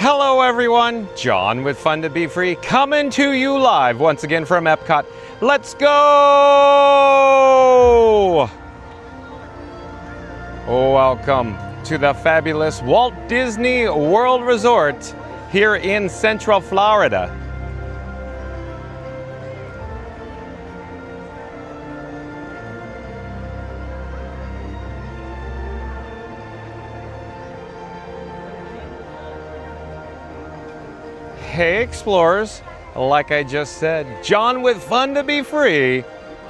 Hello everyone, John with Fun to Be Free, coming to you live once again from Epcot. Let's go! Welcome to the fabulous Walt Disney World Resort here in Central Florida. Hey explorers, like I just said, John with Fun to Be Free,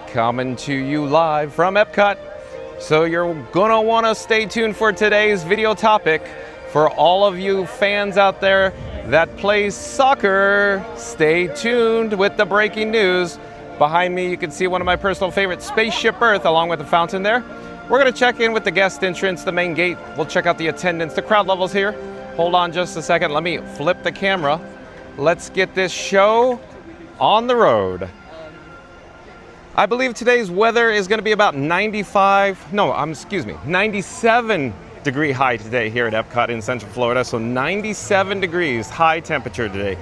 coming to you live from Epcot. So you're gonna wanna stay tuned for today's video topic. For all of you fans out there that play soccer, stay tuned with the breaking news. Behind me you can see one of my personal favorites, Spaceship Earth, along with the fountain there. We're gonna check in with the guest entrance, the main gate. We'll check out the attendance, the crowd levels here. Hold on just a second, let me flip the camera. Let's get this show on the road. I believe today's weather is going to be about 97 degree high today here at Epcot in Central Florida. So 97 degrees high temperature today.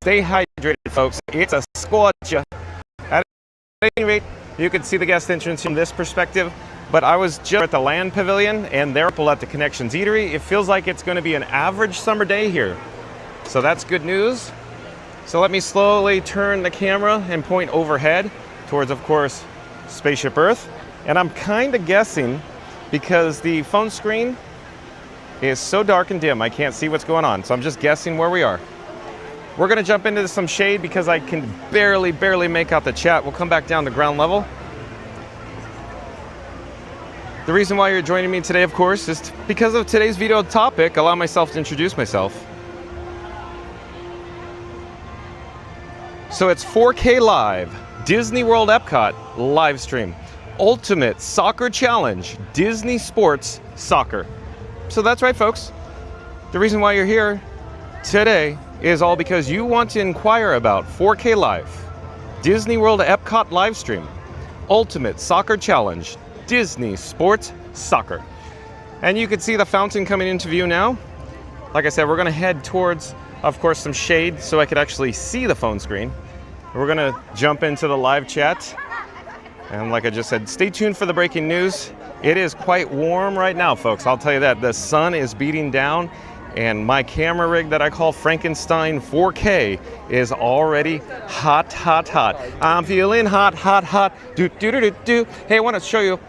Stay hydrated, folks. It's a scorcher. At any rate, you can see the guest entrance from this perspective, but I was just at the land pavilion and they're at the Connections Eatery. It feels like it's going to be an average summer day here, so that's good news. So let me slowly turn the camera and point overhead towards, of course, Spaceship Earth. And I'm kind of guessing, because the phone screen is so dark and dim, I can't see what's going on, so I'm just guessing where we are. We're gonna jump into some shade because I can barely make out the chat. We'll come back down to ground level. The reason why you're joining me today, of course, is because of today's video topic. Allow myself to introduce myself. So it's 4K Live, Disney World EPCOT live stream. Ultimate Soccer Challenge, Disney Sports Soccer. So that's right, folks. The reason why you're here today is all because you want to inquire about 4K Live, Disney World Epcot live stream, Ultimate Soccer Challenge, Disney Sports Soccer. And you can see the fountain coming into view now. Like I said, we're gonna head towards, of course, some shade so I could actually see the phone screen. We're gonna jump into the live chat. And like I just said, stay tuned for the breaking news. It is quite warm right now, folks. I'll tell you that. The sun is beating down. And my camera rig that I call Frankenstein 4K is already hot. I'm feeling hot. Do. Hey, I want to show you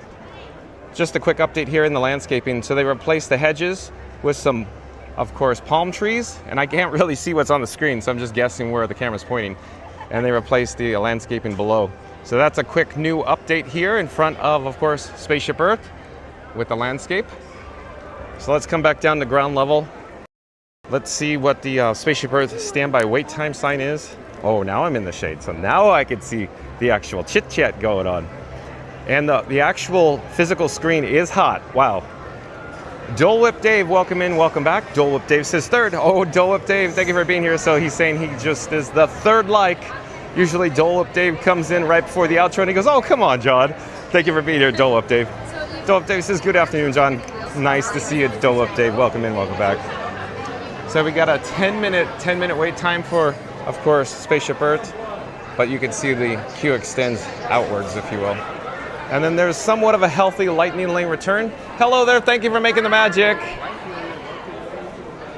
just a quick update here in the landscaping. So they replaced the hedges with some, of course, palm trees. And I can't really see what's on the screen, so I'm just guessing where the camera's pointing. And they replaced the landscaping below. So that's a quick new update here in front of course, Spaceship Earth with the landscape. So let's come back down to ground level. Let's see what the Spaceship Earth standby wait time sign is. Oh, now I'm in the shade, so now I can see the actual chit chat going on. And the actual physical screen is hot. Wow. Dole Whip Dave, welcome in, welcome back. Dole Whip Dave says third. Oh, Dole Whip Dave, thank you for being here. So he's saying he just is the third like. Usually Dole Whip Dave comes in right before the outro and he goes, oh, come on, John. Thank you for being here, Dole Whip Dave. Dole Whip Dave says, good afternoon, John. Nice to see you, Dole Whip Dave. Welcome in, welcome back. So we got a 10 minute wait time for, of course, Spaceship Earth, but you can see the queue extends outwards, if you will. And then there's somewhat of a healthy lightning lane return. Hello there, thank you for making the magic.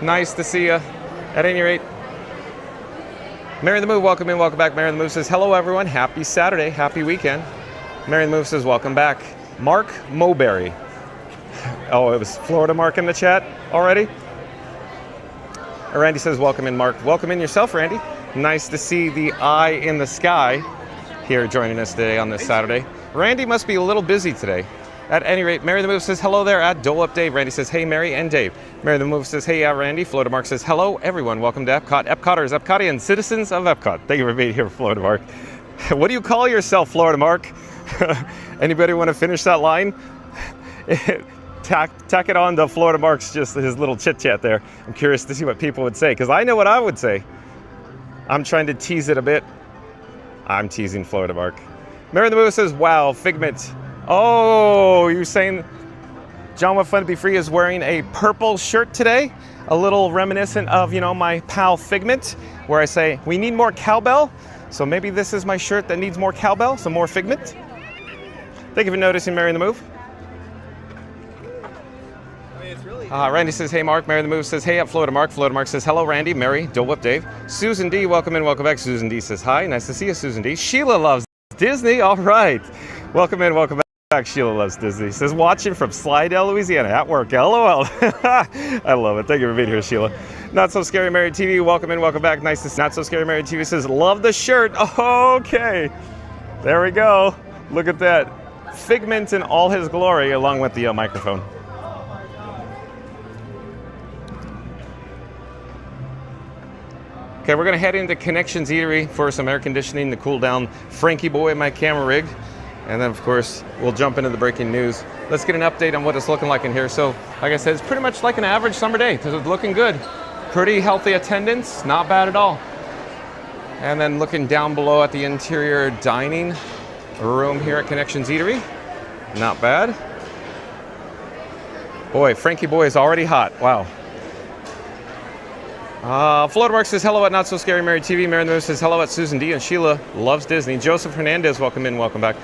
Nice to see you. At any rate, Mary the Move, welcome in, welcome back. Mary the Move says, hello everyone, happy Saturday, happy weekend. Mary the Move says, welcome back. Mark Mowberry. Oh, it was Florida Mark in the chat already? Randy says, welcome in, Mark. Welcome in yourself, Randy. Nice to see the eye in the sky here joining us today on this Saturday. Randy must be a little busy today. At any rate, Mary the Move says, hello there at Dole Up Dave. Randy says, hey, Mary and Dave. Mary the Move says, hey, Randy. Florida Mark says, hello, everyone. Welcome to Epcot. Epcoters, Epcotians, citizens of Epcot. Thank you for being here, Florida Mark. What do you call yourself, Florida Mark? Anybody want to finish that line? Tack it on to Florida Mark's, just his little chit chat there. I'm curious to see what people would say, because I know what I would say. I'm trying to tease it a bit. I'm teasing Florida Mark. Mary the Moo says, wow, Figment. Oh, you're saying John What Fun to Be Free is wearing a purple shirt today? A little reminiscent of, you know, my pal Figment, where I say, we need more cowbell. So maybe this is my shirt that needs more cowbell, some more Figment. Thank you for noticing, Mary the Move. Randy says, hey, Mark. Mary the Move says, hey, up Florida Mark. Florida Mark says, hello, Randy. Mary, Dole Whip Dave. Susan D, welcome in, welcome back. Susan D says, hi. Nice to see you, Susan D. Sheila loves Disney. All right. Welcome in, welcome back. Sheila loves Disney. Says, watching from Slidell, Louisiana. At work. LOL. I love it. Thank you for being here, Sheila. Not So Scary Mary TV. Welcome in, welcome back. Nice to see. Not So Scary Mary TV says, love the shirt. Okay. There we go. Look at that. Figment in all his glory, along with the microphone. Okay, we're gonna head into Connections Eatery for some air conditioning to cool down Frankie Boy in my camera rig. And then of course, we'll jump into the breaking news. Let's get an update on what it's looking like in here. So, like I said, it's pretty much like an average summer day. It's looking good. Pretty healthy attendance, not bad at all. And then looking down below at the interior dining room here at Connections Eatery. Not bad. Boy, Frankie Boy is already hot, wow. Florida Mark says hello at Not So Scary Mary TV. Mary the Moose says hello at Susan D. And Sheila loves Disney. Joseph Hernandez, welcome in, welcome back.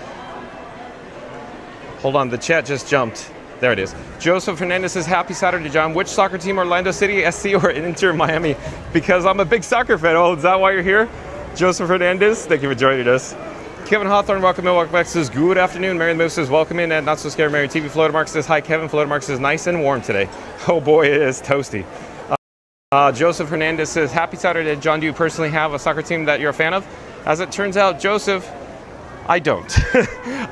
Hold on, the chat just jumped. There it is. Joseph Hernandez says happy Saturday, John. Which soccer team, Orlando City, SC, or Inter Miami? Because I'm a big soccer fan. Oh, is that why you're here? Joseph Hernandez, thank you for joining us. Kevin Hawthorne, welcome in, welcome back. Says good afternoon. Mary the Moose says welcome in at Not So Scary Mary TV. Florida Mark says hi, Kevin. Florida Mark says nice and warm today. Oh boy, it is toasty. Joseph Hernandez says, happy Saturday. John, do you personally have a soccer team that you're a fan of? As it turns out, Joseph, I don't.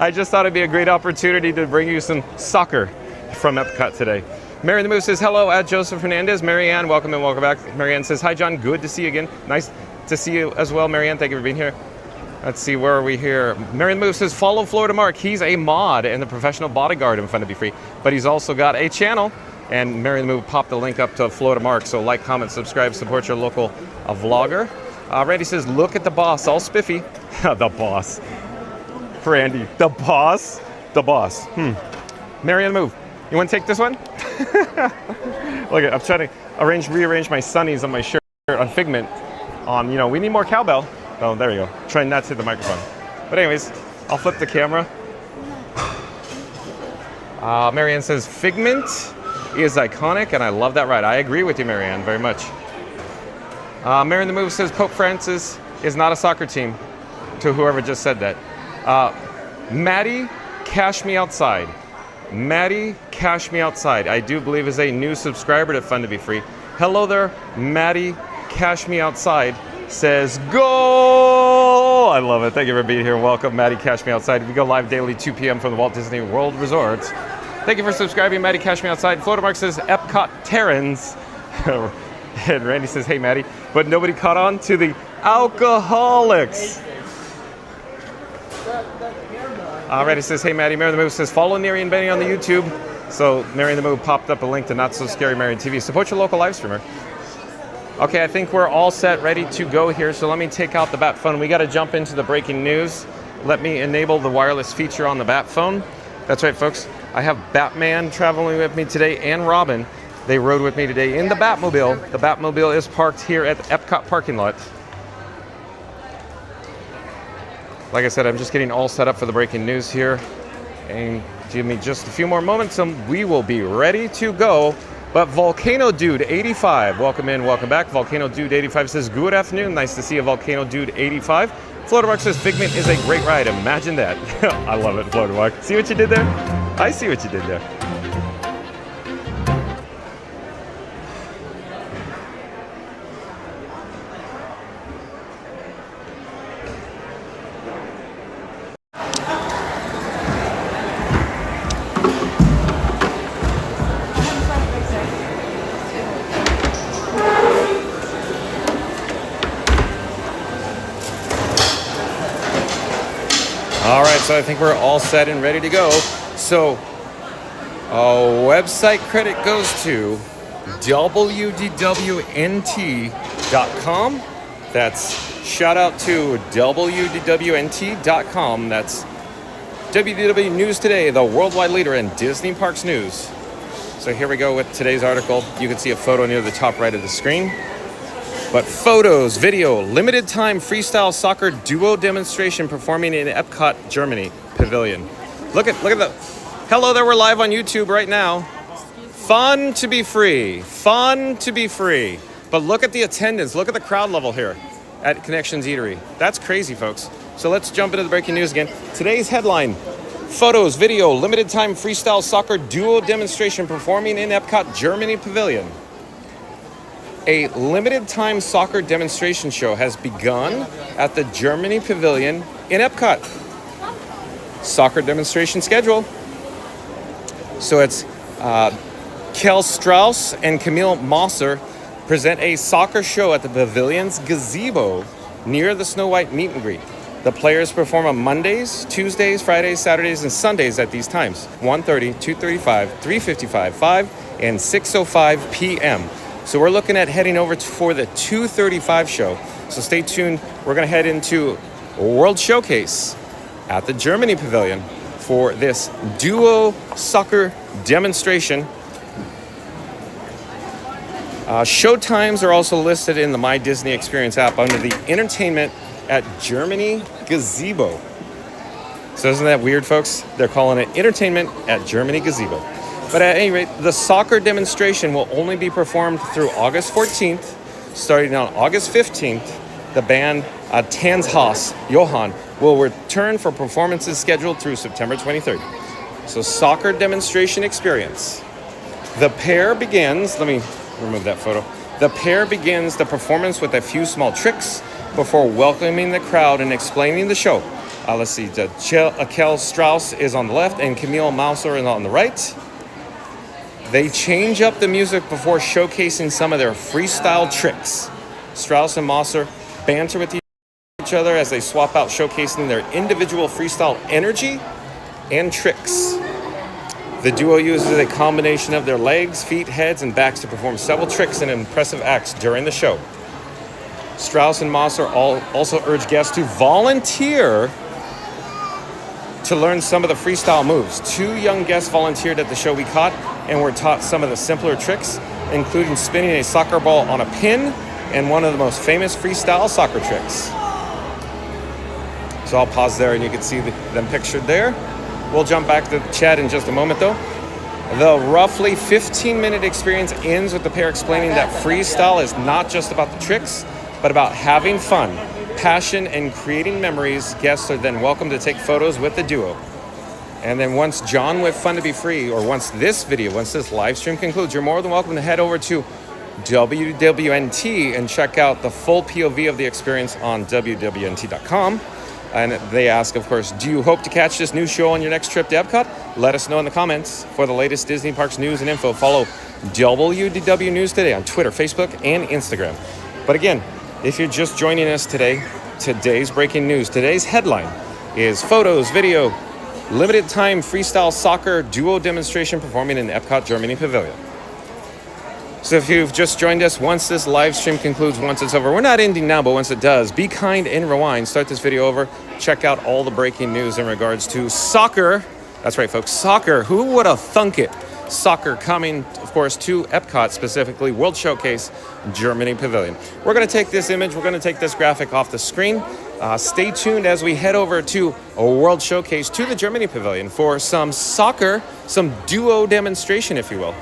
I just thought it'd be a great opportunity to bring you some soccer from Epcot today. Mary the Moose says, hello at Joseph Hernandez. Marianne, welcome and welcome back. Marianne says, hi, John. Good to see you again. Nice to see you as well, Marianne. Thank you for being here. Let's see, where are we here? Mary the Moose says, follow Florida Mark. He's a mod and the professional bodyguard in Fun to Be Free, but he's also got a channel. And Mary the Moo popped the link up to Florida Mark. So like, comment, subscribe, support your local vlogger. Randy says, look at the boss, all spiffy. The boss. Randy, the boss. The boss. Mary the Moo, you want to take this one? Look, I'm trying to rearrange my sunnies on my shirt on Figment. You know, we need more cowbell. Oh, there you go. Trying not to hit the microphone. But anyways, I'll flip the camera. Marianne says, Figment is iconic, and I love that ride. I agree with you, Marianne, very much. Mary the Move says Pope Francis is not a soccer team, to whoever just said that. Maddie, Cash Me Outside. Maddie, Cash Me Outside, I do believe is a new subscriber to Fun to Be Free. Hello there, Maddie, Cash Me Outside says, go! I love it. Thank you for being here. Welcome, Maddie, Cash Me Outside. We go live daily, 2 p.m. from the Walt Disney World Resorts. Thank you for subscribing, Maddie, Cash Me Outside. Florida Mark says, Epcot Terrans. And Randy says, hey, Maddie. But nobody caught on to the alcoholics. Randy says, hey, Maddie. Mary the Move says, follow Neri and Benny on the YouTube. So Mary the Move popped up a link to Not So Scary Mary TV. Support your local live streamer. Okay, I think we're all set, ready to go here. So let me take out the Bat Phone. We got to jump into the breaking news. Let me enable the wireless feature on the Bat Phone. That's right, folks. I have Batman traveling with me today and Robin. They rode with me today in the Batmobile. The Batmobile is parked here at the Epcot parking lot. Like I said, I'm just getting all set up for the breaking news here. And give me just a few more moments and we will be ready to go. But Volcano Dude 85, welcome in, welcome back. Volcano Dude 85 says, good afternoon. Nice to see you, Volcano Dude 85. Florida Mark says, Figment is a great ride. Imagine that. I love it, Florida Mark. See what you did there? I see what you did there. All right, so I think we're all set and ready to go. So, website credit goes to wdwnt.com. That's shout out to WDWNT.com. That's WDW News Today, the worldwide leader in Disney Parks news. So here we go with today's article. You can see a photo near the top right of the screen. But photos, video, limited time freestyle soccer duo demonstration performing in Epcot, Germany, pavilion. Look at the, hello there, we're live on YouTube right now. Fun to be free, fun to be free. But look at the attendance, look at the crowd level here at Connections Eatery. That's crazy, folks. So let's jump into the breaking news again. Today's headline, photos, video, limited time freestyle soccer duo demonstration performing in Epcot, Germany pavilion. A limited time soccer demonstration show has begun at the Germany pavilion in Epcot. Soccer demonstration schedule. So it's Kel Strauss and Camille Mosser present a soccer show at the pavilion's gazebo near the Snow White meet and greet. The players perform on Mondays, Tuesdays, Fridays, Saturdays, and Sundays at these times, 1:30, 2:35, 3:55, 5, and 6:05 p.m. So we're looking at heading over for the 2:35 show. So stay tuned. We're going to head into World Showcase at the Germany Pavilion for this duo soccer demonstration. Show times are also listed in the My Disney Experience app under the Entertainment at Germany Gazebo. So isn't that weird, folks? They're calling it Entertainment at Germany Gazebo. But at any rate, the soccer demonstration will only be performed through August 14th. Starting on August 15th, the band Tanzhaus Johann will return for performances scheduled through September 23rd. So soccer demonstration experience. The pair begins, let me remove that photo. The pair begins the performance with a few small tricks before welcoming the crowd and explaining the show. Let's see, Kel Strauss is on the left and Camille Mosser is on the right. They change up the music before showcasing some of their freestyle tricks. Strauss and Mosser banter with each other as they swap out, showcasing their individual freestyle energy and tricks. The duo uses a combination of their legs, feet, heads, and backs to perform several tricks and impressive acts during the show. Strauss and Mosser also urge guests to volunteer to learn some of the freestyle moves. 2 young guests volunteered at the show we caught and were taught some of the simpler tricks, including spinning a soccer ball on a pin and one of the most famous freestyle soccer tricks. So I'll pause there and you can see them pictured there. We'll jump back to the chat in just a moment though. The roughly 15-minute experience ends with the pair explaining that freestyle is not just about the tricks, but about having fun, passion, and creating memories. Guests are then welcome to take photos with the duo. And then once John with Fun to Be Free, or once this live stream concludes, you're more than welcome to head over to WWNT and check out the full POV of the experience on WWNT.com. And they ask, of course, do you hope to catch this new show on your next trip to Epcot? Let us know in the comments. For the latest Disney Parks news and info, follow WDW News Today on Twitter, Facebook, and Instagram. But again, if you're just joining us today, today's breaking news, today's headline is photos, video, limited time freestyle soccer duo demonstration performing in the Epcot Germany Pavilion. So if you've just joined us, once this live stream concludes, once it's over, we're not ending now, but once it does, be kind and rewind, start this video over, check out all the breaking news in regards to soccer. That's right, folks, soccer. Who would have thunk it? Soccer coming, of course, to Epcot, specifically World Showcase, Germany Pavilion. We're going to take this image, we're going to take this graphic off the screen. Stay tuned as we head over to a World Showcase to the Germany Pavilion for some soccer, some duo demonstration, if you will.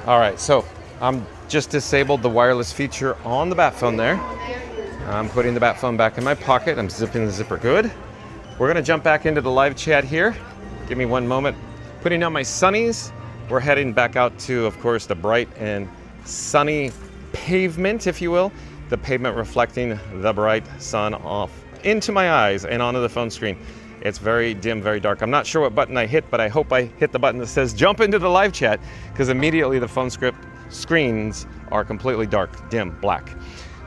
All right, so I'm just disabled the wireless feature on the bat phone there. I'm putting the bat phone back in my pocket. I'm zipping the zipper good. We're gonna jump back into the live chat here. Give me one moment. Putting on my sunnies. We're heading back out to, of course, the bright and sunny pavement, if you will. The pavement reflecting the bright sun off into my eyes and onto the phone screen. It's very dim, very dark. I'm not sure what button I hit, but I hope I hit the button that says jump into the live chat, because immediately the phone screens are completely dark, dim, black.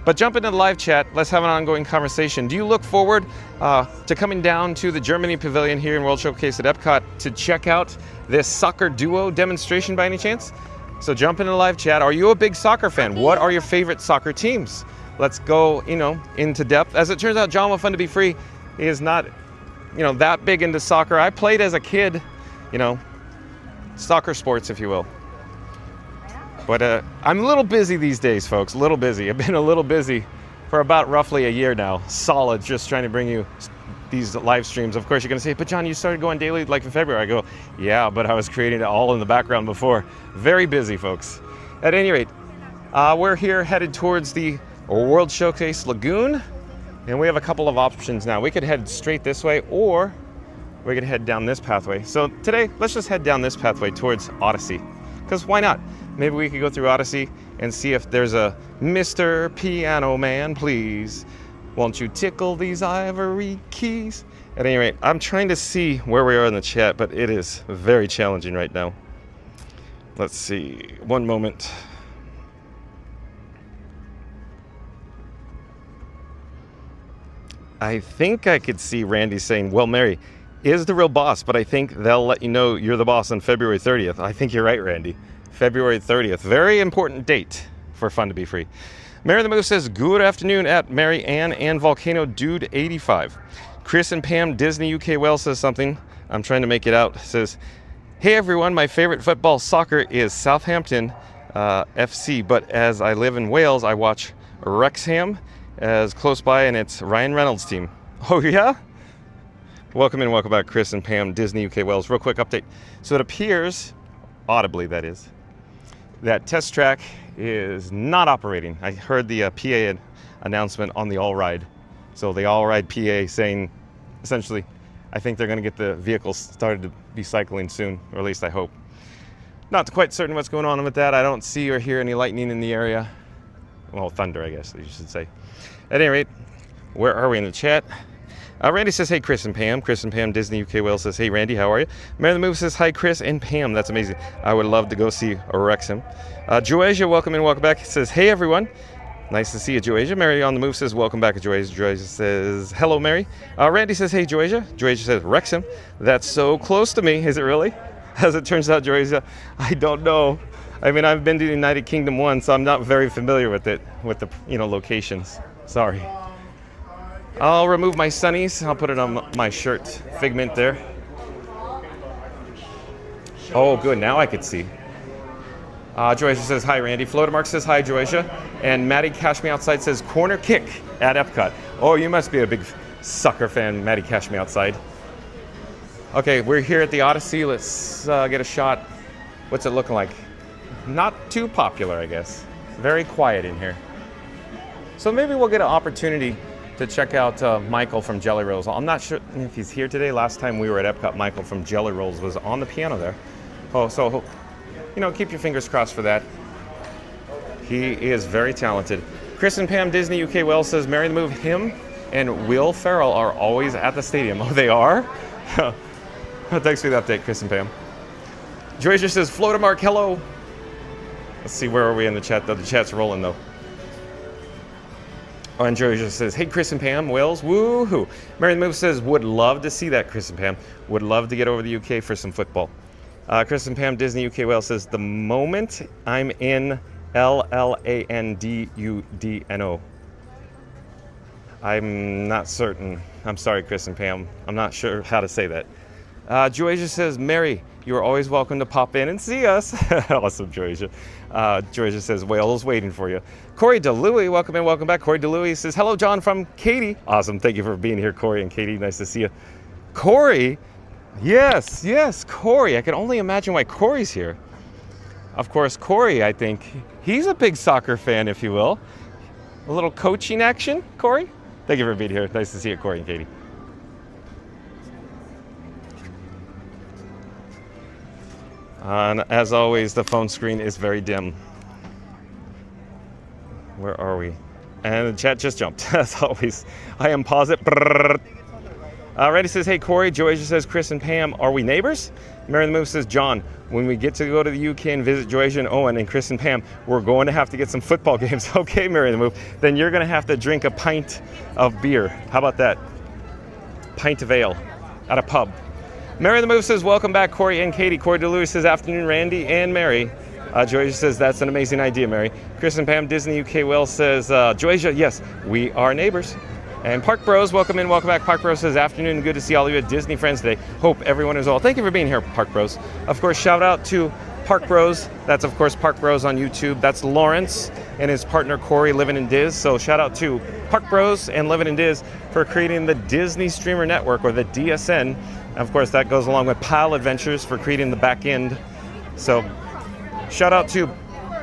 But jump into the live chat. Let's have an ongoing conversation. Do you look forward to coming down to the Germany Pavilion here in World Showcase at Epcot to check out this soccer duo demonstration by any chance? So jump into the live chat. Are you a big soccer fan? What are your favorite soccer teams? Let's go, into depth. As it turns out, John with Fun to Be Free is not, that big into soccer. I played as a kid, soccer sports, if you will. But I'm a little busy these days, folks, a little busy. I've been a little busy for about roughly a year now, solid, just trying to bring you these live streams. Of course, you're going to say, but John, you started going daily like in February. I go, yeah, but I was creating it all in the background before. Very busy, folks. At any rate, we're here headed towards the World Showcase Lagoon, and we have a couple of options now. We could head straight this way, or we could head down this pathway. So today, let's just head down this pathway towards Odyssey, because why not? Maybe we could go through Odyssey and see if there's a Mr. Piano Man, please. Won't you tickle these ivory keys? At any rate, I'm trying to see where we are in the chat, but it is very challenging right now. Let's see, one moment. I think I could see Randy saying, well, Mary is the real boss, but I think they'll let you know you're the boss on February 30th. I think you're right, Randy. February 30th. Very important date for Fun to Be Free. Mary the Moose says, good afternoon at Mary Ann and Volcano Dude 85. Chris and Pam Disney UK Wales says something. I'm trying to make it out. Says, hey everyone, my favorite football soccer is Southampton FC, but as I live in Wales, I watch Wrexham as close by, and it's Ryan Reynolds' team. Oh yeah? Welcome in, welcome back, Chris and Pam Disney UK Wales. Real quick update. So it appears, audibly that is, that test track is not operating. I heard the PA announcement on the All Ride. So the All Ride PA saying, essentially, I think they're going to get the vehicles started to be cycling soon, or at least I hope. Not quite certain what's going on with that. I don't see or hear any lightning in the area. Well, thunder, I guess you should say. At any rate, where are we in the chat? Randy says, hey, Chris and Pam. Chris and Pam, Disney UK Wales says, hey, Randy, how are you? Mary the Move says, hi, Chris and Pam. That's amazing. I would love to go see Wrexham. Joasia, welcome in, welcome back. Says, hey, everyone. Nice to see you, Joasia. Mary on the Move says, welcome back, Joasia. Joasia says, hello, Mary. Randy says, hey, Joasia. Joasia says, Wrexham. That's so close to me. Is it really? As it turns out, Joasia, I don't know. I mean, I've been to the United Kingdom once, so I'm not very familiar with it, with the, locations. Sorry. I'll remove my sunnies. I'll put it on my shirt. Figment there. Oh, good. Now I could see. Joycia says, hi, Randy. Flotamark says, hi, Joycia. And Maddie Cash Me Outside says, corner kick at Epcot. Oh, you must be a big sucker fan, Maddie Cash Me Outside. Okay, we're here at the Odyssey. Let's get a shot. What's it looking like? Not too popular, I guess. Very quiet in here. So maybe we'll get an opportunity to check out Michael from Jelly Rolls. I'm not sure if he's here today. Last time we were at Epcot, Michael from Jelly Rolls was on the piano there. Oh, so, keep your fingers crossed for that. He is very talented. Chris and Pam Disney UK Wales says, Mary the Move, him and Will Ferrell are always at the stadium. Oh, they are? Thanks for the update, Chris and Pam. Joycia says, Flotamark, hello. Let's see, where are we in the chat, though? The chat's rolling, though. Oh, and Joycia says, hey, Chris and Pam, Wales, woohoo. Mary the Move says, would love to see that, Chris and Pam. Would love to get over the UK for some football. Chris and Pam, Disney UK Wales says, the moment I'm in LLANDUDNO. I'm not certain. I'm sorry, Chris and Pam. I'm not sure how to say that. Joycia says, Mary, you are always welcome to pop in and see us. Awesome, Joycia. Joycia says, Wales waiting for you. Corey DeLuey, welcome in, welcome back. Corey DeLuey says, hello, John from Katie. Awesome, thank you for being here, Corey and Katie. Nice to see you. Corey, yes, Corey. I can only imagine why Corey's here. Of course, Corey, I think, he's a big soccer fan, if you will. A little coaching action, Corey? Thank you for being here. Nice to see you, Corey and Katie. And as always, the phone screen is very dim. Where are we? And the chat just jumped, as always. I am posit. Randy says, hey, Corey. Joasia says, Chris and Pam, are we neighbors? Mary the Move says, John, when we get to go to the UK and visit Joasia and Owen and Chris and Pam, we're going to have to get some football games. Okay, Mary the Move. Then you're going to have to drink a pint of beer. How about that? Pint of ale at a pub. Mary the Move says, welcome back, Corey and Katie. Corey DeLuis says, afternoon, Randy and Mary. Joasia says, that's an amazing idea, Mary. Chris and Pam, Disney UK Well says, Joasia, yes, we are neighbors. And Park Bros, welcome in, welcome back. Park Bros says, afternoon, good to see all of you at Disney Friends today. Hope everyone is well. Thank you for being here, Park Bros. Of course, shout out to Park Bros. That's, of course, Park Bros on YouTube. That's Lawrence and his partner, Corey, Living in Diz. So shout out to Park Bros and Living in Diz for creating the Disney Streamer Network, or the DSN. And of course, that goes along with Pile Adventures for creating the back end. So shout out to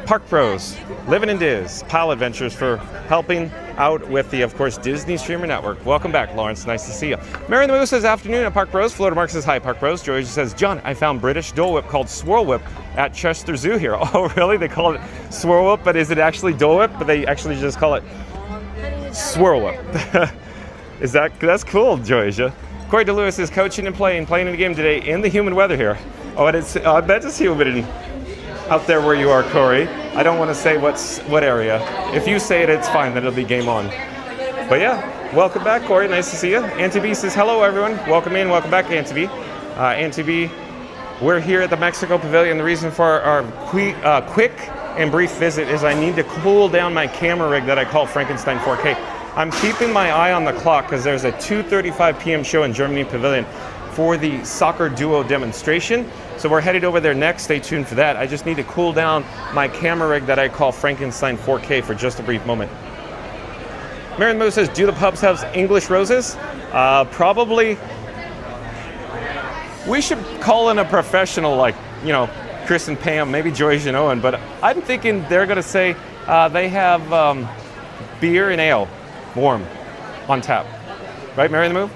Park Bros, Living in Diz, Pile Adventures for helping out with the, of course, Disney Streamer Network. Welcome back, Lawrence. Nice to see you. Mary the Moose says, afternoon at Park Bros. Florida Mark says, hi, Park Bros. George says, John, I found British Dole Whip called Swirl Whip at Chester Zoo here. Oh, really? They call it Swirl Whip, but is it actually Dole Whip? But they actually just call it Swirl Whip. That's cool, Georgia. Corey DeLuis is coaching and playing in the game today in the humid weather here. Oh, and it's I bet it's humid out there where you are, Corey. I don't want to say what area. If you say it, it's fine. Then it'll be game on. But yeah, welcome back, Corey. Nice to see you. Auntie B says, hello, everyone. Welcome in. Welcome back, Auntie B. Auntie B, we're here at the Mexico Pavilion. The reason for our quick and brief visit is I need to cool down my camera rig that I call Frankenstein 4K. I'm keeping my eye on the clock because there's a 2:35 p.m. show in Germany Pavilion for the soccer duo demonstration. So we're headed over there next. Stay tuned for that. I just need to cool down my camera rig that I call Frankenstein 4K for just a brief moment. Mary Mo says, do the pubs have English roses? Probably. We should call in a professional like, Chris and Pam, maybe Joyce and Owen, but I'm thinking they're going to say they have beer and ale, warm, on tap. Right, Mary the Move?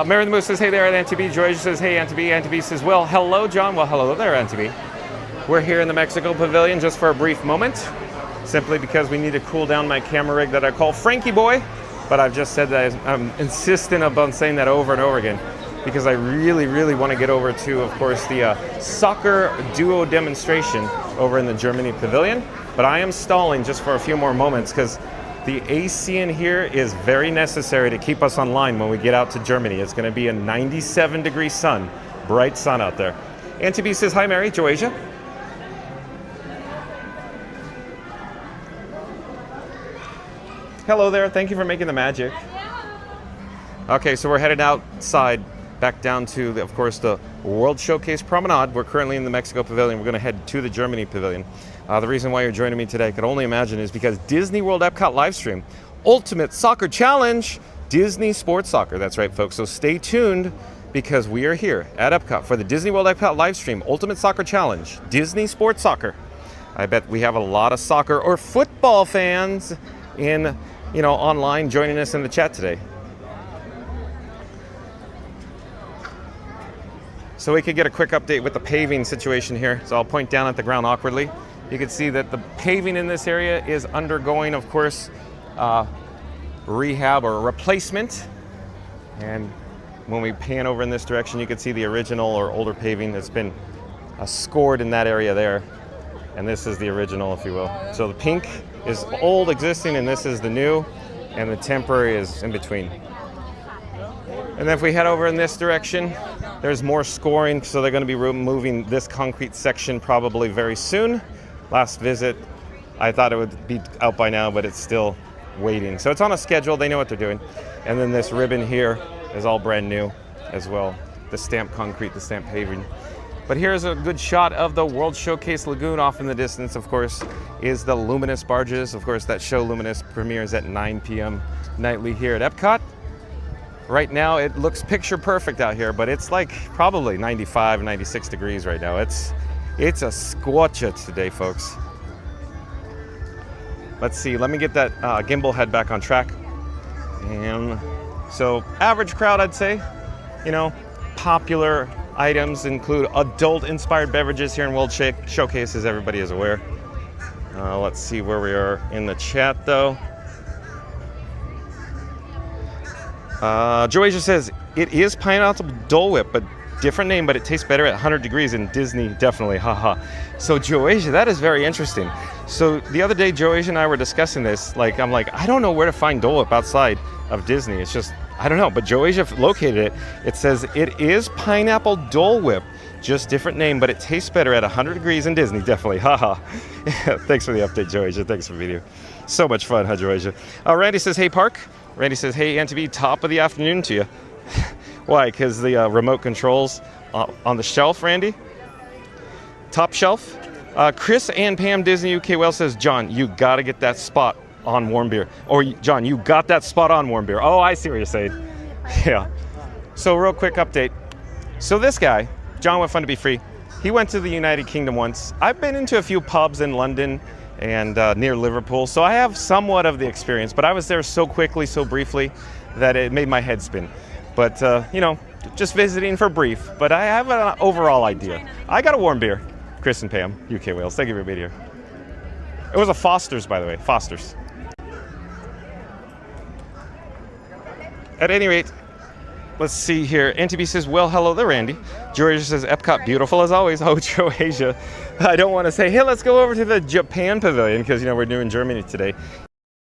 Mary the Moose says, hey there at Auntie B. George says, hey, Auntie B. Auntie B says, well, hello, John. Well, hello there, Auntie B. We're here in the Mexico Pavilion just for a brief moment, simply because we need to cool down my camera rig that I call Frankie Boy. But I've just said that I'm insistent upon saying that over and over again, because I really, really want to get over to, of course, the soccer duo demonstration over in the Germany Pavilion. But I am stalling just for a few more moments because the AC in here is very necessary to keep us online when we get out to Germany. It's going to be a 97-degree sun, bright sun out there. Auntie B says, hi, Mary, Joasia. Hello there. Thank you for making the magic. Okay, so we're headed outside, back down to, of course, the World Showcase Promenade. We're currently in the Mexico Pavilion. We're going to head to the Germany Pavilion. The reason why you're joining me today, I can only imagine, is because Disney World EPCOT livestream, Ultimate Soccer Challenge, Disney Sports Soccer. That's right, folks. So stay tuned because we are here at EPCOT for the Disney World EPCOT livestream, Ultimate Soccer Challenge, Disney Sports Soccer. I bet we have a lot of soccer or football fans in, online joining us in the chat today. So we could get a quick update with the paving situation here. So I'll point down at the ground awkwardly. You can see that the paving in this area is undergoing, of course, rehab or replacement. And when we pan over in this direction, you can see the original or older paving that's been scored in that area there. And this is the original, if you will. So the pink is old existing and this is the new, and the temporary is in between. And then if we head over in this direction, there's more scoring, so they're going to be removing this concrete section probably very soon. Last visit, I thought it would be out by now, but it's still waiting. So it's on a schedule, they know what they're doing. And then this ribbon here is all brand new as well. The stamped concrete, the stamped paving. But here's a good shot of the World Showcase Lagoon. Off in the distance, of course, is the Luminous barges. Of course, that show Luminous premieres at 9 p.m. nightly here at EPCOT. Right now, it looks picture perfect out here, but it's like probably 95, 96 degrees right now. It's a scorcher today, folks. Let's see, let me get that gimbal head back on track. And so average crowd, I'd say, popular items include adult-inspired beverages here in World Showcase, as everybody is aware. Let's see where we are in the chat, though. Joasia says, it is pineapple Dole Whip, but different name, but it tastes better at 100 degrees in Disney, definitely, haha. So Joasia, that is very interesting. So the other day, Joasia and I were discussing this, I'm like, I don't know where to find Dole Whip outside of Disney. It's just, I don't know, but Joasia located it. It says, it is pineapple Dole Whip, just different name, but it tastes better at 100 degrees in Disney, definitely, haha. Thanks for the update, Joasia. Thanks for the video. So much fun, huh, Joasia? Randy says, hey, Park. Randy says, hey, NTV, top of the afternoon to you. Why? Because the remote controls on the shelf, Randy? Top shelf? Chris and Pam Disney UK Well says, John, you got to get that spot on warm beer. Or, John, you got that spot on warm beer. Oh, I see what you're saying. Yeah. So, real quick update. So, this guy, John with Fun to Be Free, he went to the United Kingdom once. I've been into a few pubs in London and near Liverpool, so I have somewhat of the experience, but I was there so quickly, so briefly, that it made my head spin. But, just visiting for brief, but I have an overall idea. I got a warm beer. Chris and Pam, UK Wales, thank you for being here. It was a Foster's, by the way, Foster's. At any rate, let's see here. NTB says, well, hello there, Randy. Joasia says, Epcot, beautiful as always. Oh, Joasia. I don't want to say, hey, let's go over to the Japan pavilion, because, we're doing Germany today.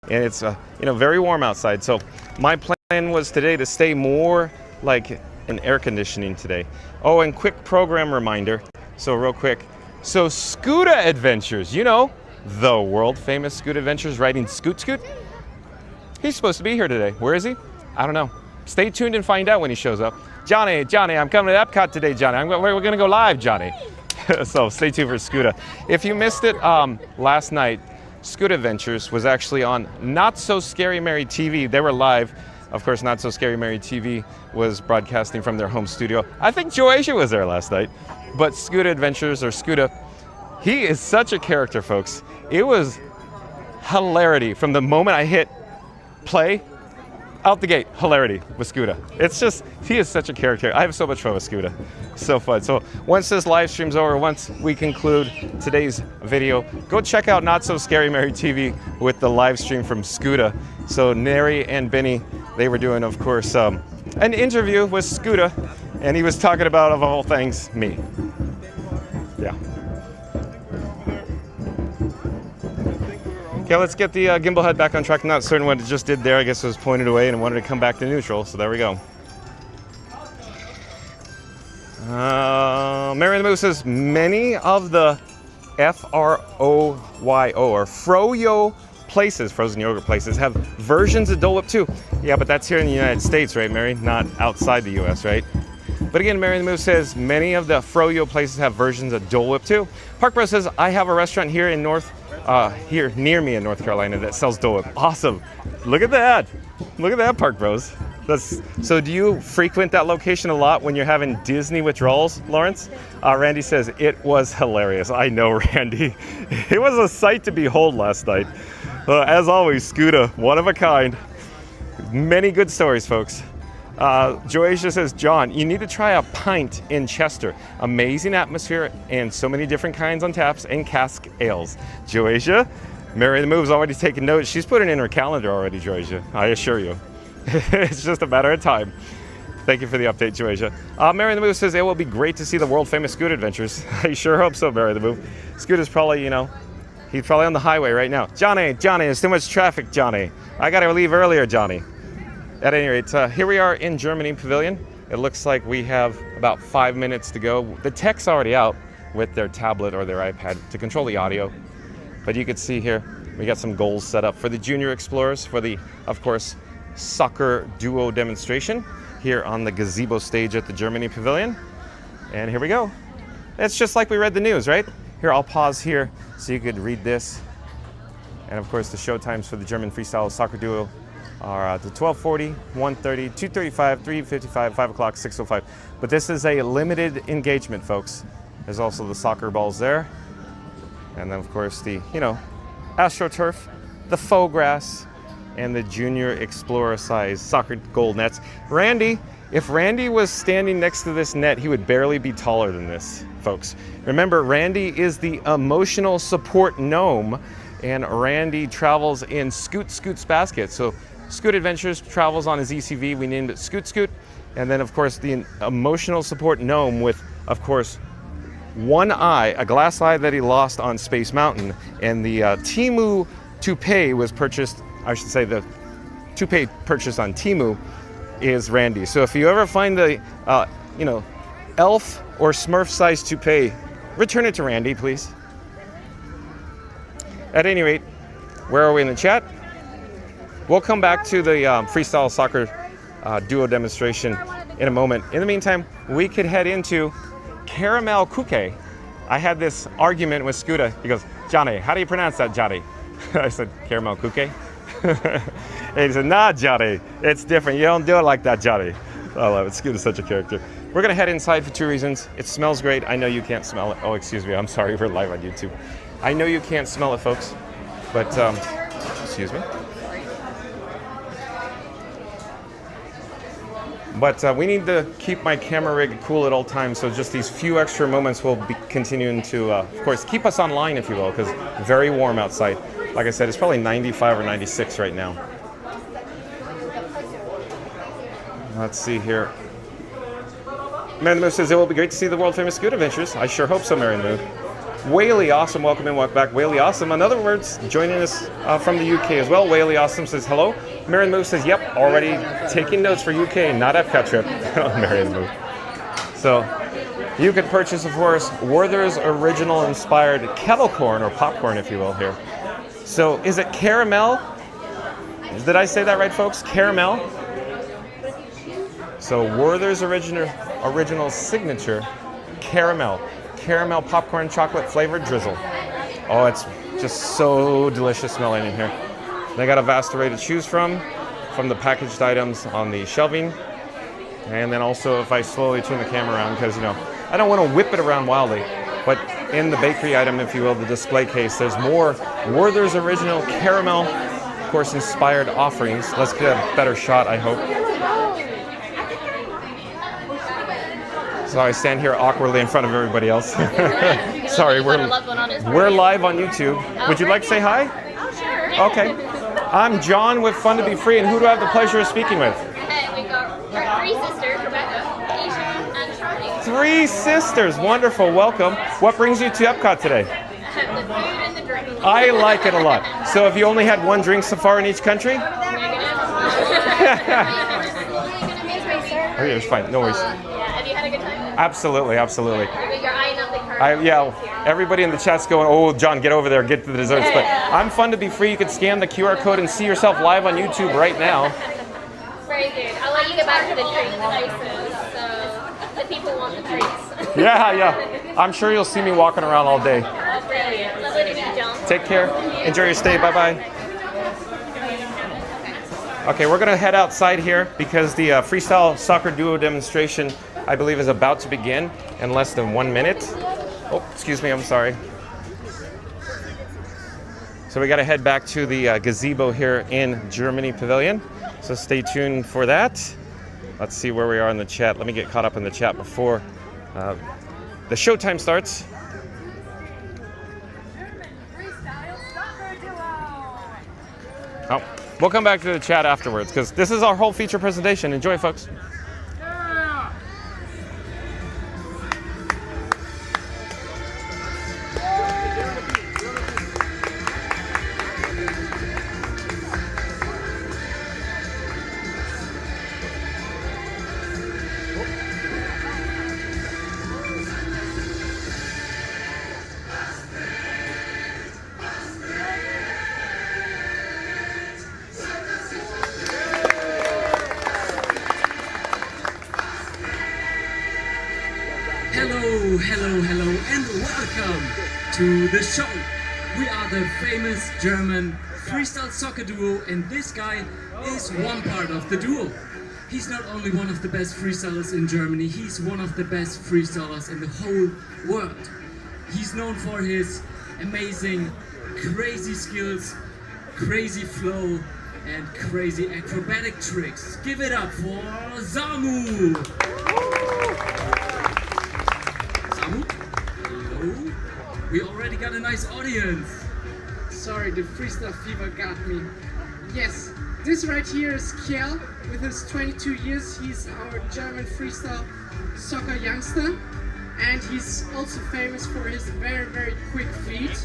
And it's, very warm outside. So my plan was today to stay more like in air conditioning today. Oh, and quick program reminder. So real quick. So Scooter Adventures, the world famous Scoot Adventures riding Scoot Scoot. He's supposed to be here today. Where is he? I don't know. Stay tuned and find out when he shows up. Johnny, I'm coming to Epcot today, Johnny. We're going to go live, Johnny. So stay tuned for Scooter. If you missed it last night, Scoot Adventures was actually on Not So Scary Mary TV. They were live. Of course, Not So Scary Mary TV was broadcasting from their home studio. I think Joasia was there last night. But Scoot Adventures, or Scooter, he is such a character, folks. It was hilarity from the moment I hit play. Out the gate, hilarity with Scooter. It's just, he is such a character. I have so much fun with Scooter. So fun. So once this live stream's over, once we conclude today's video, go check out Not So Scary Mary TV with the live stream from Scooter. So Neri and Benny, they were doing, of course, an interview with Scooter, and he was talking about, of all things, me. Yeah. Okay, let's get the gimbal head back on track. Not certain what it just did there. I guess it was pointed away and wanted to come back to neutral, so there we go. Mary the Moose says, many of the F-R-O-Y-O, or Froyo places, frozen yogurt places, have versions of Dole Whip too. Yeah, but that's here in the United States, right, Mary? Not outside the U.S., right? But again, Mary the Moose says, many of the Froyo places have versions of Dole Whip too. Park Bro says, I have a restaurant here in here near me in North Carolina that sells Dole Whip. Awesome. Look at that. Look at that, Park Bros. So do you frequent that location a lot when you're having Disney withdrawals, Lawrence? Randy says, it was hilarious. I know, Randy. It was a sight to behold last night. As always, Scooter, one of a kind. Many good stories, folks. Joasia says, John, you need to try a pint in Chester. Amazing atmosphere and so many different kinds on taps and cask ales. Joasia, Mary the Move's already taken notes. She's put it in her calendar already, Joasia. I assure you. It's just a matter of time. Thank you for the update, Joasia. Mary the Move says, it will be great to see the world famous Scoot Adventures. I sure hope so, Mary the Move. Scoot is probably, he's probably on the highway right now. Johnny, there's too much traffic, Johnny. I gotta leave earlier, Johnny. At any rate, here we are in Germany Pavilion. It looks like we have about 5 minutes to go. The tech's already out with their tablet or their iPad to control the audio. But you can see here, we got some goals set up for the Junior Explorers for the, of course, soccer duo demonstration here on the gazebo stage at the Germany Pavilion. And here we go. It's just like we read the news, right? Here, I'll pause here so you could read this. And of course, the show times for the German freestyle soccer duo are the 12:40, 1:30, 2:35, 3:55, 5 o'clock, 6:05. But this is a limited engagement, folks. There's also the soccer balls there. And then, of course, the, AstroTurf, the faux grass, and the Junior Explorer size soccer goal nets. Randy, If Randy was standing next to this net, he would barely be taller than this, folks. Remember, Randy is the emotional support gnome, and Randy travels in Scoot's basket. So Scoot Adventures travels on his ECV. We named it Scoot. And then, of course, the emotional support gnome with, of course, one eye, a glass eye that he lost on Space Mountain. And the Temu toupee was purchased, I should say the toupee purchased on Temu is Randy. So if you ever find the, elf or Smurf-sized toupee, return it to Randy, please. At any rate, where are we in the chat? We'll come back to the freestyle soccer duo demonstration in a moment. In the meantime, we could head into Caramel Cookie. I had this argument with Scooter. He goes, Johnny, how do you pronounce that, Johnny? I said, Caramel Cookie. And he said, nah, Johnny, it's different. You don't do it like that, Johnny. I love it. Scooter's such a character. We're going to head inside for two reasons. It smells great. I know you can't smell it. Oh, excuse me. I'm sorry. We're live on YouTube. I know you can't smell it, folks. But, excuse me. But we need to keep my camera rig cool at all times, so just these few extra moments will be continuing to, of course, keep us online, if you will, because very warm outside. Like I said, it's probably 95 or 96 right now. Let's see here. Mary Moo says, it will be great to see the world-famous Scoot Adventures. I sure hope so, Mary Moo. Whaley Awesome, welcome in, welcome back. Whaley Awesome, in other words, joining us from the UK as well. Whaley Awesome says hello. Marion Moo says, yep, already taking notes for UK, not Epcot trip. Marion Moo. So, you could purchase, of course, Werther's original inspired kettle corn, or popcorn, if you will, here. So, is it caramel? Did I say that right, folks? Caramel? So, Werther's original signature, caramel. Caramel popcorn chocolate flavored drizzle. Oh, it's just so delicious smelling in here. They got a vast array to choose from the packaged items on the shelving. And then also, if I slowly turn the camera around, because, I don't want to whip it around wildly, but in the bakery item, if you will, the display case, there's more Werther's original caramel, of course, inspired offerings. Let's get a better shot, I hope. So I stand here awkwardly in front of everybody else. Sorry, we're live on YouTube. Would you like to say hi? Oh, sure. Okay. I'm John with Fun to Be Free, and who do I have the pleasure of speaking with? We've got our three sisters, Rebecca, Aisha, and Charlie. Three sisters, wonderful, welcome. What brings you to Epcot today? The food and the drink. I like it a lot. So have you only had one drink so far in each country? Okay, it's fine, no worries. Have you had a good time? Absolutely. You're eyeing up the card. Everybody in the chat's going, oh, John, get over there, get to the desserts. But I'm Fun to Be Free. You can scan the QR code and see yourself live on YouTube right now. Very good. I'll let you get back to the drink prices. So the people want the treats. Yeah. I'm sure you'll see me walking around all day. Brilliant. Lovely to meet you, John. Take care. Enjoy your stay. Bye-bye. Okay, we're going to head outside here because the freestyle soccer duo demonstration, I believe, is about to begin in less than 1 minute. Oh, excuse me, I'm sorry. So we got to head back to the gazebo here in Germany Pavilion. So stay tuned for that. Let's see where we are in the chat. Let me get caught up in the chat before the showtime starts. Oh, we'll come back to the chat afterwards because this is our whole feature presentation. Enjoy, folks. Hello, and welcome to the show. We are the famous German freestyle soccer duo, and this guy is one part of the duo. He's not only one of the best freestylers in Germany, he's one of the best freestylers in the whole world. He's known for his amazing, crazy skills, crazy flow, and crazy acrobatic tricks. Give it up for Samu! Samu? Hello? We already got a nice audience. Sorry, the freestyle fever got me. Yes, this right here is Kjell. With his 22 years, he's our German freestyle soccer youngster. And he's also famous for his very, very quick feet,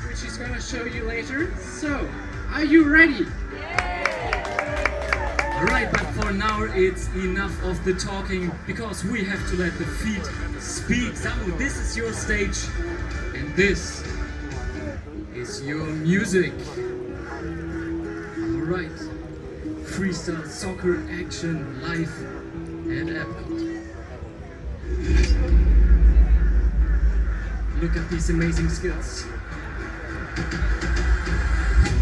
which he's gonna show you later. So, are you ready? Alright, but for now it's enough of the talking because we have to let the feet speak. Samu, this is your stage and this is your music. Alright, freestyle soccer action live at Epcot. Look at these amazing skills.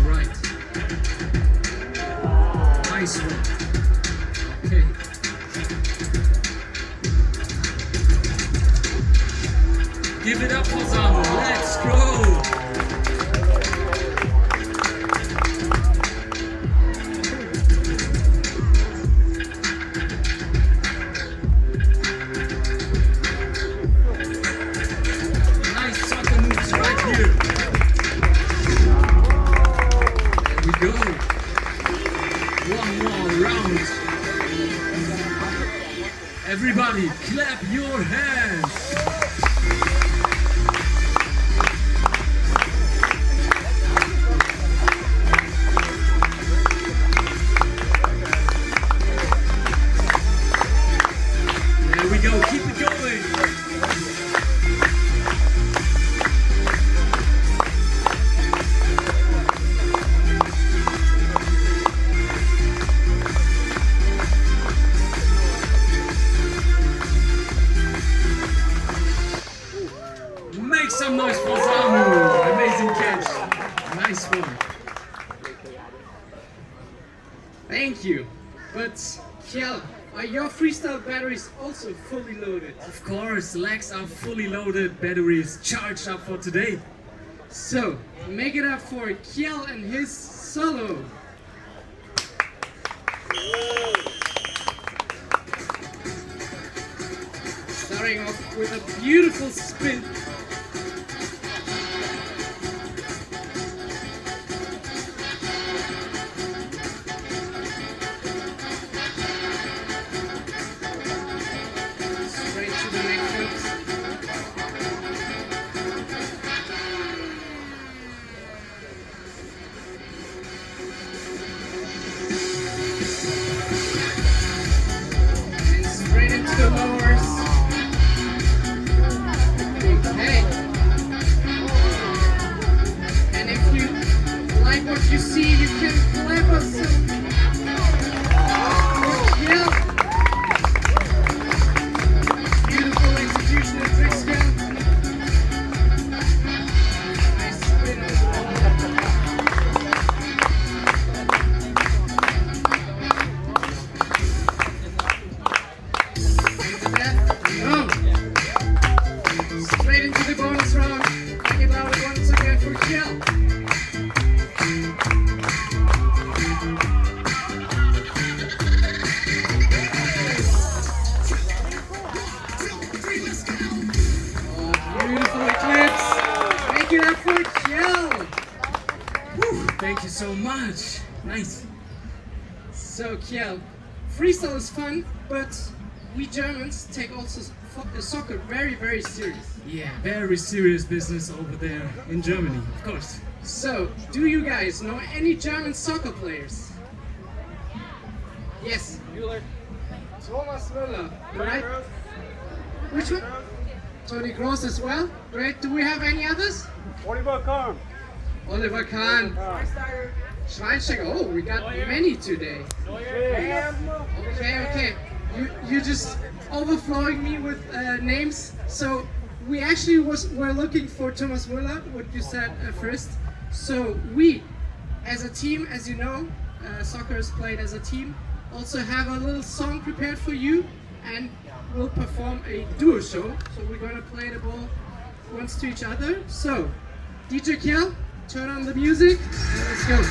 Alright. Nice one. Okay. Give it up for Samu. Let's go. Nice soccer moves right here. There we go. One more round. Everybody, clap your hands. There we go. Keep it going. Make some noise for Samu! Amazing catch! Nice one! Thank you. But Kjell, are your freestyle batteries also fully loaded? Of course, legs are fully loaded, batteries charged up for today. So, make it up for Kjell and his solo. Starting off with a beautiful spin. Straight to the neck flips. And straight into the lowers. Okay. And if you like what you see, you can clap us. Yeah. Beautiful execution of trick skill. Nice spin. Into that. Boom. Straight into the bonus round. Make it loud once again for Kjell. Oh, beautiful eclipse. Make it up for Kjell. Whew, thank you so much. Nice. So Kjell, freestyle is fun, but we Germans take also soccer very, very serious. Yeah, very serious business over there in Germany, of course. So, do you guys know any German soccer players? Yes. Thomas Müller, right? Which one? Toni Kroos as well. Great. Do we have any others? Oliver Kahn. Oliver Kahn. Schweinsteiger. Oh, we got many today. Okay. You just overflowing me with names. So we actually were looking for Thomas Müller, what you said first. So we, as a team, as you know, soccer is played as a team, also have a little song prepared for you, and we'll perform a duo show. So we're gonna play the ball once to each other. So, DJ Kjell, turn on the music, and let's go.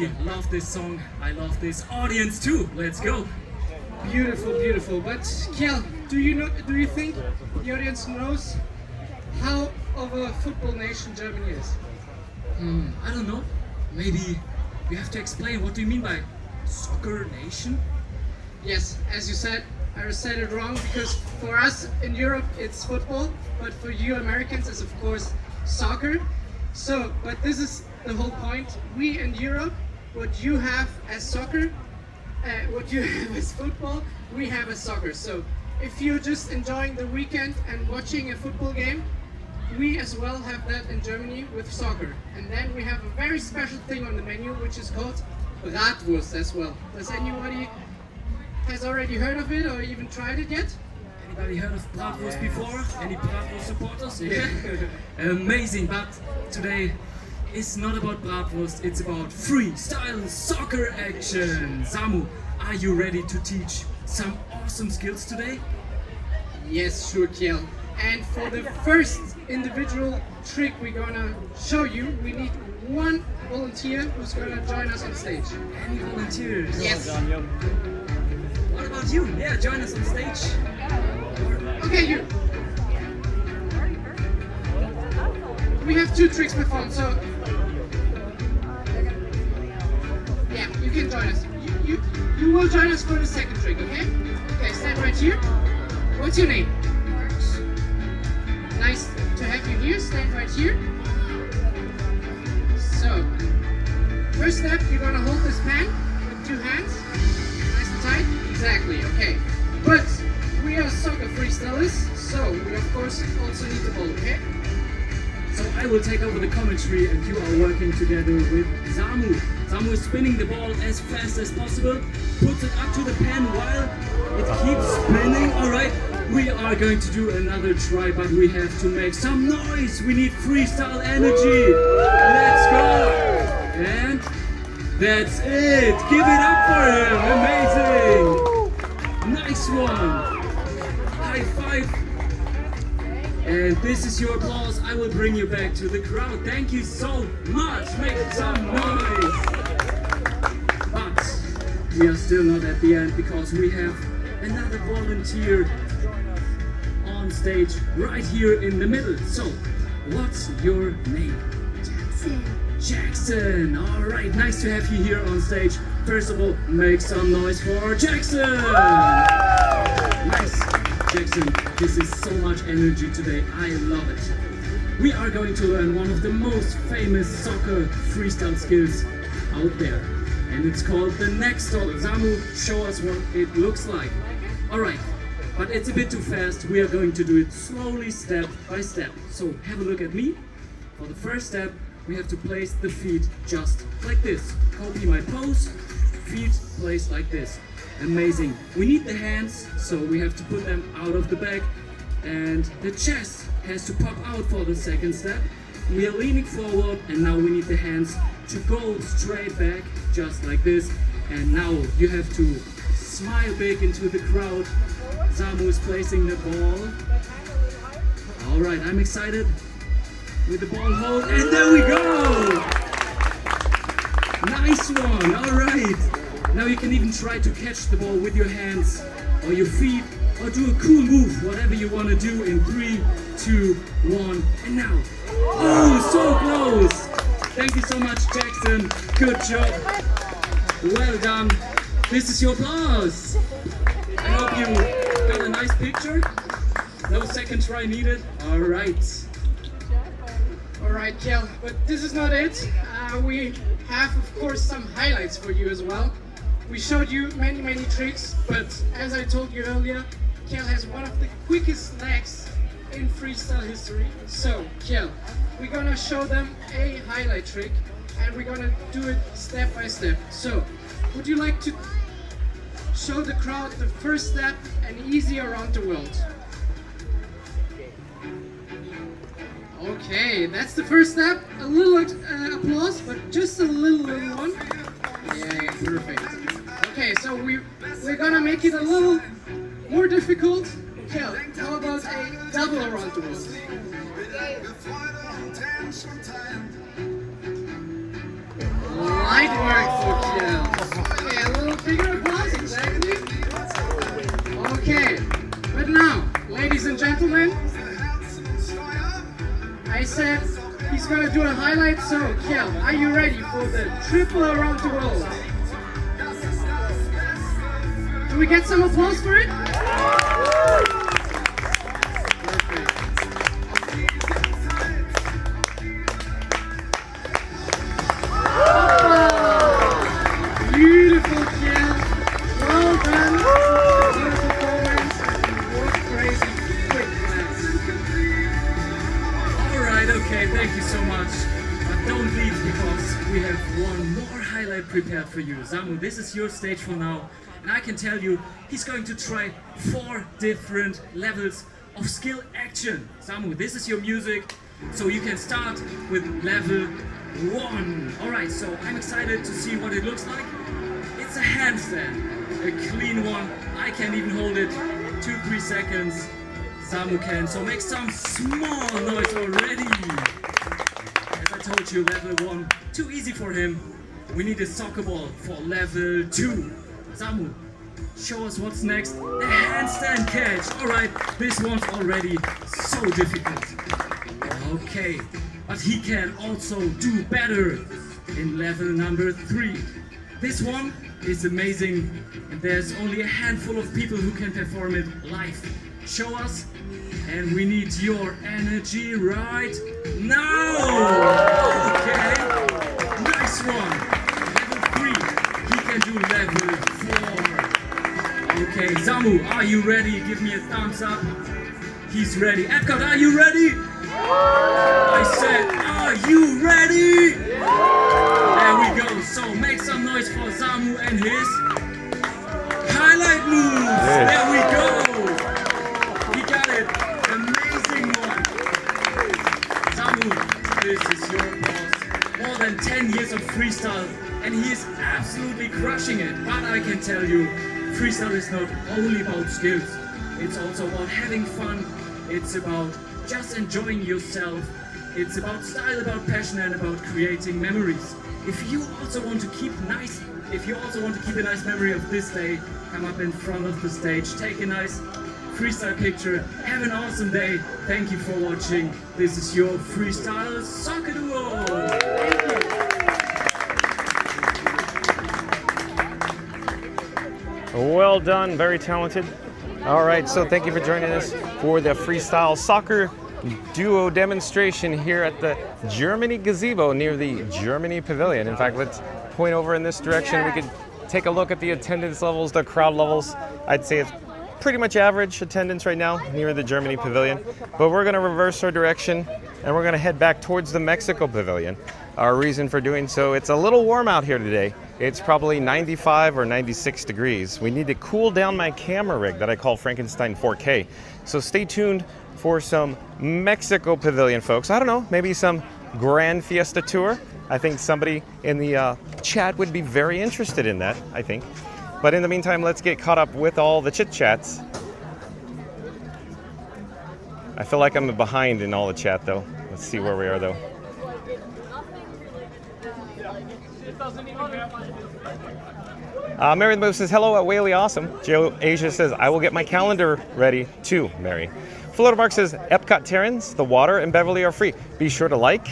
really love this song. I love this audience too. Let's go. Beautiful, beautiful. But Kjell, do you think the audience knows how of a football nation Germany is? I don't know. Maybe you have to explain what do you mean by soccer nation? Yes, as you said, I said it wrong because for us in Europe it's football, but for you Americans it's of course soccer. So, but this is the whole point. We in Europe, what you have as soccer, what you have as football, we have as soccer. So, if you're just enjoying the weekend and watching a football game, we as well have that in Germany with soccer. And then we have a very special thing on the menu which is called Bratwurst as well. Does anybody has already heard of it or even tried it yet? Anybody heard of Bratwurst before? Any Bratwurst supporters? Yeah. Amazing, but today it's not about Bratwurst, it's about freestyle soccer action. Samu, are you ready to teach some awesome skills today? Yes, sure, Kjell. And for the first individual trick we're gonna show you, we need one volunteer who's gonna join us on stage. Any volunteers? Yes. What about you? Yeah, join us on stage. Okay, you. We have 2 tricks performed, so yeah, you can join us. You will join us for the second trick, okay? Okay, stand right here. What's your name? Nice to have you here. Stand right here. So, first step, you're gonna hold this pen with 2 hands, nice and tight. Exactly. Okay, but we are soccer freestylists, so we of course also need the ball. Okay. So I will take over the commentary and you are working together with Samu. Samu is spinning the ball as fast as possible, puts it up to the pen while it keeps spinning. Alright, we are going to do another try, but we have to make some noise. We need freestyle energy. Let's go. And that's it. Give it up for him. Amazing. Nice one. High five. And this is your applause. I will bring you back to the crowd. Thank you so much. Make some noise. But we are still not at the end because we have another volunteer on stage right here in the middle. So, what's your name? Jackson. Jackson. All right, nice to have you here on stage. First of all, make some noise for Jackson. Nice. Jackson, this is so much energy today. I love it. We are going to learn one of the most famous soccer freestyle skills out there. And it's called the neck stop. Samu, show us what it looks like. Alright, but it's a bit too fast. We are going to do it slowly, step by step. So have a look at me. For the first step, we have to place the feet just like this. Copy my pose. Feet placed like this. Amazing. We need the hands, so we have to put them out of the bag, and the chest has to pop out for the second step. We are leaning forward, and now we need the hands to go straight back, just like this. And now you have to smile big into the crowd. Samu is placing the ball. All right, I'm excited with the ball hold, and there we go. Nice one. All right. Now you can even try to catch the ball with your hands or your feet, or do a cool move, whatever you want to do in 3, 2, 1, and now. Oh, so close! Thank you so much, Jackson. Good job. Well done. This is your applause. I hope you got a nice picture. No second try needed. All right. Alright, Kjell, but this is not it. We have, of course, some highlights for you as well. We showed you many tricks, but as I told you earlier, Kjell has one of the quickest legs in freestyle history. So, Kjell, we're gonna show them a highlight trick, and we're gonna do it step by step. So, would you like to show the crowd the first step and easy around the world? Okay, that's the first step. A little applause, but just a little one. Yeah, perfect. Okay, so we're gonna make it a little more difficult. Kjell, how about a double around the world? Light work for Kiel. Okay, a little bigger applause, exactly. Okay, but now, ladies and gentlemen, I said he's gonna do a highlight, so Kiel, are you ready for the triple around the world? Do we get some applause for it? Perfect. Beautiful, Kiel. Well done. What a performance. What crazy quick class. Alright, okay, thank you so much. But don't leave because we have one more highlight prepared for you. Samu, this is your stage for now. And I can tell you, he's going to try 4 different levels of skill action. Samu, this is your music. So you can start with level 1. Alright, so I'm excited to see what it looks like. It's a handstand, a clean one. I can't even hold it 2-3 seconds. Samu can, so make some small noise already. As I told you, level 1, too easy for him. We need a soccer ball for level 2. Samu, show us what's next. The handstand catch. Alright, this one's already so difficult. Okay, but he can also do better in level number 3. This one is amazing, and there's only a handful of people who can perform it live. Show us, and we need your energy right now. Okay, nice one. Level 3, he can do level 4. Okay, Samu, are you ready? Give me a thumbs up. He's ready. EPCOT, are you ready? I said, are you ready? There we go. So make some noise for Samu and his highlight moves. There we go. He got it. Amazing one. Samu, this is your boss. More than 10 years of freestyle, and he is absolutely crushing it. But I can tell you, freestyle is not only about skills. It's also about having fun. It's about just enjoying yourself. It's about style, about passion, and about creating memories. If you also want to keep a nice memory of this day, come up in front of the stage, take a nice freestyle picture, have an awesome day. Thank you for watching. This is your Freestyle Soccer Duo. Thank you. Well done, very talented. All right, so thank you for joining us for the Freestyle Soccer Duo demonstration here at the Germany Gazebo near the Germany Pavilion. In fact, let's point over in this direction. We could take a look at the attendance levels, the crowd levels. I'd say it's pretty much average attendance right now near the Germany Pavilion. But we're going to reverse our direction and we're going to head back towards the Mexico Pavilion. Our reason for doing so, it's a little warm out here today. It's probably 95 or 96 degrees. We need to cool down my camera rig that I call Frankenstein 4K. So stay tuned for some Mexico Pavilion, folks. I don't know, maybe some Grand Fiesta tour. I think somebody in the chat would be very interested in that, I think. But in the meantime, let's get caught up with all the chit-chats. I feel like I'm behind in all the chat, though. Let's see where we are, though. Mary the Move says, hello at Whaley Awesome. Joe Asia says, I will get my calendar ready too, Mary. Floater Mark says, Epcot Terrans, the water and Beverly are free. Be sure to like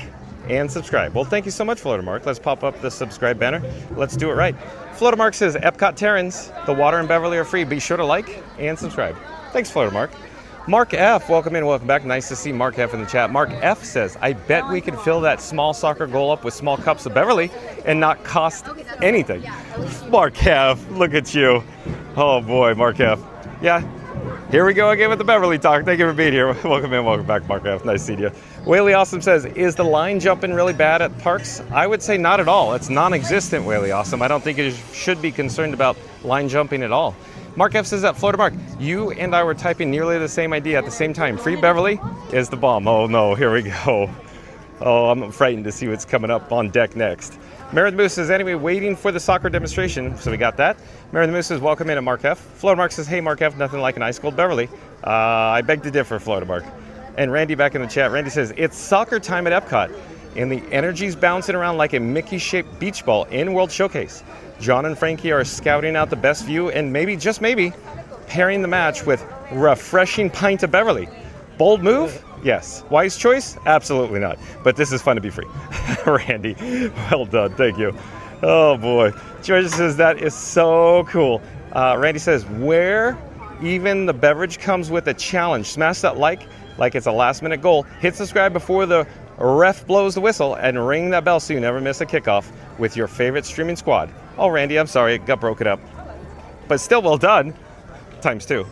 and subscribe. Well, thank you so much, Floater Mark. Let's pop up the subscribe banner. Let's do it right. Floater Mark says, Epcot Terrans, the water and Beverly are free. Be sure to like and subscribe. Thanks, Floater Mark. Mark F, welcome in, welcome back. Nice to see Mark F in the chat. Mark F says, I bet we could fill that small soccer goal up with small cups of Beverly and not cost anything. Mark F, look at you. Oh boy, Mark F. Yeah, here we go again with the Beverly talk. Thank you for being here. Welcome in, welcome back, Mark F. Nice seeing you. Whaley Awesome says, is the line jumping really bad at parks? I would say not at all. It's non-existent, Whaley Awesome. I don't think you should be concerned about line jumping at all. Mark F says that, Floater Mark, you and I were typing nearly the same idea at the same time. Free Beverly is the bomb. Oh no, here we go. Oh, I'm frightened to see what's coming up on deck next. Mary the Moose says, anyway, waiting for the soccer demonstration. So we got that. Mary the Moose says, welcome in at Mark F. Floater Mark says, hey, Mark F, nothing like an ice cold Beverly. I beg to differ, Floater Mark. And Randy back in the chat. Randy says, it's soccer time at Epcot. and the energy's bouncing around like a Mickey-shaped beach ball in World Showcase. John and Frankie are scouting out the best view and maybe, just maybe, pairing the match with refreshing pint of Beverly. Bold move? Yes. Wise choice? Absolutely not. But this is fun to be free. Randy, well done. Thank you. Oh boy. Georgia says that is so cool. Randy says, where even the beverage comes with a challenge. Smash that like it's a last minute goal. Hit subscribe before the ref blows the whistle and ring that bell so you never miss a kickoff with your favorite streaming squad. Oh, Randy, I'm sorry. It got broken up. But still well done. ×2.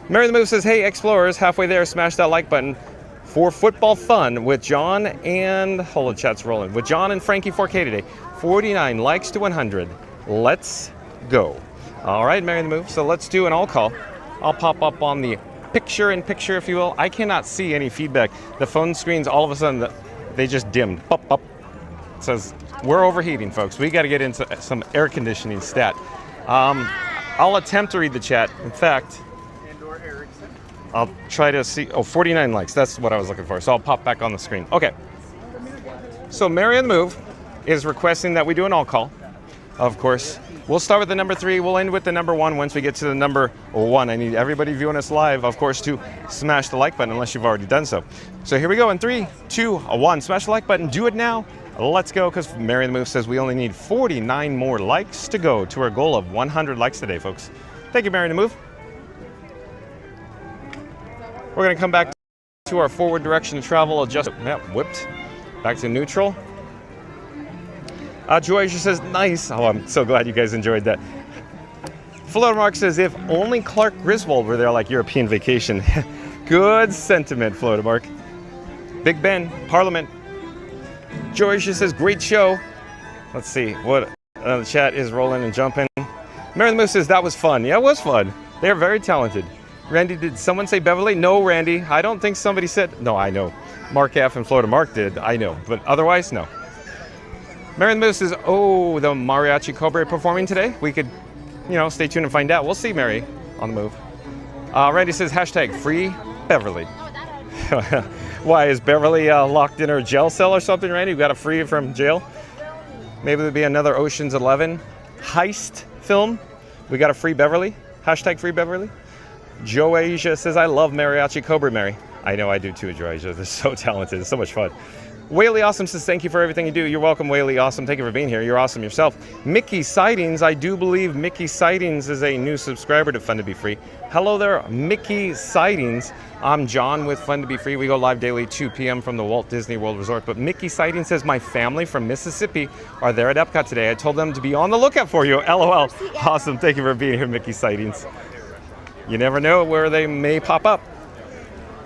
Mary the Move says, hey, explorers, halfway there, smash that like button for football fun with John and, hold on, chat's rolling, with John and Frankie 4K today. 49 likes to 100. Let's go. All right, Mary the Move, so let's do an all call. I'll pop up on the picture-in-picture, if you will. I cannot see any feedback. The phone screens, all of a sudden, they just dimmed. Pop, pop. It says, we're overheating, folks. We got to get into some air conditioning stat. I'll attempt to read the chat. In fact, I'll try to see. Oh, 49 likes. That's what I was looking for. So I'll pop back on the screen. Okay. So Mary on the Move is requesting that we do an all call. Of course, we'll start with the number 3. We'll end with the number 1 once we get to the number 1. I need everybody viewing us live, of course, to smash the like button unless you've already done so. So here we go in 3, 2, 1. Smash the like button. Do it now. Let's go, because Mary the Move says we only need 49 more likes to go to our goal of 100 likes today, folks. Thank you, Mary the Move. We're going to come back to our forward direction of travel. Adjust. Yep, whipped. Back to neutral. Joy says, nice. Oh, I'm so glad you guys enjoyed that. Floater Mark says, if only Clark Griswold were there like European Vacation. Good sentiment, Floater Mark. Big Ben, Parliament. Joy says, great show. Let's see what the chat is rolling and jumping. Mary the Moose says, that was fun. Yeah, it was fun. They're very talented. Randy, did someone say Beverly? No, Randy. I don't think somebody said. No, I know. Mark F. and Florida Mark did. I know. But otherwise, no. Mary the Moose says, oh, the Mariachi Cobra performing today? We could, stay tuned and find out. We'll see Mary on the move. Randy says, hashtag free Beverly. Why, is Beverly locked in her jail cell or something, Randy? We got to free her from jail? Maybe there'll be another Ocean's 11 heist film. We got to free Beverly. Hashtag free Beverly. Joe Asia says, I love Mariachi Cobra, Mary. I know I do too, Joe Asia. They're so talented. It's so much fun. Whaley Awesome says, thank you for everything you do. You're welcome, Whaley Awesome. Thank you for being here. You're awesome yourself. Mickey Sightings. I do believe Mickey Sightings is a new subscriber to Fun to Be Free. Hello there, Mickey Sightings. I'm John with Fun to Be Free. We go live daily 2 p.m. from the Walt Disney World Resort. But Mickey Sightings says, my family from Mississippi are there at EPCOT today. I told them to be on the lookout for you. LOL. Awesome. Thank you for being here, Mickey Sightings. You never know where they may pop up.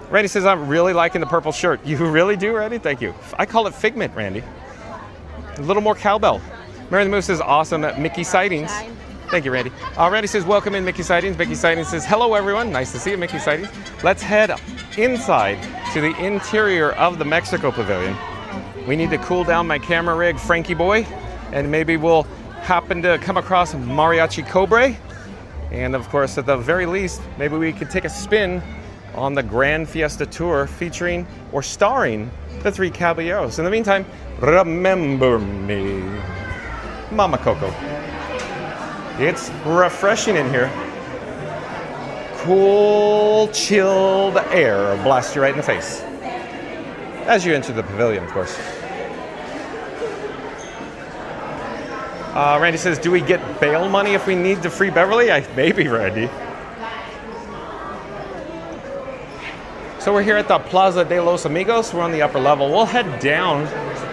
Randy says, I'm really liking the purple shirt. You really do, Randy? Thank you. I call it Figment, Randy. A little more cowbell. Mary the Moose says, awesome at Mickey Sightings. Thank you, Randy. Randy says, welcome in, Mickey Sightings. Mickey Sightings says, hello, everyone. Nice to see you, Mickey Sightings. Let's head inside to the interior of the Mexico Pavilion. We need to cool down my camera rig, Frankie boy, and maybe we'll happen to come across Mariachi Cobra. And of course, at the very least, maybe we could take a spin on the Grand Fiesta Tour featuring or starring the 3 Caballeros. In the meantime, remember me, Mama Coco. It's refreshing in here. Cool, chilled air blast you right in the face. As you enter the pavilion, of course. Randy says, do we get bail money if we need to free Beverly? Maybe, Randy. So we're here at the Plaza de los Amigos. We're on the upper level. We'll head down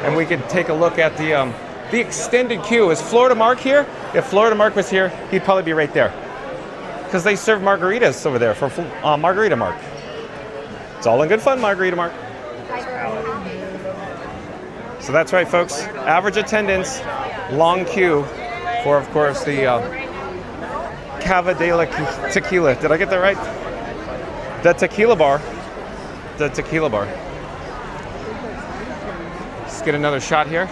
and we can take a look at the extended queue. Is Florida Mark here? If Florida Mark was here, he'd probably be right there. Because they serve margaritas over there for Margarita Mark. It's all in good fun, Margarita Mark. So that's right, folks. Average attendance, long queue for, of course, the Cava de la Tequila. Did I get that right? The tequila bar. The tequila bar. Let's get another shot here.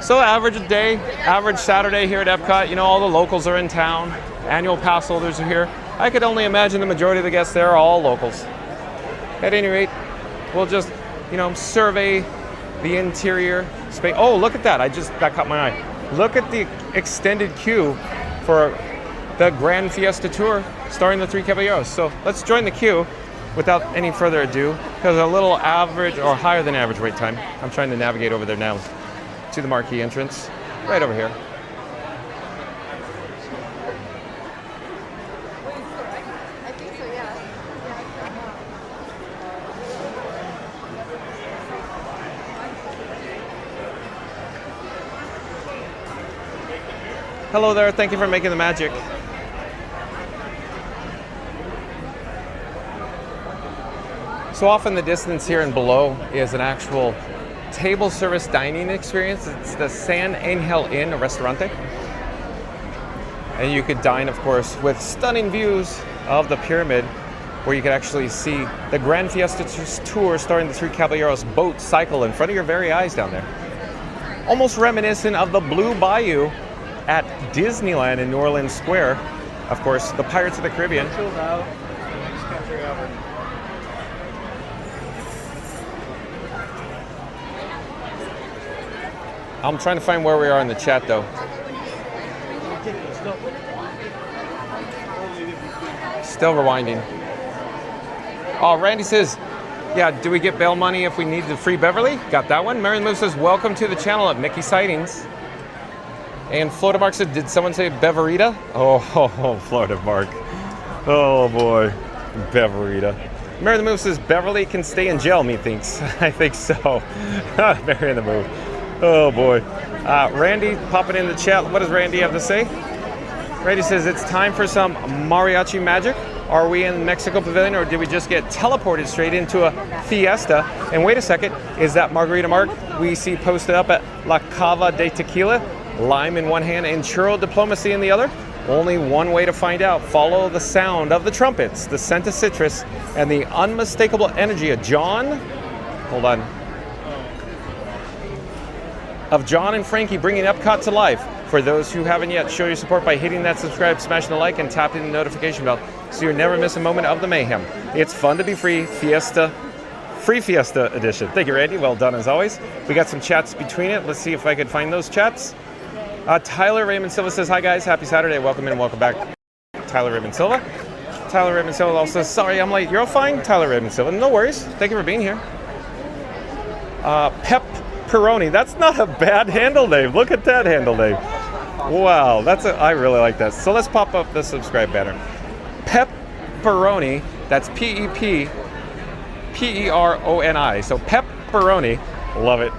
So average day, average Saturday here at EPCOT. All the locals are in town. Annual pass holders are here. I could only imagine the majority of the guests there are all locals. At any rate, we'll just, survey the interior space. Oh, look at that. That caught my eye. Look at the extended queue for the Grand Fiesta Tour starring the Three Caballeros. So let's join the queue without any further ado, because a little average or higher than average wait time. I'm trying to navigate over there now to the marquee entrance, right over here. Hello there, thank you for making the magic. So off in the distance here and below is an actual table service dining experience. It's the San Angel Inn Restaurante. And you could dine, of course, with stunning views of the pyramid, where you could actually see the Grand Fiesta Tour starring the Three Caballeros boat cycle in front of your very eyes down there. Almost reminiscent of the Blue Bayou at Disneyland in New Orleans Square. Of course, the Pirates of the Caribbean. I'm trying to find where we are in the chat, though. Still rewinding. Oh, Randy says, yeah, do we get bail money if we need the free Beverly? Got that one. Mary Move says, welcome to the channel at Mickey Sightings. And Florida Mark said, did someone say Beverita? Oh, Florida Mark. Oh, boy. Beverita. Mary the Move says, Beverly can stay in jail, methinks. I think so. Mary the Move. Oh, boy. Randy popping in the chat. What does Randy have to say? Randy says, it's time for some mariachi magic. Are we in Mexico Pavilion, or did we just get teleported straight into a fiesta? And wait a second, is that Margarita Mark we see posted up at La Cava de Tequila? Lime in one hand and churro diplomacy in the other? Only one way to find out. Follow the sound of the trumpets, the scent of citrus, and the unmistakable energy of John. Hold on. Of John and Frankie bringing Epcot to life. For those who haven't yet, show your support by hitting that subscribe, smashing the like, and tapping the notification bell so you never miss a moment of the mayhem. It's fun to be free. Free Fiesta edition. Thank you, Randy. Well done as always. We got some chats between it. Let's see if I could find those chats. Tyler Raymond Silva says, hi guys, happy Saturday. Welcome in, welcome back. Tyler Raymond Silva. Tyler Raymond Silva also says, sorry, I'm late. You're all fine, Tyler Raymond Silva. No worries. Thank you for being here. Pep Peroni. That's not a bad handle name. Look at that handle name. Wow, I really like that. So let's pop up the subscribe banner. Pepperoni, that's Pepperoni. So Pepperoni, love it.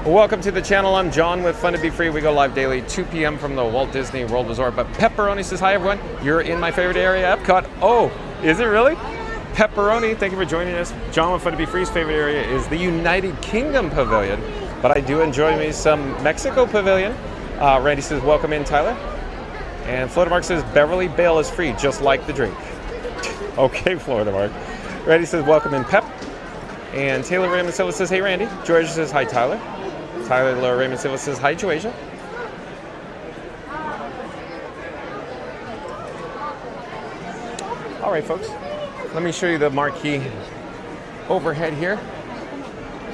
Welcome to the channel. I'm John with Fun to Be Free. We go live daily, 2 p.m. from the Walt Disney World Resort. But Pepperoni says, hi everyone, you're in my favorite area, Epcot. Oh, is it really? Pepperoni, thank you for joining us. John with Fun to Be Free's favorite area is the United Kingdom Pavilion, but I do enjoy me some Mexico Pavilion. Randy says, welcome in, Tyler. And Florida Mark says, Beverly Bail is free, just like the drink. Okay, Florida Mark. Randy says, welcome in, Pep. And Taylor Raymond Silva says, hey, Randy. Georgia says, hi, Tyler. Tyler Raymond Silva says, hi, Joasia. All right, folks. Let me show you the marquee overhead here.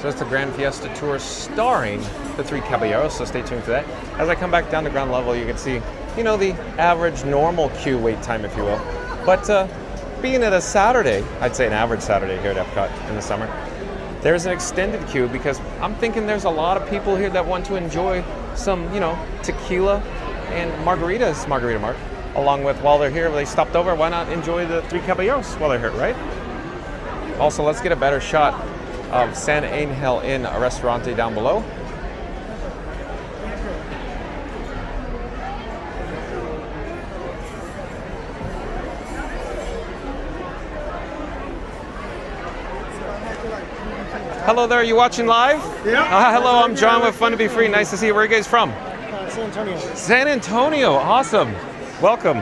So it's the Grand Fiesta Tour starring the Three Caballeros, so stay tuned for that. As I come back down to ground level, you can see, the average normal queue wait time, if you will. But being at a Saturday, I'd say an average Saturday here at Epcot in the summer, there's an extended queue because I'm thinking there's a lot of people here that want to enjoy some, tequila and margaritas, Margarita Mark, along with while they're here, they stopped over, why not enjoy the Three Caballeros while they're here, right? Also, let's get a better shot of San Angel Inn Restaurante down below. Hello there, are you watching live? Yeah. Hello, I'm John with Fun to Be Free. Nice to see you. Where are you guys from? San Antonio. San Antonio, awesome. Welcome.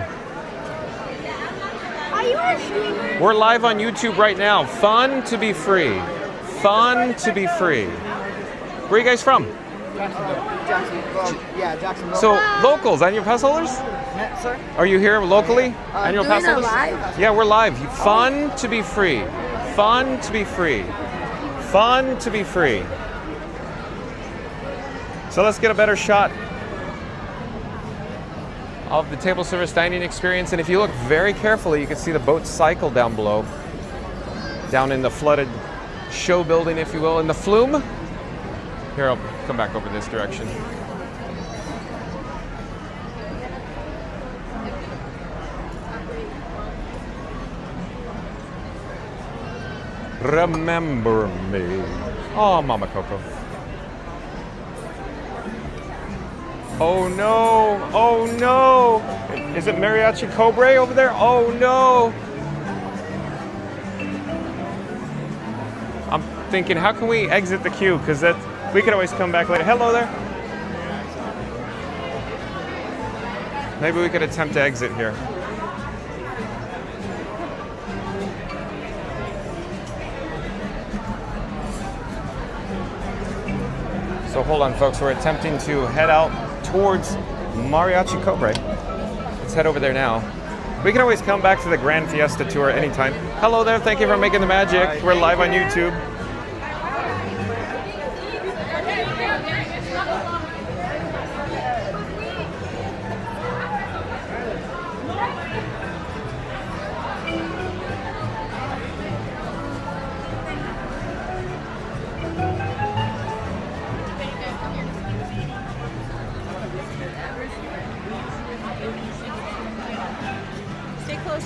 Are you a streamer? We're live on YouTube right now. Fun to Be Free. Fun to Be Free. Where are you guys from? Jacksonville. Jacksonville. So, locals, and your pass holders? Sorry? Are you here locally? Annual doing pass it holders? live? Yeah, we're live. Fun to be free. Fun to be free. Fun to be free. So let's get a better shot of the table service dining experience. And if you look very carefully, you can see the boat cycle down below, down in the flooded show building, if you will, in the flume. Here, I'll come back over this direction. Remember me. Oh, Mama Coco. Oh no, oh no. Is it Mariachi Cobre over there? Oh no. I'm thinking, how can we exit the queue? Because we could always come back later. Hello there. Maybe we could attempt to exit here. So hold on, folks. We're attempting to head out towards Mariachi Cobre. Let's head over there now. We can always come back to the Grand Fiesta tour anytime. Hello there. Thank you for making the magic. We're live on YouTube. Stay close.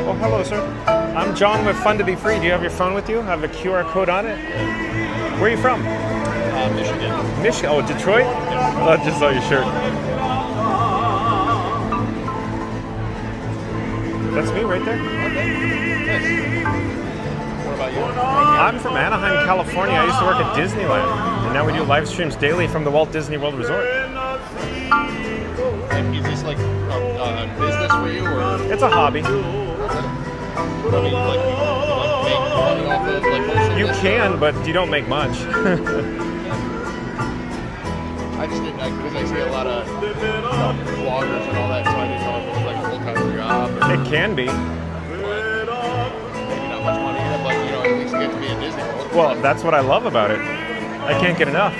Oh, hello, sir. I'm John with Fun to Be Free. Do you have your phone with you? I have a QR code on it. Where are you from? Michigan. Michigan. Oh, Detroit? Oh, I just saw your shirt. That's me right there. What about you? I'm from Anaheim, California. I used to work at Disneyland. And now we do live streams daily from the Walt Disney World Resort. And is this like a business for you, or? It's a hobby. I mean, like make money off of like most of You this? can, but you don't make much. I I just didn't, because I see a lot of vloggers and all that, so I didn't know if it was like a full-time job. Or, It can be. maybe not much money in it, but you know, at least you get to be in Disney World. Well, that's what I love about it. I can't get enough.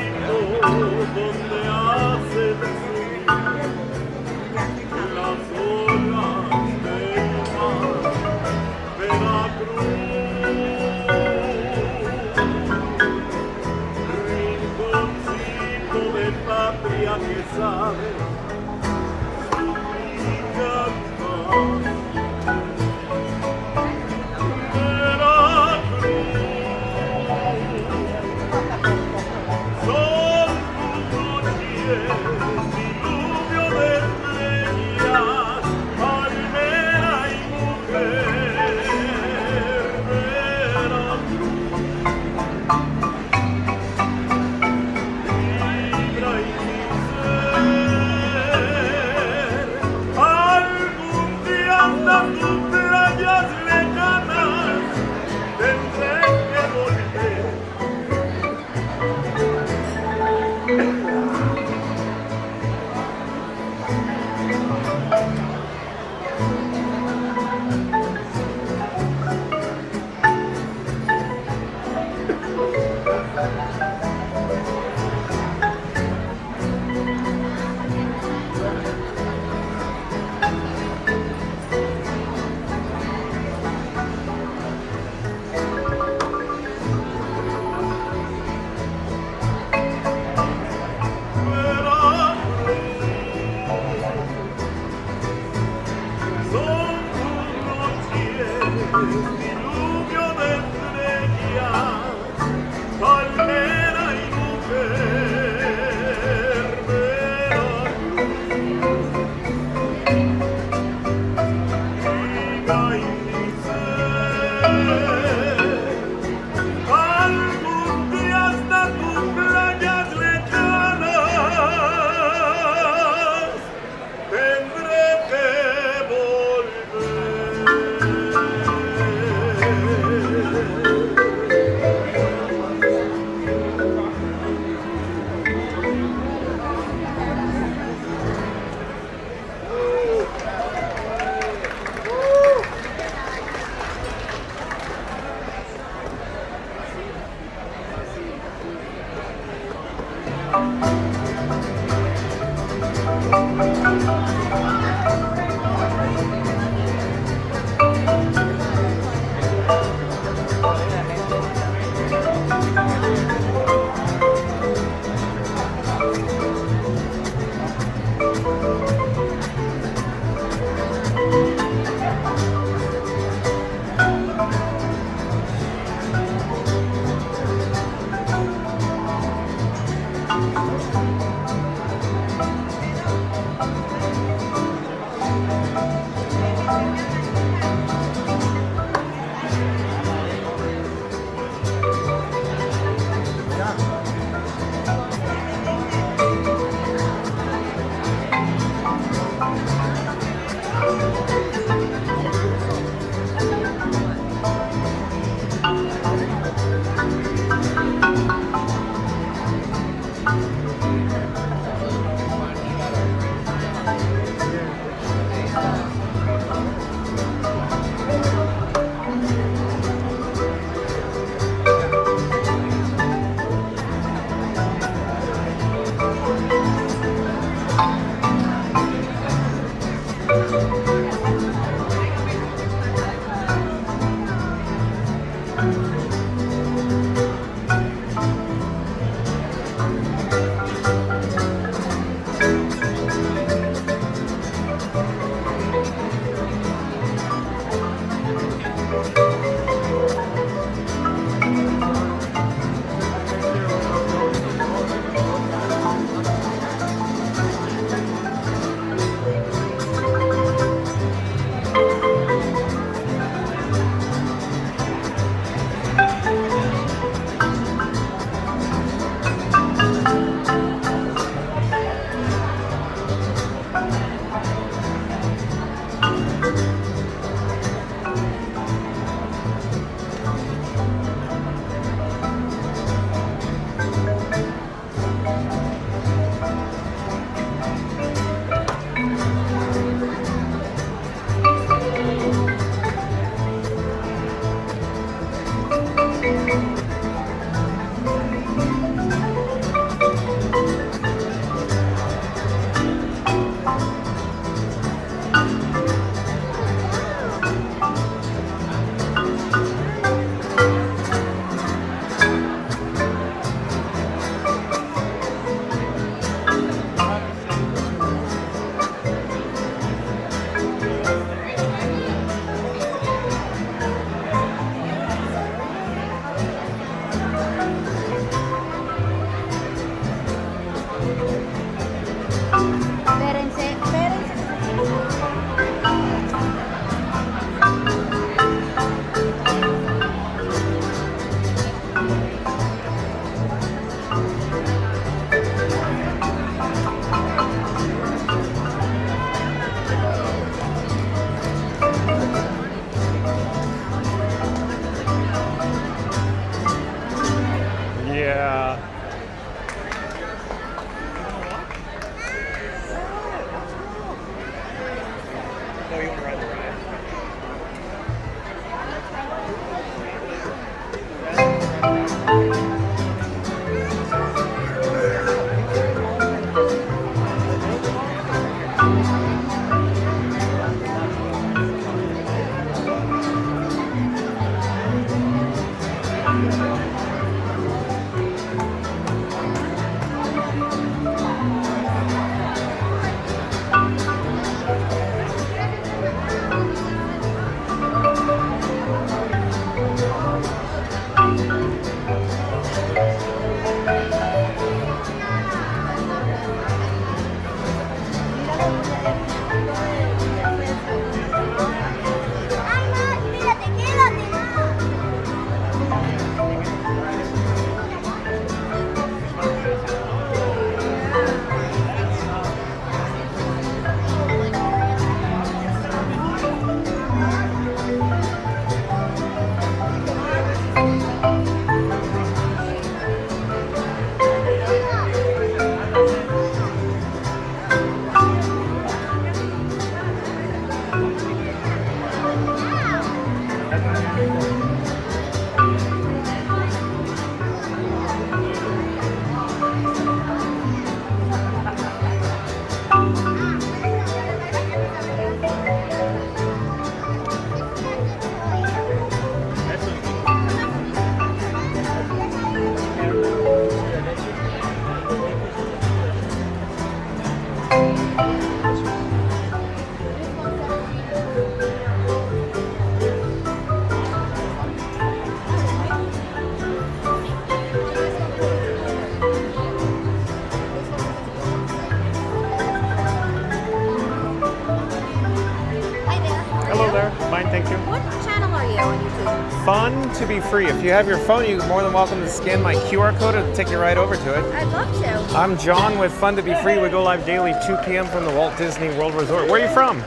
Hello there. Fine, thank you. What channel are you on YouTube? Fun to be free. If you have your phone, you're more than welcome to scan my QR code and take you right over to it. I'd love to. I'm John with Fun to be Free. We go live daily 2 p.m. from the Walt Disney World Resort. Where are you from?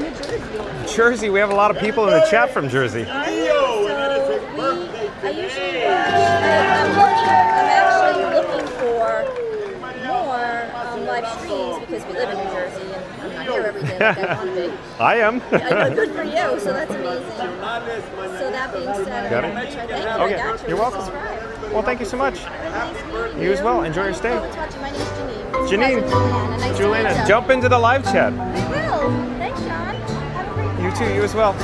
New Jersey. Jersey. We have a lot of people in the chat from Jersey. I usually I'm actually looking for more live streams because we live in New Jersey and I'm not here every day like I want to be. I am. I know, good for you, so that's amazing. So that being said, Got I it? want to try. Thank you. Okay, I got you. you're welcome. Subscribe. Well, thank you so much. Nice meeting You as well. Enjoy your stay. Oh, talk to you. My name's Janine. Janine. Juliana. Nice to Juliana, meet you. jump into the live chat. I will. Thanks, Sean. Have a great day. You too. You as well.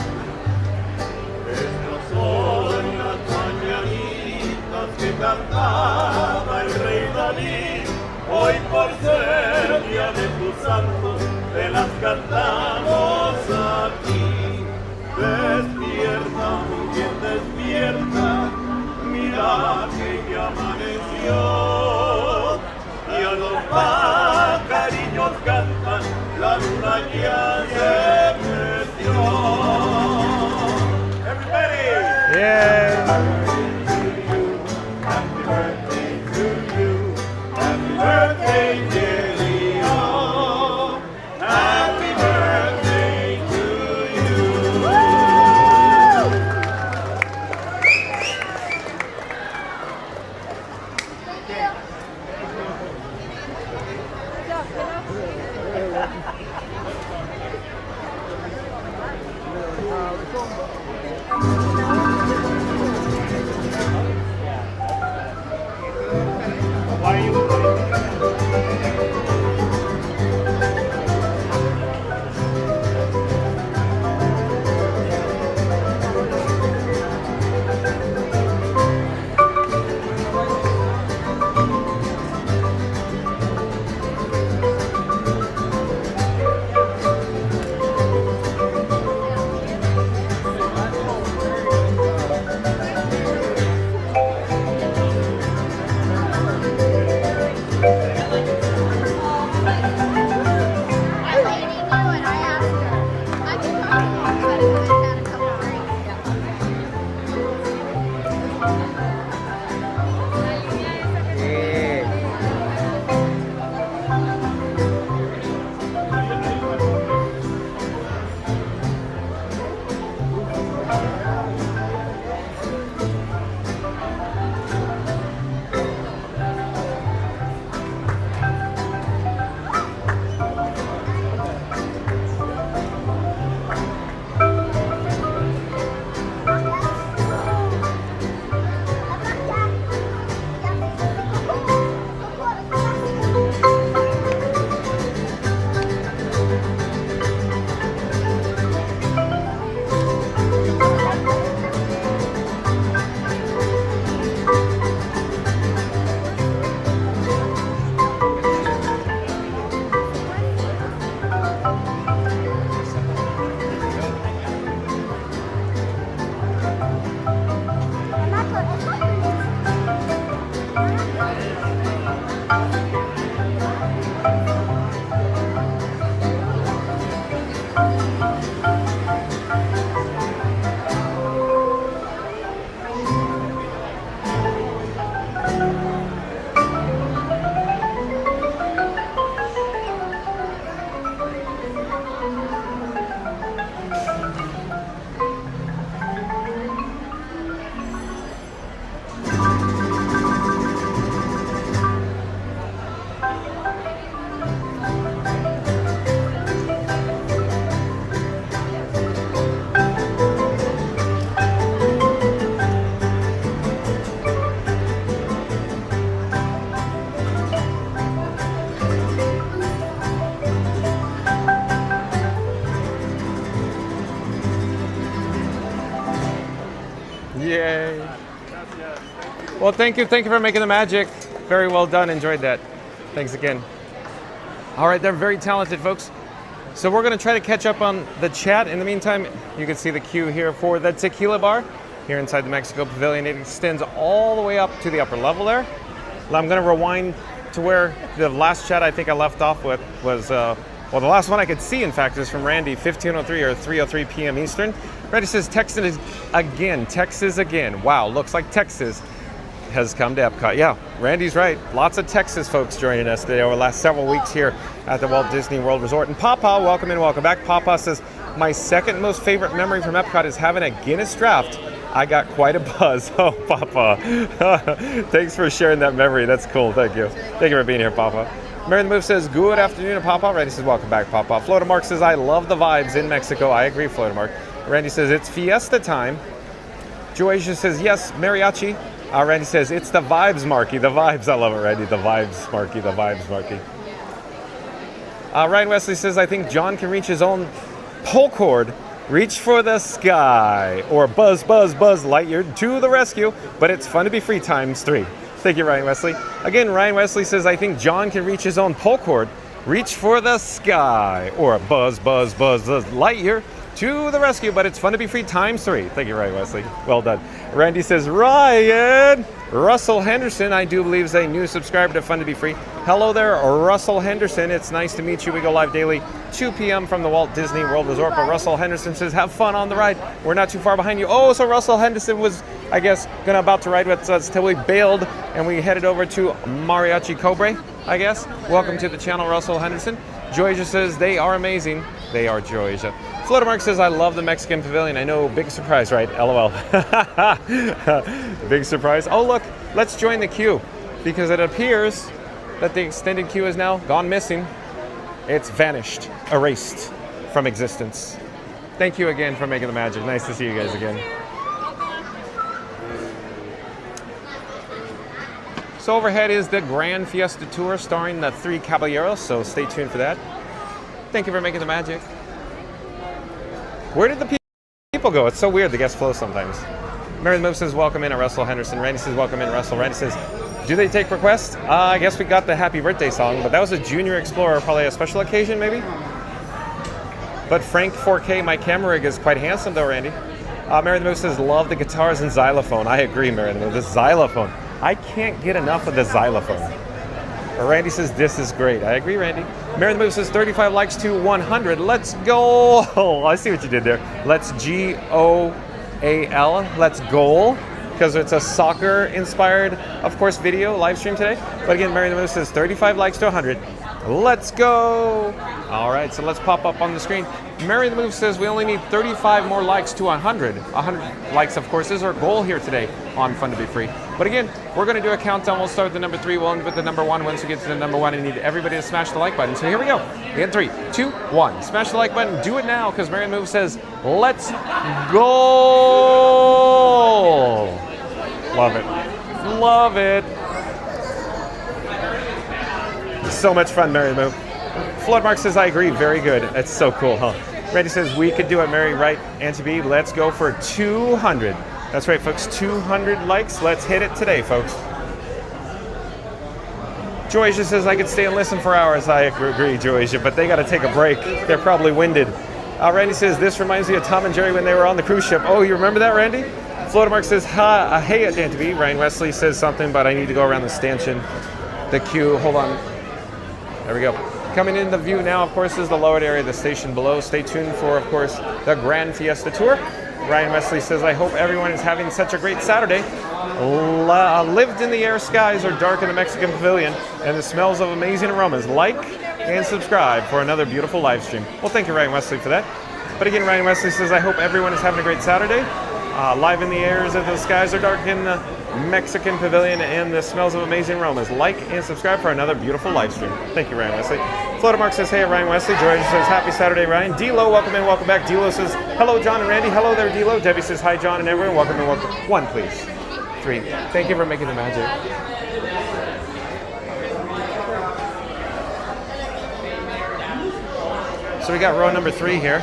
Que cantaba el rey David, hoy por ser día de tu santo, te las cantamos aquí. Despierta, muy bien despierta, mira que ya amaneció, y a los pajarillos cantan, la luna ya se metió. Everybody! Yay! Birthday, dear Leo. Happy birthday to you. Why are you? Well, thank you for making the magic. Very well done. Enjoyed that. Thanks again. All right, they're very talented, folks. So we're going to try to catch up on the chat. In the meantime, you can see the queue here for the tequila bar here inside the Mexico Pavilion. It extends all the way up to the upper level there. I'm going to rewind to where the last chat I think I left off with was, well, the last one I could see, in fact, is from Randy, 15:03 or 3:03 p.m. Eastern. Randy says, Texas again. Wow, looks like Texas has come to Epcot. Yeah, Randy's right. Lots of Texas folks joining us today over the last several weeks here at the Walt Disney World Resort. And Papa, welcome in, welcome back. Papa says, my second most favorite memory from Epcot is having a Guinness draft. I got quite a buzz. Oh, Papa. Thanks for sharing that memory. That's cool. Thank you. Thank you for being here, Papa. Mary the Move says, good afternoon, Papa. Randy says, welcome back, Papa. Florida Mark says, I love the vibes in Mexico. I agree, Florida Mark. Randy says, it's Fiesta time. Joasia says, yes, mariachi. Randy says, it's the vibes, Marky. The vibes. I love it, Randy. The vibes, Marky. The vibes, Marky. Ryan Wesley says, I think John can reach his own pull cord. Reach for the sky. Or buzz, buzz, buzz Lightyear to the rescue. But it's fun to be free ×3. Thank you, Ryan Wesley. Again, Ryan Wesley says, I think John can reach his own pull cord. Reach for the sky. Or buzz, buzz, buzz, buzz Lightyear to the rescue, but it's fun to be free ×3. Thank you, Ryan Wesley. Well done. Randy says, Ryan! Russell Henderson, I do believe, is a new subscriber to Fun to Be Free. Hello there, Russell Henderson. It's nice to meet you. We go live daily, 2 p.m. from the Walt Disney World Resort. But Russell Henderson says, have fun on the ride. We're not too far behind you. Oh, so Russell Henderson was, I guess, about to ride with us till we bailed and we headed over to Mariachi Cobre, I guess. Welcome to the channel, Russell Henderson. Joysia says, they are amazing. They are, Joysia. Florida Mark says, I love the Mexican Pavilion. I know, big surprise, right? LOL. Big surprise. Oh, look, let's join the queue because it appears that the extended queue is now gone missing. It's vanished, erased from existence. Thank you again for making the magic. Nice to see you guys again. So overhead is the Grand Fiesta Tour starring the 3 Caballeros, so stay tuned for that. Thank you for making the magic. Where did the people go? It's so weird, the guest flow sometimes. Mary the Move says, welcome in, Russell Henderson. Randy says, welcome in, Russell. Randy says, do they take requests? I guess we got the happy birthday song, but that was a Junior Explorer, probably a special occasion maybe? But Frank 4K, my camera rig is quite handsome though, Randy. Mary the Move says, love the guitars and xylophone. I agree, Mary the Move, the xylophone. I can't get enough of the xylophone. Randy says, this is great. I agree, Randy. Mary the Move says, 35 likes to 100. Let's go. Oh, I see what you did there. Let's Goal. Let's goal. Because it's a soccer-inspired, of course, video live stream today. But again, Mary the Move says, 35 likes to 100. Let's go. All right, so let's pop up on the screen. Mary the Move says we only need 35 more likes to 100. 100 likes, of course, is our goal here today on Fun to Be Free. But again, we're going to do a countdown. We'll start with the number 3. We'll end with the number 1. Once we get to the number 1, I need everybody to smash the like button. So here we go. In 3, 2, 1. Smash the like button. Do it now, because Mary the Move says, let's go. Love it. Love it. So much fun, Mary the Move. Floodmark says, I agree. Very good. That's so cool, huh? Randy says, we could do it, Mary. Right, Auntie B. Let's go for 200. That's right, folks. 200 likes. Let's hit it today, folks. Joysia says, I could stay and listen for hours. I agree, Joysia, but they got to take a break. They're probably winded. Randy says, this reminds me of Tom and Jerry when they were on the cruise ship. Oh, you remember that, Randy? Flodamark says, hey, Auntie B. Ryan Wesley says something, but I need to go around the stanchion. The queue. Hold on. There we go. Coming in the view now, of course, is the lowered area of the station below. Stay tuned for, of course, the Grand Fiesta Tour. Ryan Wesley says, I hope everyone is having such a great Saturday. Lived in the air skies are dark in the Mexican Pavilion, and the smells of amazing aromas. Like and subscribe for another beautiful live stream. Well, thank you, Ryan Wesley, for that. But again, Ryan Wesley says, I hope everyone is having a great Saturday. Live in the airs of the skies are dark in the Mexican Pavilion, and the smells of amazing aromas. Like and subscribe for another beautiful live stream. Thank you, Ryan Wesley. Flodamark says, hey, Ryan Wesley. George says, happy Saturday, Ryan. D-Lo, welcome in, welcome back. D-Lo says, hello, John and Randy. Hello there, D-Lo. Debbie says, hi, John and everyone. Welcome in, welcome. 1, please. 3. Thank you for making the magic. So we got row number 3 here.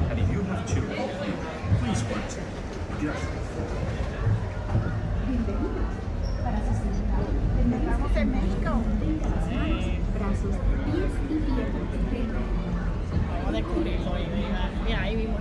And if you have children, please watch it. Estamos en México. Brazos, pies y piernas. Vamos a descubrirlo ahí. Mira, ahí mismo.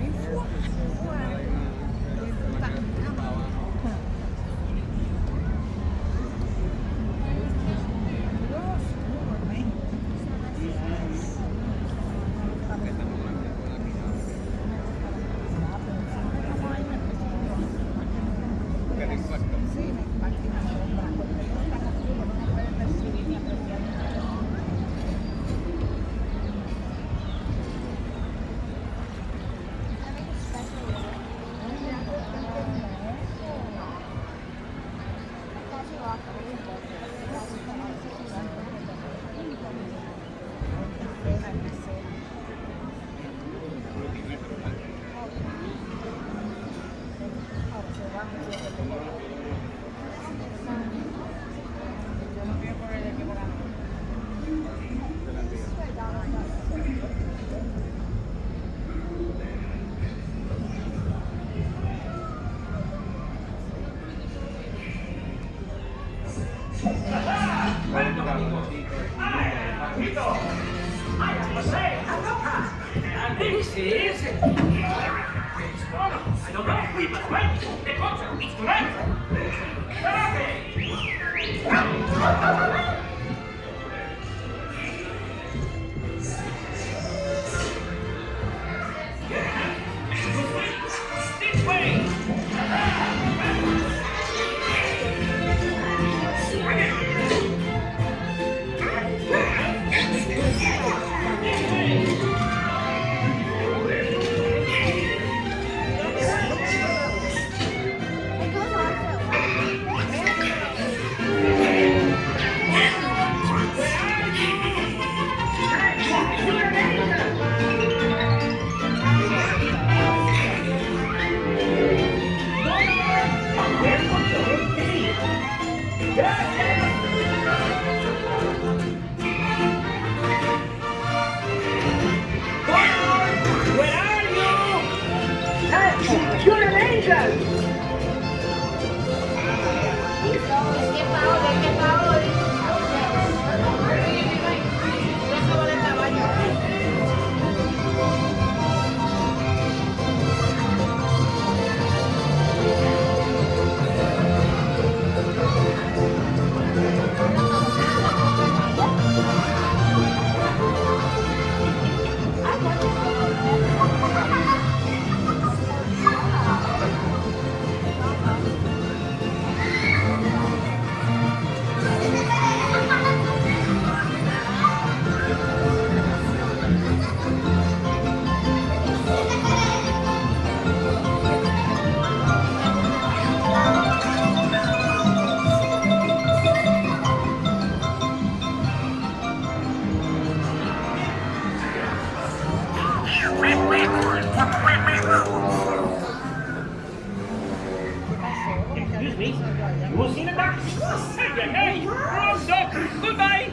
Excuse me? You will see the back. Hey, wrong dog. Goodbye.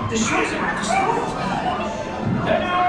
The show's about to start. Dinner!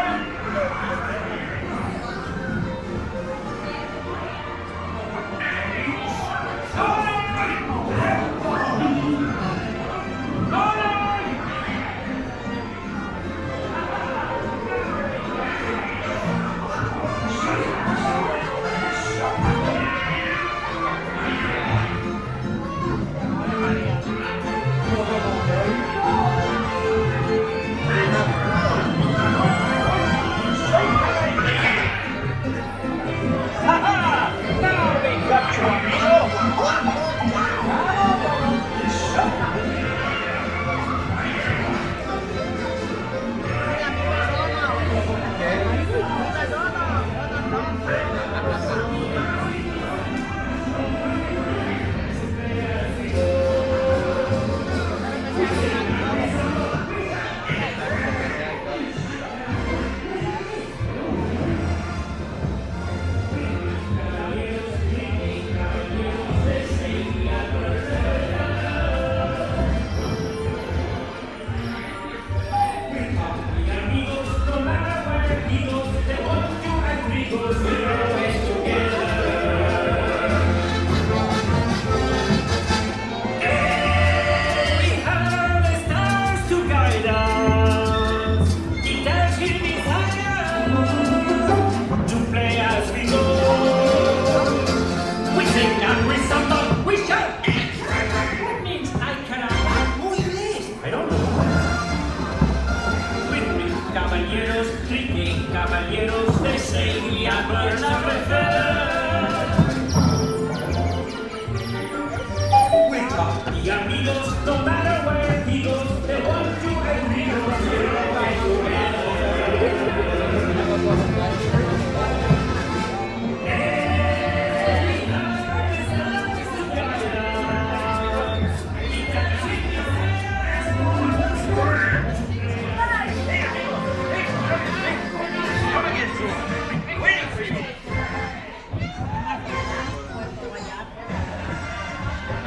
Y amigos, no matter where he goes, they want to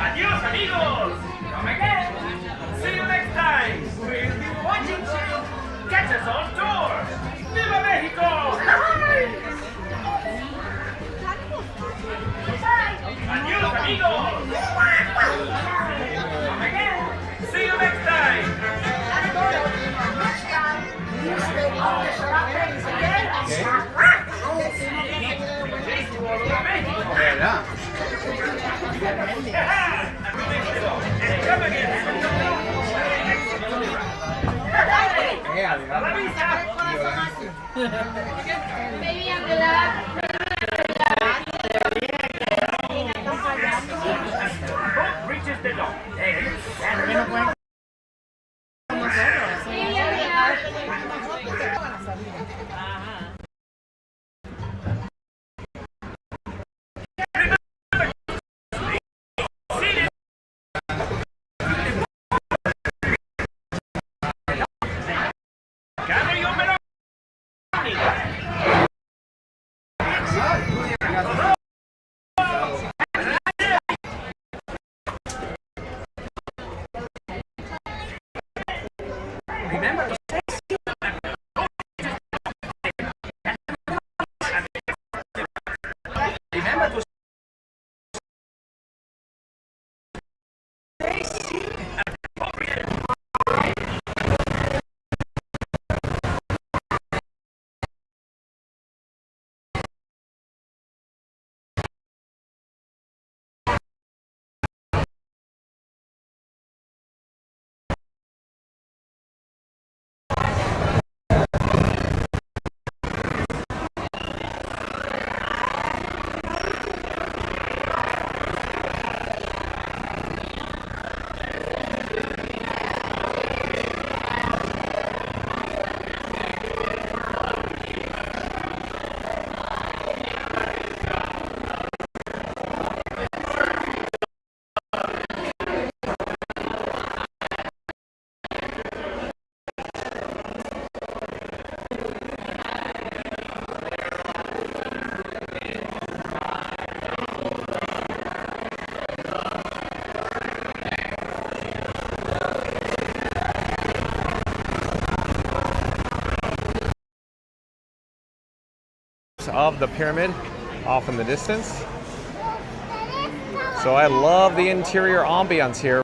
Adios, amigos! Come again! See you next time! We'll be watching you! Catch us on tour! Viva Mexico! Adios, amigos! Come again! See you next time! Maybe I'm glad. Boat reaches the dock. And gather your belongings. Remember to stay Remember to stay seated at the appropriate of the pyramid off in the distance. So I love the interior ambiance here.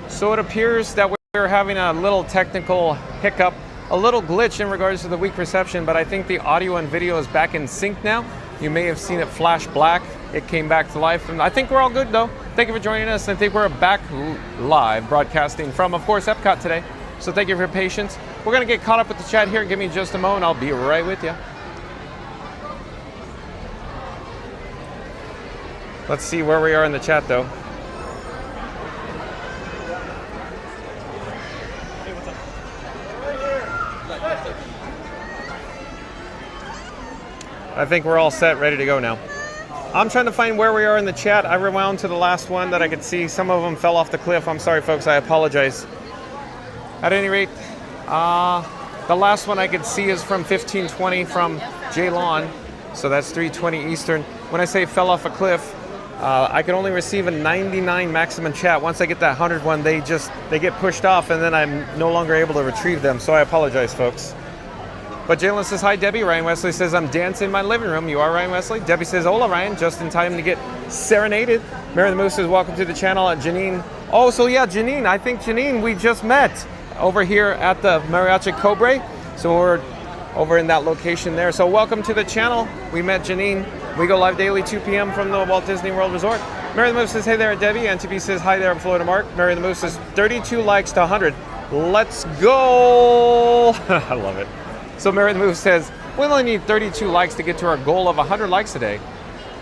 So it appears that we're having a little technical hiccup, a little glitch in regards to the weak reception, but I think the audio and video is back in sync now. You may have seen it flash black. It came back to life, and I think we're all good though. Thank you for joining us. I think we're back live broadcasting from, of course, EPCOT today. So thank you for your patience. We're gonna get caught up with the chat here. Give me just a moment. I'll be right with you. Let's see where we are in the chat though. I think we're all set, ready to go now. I'm trying to find where we are in the chat. I rewound to the last one that I could see. Some of them fell off the cliff. I'm sorry, folks. I apologize. At any rate, the last one I could see is from 1520 from Jaylon. So that's 3:20 Eastern. When I say fell off a cliff, I can only receive a 99 maximum chat. Once I get that 100 one, they get pushed off, and then I'm no longer able to retrieve them. So I apologize, folks. But Jalen says, hi, Debbie. Ryan Wesley says, I'm dancing in my living room. You are Ryan Wesley? Debbie says, hola, Ryan. Just in time to get serenaded. Mary the Moose says, welcome to the channel. Janine. Oh, so yeah, Janine. I think, Janine, we just met over here at the Mariachi Cobre. So we're over in that location there. So welcome to the channel. We met Janine. We go live daily 2 p.m. from the Walt Disney World Resort. Mary the Moose says, hey there, Debbie. NTB says, hi there, Florida Mark. Mary the Moose says, 32 likes to 100. Let's go. I love it. So Mary the Moose says, we only need 32 likes to get to our goal of 100 likes today.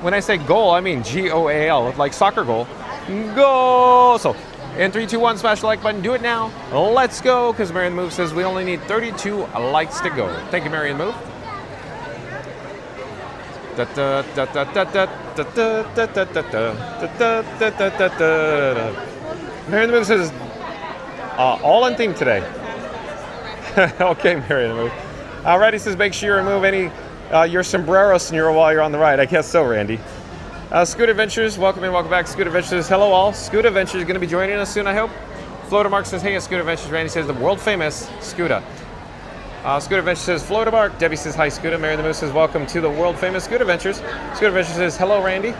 When I say goal, I mean G-O-A-L, like soccer goal. Go! So, in 3, 2, 1, smash the like button. Do it now. Let's go, because Mary the Move says we only need 32 likes to go. Thank you, Mary the Move. Mary the Move says, all in theme today. Okay, Mary the Move. Randy says, make sure you remove any your sombrero snore while you're on the ride. I guess so, Randy. Scoot Adventures, welcome in, welcome back. Scoot Adventures, hello all. Scoot Adventures is going to be joining us soon, I hope. Florida Mark says, hey, Scoot Adventures. Randy says, the world famous Scooter. Scoot Adventures says, Florida Mark. Debbie says, hi, Scooter. Mary the Moose says, welcome to the world famous Scoot Adventures. Scoot Adventures says, hello, Randy.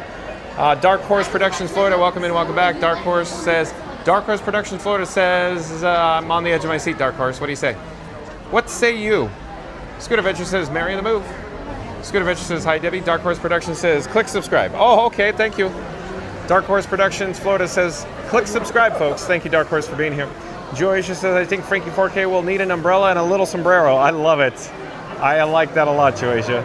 Dark Horse Productions Florida, welcome in, welcome back. Dark Horse Productions Florida says, I'm on the edge of my seat, Dark Horse. What do you say? What say you? Scoot Adventures says, Mary the Move. Scoot Adventure says, hi, Debbie. Dark Horse Productions says, click subscribe. Oh, okay, thank you. Dark Horse Productions Florida says, click subscribe, folks. Thank you, Dark Horse, for being here. Joycia says, I think Frankie 4K will need an umbrella and a little sombrero. I love it. I like that a lot, Joycia.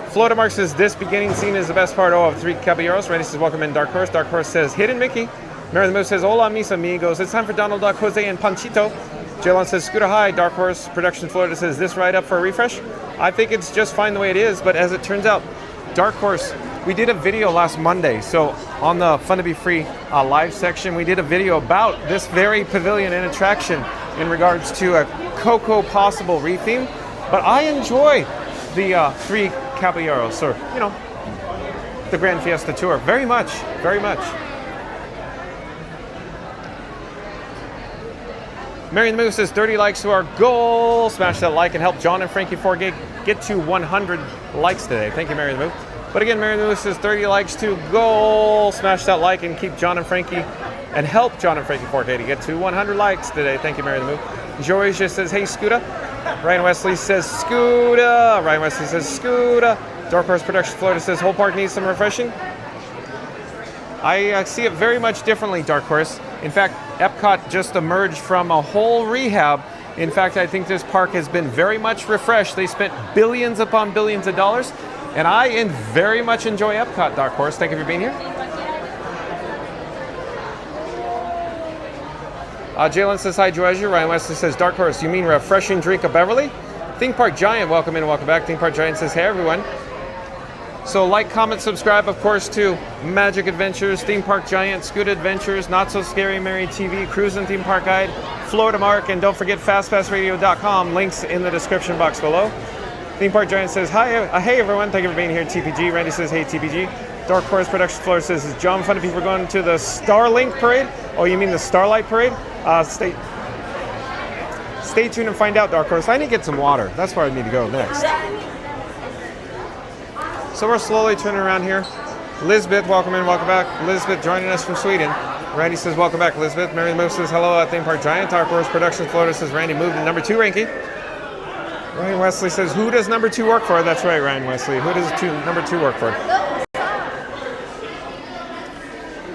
Florida Mark says, this beginning scene is the best part of 3 Caballeros. Randy says, welcome in, Dark Horse. Dark Horse says, Hidden Mickey. Mary the Moose says, hola, mis amigos. It's time for Donald Duck, Jose, and Panchito. Jaylon says, Scooter, hi. Dark Horse Productions Florida says, this ride up for a refresh? I think it's just fine the way it is, but as it turns out, Dark Horse, we did a video last Monday. So on the Fun to Be Free live section, we did a video about this very pavilion and attraction in regards to a Coco possible retheme. But I enjoy the 3 Caballeros, or, you know, the Grand Fiesta Tour very much, very much. Mary the Moose says 30 likes to our goal. Smash that like and help John and Frankie 4K get to 100 likes today. Thank you, Mary the Moose. But again, Mary the Moose says 30 likes to goal. Smash that like and keep John and Frankie and help John and Frankie 4K to get to 100 likes today. Thank you, Mary the Moose. Joycia says, hey, Scooter. Ryan Wesley says, Scooter. Ryan Wesley says, Scooter. Dark Horse Productions Florida says, whole park needs some refreshing. I see it very much differently, Dark Horse. In fact, Epcot just emerged from a whole rehab. In fact, I think this park has been very much refreshed. They spent billions upon billions of dollars, and I very much enjoy Epcot, Dark Horse. Thank you for being here. Jalen says, hi, Joycia. Ryan Wesley says, Dark Horse, you mean refreshing drink of Beverly? Theme Park Giant, welcome in and welcome back. Theme Park Giant says, hey, everyone. So like, comment, subscribe, of course, to Magic Adventures, Theme Park Giant, Scoot Adventures, Not So Scary Mary TV, Cruisin' Theme Park Guide, Florida Mark, and don't forget FastPassRadio.com. Links in the description box below. Theme Park Giant says, hi, hey everyone, thank you for being here, TPG. Randy says, hey, TPG. Dark Horse Productions Florida says, is John fun of people going to the Starlink Parade? Oh, you mean the Starlight Parade? Stay tuned and find out, Dark Horse. I need to get some water. That's where I need to go next. So we're slowly turning around here. Lisbeth, welcome in, welcome back. Lisbeth joining us from Sweden. Randy says, welcome back, Lisbeth. Mary the Moose says, hello at Theme Park Giant. Dark Horse Productions Florida says, Randy moved to number 2 ranking. Ryan Wesley says, who does number 2 work for? That's right, Ryan Wesley. Who does number 2 work for?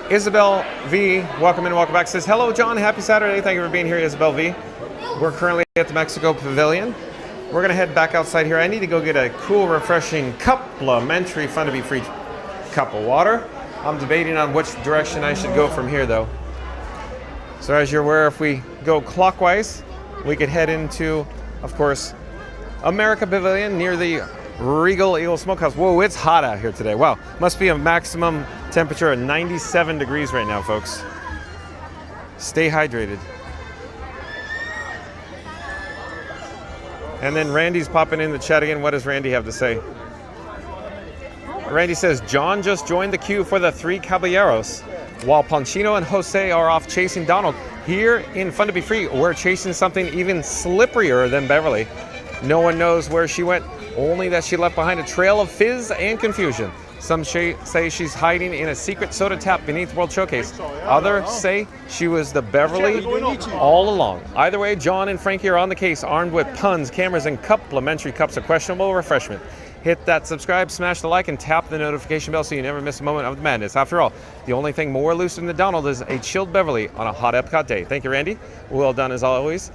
Isabel V, welcome in, welcome back. Says, hello, John. Happy Saturday. Thank you for being here, Isabel V. We're currently at the Mexico Pavilion. We're going to head back outside here. I need to go get a cool, refreshing, complimentary, Fun to Be Free cup of water. I'm debating on which direction I should go from here, though. So as you're aware, if we go clockwise, we could head into, of course, America Pavilion near the Regal Eagle Smokehouse. Whoa, it's hot out here today. Wow, must be a maximum temperature of 97 degrees right now, folks. Stay hydrated. And then Randy's popping in the chat again. What does Randy have to say? Randy says, John just joined the queue for the 3 Caballeros, while Panchino and Jose are off chasing Donald. Here in Fun to Be Free, we're chasing something even slipperier than Beverly. No one knows where she went. only that she left behind a trail of fizz and confusion. Some say she's hiding in a secret soda tap beneath World Showcase. Others say she was the Beverly all along. Either way, John and Frankie are on the case, armed with puns, cameras, and complimentary cups of questionable refreshment. Hit that subscribe, smash the like, and tap the notification bell so you never miss a moment of the madness. After all, the only thing more elusive than Donald is a chilled Beverly on a hot Epcot day. Thank you, Randy. Well done as always.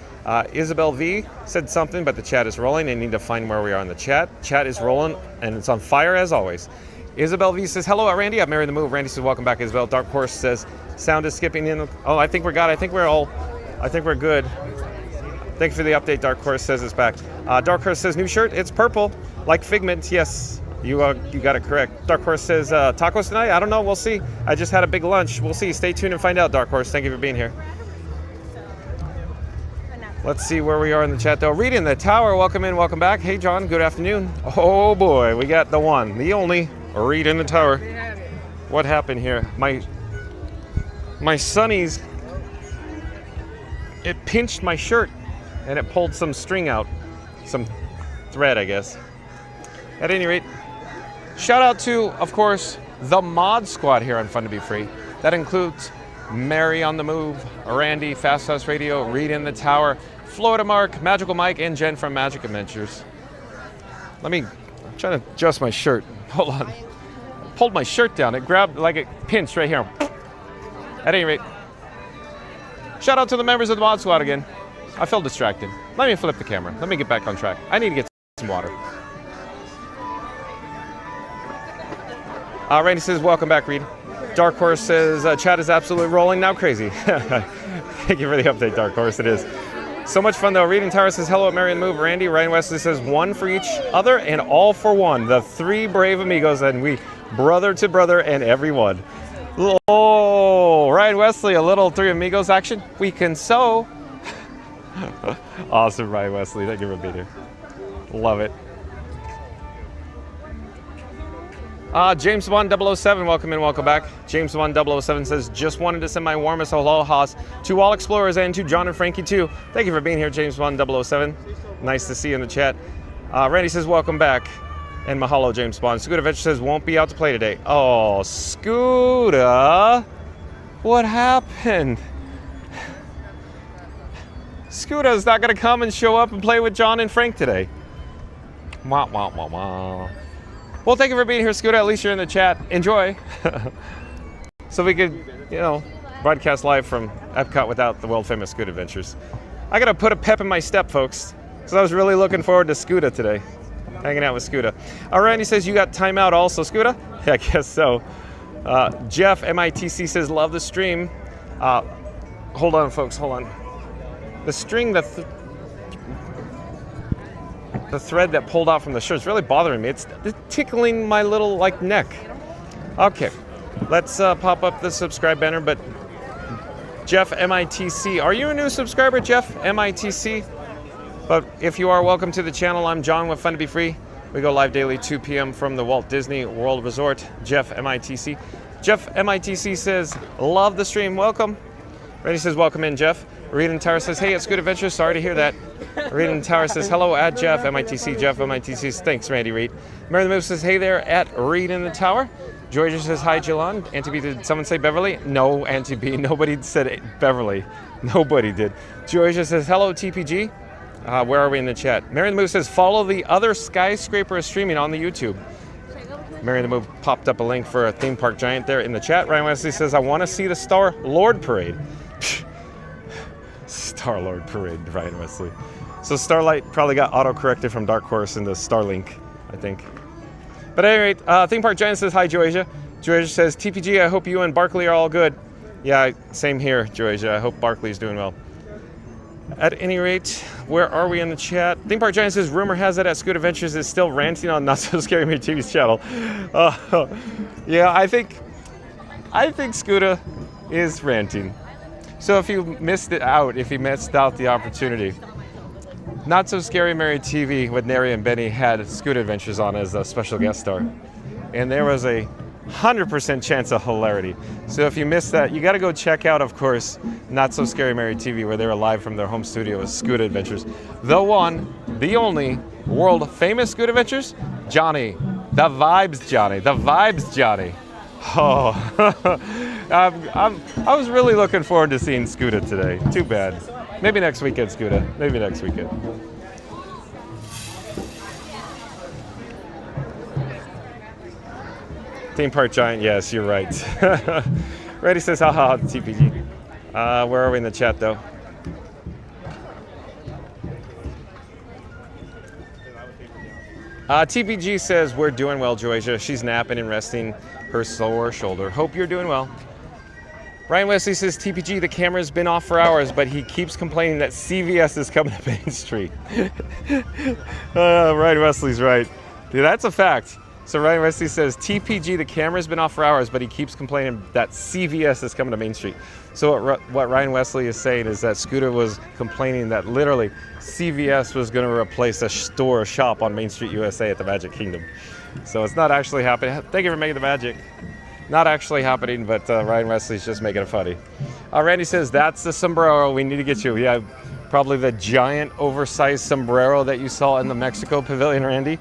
Isabel V said something, but the chat is rolling. I need to find where we are in the chat. Chat is rolling, and it's on fire as always. Isabel V says, hello, Randy. I'm Mary the Move. Randy says, welcome back, Isabel. Dark Horse says, sound is skipping in. Oh, I think we're good. I think we're good. Thanks for the update. Dark Horse says it's back. Dark Horse says, new shirt. It's purple, like Figment. Yes, you got it correct. Dark Horse says, tacos tonight? I don't know. We'll see. I just had a big lunch. We'll see. Stay tuned and find out, Dark Horse. Thank you for being here. Let's see where we are in the chat, though. Reed in the tower. Welcome in. Welcome back. Hey, John. Good afternoon. Oh, boy. We got the one, the only Reed in the tower. What happened here? My Sonny's, it pinched my shirt and it pulled some string out, some thread, I guess. At any rate, shout out to, of course, the Mod Squad here on Fun to Be Free. That includes Mary on the Move, Randy, Fast House Radio, Reed in the Tower, Florida Mark, Magical Mike, and Jen from Magic Adventures. I'm trying to adjust my shirt. Hold on. Pulled my shirt down. It grabbed, like it pinched right here. At any rate, shout out to the members of the Mod Squad again. I felt distracted. Let me flip the camera. Let me get back on track. I need to get some water. Randy says, welcome back, Reed. Dark Horse says, chat is absolutely rolling now crazy. Thank you for the update, Dark Horse. It is. So much fun, though. Reading Tower says, hello at Mary and Move. Randy. Ryan Wesley says, one for each other and all for one. The three brave amigos, and we brother to brother and everyone. Oh, Ryan Wesley, a little Three Amigos action. We can sew. Awesome, Ryan Wesley. Thank you for being here. Love it. James Bond 007, welcome in, welcome back. James Bond 007 says, just wanted to send my warmest alohas to all explorers and to John and Frankie too. Thank you for being here, James Bond 007. Nice to see you in the chat. Randy says, welcome back. And mahalo, James Bond. Scooter Adventure says, won't be out to play today. Oh, Scooter. What happened? Scooter's not going to come and show up and play with John and Frank today. Wah, wah, wah, wah. Well, thank you for being here, Scooter. At least you're in the chat. Enjoy. So we could, broadcast live from Epcot without the world-famous Scooter Adventures. I got to put a pep in my step, folks. So I was really looking forward to Scooter today. Hanging out with Scooter. Randy says, you got timeout also, Scooter? Yeah, I guess so. Jeff, MITC, says, love the stream. Hold on, folks, hold on. The string, the thread that pulled out from the shirt is really bothering me. It's tickling my little, neck. Okay, let's pop up the subscribe banner, but Jeff, MITC. Are you a new subscriber, Jeff, MITC? But if you are, welcome to the channel. I'm John with Fun to Be Free. We go live daily 2 p.m. from the Walt Disney World Resort. Jeff, MITC. Jeff, MITC says, love the stream. Welcome. Randy says, welcome in, Jeff. Reed and Tower says, hey, it's Good Adventure. Sorry to hear that. Reed and Tower says, hello at Jeff, MITC. Jeff, MITC says, thanks, Randy Reed. Mary the Move says, hey there at Reed in the Tower. Georgia says, hi, Jilan. Auntie B, did someone say Beverly? No, Auntie B. Nobody said Beverly. Nobody did. Georgia says, hello, TPG. Where are we in the chat? Mary the Move says, follow the other skyscraper streaming on the YouTube. Mary the Move popped up a link for a theme park giant there in the chat. Ryan Wesley says, I want to see the Star Lord Parade. Star Lord Parade, Ryan Wesley. So Starlight probably got auto-corrected from Dark Horse into Starlink, I think. But at any rate, Theme Park Giant says, hi, Joasia. Joasia says, TPG, I hope you and Barkley are all good. Yeah, same here, Joasia. I hope Barkley's doing well. At any rate, where are we in the chat? Theme Park Giant says, rumor has it at Scoot Adventures is still ranting on Not So Scary Me TV's channel. Yeah, I think Scooter is ranting. So if you missed it out, if you missed out the opportunity, Not So Scary Mary TV with Neri and Benny had Scoot Adventures on as a special guest star. And there was a 100% chance of hilarity. So if you missed that, you got to go check out, of course, Not So Scary Mary TV, where they were live from their home studio with Scuba Adventures. The one, the only, world famous Scuba Adventures, Johnny. The vibes, Johnny. The vibes, Johnny. Oh, I was really looking forward to seeing Scuba today. Too bad. Maybe next weekend, Scuba. Maybe next weekend. Theme Park Giant, yes, you're right. Reddy says, haha, TPG. Where are we in the chat, though? TPG says, we're doing well, Joysia. She's napping and resting her sore shoulder. Hope you're doing well. Ryan Wesley says, TPG, the camera's been off for hours, but he keeps complaining that CVS is coming to Main Street. Ryan Wesley's right. Dude, that's a fact. So Ryan Wesley says, TPG, the camera's been off for hours, but he keeps complaining that CVS is coming to Main Street. So what Ryan Wesley is saying is that Scooter was complaining that literally CVS was going to replace a store, a shop on Main Street, USA at the Magic Kingdom. So it's not actually happening. Thank you for making the magic. Not actually happening, but Ryan Wesley's just making it funny. Randy says, that's the sombrero we need to get you. Yeah, probably the giant oversized sombrero that you saw in the Mexico Pavilion, Randy.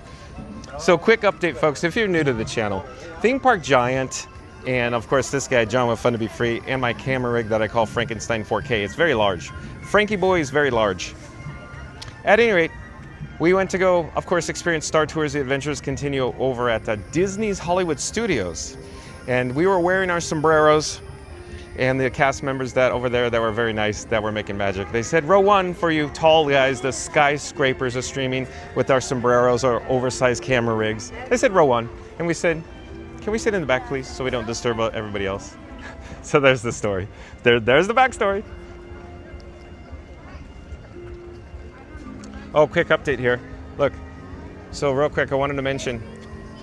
So quick update, folks, if you're new to the channel, Theme Park Giant, and of course this guy, John with Fun to Be Free, and my camera rig that I call Frankenstein 4K. It's very large. Frankie Boy is very large. At any rate, we went to go, of course, experience Star Tours The Adventures Continue over at Disney's Hollywood Studios. And we were wearing our sombreros, and the cast members that over there that were very nice, that were making magic. They said, row one for you tall guys, the skyscrapers are streaming with our sombreros or oversized camera rigs. They said row one, and we said, can we sit in the back please, so we don't disturb everybody else? So there's the story. There's the backstory. Oh, quick update here. Look, so real quick, I wanted to mention,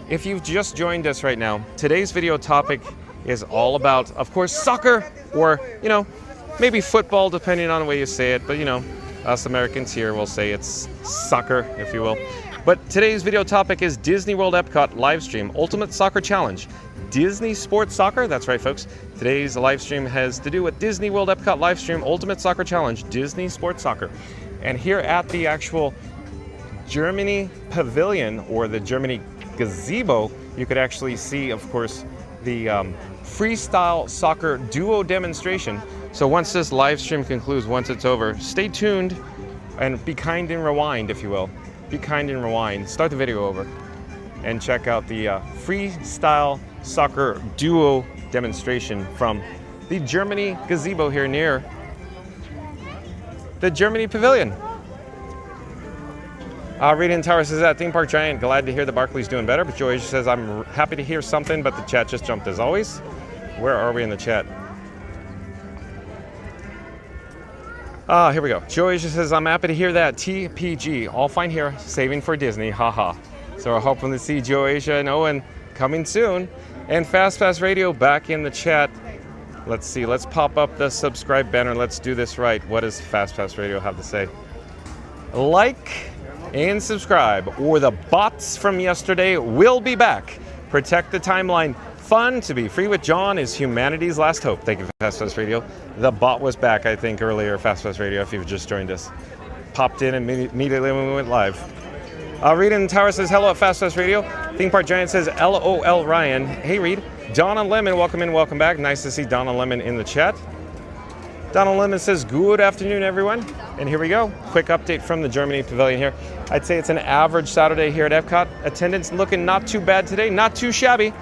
if you've just joined us right now, today's video topic is all about, of course, soccer, or, you know, maybe football, depending on the way you say it. But, you know, us Americans here will say it's soccer, if you will. But today's video topic is Disney World EPCOT live stream, Ultimate Soccer Challenge. Disney Sports Soccer, that's right, folks. Today's live stream has to do with Disney World EPCOT live stream, Ultimate Soccer Challenge, Disney Sports Soccer. And here at the actual Germany Pavilion, or the Germany Gazebo, you could actually see, of course, the Freestyle soccer duo demonstration. So once this live stream concludes, once it's over, stay tuned and be kind and rewind, if you will. Be kind and rewind. Start the video over and check out the Freestyle soccer duo demonstration from the Germany Gazebo here near the Germany Pavilion. Rita in Tower says that Theme Park Giant, glad to hear that Barkley's doing better, but Joy says I'm happy to hear something, but the chat just jumped as always. Where are we in the chat? Here we go. Joy says I'm happy to hear that TPG, all fine here, saving for Disney, haha. So we're hoping to see Joasia and Owen coming soon. And Fast Pass Radio back in the chat. Let's see, let's pop up the subscribe banner. Let's do this right. What does Fast Pass Radio have to say? Like and subscribe, or the bots from yesterday will be back. Protect the timeline. Fun to be free with John is humanity's last hope. Thank you for Fast Pass Radio. The bot was back, I think, earlier, Fast Pass Radio, if you've just joined us. Popped in immediately when we went live. Reed in Tower says hello at Fast Pass Radio. Theme Park Giant says LOL Ryan. Hey Reed. Donna Lemon, welcome in, welcome back. Nice to see Donna Lemon in the chat. Donna Lemon says good afternoon, everyone. And here we go. Quick update from the Germany Pavilion here. I'd say it's an average Saturday here at EPCOT. Attendance looking not too bad today, not too shabby.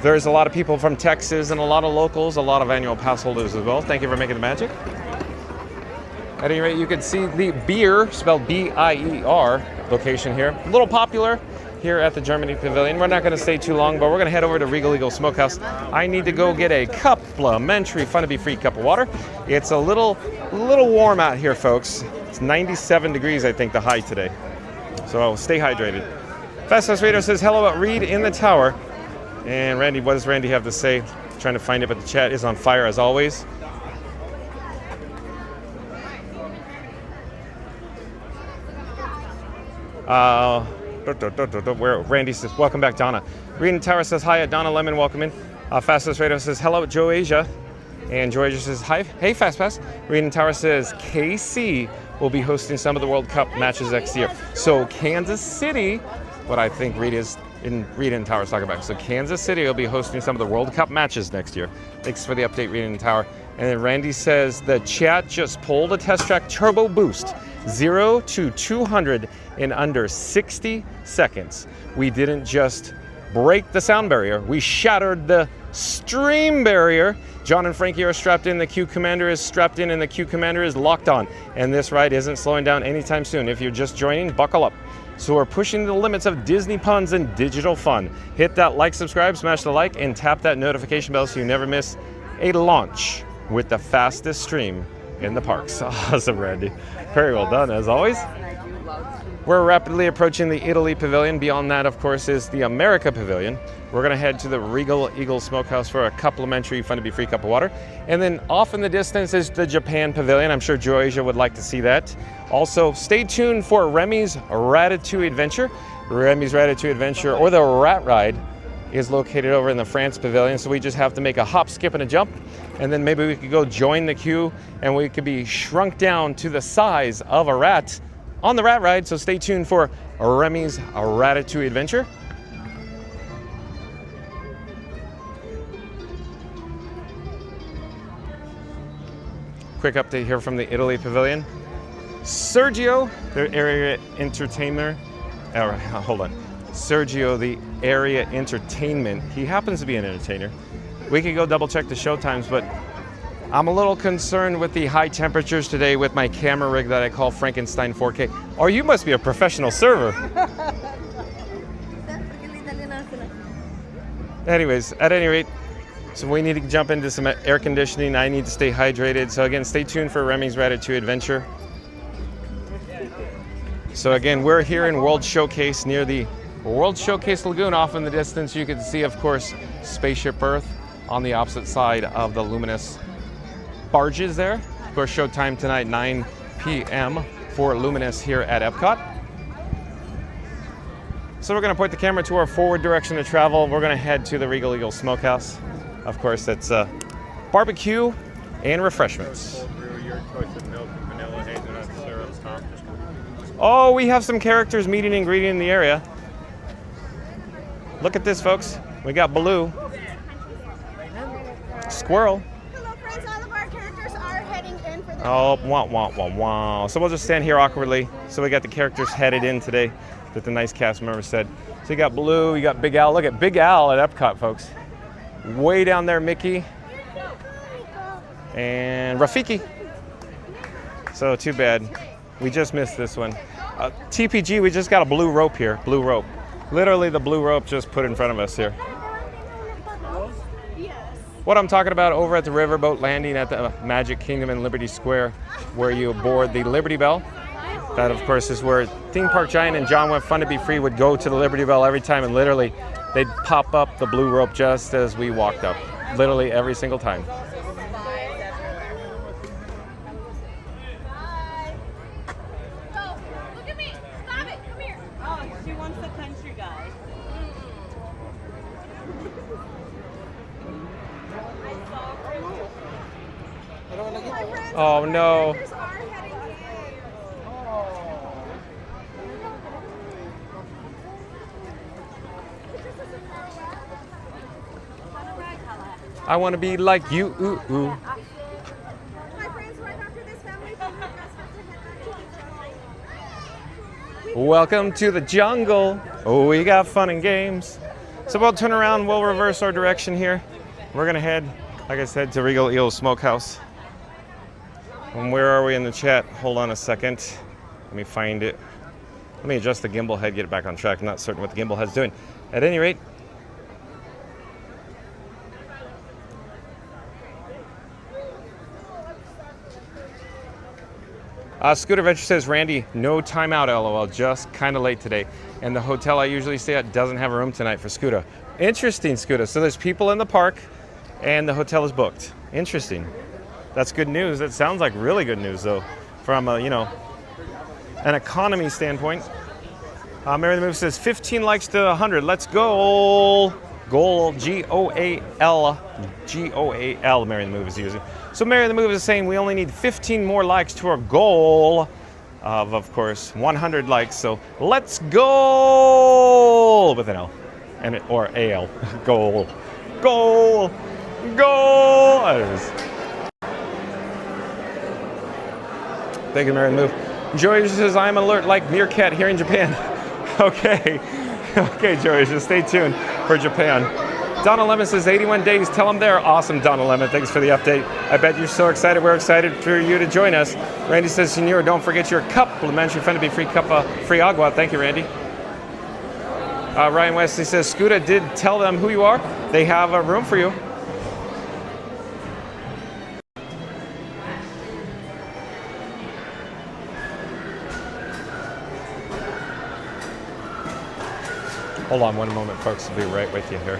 There's a lot of people from Texas and a lot of locals, a lot of annual pass holders as well. Thank you for making the magic. At any rate, you can see the beer, spelled B-I-E-R, location here. A little popular here at the Germany Pavilion. We're not going to stay too long, but we're going to head over to Regal Eagle Smokehouse. I need to go get a complimentary Fun to Be Free cup of water. It's a little warm out here, folks. It's 97 degrees, I think, the high today. So stay hydrated. Fast Pass Radio says hello at Reed in the Tower. And Randy, what does Randy have to say? Trying to find it, but the chat is on fire as always. Where Randy says, welcome back, Donna. Reading Tower says hi. Donna Lemon, welcome in. Fastest Radio says hello. Joe Asia. And Joe Asia says hi. Hey, Fast Pass. Reading Tower says KC will be hosting some of the World Cup matches next year. So Kansas City, what I think Rita and Tower is talking about. So Kansas City will be hosting some of the World Cup matches next year. Thanks for the update, Rita and Tower. And then Randy says the chat just pulled a test track turbo boost, 0 to 200 in under 60 seconds. We didn't just break the sound barrier, we shattered the stream barrier. John and Frankie are strapped in, the Q Commander is strapped in, and the Q Commander is locked on. And this ride isn't slowing down anytime soon. If you're just joining, buckle up. So we're pushing the limits of Disney puns and digital fun. Hit that like, subscribe, smash the like, and tap that notification bell so you never miss a launch with the fastest stream in the parks. Awesome, Randy. Very well done, as always. We're rapidly approaching the Italy Pavilion. Beyond that, of course, is the America Pavilion. We're going to head to the Regal Eagle Smokehouse for a complimentary Fun to Be Free cup of water. And then off in the distance is the Japan Pavilion. I'm sure Joe Asia would like to see that. Also, stay tuned for Remy's Ratatouille Adventure. Remy's Ratatouille Adventure, or the Rat Ride, is located over in the France Pavilion. So we just have to make a hop, skip, and a jump. And then maybe we could go join the queue and we could be shrunk down to the size of a rat on the Rat Ride. So stay tuned for Remy's Ratatouille Adventure. Quick update here from the Italy Pavilion. Sergio, their area entertainer. Hold on. Sergio, the area entertainment. He happens to be an entertainer. We could go double check the show times, but I'm a little concerned with the high temperatures today with my camera rig that I call Frankenstein 4K. Or you must be a professional server. Anyways, at any rate, so we need to jump into some air conditioning. I need to stay hydrated. So again, stay tuned for Remy's Ratatouille Adventure. So again, we're here in World Showcase near the World Showcase Lagoon. Off in the distance, you can see, of course, Spaceship Earth on the opposite side of the luminous barges there. Of course, showtime tonight, 9 p.m. for Luminous here at Epcot. So we're going to point the camera to our forward direction of travel. We're going to head to the Regal Eagle Smokehouse. Of course, it's barbecue and refreshments. Oh, we have some characters meeting and greeting in the area. Look at this, folks. We got Baloo, Squirrel. Hello, friends. All of our characters are heading in for the... Oh, wah, wah, wah, wah. So we'll just stand here awkwardly. So we got the characters headed in today that the nice cast member said. So you got Baloo, you got Big Al. Look at Big Al at Epcot, folks. Way down there, Mickey. And Rafiki. So too bad. We just missed this one. TPG, we just got a blue rope here. Blue rope. Literally the blue rope just put in front of us here. What I'm talking about over at the riverboat landing at the Magic Kingdom in Liberty Square, where you board the Liberty Bell. That, of course, is where Theme Park Giant and John Went Fun to Be Free would go to the Liberty Bell every time, and literally they'd pop up the blue rope just as we walked up. Literally every single time. Look at me. Stop it. Come here. Oh, she wants the country guy. Oh no. I want to be like you. Ooh, ooh. Welcome to the jungle. Oh, we got fun and games. So we'll turn around, we'll reverse our direction here. We're gonna head, like I said, to Regal Eagle Smokehouse. And where are we in the chat? Hold on a second. Let me find it. Let me adjust the gimbal head, get it back on track. I'm not certain what the gimbal head's doing. At any rate, Scooter Venture says, Randy, no timeout, LOL, just kind of late today. And the hotel I usually stay at doesn't have a room tonight for Scooter. Interesting, Scooter. So there's people in the park and the hotel is booked. Interesting. That's good news. That sounds like really good news, though, from, an economy standpoint. Mary the Move says 15 likes to 100. Let's go. Goal, Goal, Goal, Mary the Move is using. So Mary the Move is saying we only need 15 more likes to our goal of course, 100 likes. So let's go with an L, or AL. Goal, goal, goal. Thank you, Mary the Move. Joy says I'm alert like meerkat here in Japan. Okay. Okay, Joey, just stay tuned for Japan. Donna Lemon says 81 days. Tell them they're awesome, Donna Lemon. Thanks for the update. I bet you're so excited. We're excited for you to join us. Randy says, Senor, don't forget your complimentary friend to be free cup of free agua. Thank you, Randy. Ryan Wesley says, Scooter did tell them who you are. They have a room for you. Hold on one moment, folks. I'll be right with you here.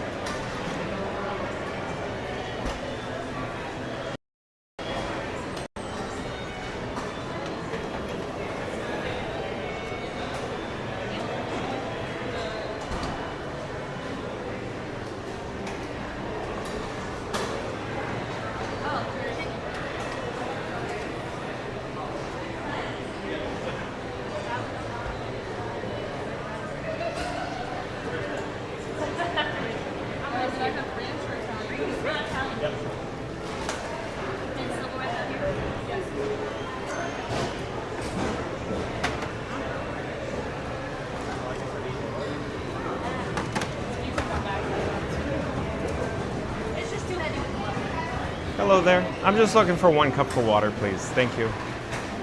Hello there. I'm just looking for 1 cup of water, please. Thank you.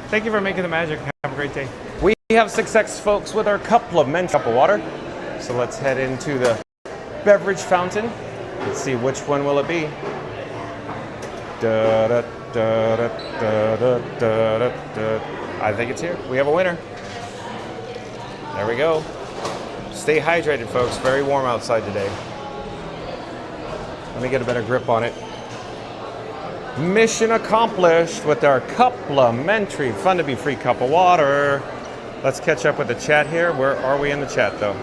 Thank you for making the magic. Have a great day. We have 6X folks with our complimentary cup of water. So let's head into the beverage fountain. Let's see which one will it be. I think it's here. We have a winner. There we go. Stay hydrated, folks. Very warm outside today. Let me get a better grip on it. Mission accomplished with our complimentary fun to be free cup of water. Let's catch up with the chat here. Where are we in the chat though?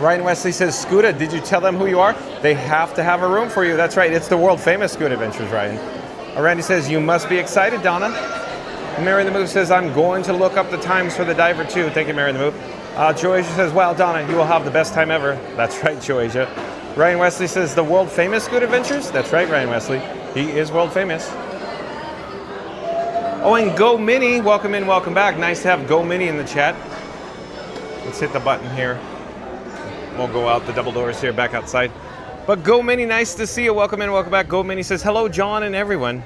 Ryan Wesley says, Scooter, did you tell them who you are? They have to have a room for you. That's right. It's the world famous Scooter Adventures, Ryan. Randy says, you must be excited, Donna. Mary the Move says, I'm going to look up the times for the diver too. Thank you, Mary the Move. Joasia says, wow, Donna, you will have the best time ever. That's right, Joasia. Ryan Wesley says, the world famous Scooter Adventures? That's right, Ryan Wesley. He is world famous. Oh, and Go Mini, welcome in, welcome back. Nice to have Go Mini in the chat. Let's hit the button here. We'll go out the double doors here, back outside. But Go Mini, nice to see you. Welcome in, welcome back. Go Mini says, hello, John and everyone.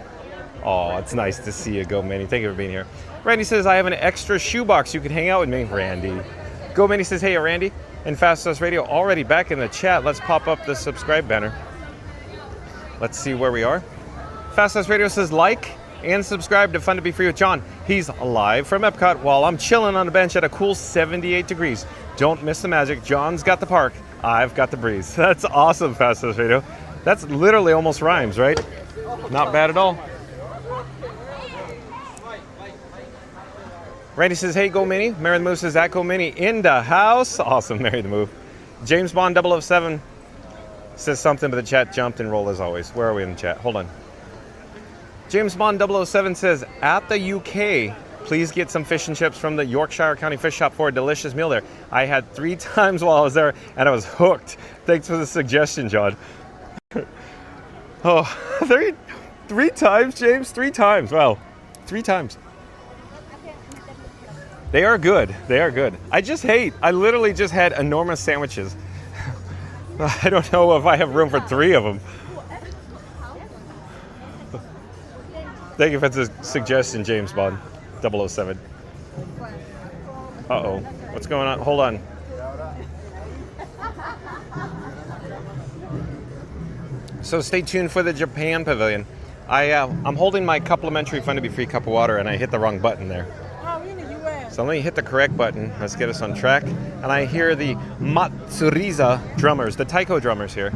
Oh, it's nice to see you, Go Mini. Thank you for being here. Randy says, I have an extra shoebox. You can hang out with me, Randy. Go Mini says, hey, Randy. And Fastest Radio already back in the chat. Let's pop up the subscribe banner. Let's see where we are. Fastest Radio says, like and subscribe to Fun to Be Free with John. He's live from Epcot while I'm chilling on the bench at a cool 78 degrees. Don't miss the magic. John's got the park. I've got the breeze. That's awesome, Fastest Radio. That's literally almost rhymes, right? Not bad at all. Randy says, hey, Go Mini. Mary the Move says, that Go Mini in the house. Awesome, Mary the Move. James Bond 007 says something, but the chat jumped and rolled as always. Where are we in the chat? Hold on. James Bond 007 says, at the UK, please get some fish and chips from the Yorkshire County Fish Shop for a delicious meal there. I had 3 times while I was there, and I was hooked. Thanks for the suggestion, John. Oh, three times, James? 3 times. Wow, 3 times. They are good. They are good. I literally just had enormous sandwiches. I don't know if I have room for 3 of them. Thank you for the suggestion, James Bond 007. Uh-oh. What's going on? Hold on. So stay tuned for the Japan Pavilion. I'm holding my complimentary Fun to Be Free cup of water, and I hit the wrong button there. So let me hit the correct button. Let's get us on track. And I hear the Matsuriza drummers, the taiko drummers here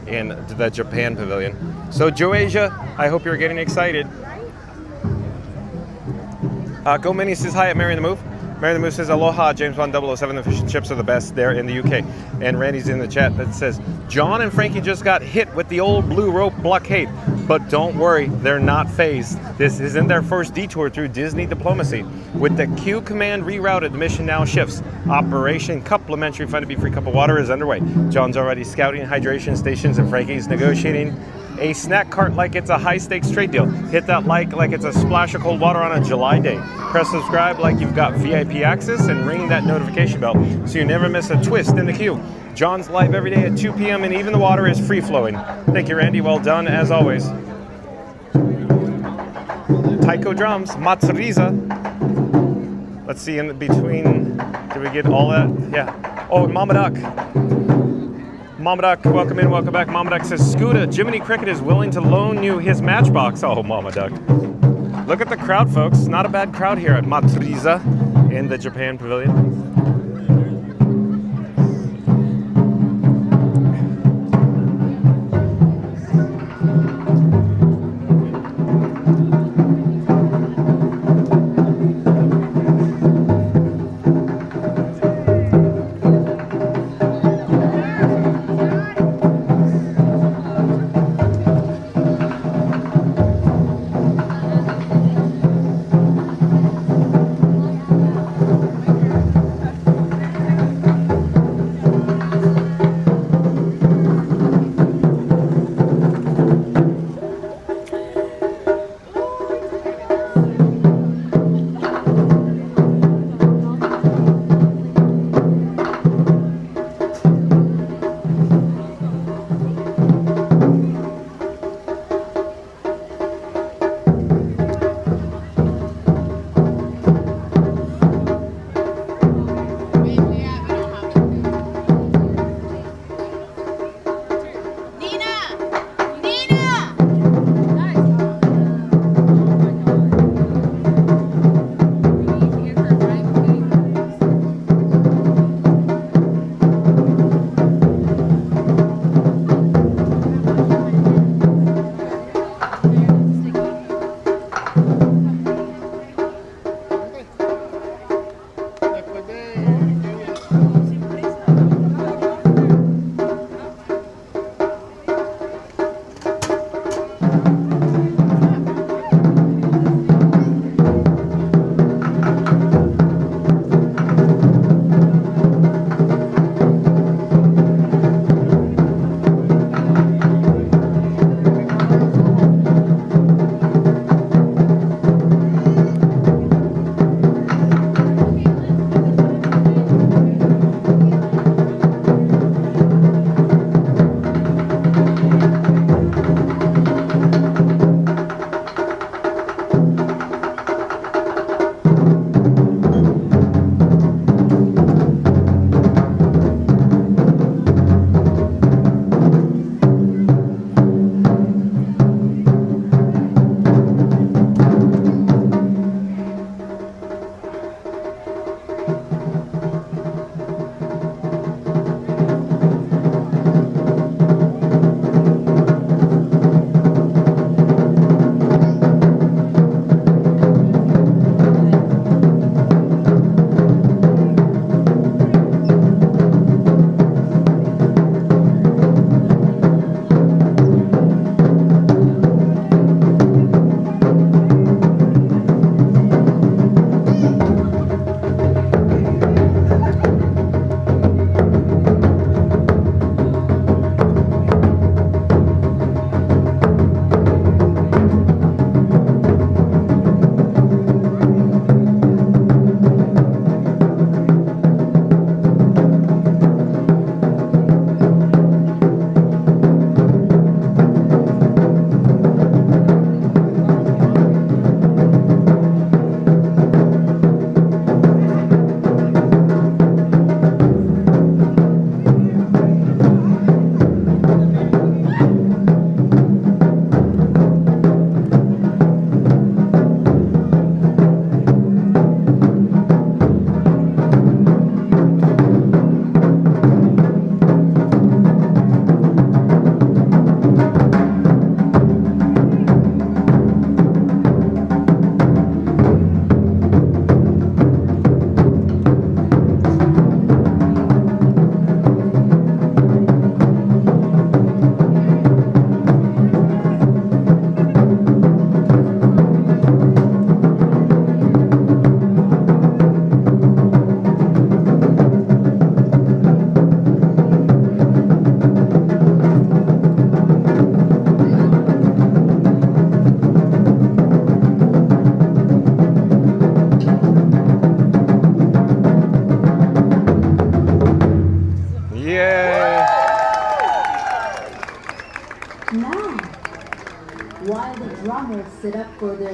in the Japan Pavilion. So Joasia, I hope you're getting excited. Go Mini says hi at Mary the Move. Mary the Move says aloha, James Bond 007, the fish and chips are the best there in the UK. And Randy's in the chat that says, John and Frankie just got hit with the old blue rope blockade. But don't worry, they're not phased. This isn't their first detour through Disney diplomacy. With the Q command rerouted, the mission now shifts. Operation Complimentary Fun to Be Free Cup of Water is underway. John's already scouting hydration stations and Frankie's negotiating a snack cart like it's a high-stakes trade deal. Hit that like it's a splash of cold water on a July day. Press subscribe like you've got VIP access and ring that notification bell so you never miss a twist in the queue. John's live every day at 2 p.m. and even the water is free-flowing. Thank you, Randy. Well done, as always. Taiko drums, Matsuriza. Let's see in between. Did we get all that? Yeah. Oh, Mama Duck. Mama Duck, welcome in, welcome back. Mama Duck says, Scooter, Jiminy Cricket is willing to loan you his Matchbox. Oh, Mama Duck. Look at the crowd, folks. Not a bad crowd here at Matsuriza in the Japan Pavilion.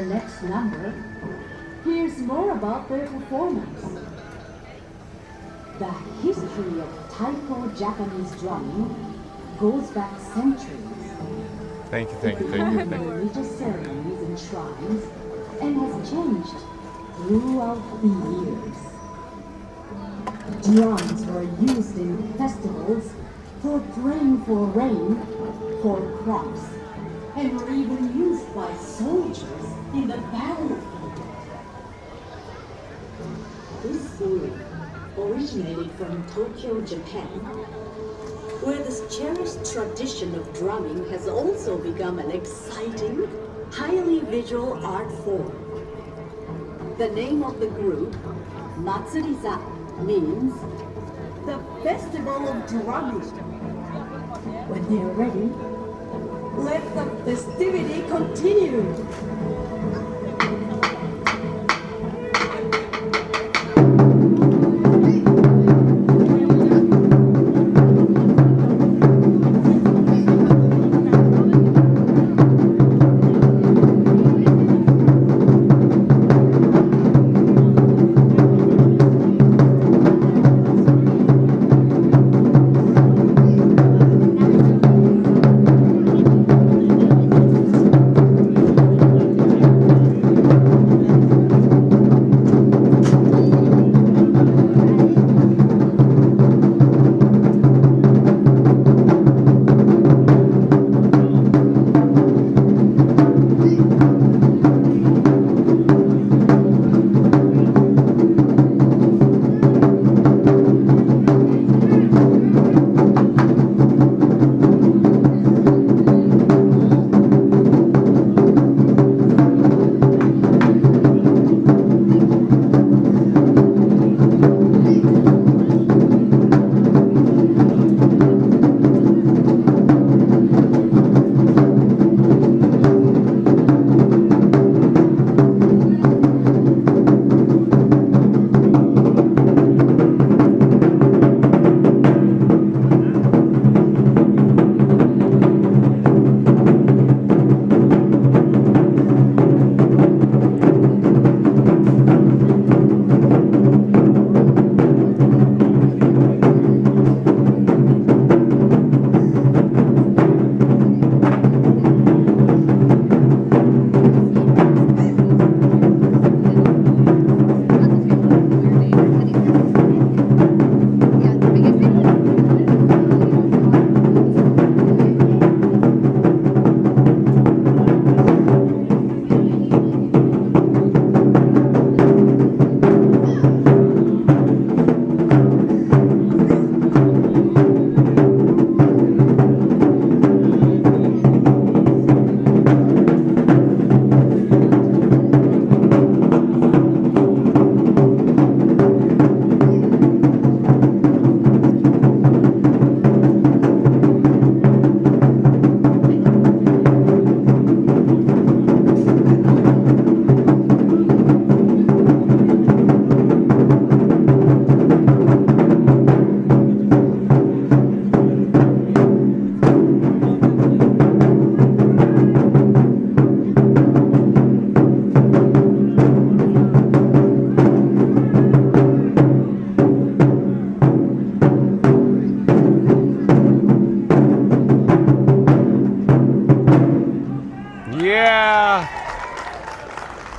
their next number, here's more about their performance. The history of Taiko Japanese drumming goes back centuries. Thank you, thank you, It thank you, began thank in you. religious ceremonies and shrines and has changed throughout the years. Drums were used in festivals for praying for rain, for crops, and were even used by soldiers in the battlefield. This story originated from Tokyo, Japan, where this cherished tradition of drumming has also become an exciting, highly visual art form. The name of the group, Matsuriza, means the Festival of Drumming. When they're ready, let the festivity continue.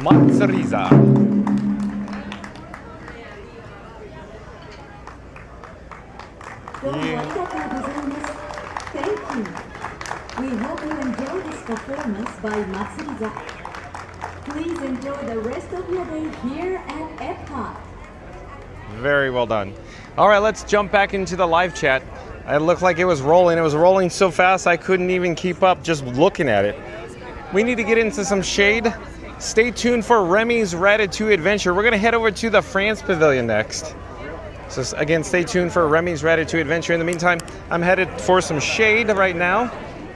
Matsuriza. Thank you. We hope you enjoy this performance by Matsuriza. Please enjoy the rest of your day here at EPCOT. Very well done. All right, let's jump back into the live chat. It looked like it was rolling. It was rolling so fast I couldn't even keep up just looking at it. We need to get into some shade. Stay tuned for Remy's Ratatouille Adventure. We're going to head over to the France Pavilion next. So again, stay tuned for Remy's Ratatouille Adventure. In the meantime, I'm headed for some shade right now.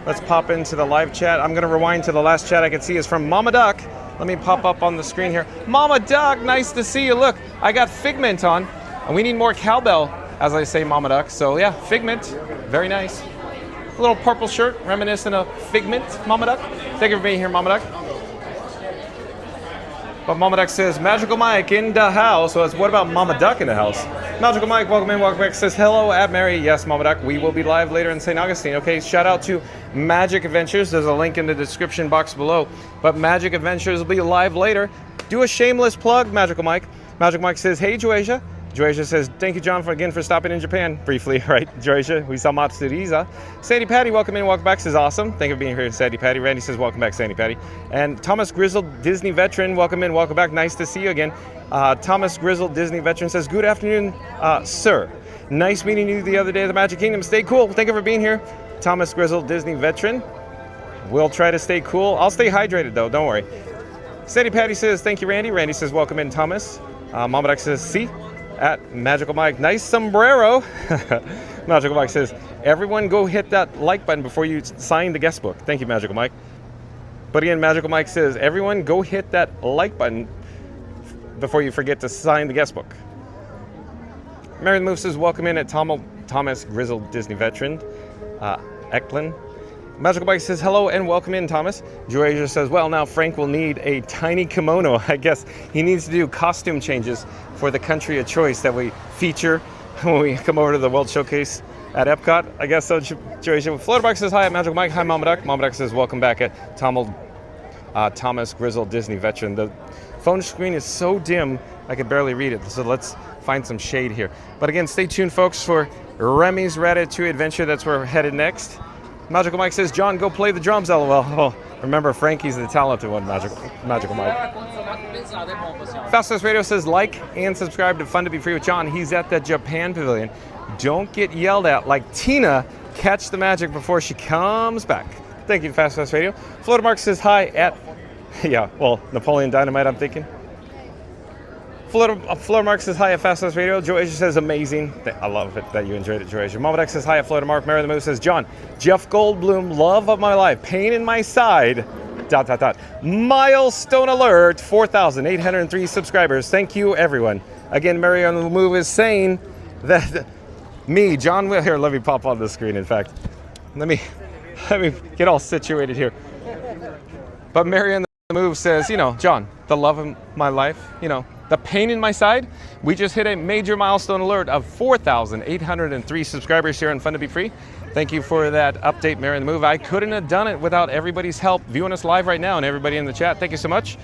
Let's pop into the live chat. I'm going to rewind to the last chat I can see is from Mama Duck. Let me pop up on the screen here. Mama Duck, nice to see you. Look, I got Figment on, and we need more cowbell, as I say, Mama Duck. So yeah, Figment, very nice. A little purple shirt, reminiscent of Figment, Mama Duck. Thank you for being here, Mama Duck. But Mama Duck says, Magical Mike in the house. So what about Mama Duck in the house? Magical Mike, welcome in, welcome back. Says, hello, at Mary. Yes, Mama Duck, we will be live later in St. Augustine. Okay, shout out to Magic Adventures. There's a link in the description box below. But Magic Adventures will be live later. Do a shameless plug, Magical Mike. Magical Mike says, hey, Joasia. Joasia says, thank you, John, again for stopping in Japan briefly, right? Joasia, we saw Matsuriza. Sandy Patty, welcome in, welcome back, says awesome. Thank you for being here, Sandy Patty. Randy says, welcome back, Sandy Patty. And Thomas Grizzled, Disney veteran, welcome in, welcome back. Nice to see you again. Thomas Grizzled, Disney veteran says, good afternoon, sir. Nice meeting you the other day at the Magic Kingdom. Stay cool. Thank you for being here. Thomas Grizzled, Disney veteran. We'll try to stay cool. I'll stay hydrated, though. Don't worry. Sandy Patty says, thank you, Randy. Randy says, welcome in, Thomas. Mama Duck says, see? At Magical Mike, nice sombrero. Magical Mike says, everyone go hit that like button before you sign the guest book. Thank you, Magical Mike. But again, Magical Mike says, everyone go hit that like button before you forget to sign the guest book. Mary the Move says, welcome in at Thomas Grizzled Disney veteran. Eklund. Magical Mike says, hello and welcome in, Thomas. Joasia says, well, now Frank will need a tiny kimono. I guess he needs to do costume changes for the country of choice that we feature when we come over to the World Showcase at Epcot. I guess so, Joasia. Floaterbox says, hi at Magical Mike. Hi, Mama Duck. Mama Duck says, welcome back at Thomas Grizzled Disney veteran. The phone screen is so dim, I could barely read it. So let's find some shade here. But again, stay tuned, folks, for Remy's Ratatouille Adventure. That's where we're headed next. Magical Mike says, John, go play the drums, LOL. Oh, remember, Frankie's the talented one, Magical Mike. Fastest Radio says, like and subscribe to Fun to Be Free with John. He's at the Japan Pavilion. Don't get yelled at like Tina. Catch the magic before she comes back. Thank you, Fast Radio. Floater Mark says, hi at, yeah, well, Napoleon Dynamite, I'm thinking. Floater Mark says, hi at Fast Radio. Joasia says, amazing. I love it that you enjoyed it, Joasia. Mama Dex says, hi at Floater Mark. Mary the Moose says, John, Jeff Goldblum, love of my life, pain in my side, ... Milestone alert, 4,803 subscribers. Thank you, everyone. Again, Mary on the Move is saying that me, John, here, let me pop on the screen, in fact. Let me get all situated here. But Mary on the Move says, you know, John, the love of my life, you know, the pain in my side. We just hit a major milestone alert of 4,803 subscribers here on Fun to Be Free. Thank you for that update, Mary on the Move. I couldn't have done it without everybody's help viewing us live right now and everybody in the chat. Thank you so much.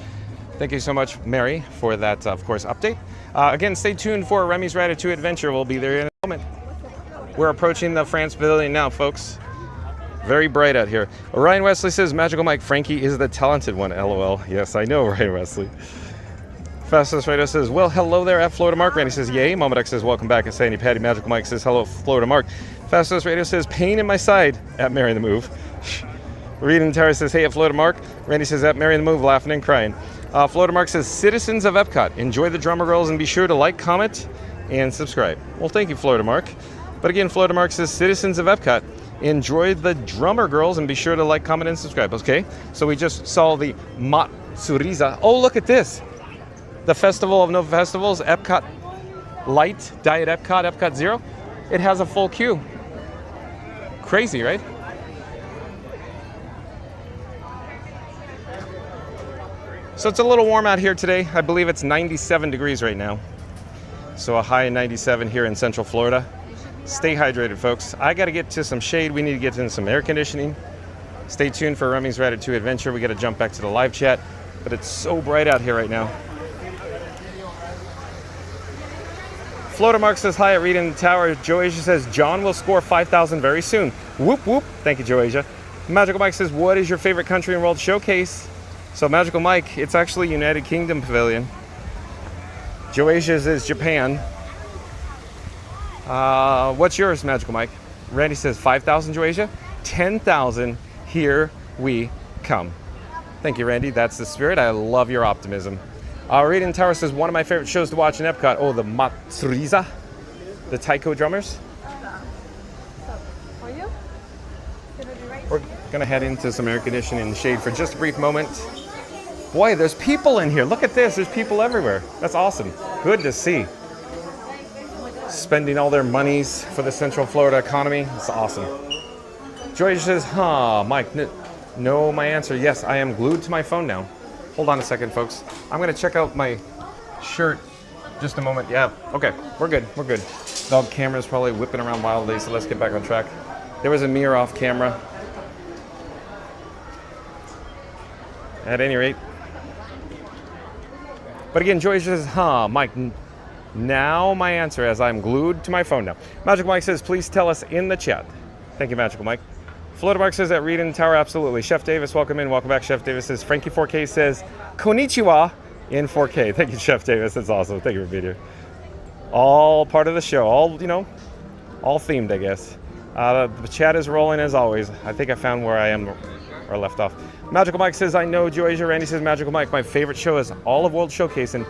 Thank you so much, Mary, for that, of course, update. Again, stay tuned for Remy's Ratatouille Adventure. We'll be there in a moment. We're approaching the France Pavilion now, folks. Very bright out here. Ryan Wesley says, Magical Mike, Frankie is the talented one, LOL. Yes, I know, Ryan Wesley. Fastest Radio says, well, hello there at Florida Mark. Randy says, yay. Mama Duck says, welcome back at Sandy Patty. Magical Mike says, hello, Florida Mark. Fastest Radio says, pain in my side at Mary the Move. Reed and Tara says, hey at Florida Mark. Randy says, at Mary the Move, laughing and crying. Florida Mark says, citizens of Epcot, enjoy the Drummer Girls and be sure to like, comment, and subscribe. Well, thank you, Florida Mark. But again, Florida Mark says, citizens of Epcot, enjoy the Drummer Girls and be sure to like, comment, and subscribe. Okay, so we just saw the Matsuriza. Oh, look at this. The Festival of No Festivals, Epcot Light, Diet Epcot, Epcot Zero. It has a full queue. Crazy, right? So it's a little warm out here today. I believe it's 97 degrees right now. So a high of 97 here in Central Florida. Stay hydrated, folks. I got to get to some shade. We need to get in some air conditioning. Stay tuned for Remy's Ratatouille Adventure. We got to jump back to the live chat. But it's so bright out here right now. Floater Mark says, hi at Reed in the Tower. Joasia says, John will score 5,000 very soon. Whoop, whoop. Thank you, Joasia. Magical Mike says, what is your favorite country in World Showcase? So, Magical Mike, it's actually United Kingdom Pavilion. Joasia's is Japan. What's yours, Magical Mike? Randy says, 5,000, Joasia. 10,000, here we come. Thank you, Randy. That's the spirit. I love your optimism. Reed in Tower says, one of my favorite shows to watch in Epcot. Oh, the Matsuriza, the taiko drummers. We're going to head into some air conditioning in the shade for just a brief moment. Boy, there's people in here. Look at this. There's people everywhere. That's awesome. Good to see. Spending all their monies for the Central Florida economy. It's awesome. Joy says, huh, Mike, no, my answer. Yes, I am glued to my phone now. Hold on a second, folks. I'm gonna check out my shirt just a moment. Yeah, okay, we're good, we're good. The camera's probably whipping around wildly, so let's get back on track. There was a mirror off camera. At any rate. But again, Joy says, huh, Mike, now my answer as I'm glued to my phone now. Magical Mike says, please tell us in the chat. Thank you, Magical Mike. Floater Mark says that Reed in the Tower, absolutely. Chef Davis, welcome in, welcome back. Chef Davis says, Frankie 4K says, konnichiwa in 4K. Thank you, Chef Davis, that's awesome. Thank you for being here. All part of the show, all, you know, all themed, I guess. The chat is rolling as always. I think I found where I am or left off. Magical Mike says, I know Joysia. Randy says, Magical Mike, my favorite show is All of World Showcase and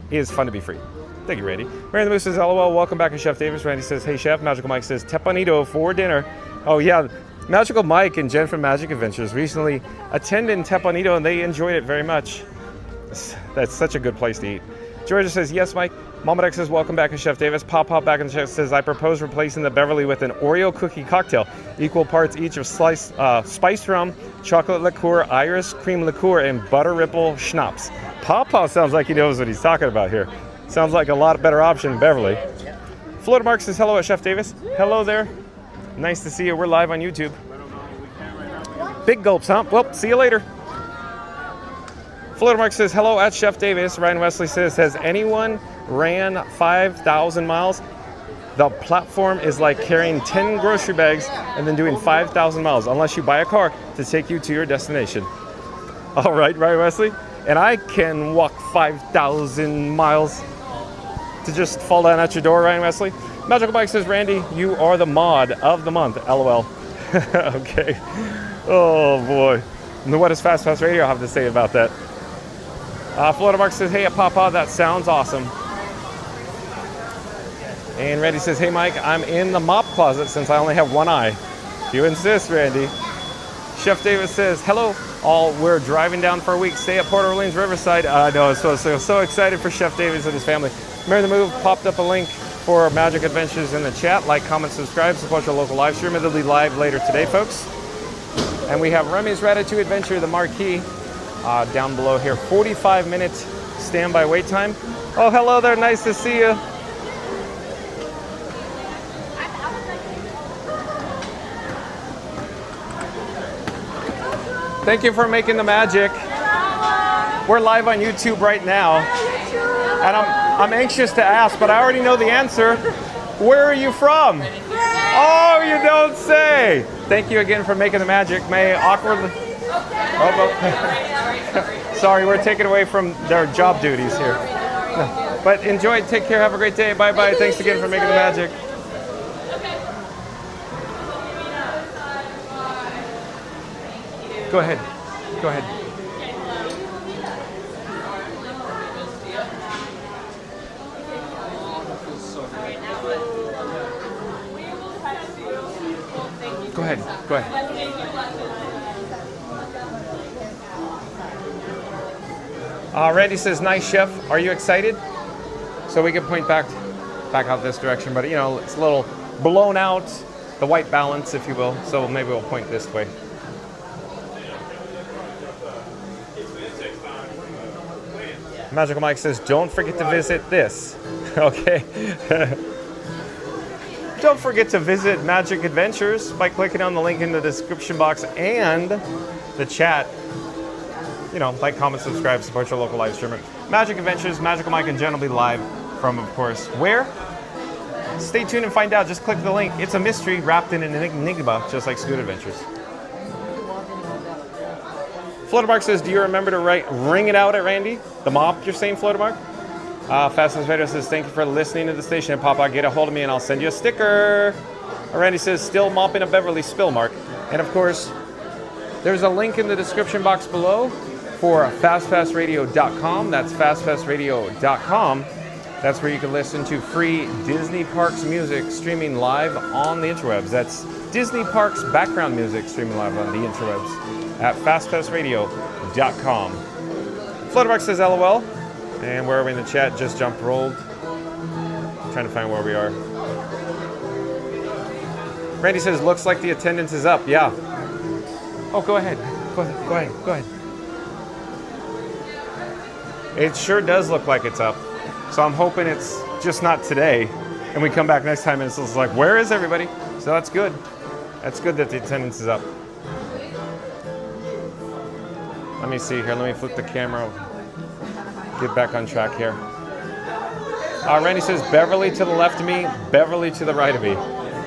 is fun to be free. Thank you, Randy. Randy Moose says, LOL, welcome back to Chef Davis. Randy says, hey, Chef. Magical Mike says, tepanito for dinner. Oh, yeah. Magical Mike and Jen from Magic Adventures recently attended Tepanito and they enjoyed it very much. That's such a good place to eat. Georgia says, yes, Mike. Mama Dex says, welcome back to Chef Davis. Pop back in the chat says, I propose replacing the Beverly with an Oreo cookie cocktail. Equal parts each of spiced rum, chocolate liqueur, Irish cream liqueur, and butter ripple schnapps. Papa sounds like he knows what he's talking about here. Sounds like a lot better option than Beverly. Florida Mark says, hello at Chef Davis. Hello there. Nice to see you. We're live on YouTube. Big gulps, huh? Well, see you later. Florida Mark says, hello at Chef Davis. Ryan Wesley says, has anyone ran 5,000 miles? The platform is like carrying 10 grocery bags and then doing 5,000 miles, unless you buy a car to take you to your destination. All right, Ryan Wesley. And I can walk 5,000 miles to just fall down at your door, Ryan Wesley. Magical Mike says, Randy, you are the mod of the month, LOL. Okay. Oh, boy. And what does Fast Pass Radio have to say about that? Florida Mark says, hey, Papa, that sounds awesome. And Randy says, hey, Mike, I'm in the mop closet since I only have one eye. If you insist, Randy. Chef Davis says, hello, all. We're driving down for a week. Stay at Port Orleans Riverside. I know, so excited for Chef Davis and his family. Mary the Move popped up a link for Magic Adventures in the chat. Like, comment, subscribe, support your local live stream. It'll be live later today, folks. And we have Remy's Ratatouille Adventure, the marquee, down below here. 45 minutes standby wait time. Oh, hello there. Nice to see you. Thank you for making the magic. We're live on YouTube right now. And I'm anxious to ask, but I already know the answer. Where are you from? Oh, you don't say. Thank you again for making the magic. May awkwardly... Oh, sorry, we're taken away from their job duties here. No. But enjoy, take care, have a great day. Bye-bye. Thanks again for making the magic. Go ahead. Go ahead. Go ahead. Go ahead. Randy says, nice, Chef. Are you excited? So we can point back out this direction, but you know, it's a little blown out, the white balance, if you will. So maybe we'll point this way. Magical Mike says, don't forget to visit this. Okay. Don't forget to visit Magic Adventures by clicking on the link in the description box and the chat. You know, like, comment, subscribe, support your local live streamer. Magic Adventures, Magical Mike and Jen will be live from, of course, where? Stay tuned and find out. Just click the link. It's a mystery wrapped in an enigma, just like Scoot Adventures. Fluttermark says, do you remember to ring it out at Randy? The mop, you're saying, Fluttermark? Fastest Radio says, thank you for listening to the station. And Papa, get a hold of me and I'll send you a sticker. Randy says, still mopping a Beverly spill, Mark. And of course, there's a link in the description box below for fastpassradio.com. That's fastpassradio.com. That's where you can listen to free Disney Parks music streaming live on the interwebs. That's Disney Parks background music streaming live on the interwebs at fastpassradio.com. Fluttermark says LOL. And where are we in the chat? Just jumped rolled. Trying to find where we are. Randy says, looks like the attendance is up. Yeah. Oh, go ahead. Go ahead. It sure does look like it's up. So I'm hoping it's just not today. And we come back next time and it's like, where is everybody? So that's good. That's good that the attendance is up. Let me see here. Let me flip the camera. Get back on track here. Randy says, Beverly to the left of me, Beverly to the right of me.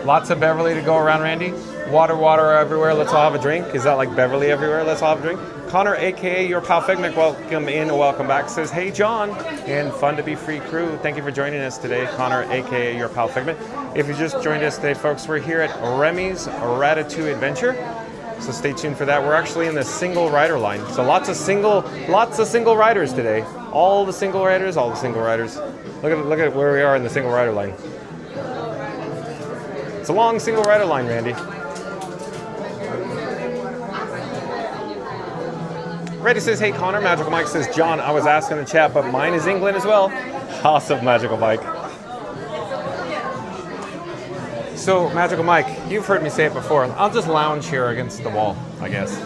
Lots of Beverly to go around, Randy. Water everywhere. Let's all have a drink. Is that like Beverly everywhere? Let's all have a drink. Connor, a.k.a. your pal Figment, welcome in, welcome back. Says, hey, John, and Fun to Be Free crew. Thank you for joining us today. Connor, a.k.a. your pal Figment. If you just joined us today, folks, we're here at Remy's Ratatouille Adventure. So stay tuned for that. We're actually in the single rider line. So lots of single riders today. All the single riders. Look at where we are in the single rider line. It's a long single rider line, Randy. Reddy says, hey Connor, Magical Mike says, John, I was asking in the chat, but mine is England as well. Awesome, Magical Mike. So, Magical Mike, you've heard me say it before. I'll just lounge here against the wall, I guess.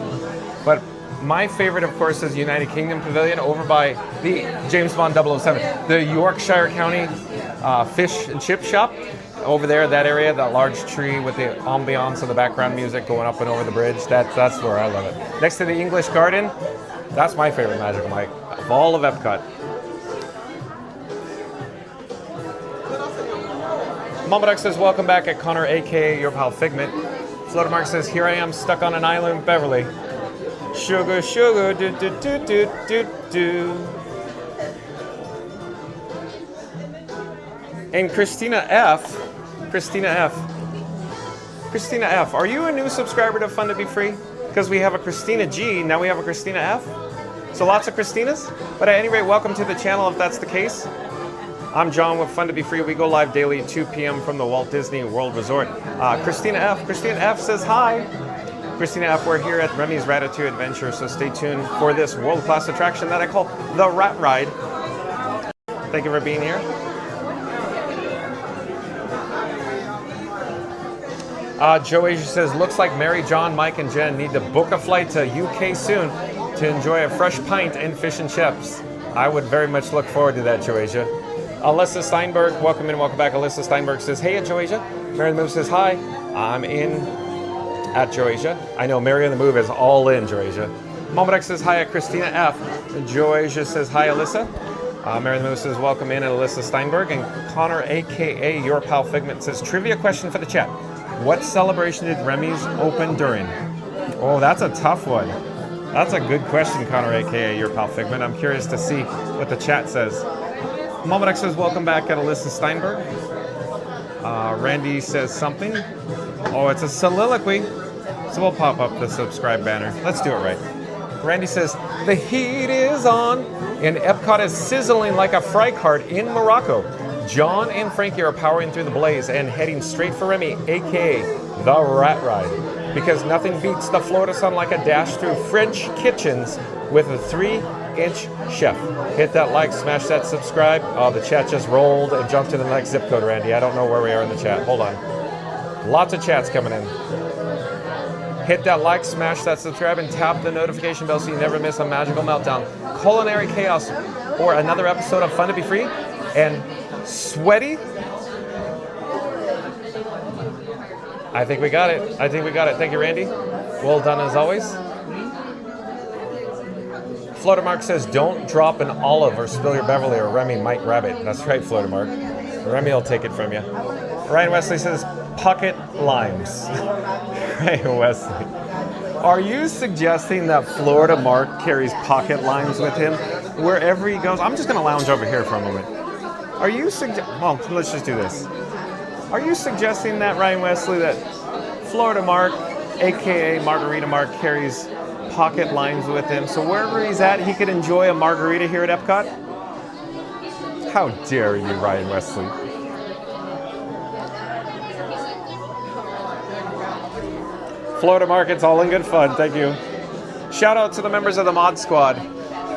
But my favorite, of course, is United Kingdom Pavilion over by the James Bond 007. The Yorkshire County fish and chip shop. Over there, that area, that large tree with the ambiance of the background music going up and over the bridge, that's where I love it. Next to the English Garden, that's my favorite Magical Mike of all of Epcot. Mama Duck says, welcome back at Connor, a.k.a. your pal Figment. Floatermark says, here I am stuck on an island, Beverly. Sugar, sugar, do, do, do, do, do, do. And Christina F, are you a new subscriber to Fun to Be Free? Because we have a Christina G, now we have a Christina F. So lots of Christinas. But at any rate, welcome to the channel if that's the case. I'm John with Fun to Be Free. We go live daily at 2 p.m. from the Walt Disney World Resort. Christina F says hi. Christina F, we're here at Remy's Ratatouille Adventure, so stay tuned for this world-class attraction that I call the Rat Ride. Thank you for being here. Joe Asia says, looks like Mary, John, Mike, and Jen need to book a flight to UK soon to enjoy a fresh pint and fish and chips. I would very much look forward to that, Joe Asia. Alyssa Steinberg, welcome in, welcome back. Alyssa Steinberg says, hey at Joe Asia. Mary on the Move says, hi. I'm in at Joe Asia. I know Mary on the Move is all in, Joe Asia. Momodex says, hi at Christina F. Joe Asia says, hi, Alyssa. Mary on the Move says, welcome in at Alyssa Steinberg. And Connor, a.k.a. your pal Figment, says, trivia question for the chat. What celebration did Remy's open during? Oh, that's a tough one. That's a good question, Connor, a.k.a. your pal Figment. I'm curious to see what the chat says. Momodex says, welcome back at Alyssa Steinberg. Randy says something. Oh, it's a soliloquy. So we'll pop up the subscribe banner. Let's do it right. Randy says, the heat is on and Epcot is sizzling like a fry cart in Morocco. John and Frankie are powering through the blaze and heading straight for Remy, aka the Rat Ride. Because nothing beats the Florida sun like a dash through French kitchens with a 3-inch chef. Hit that like, smash that subscribe. Oh, the chat just rolled and jumped to the next zip code, Randy. I don't know where we are in the chat. Hold on. Lots of chats coming in. Hit that like, smash that subscribe, and tap the notification bell so you never miss a magical meltdown, culinary chaos, or another episode of Fun to Be Free. And sweaty? I think we got it. Thank you, Randy. Well done as always. Floatermark says, don't drop an olive or spill your Beverly or Remy might grab it. That's right, Floatermark. Remy will take it from you. Ryan Wesley says, pocket limes. Ryan Wesley. Are you suggesting that Florida Mark carries pocket limes with him wherever he goes? I'm just going to lounge over here for a moment. Are you well, let's just do this. Are you suggesting that, Ryan Wesley, that Florida Mark, aka Margarita Mark, carries pocket limes with him, so wherever he's at, he could enjoy a margarita here at Epcot? How dare you, Ryan Wesley? Florida Mark, it's all in good fun. Thank you. Shout out to the members of the Mod Squad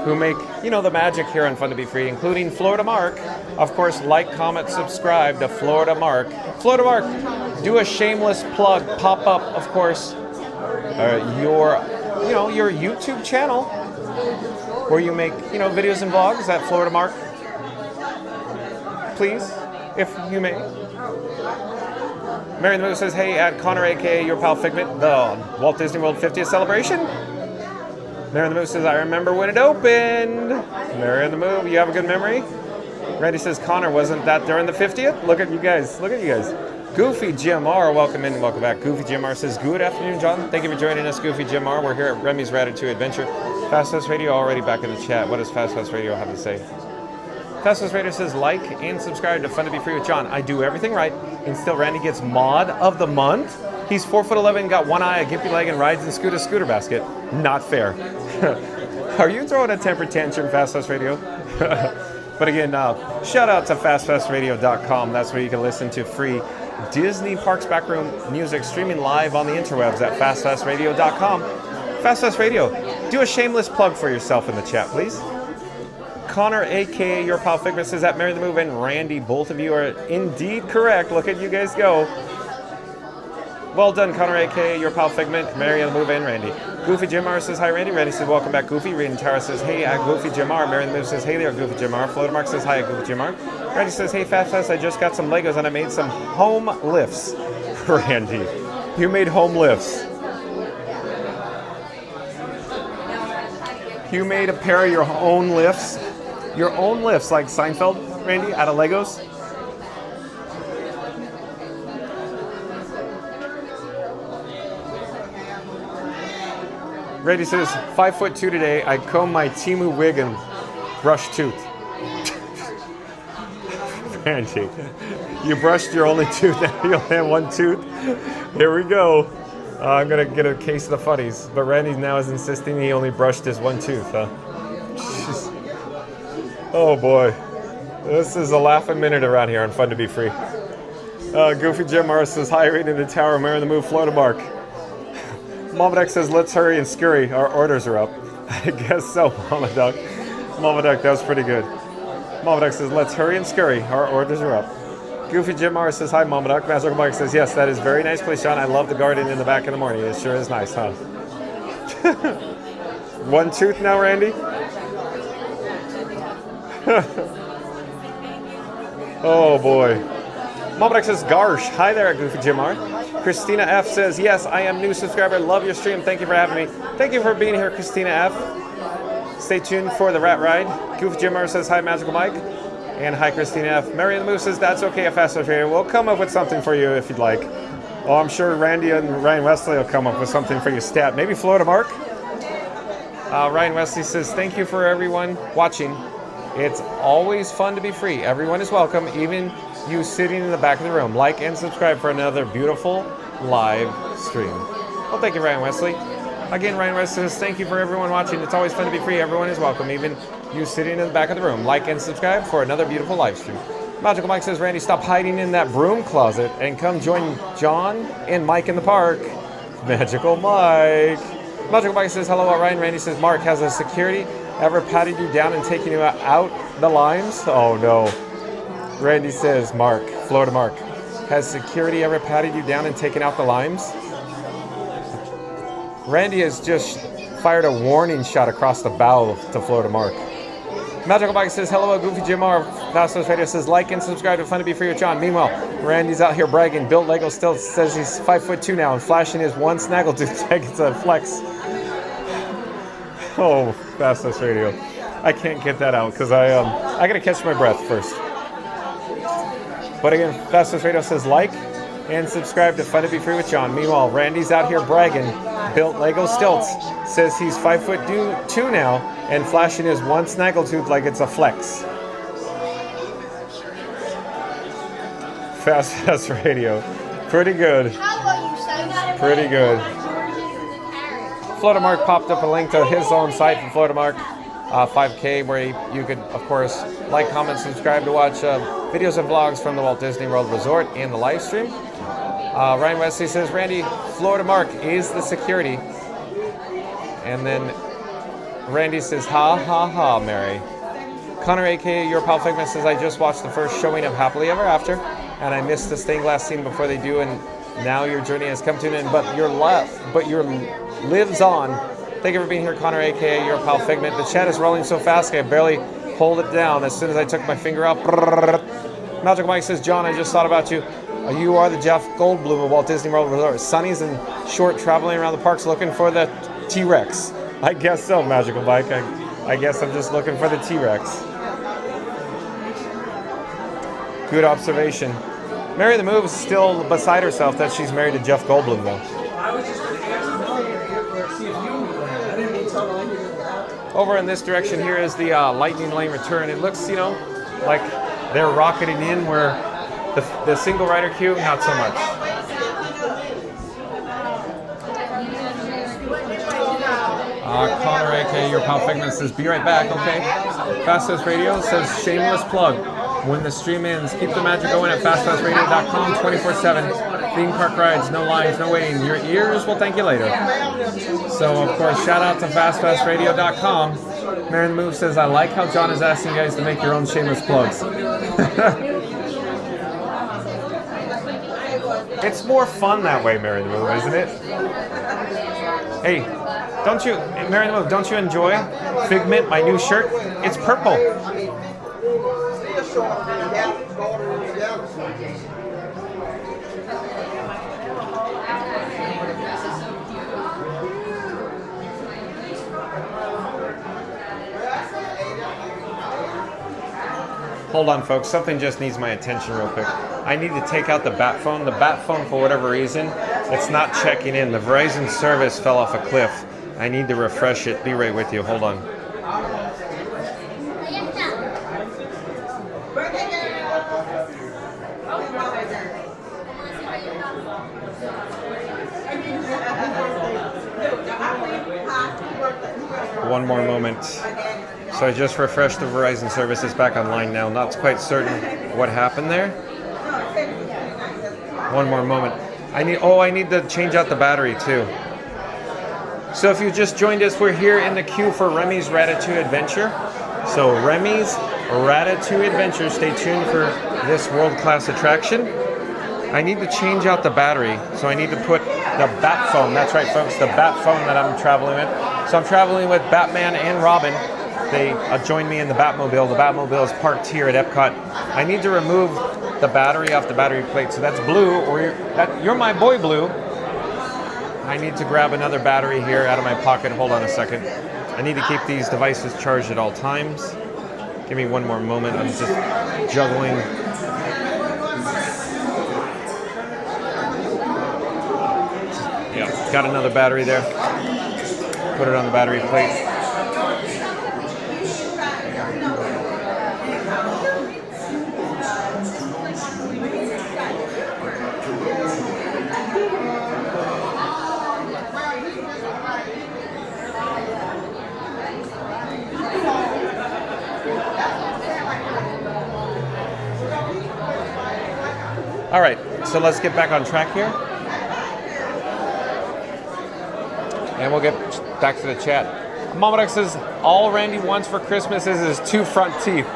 who make, the magic here on Fun to Be Free, including Florida Mark. Of course, like, comment, subscribe to Florida Mark. Florida Mark, do a shameless plug. Pop up, of course, your YouTube channel. where you make, videos and vlogs at Florida Mark. Please, if you may. Mary the Moo says, hey, at Connor, aka your pal Figment, the Walt Disney World 50th celebration. Mary the Moo says, I remember when it opened. Mary the Moo, you have a good memory? Randy says, Connor, wasn't that during the 50th? Look at you guys. Goofy Jim R, welcome in and welcome back. Goofy Jim R says, good afternoon, John. Thank you for joining us, Goofy Jim R. We're here at Remy's Ratatouille Adventure. Fast Fast Radio already back in the chat. What does Fast Fast Radio have to say? Fast Fast Radio says, like and subscribe to Fun to Be Free with John. I do everything right, and still Randy gets Mod of the Month. He's 4'11", got one eye, a gimpy leg, and rides and scooter basket. Not fair. Are you throwing a temper tantrum, Fast Fast Radio? But again, shout out to fastfastradio.com. That's where you can listen to free Disney Parks Backroom music streaming live on the interwebs at fastfastradio.com. Fast Fast Radio, do a shameless plug for yourself in the chat, please. Connor, aka your pal Figment, says that Mary the Move and Randy, both of you are indeed correct. Look at you guys go. Well done, Connor, aka your pal Figment, Mary the Move, and Randy. Goofy Jim R says hi, Randy. Randy says welcome back, Goofy. Reed Tara says hey, at Goofy Jim R. Mary the Move says hey there, Goofy Jim R. Floater Mark says hi, at Goofy Jim R. Randy says hey, Fast Fast. I just got some Legos and I made some home lifts. Randy, you made home lifts. You made a pair of your own lifts. Your own lifts, like Seinfeld, Randy, out of Legos. Randy says, 5'2" today. I comb my Timu wig and brush tooth. Randy, you brushed your only tooth. Now you only have one tooth. Here we go. I'm gonna get a case of the funnies. But Randy now is insisting he only brushed his one tooth. Oh boy, this is a laughing minute around here on Fun to Be Free. Goofy Jim Morris says, hi, Reed in the Tower, Mary the Move, Florida Mark. Mama Duck says, let's hurry and scurry, our orders are up. I guess so, Mama Duck. Mama Duck, that was pretty good. Mama Duck says, let's hurry and scurry, our orders are up. Goofy Jim Morris says, hi, Mama Duck. Magical Mike says, yes, that is very nice place, John. I love the garden in the back in the morning. It sure is nice, huh? One tooth now, Randy? Oh boy. Mama Duck says, Garsh. Hi there, Goofy Jim R. Christina F says, yes, I am new subscriber. Love your stream. Thank you for having me. Thank you for being here, Christina F. Stay tuned for the rat ride. Goofy Jim R says, hi, Magical Mike. And hi, Christina F. Mary the Moose says, that's okay, a Fast Fast Radio. We'll come up with something for you if you'd like. Oh, I'm sure Randy and Ryan Wesley will come up with something for you stat. Maybe Florida Mark? Ryan Wesley says, thank you for everyone watching. It's always fun to be free. Everyone is welcome, even you sitting in the back of the room. Like and subscribe for another beautiful live stream. Well, thank you, Ryan Wesley. Again, Ryan Wesley says, thank you for everyone watching. It's always fun to be free. Everyone is welcome, even you sitting in the back of the room. Like and subscribe for another beautiful live stream. Magical Mike says, Randy, stop hiding in that broom closet and come join John and Mike in the park. Magical Mike. Magical Mike says, hello, Ryan. Randy says, Mark, has a security ever patted you down and taken you out the limes? Oh, no. Randy says, Mark, Florida Mark, has security ever patted you down and taken out the limes? Randy has just fired a warning shot across the bow to Florida Mark. Magical Mike says, hello, Goofy Jim R. Fast Radio says, like and subscribe to Fun to Be Free with John. Meanwhile, Randy's out here bragging. Built Lego still says he's 5'2" now and flashing his one snaggletooth like it's a flex. Oh, Fast Radio. I can't get that out because I gotta catch my breath first. But again, Fast Radio says like and subscribe to Fun to Be Free with John. Meanwhile, Randy's out here bragging. Built Lego Stilts says he's 5'2" now and flashing his one snaggletooth like it's a flex. Fast Radio. Pretty good. Pretty good. Florida Mark popped up a link to his own site for Florida Mark 5K, where you could, of course, like, comment, subscribe to watch videos and vlogs from the Walt Disney World Resort and the live stream. Ryan Wesley says, Randy, Florida Mark is the security. And then Randy says, ha, ha, ha, Mary. Connor, a.k.a. Your Pal Figment, says, I just watched the first showing of Happily Ever After, and I missed the stained glass scene before they do, and now your journey has come to an end, but your lives on Thank you for being here, Connor, aka Your Pal Figment. The chat is rolling so fast, I barely hold it down. As soon as I took my finger out, Magic Mike says, John, I just thought about you. You are the Jeff Goldblum of Walt Disney World Resort. Sonny's in short traveling around the parks looking for the T-Rex. I guess so, Magical Mike. I guess I'm just looking for the T-Rex. Good observation. Mary the Move is still beside herself that she's married to Jeff Goldblum, though. Over in this direction here is the Lightning Lane return. It looks, you know, like they're rocketing in where the single rider queue, not so much. Connor, aka Your Pal Figment, says, be right back, okay? Fastest Radio says, shameless plug. When the stream ends, keep the magic going at fastfastradio.com 24/7. Theme park rides, no lines, no waiting. Your ears will thank you later. So, of course, shout out to fastfastradio.com. Mary the Move says, I like how John is asking you guys to make your own shameless plugs. It's more fun that way, Mary the Move, isn't it? Hey, don't you, Mary the Move, don't you enjoy Figment, my new shirt? It's purple. Hold on, folks. Something just needs my attention real quick. I need to take out the bat phone. The bat phone, for whatever reason, it's not checking in. The Verizon service fell off a cliff. I need to refresh it. Be right with you. Hold on. One more moment. So I just refreshed the Verizon service. It's back online now. Not quite certain what happened there. One more moment. I need to change out the battery too. So if you just joined us, we're here in the queue for Remy's Ratatouille Adventure. So Remy's Ratatouille Adventure. Stay tuned for this world-class attraction. I need to change out the battery, so I need to put the bat phone. That's right, folks, the bat phone that I'm traveling with. So I'm traveling with Batman and Robin. They joined me in the Batmobile. The Batmobile is parked here at EPCOT. I need to remove the battery off the battery plate. So that's Blue, or you're my boy, Blue. I need to grab another battery here out of my pocket. Hold on a second. I need to keep these devices charged at all times. Give me one more moment. I'm just juggling. Yeah, got another battery there. Put it on the battery plate. All right, so let's get back on track here. And we'll get back to the chat. Mama Duck says, all Randy wants for Christmas is his 2 front teeth.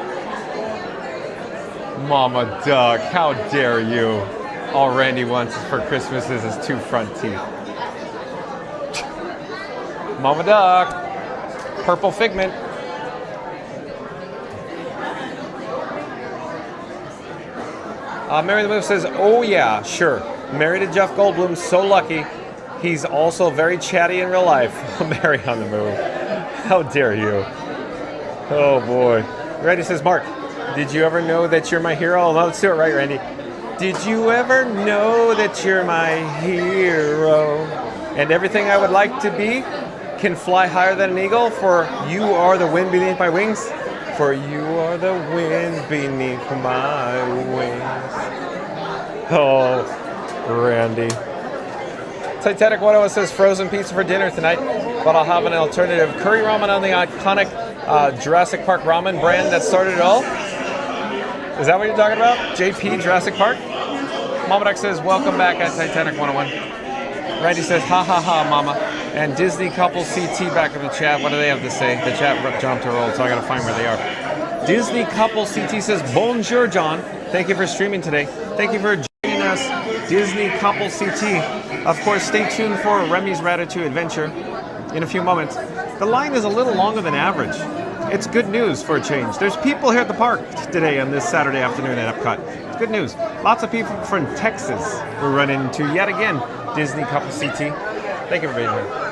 Mama Duck, how dare you? All Randy wants for Christmas is his 2 front teeth. Mama Duck, purple Figment. Mary the Move says, oh yeah, sure. Married to Jeff Goldblum, so lucky. He's also very chatty in real life. Mary on the Move. How dare you? Oh boy. Randy says, Mark, did you ever know that you're my hero? Oh, let's do it right, Randy. Did you ever know that you're my hero? And everything I would like to be can fly higher than an eagle, for you are the wind beneath my wings. For you are the wind beneath my wings. Oh, Randy. Titanic 101 says frozen pizza for dinner tonight, but I'll have an alternative. Curry ramen on the iconic Jurassic Park ramen brand that started it all. Is that what you're talking about? JP Jurassic Park? Mama Duck says, welcome back at Titanic 101. Randy says, ha ha ha, mama. And Disney couple CT back in the chat. What do they have to say? The chat jumped to roll, so I gotta find where they are. Disney couple CT says, bonjour, John. Thank you for streaming today. Thank you for joining us, Disney couple CT. Of course, stay tuned for Remy's Ratatouille Adventure. in a few moments. The line is a little longer than average. It's good news for a change. There's people here at the park today on this Saturday afternoon at Epcot. It's good news. Lots of people from Texas we're running into yet again. Disney Couple CT. Thank you for being here.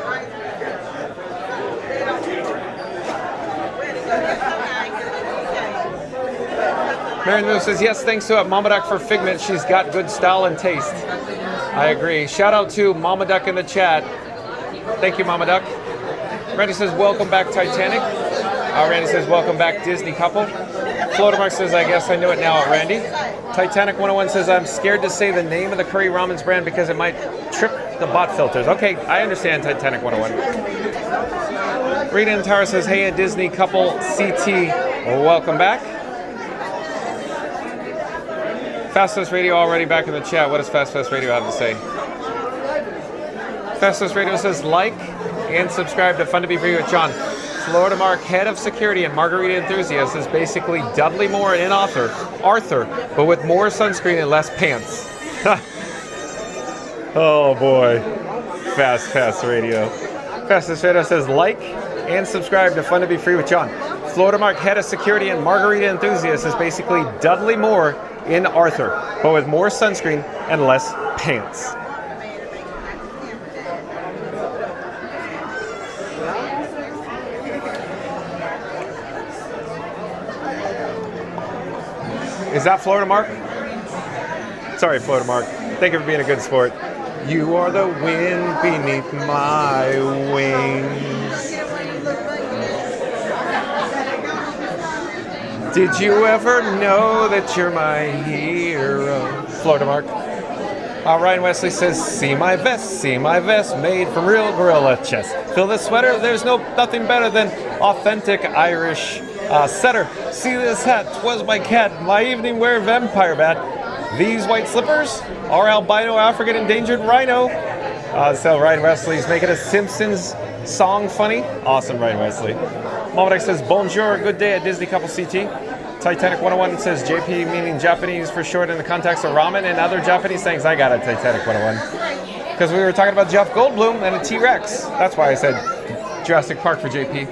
Mary Lou says, yes, thanks to Mama Duck for Figment. She's got good style and taste. I agree. Shout out to Mama Duck in the chat. Thank you, Mama Duck. Randy says, welcome back, Titanic. Randy says, welcome back, Disney Couple. Floatermark says, I guess I know it now, Randy. Titanic 101 says, I'm scared to say the name of the curry ramen's brand because it might trip the bot filters. Okay, I understand, Titanic 101. Rita and Tara says, hey, a Disney Couple CT. Welcome back. Fastest Radio already back in the chat. What does Fast Radio have to say? Fastest Radio says, like and subscribe to Fun to Be Free with John. Florida Mark, head of security and margarita enthusiast, is basically Dudley Moore and Arthur, but with more sunscreen and less pants. Oh boy. Fast Radio. Fastest Radio says, like and subscribe to Fun to Be Free with John. Florida Mark, head of security and margarita enthusiast, is basically Dudley Moore in Arthur, but with more sunscreen and less pants. Is that Florida Mark? Sorry, Florida Mark. Thank you for being a good sport. You are the wind beneath my wings. Did you ever know that you're my hero? Florida Mark. Ryan Wesley says, see my vest, made from real gorilla chest. Feel this sweater? There's nothing better than authentic Irish setter. See this hat? 'Twas my cat, my evening wear vampire bat. These white slippers are albino African endangered rhino. So Ryan Wesley's making a Simpsons song funny. Awesome, Ryan Wesley. Momadek says, bonjour, good day at Disney Couple CT. Titanic 101 says, JP meaning Japanese for short in the context of ramen and other Japanese things. I got it, Titanic 101. Because we were talking about Jeff Goldblum and a T-Rex. That's why I said Jurassic Park for JP.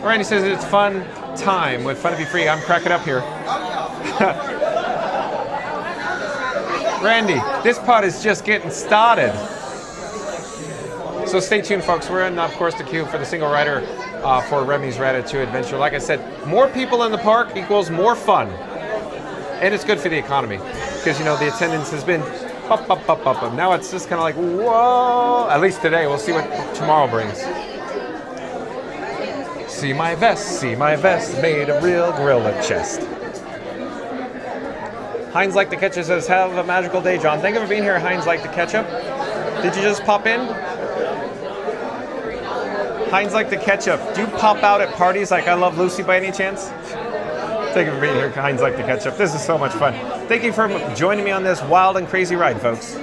Randy says, it's fun time with Fun to Be Free. I'm cracking up here. Randy, this pod is just getting started. So stay tuned, folks. We're in, of course, the queue for the single rider for Remy's Ratatouille Adventure. Like I said, more people in the park equals more fun. And it's good for the economy. Because, you know, the attendance has been up. Now it's just kind of like, whoa. At least today. We'll see what tomorrow brings. See my vest, made of real gorilla chest. Heinz Like the Ketchup says, have a magical day, John. Thank you for being here, Heinz Like the Ketchup. Did you just pop in? Heinz Like the Ketchup. Do you pop out at parties like I Love Lucy by any chance? Thank you for being here, Heinz Like the Ketchup. This is so much fun. Thank you for joining me on this wild and crazy ride, folks.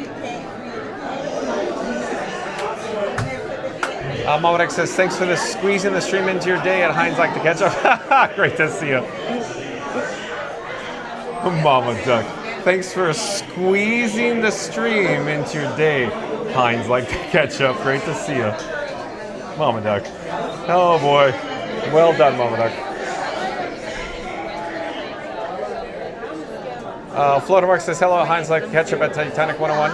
Momadek says, thanks for squeezing the stream into your day at Heinz Like the Ketchup. Great to see you. Mama Duck. Thanks for squeezing the stream into your day, Heinz Like the Ketchup. Great to see you. Mama Duck. Oh boy. Well done, Mama Duck. Floatermark says, hello, Heinz Like the Ketchup at Titanic 101.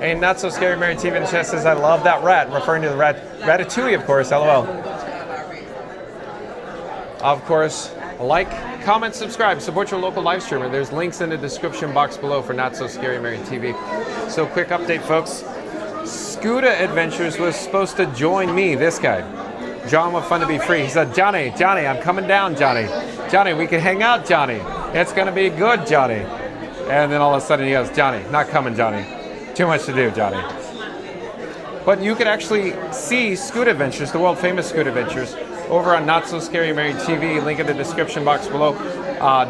And Not So Scary Mary TV in the chat says, I love that rat, referring to the Ratatouille, of course, LOL. Of course, like, comment, subscribe, support your local live streamer. There's links in the description box below for Not So Scary Mary TV. So quick update, folks. Scooter Adventures was supposed to join me, this guy. John with Fun to Be Free. He said, Johnny, I'm coming down, Johnny. Johnny, we can hang out, Johnny. It's going to be good, Johnny. And then all of a sudden he goes, Johnny, not coming, Johnny. Too much to do, Johnny. But you could actually see Scoot Adventures, the world famous Scoot Adventures, over on Not So Scary Mary TV. Link in the description box below.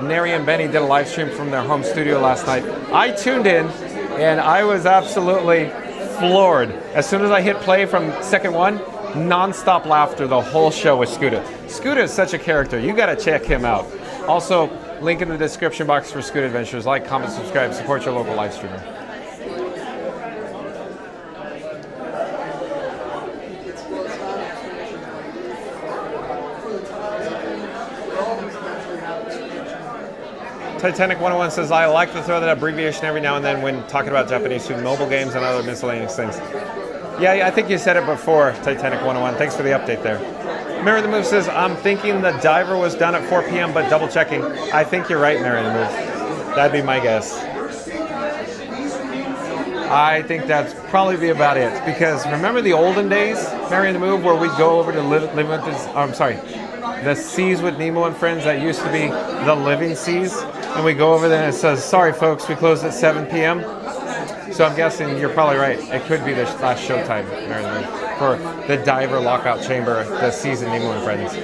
Neri and Benny did a live stream from their home studio last night. I tuned in and I was absolutely floored. As soon as I hit play from second one, non-stop laughter the whole show with Scooter. Scooter is such a character. You got to check him out. Also, link in the description box for Scoot Adventures. Like, comment, subscribe, support your local live streamer. Titanic 101 says, I like to throw that abbreviation every now and then when talking about Japanese food, mobile games, and other miscellaneous things. Yeah, I think you said it before, Titanic 101. Thanks for the update there. Mary the Move says, I'm thinking the diver was done at 4 p.m., but double checking. I think you're right, Mary the Move. That'd be my guess. I think that's probably be about it. Because remember the olden days, Mary the Move, where we'd go over to the Seas with Nemo and Friends? That used to be the Living Seas. And we go over there and it says, sorry folks, we closed at 7 p.m. So I'm guessing you're probably right. It could be the last showtime, Mary the Move, for the diver lockout chamber, the Seas with Nemo and Friends.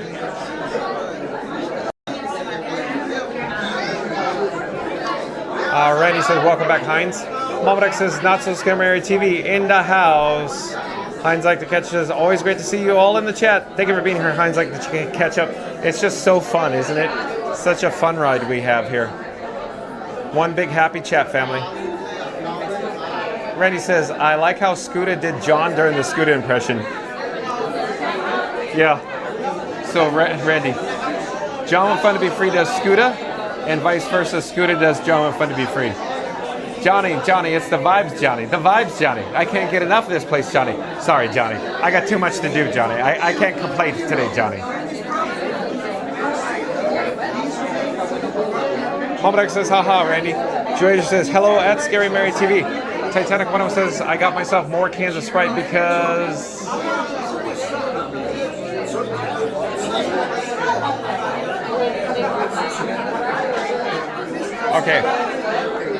Randy says, welcome back, Heinz. Malbeck says, not so scary TV in the house. Heinz like to catch says, always great to see you all in the chat. Thank you for being here, Heinz like to catch up. It's just so fun, isn't it? Such a fun ride we have here. One big happy chat family. Randy says, I like how Scooter did John during the Scooter impression. Yeah. So Randy, John with Fun to Be Free does Scooter, and vice versa, Scooter does John with Fun to Be Free. Johnny, it's the vibes, Johnny. The vibes, Johnny. I can't get enough of this place, Johnny. Sorry, Johnny. I got too much to do, Johnny. I can't complain today, Johnny. Malbeck says, haha, Randy. Joy says, hello at Scary Mary TV. Titanic 101 says, I got myself more cans of Sprite because... Okay.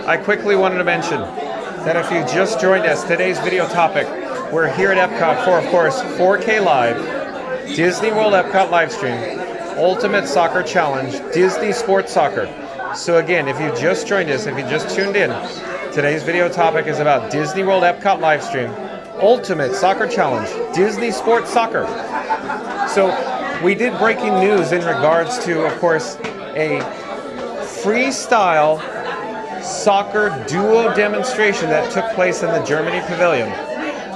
I quickly wanted to mention that if you just joined us, today's video topic, we're here at Epcot for, of course, 4K Live, Disney World EPCOT livestream, Ultimate Soccer Challenge, Disney Sports Soccer. So again, if you just joined us, if you just tuned in, today's video topic is about Disney World EPCOT livestream, Ultimate Soccer Challenge, Disney Sports Soccer. So we did breaking news in regards to, of course, a freestyle soccer duo demonstration that took place in the Germany pavilion.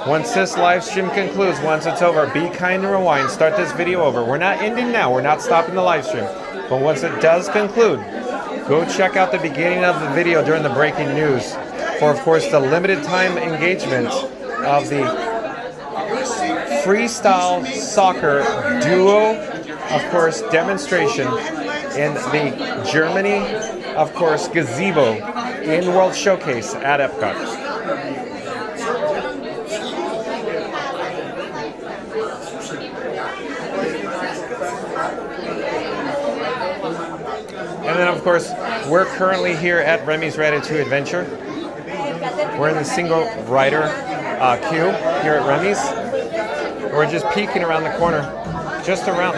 Once this live stream concludes, once it's over, be kind and rewind, start this video over. We're not ending now, we're not stopping the live stream. But once it does conclude, go check out the beginning of the video during the breaking news for, of course, the limited time engagement of the freestyle soccer duo, of course, demonstration in the Germany, of course, gazebo in World Showcase at Epcot. And then, of course, we're currently here at Remy's Ratatouille Adventure. We're in the single rider queue here at Remy's. We're just peeking around the corner, just around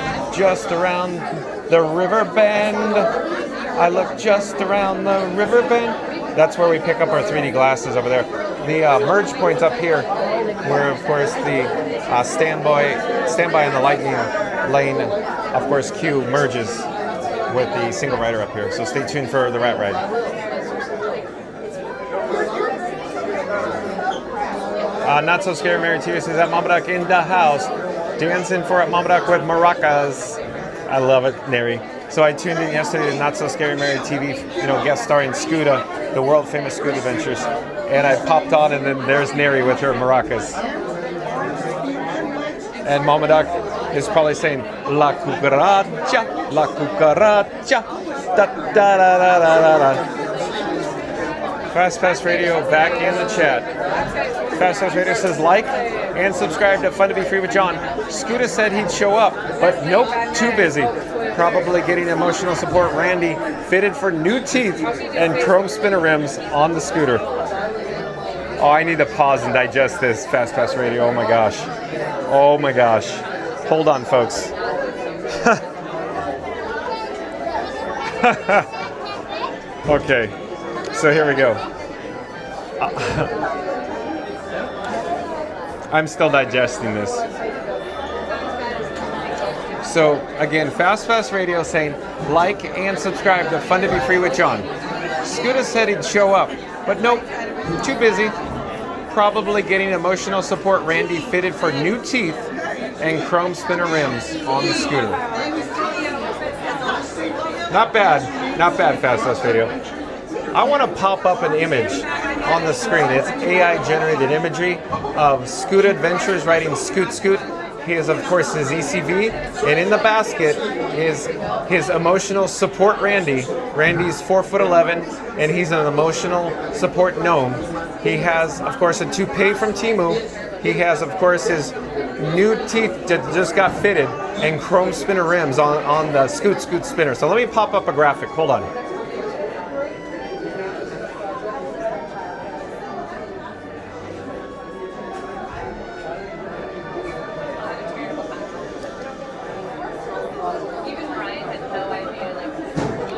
the river bend. I look just around the river bend. That's where we pick up our 3D glasses over there. The merge point's up here, where, of course, the standby in the lightning lane, of course, queue merges with the single rider up here. So stay tuned for the rat ride. Not so scary Mary TV says at Mamaduk in the house, dancing for at Mamaduk with maracas. I love it, Neri. So I tuned in yesterday to Not So Scary Mary TV, guest starring Scooter, the world famous Scooter Adventures, and I popped on, and then there's Neri with her maracas. And Mamaduk is probably saying La cucaracha, la cucaracha, da da da da da da da. Fast Pass Radio back in the chat. Fast Pass Radio says like and subscribe to Fun to Be Free with John. Scooter said he'd show up, but nope, too busy. Probably getting emotional support. Randy fitted for new teeth and chrome spinner rims on the scooter. Oh, I need to pause and digest this, Fast Pass Radio. Oh my gosh. Oh my gosh. Hold on, folks. Okay, so here we go. I'm still digesting this. So again, Fast Pass Radio saying like and subscribe to Fun to Be Free with John. Scooter said he'd show up, but nope, too busy. Probably getting emotional support. Randy fitted for new teeth and chrome spinner rims on the scooter. Not bad. Not bad, Fast Us video. I want to pop up an image on the screen. It's AI generated imagery of Scoot Adventures riding Scoot Scoot. He is, of course, his ECV, and in the basket is his emotional support Randy. Randy's 4'11", and he's an emotional support gnome. He has, of course, a toupee from Temu. He has, of course, his new teeth that just got fitted and chrome spinner rims on the Scoot Scoot spinner. So let me pop up a graphic. Hold on.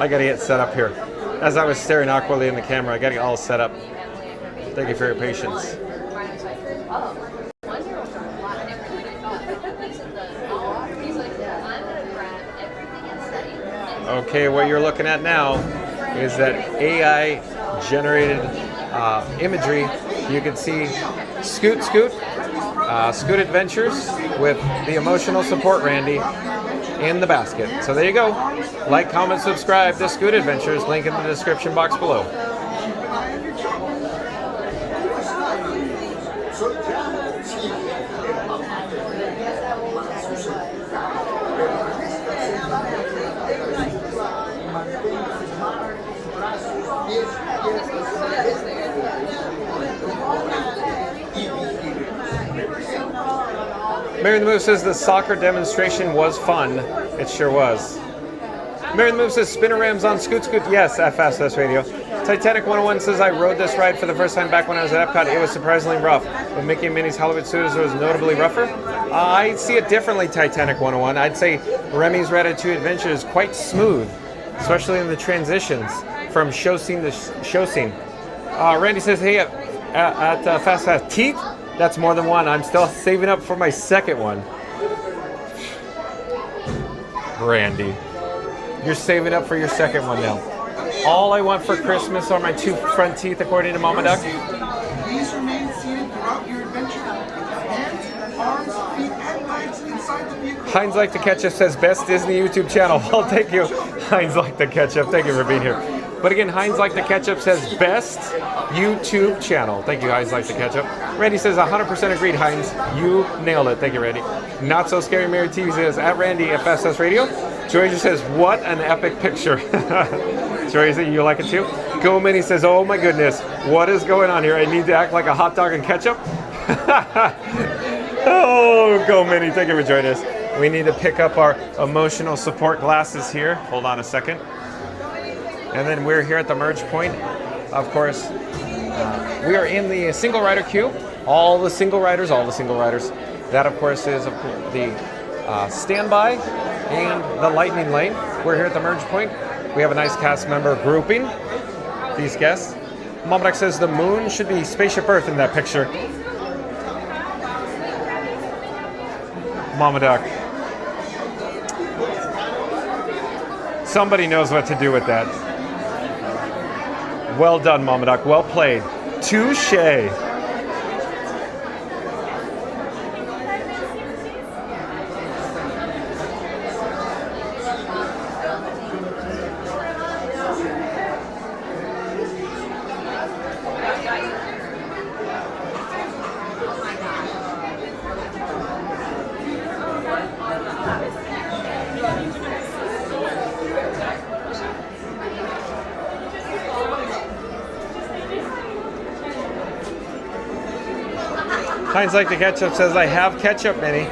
I gotta get set up here. As I was staring awkwardly in the camera, I gotta get all set up. Thank you for your patience. Okay, what you're looking at now is that AI generated imagery. You can see Scoot Scoot, Scoot Adventures with the emotional support Randy in the basket. So there you go. Like, comment, subscribe to Scoot Adventures. Link in the description box below. Mary the Move says the soccer demonstration was fun. It sure was. Mary the Move says spinner rams on Scoot Scoot. Yes, at Fast S Radio. Titanic 101 says I rode this ride for the first time back when I was at Epcot. It was surprisingly rough. But Mickey and Minnie's Hollywood Studios was notably rougher. I see it differently, Titanic 101. I'd say Remy's Ratatouille Adventure is quite smooth, especially in the transitions from show scene to show scene. Randy says, hey, at Fast Fast Teeth, that's more than one. I'm still saving up for my second one. Randy, you're saving up for your second one now. All I want for Christmas are my 2 front teeth, according to Mama Duck. Please remain seated throughout your adventure. Hands, arms, feet, and legs inside the vehicle. Heinz Like the Ketchup says best Disney YouTube channel. Well, thank you, Heinz Like the Ketchup. Thank you for being here. But again, Heinz Like the Ketchup says best YouTube channel. Thank you, Heinz Like the Ketchup. Randy says 100% agreed, Heinz. You nailed it. Thank you, Randy. Not So Scary Mary TV says at Randy at FSS Radio. Joyce says, what an epic picture. Joyce, you like it too? Go Minnie says, oh my goodness, what is going on here? I need to act like a hot dog and ketchup? Oh, Go Minnie, thank you for joining us. We need to pick up our emotional support glasses here. Hold on a second. And then we're here at the merge point. Of course, we are in the single rider queue. All the single riders. That, of course, is the standby and the lightning lane. We're here at the merge point. We have a nice cast member grouping these guests. Mama Duck says the moon should be Spaceship Earth in that picture. Mama Duck. Somebody knows what to do with that. Well done, Mama Duck. Well played. Touche. Heinz Like the Ketchup says, I have ketchup, Minnie.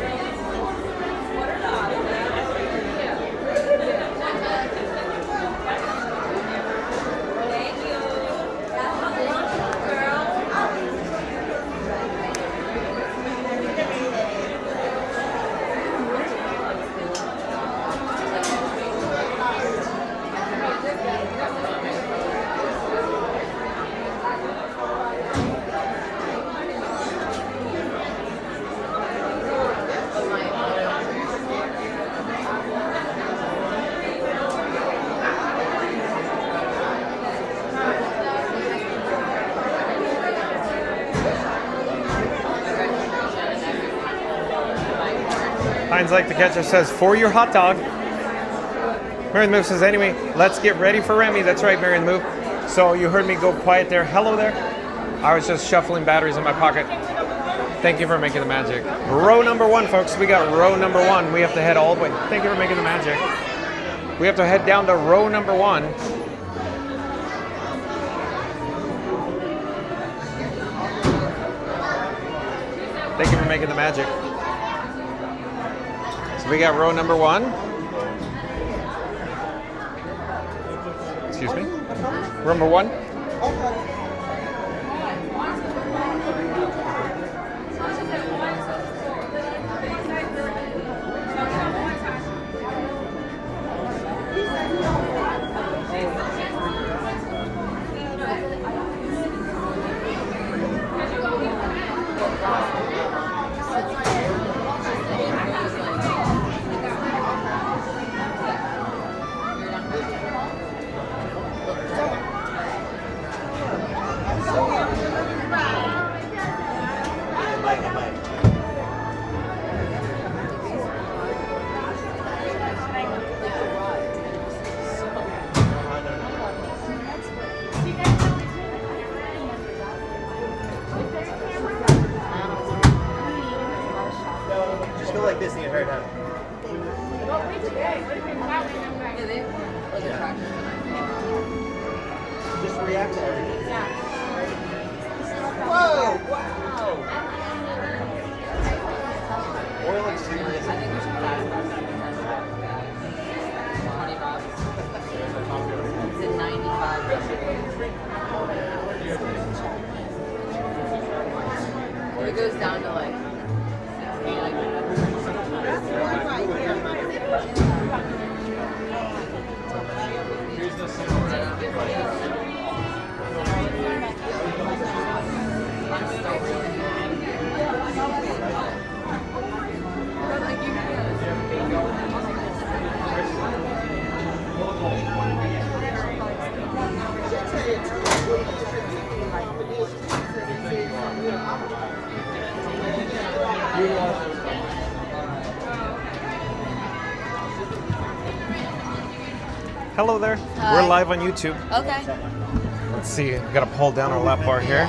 Heinz Like the Ketchup says, for your hot dog. Marion Move says, anyway, let's get ready for Remy. That's right, Marion Move. So you heard me go quiet there. Hello there. I was just shuffling batteries in my pocket. Thank you for making the magic. Row number 1, folks. We got row number 1. We have to head all the way. Thank you for making the magic. We have to head down to row number 1. Thank you for making the magic. So we got row number 1. Excuse me? Row number 1. Just go like this and get hurt out. Just react to everything. Whoa! Wow! Oil extremely is. I think we should fast $20. It's in 95. It goes down to like 2. Hello there. Hi. We're live on YouTube. Okay. Let's see. We got to pull down our lap bar here.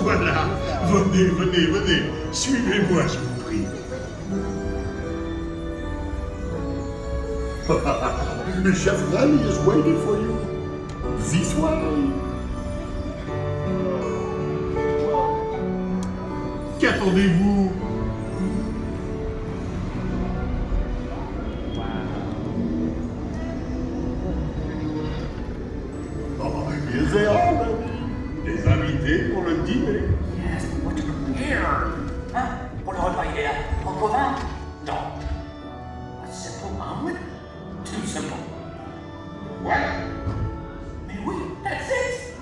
Voilà, venez, venez, venez, suivez-moi, je vous prie. Chef Remy is waiting for you. This way. Qu'attendez-vous? Oh, here they are, Remy. Des invités pour le dîner. Yes, what to prepare? Hein? Pour le repas, il est là. En province? Non. A simple omelet? Too simple. What? Mais oui, that's it!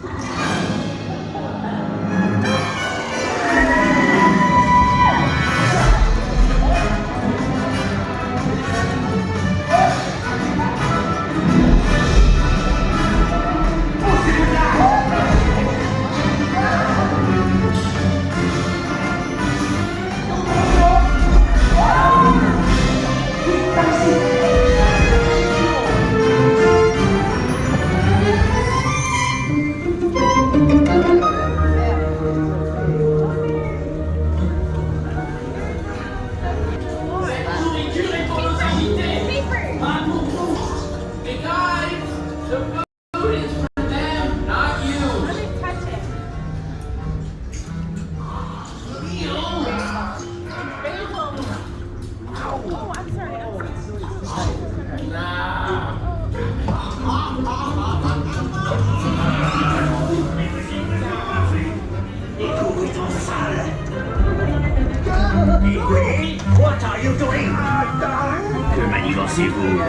Avancez-vous.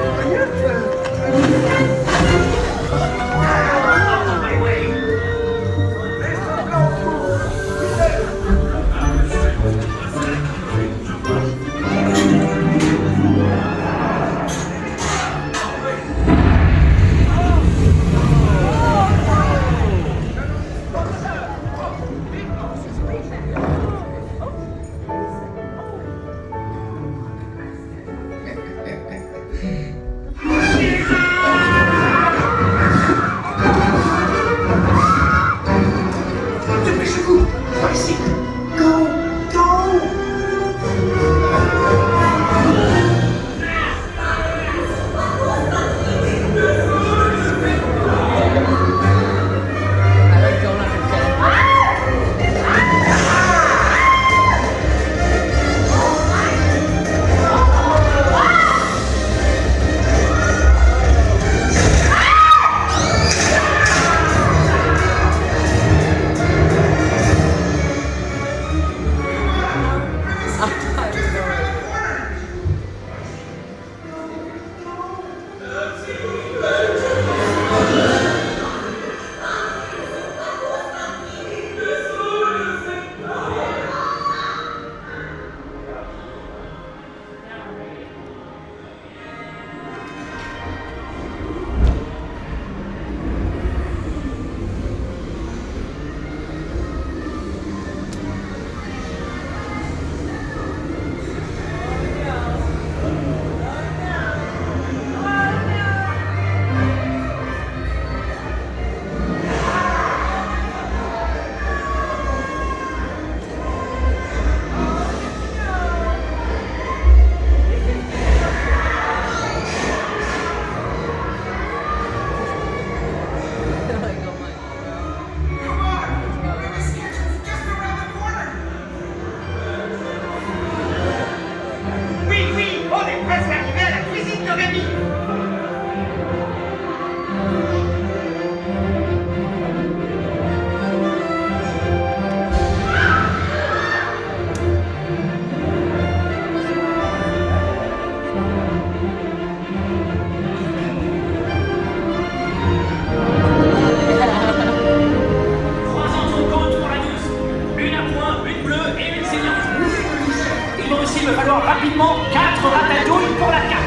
rapidement 4 ratatouilles pour la carte.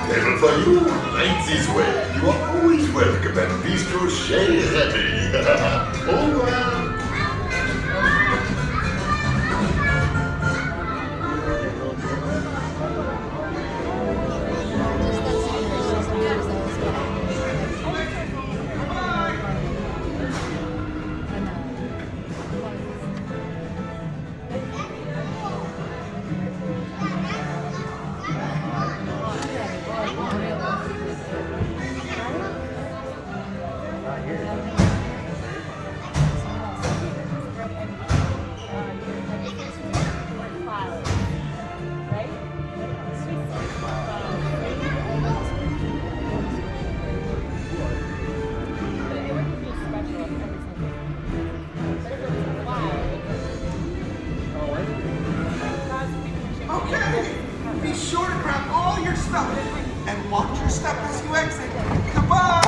Table for you, right this way. You are always welcome at Bistro Chez Remy. Au revoir. Okay, be sure to grab all your stuff and watch your step as you exit. Goodbye.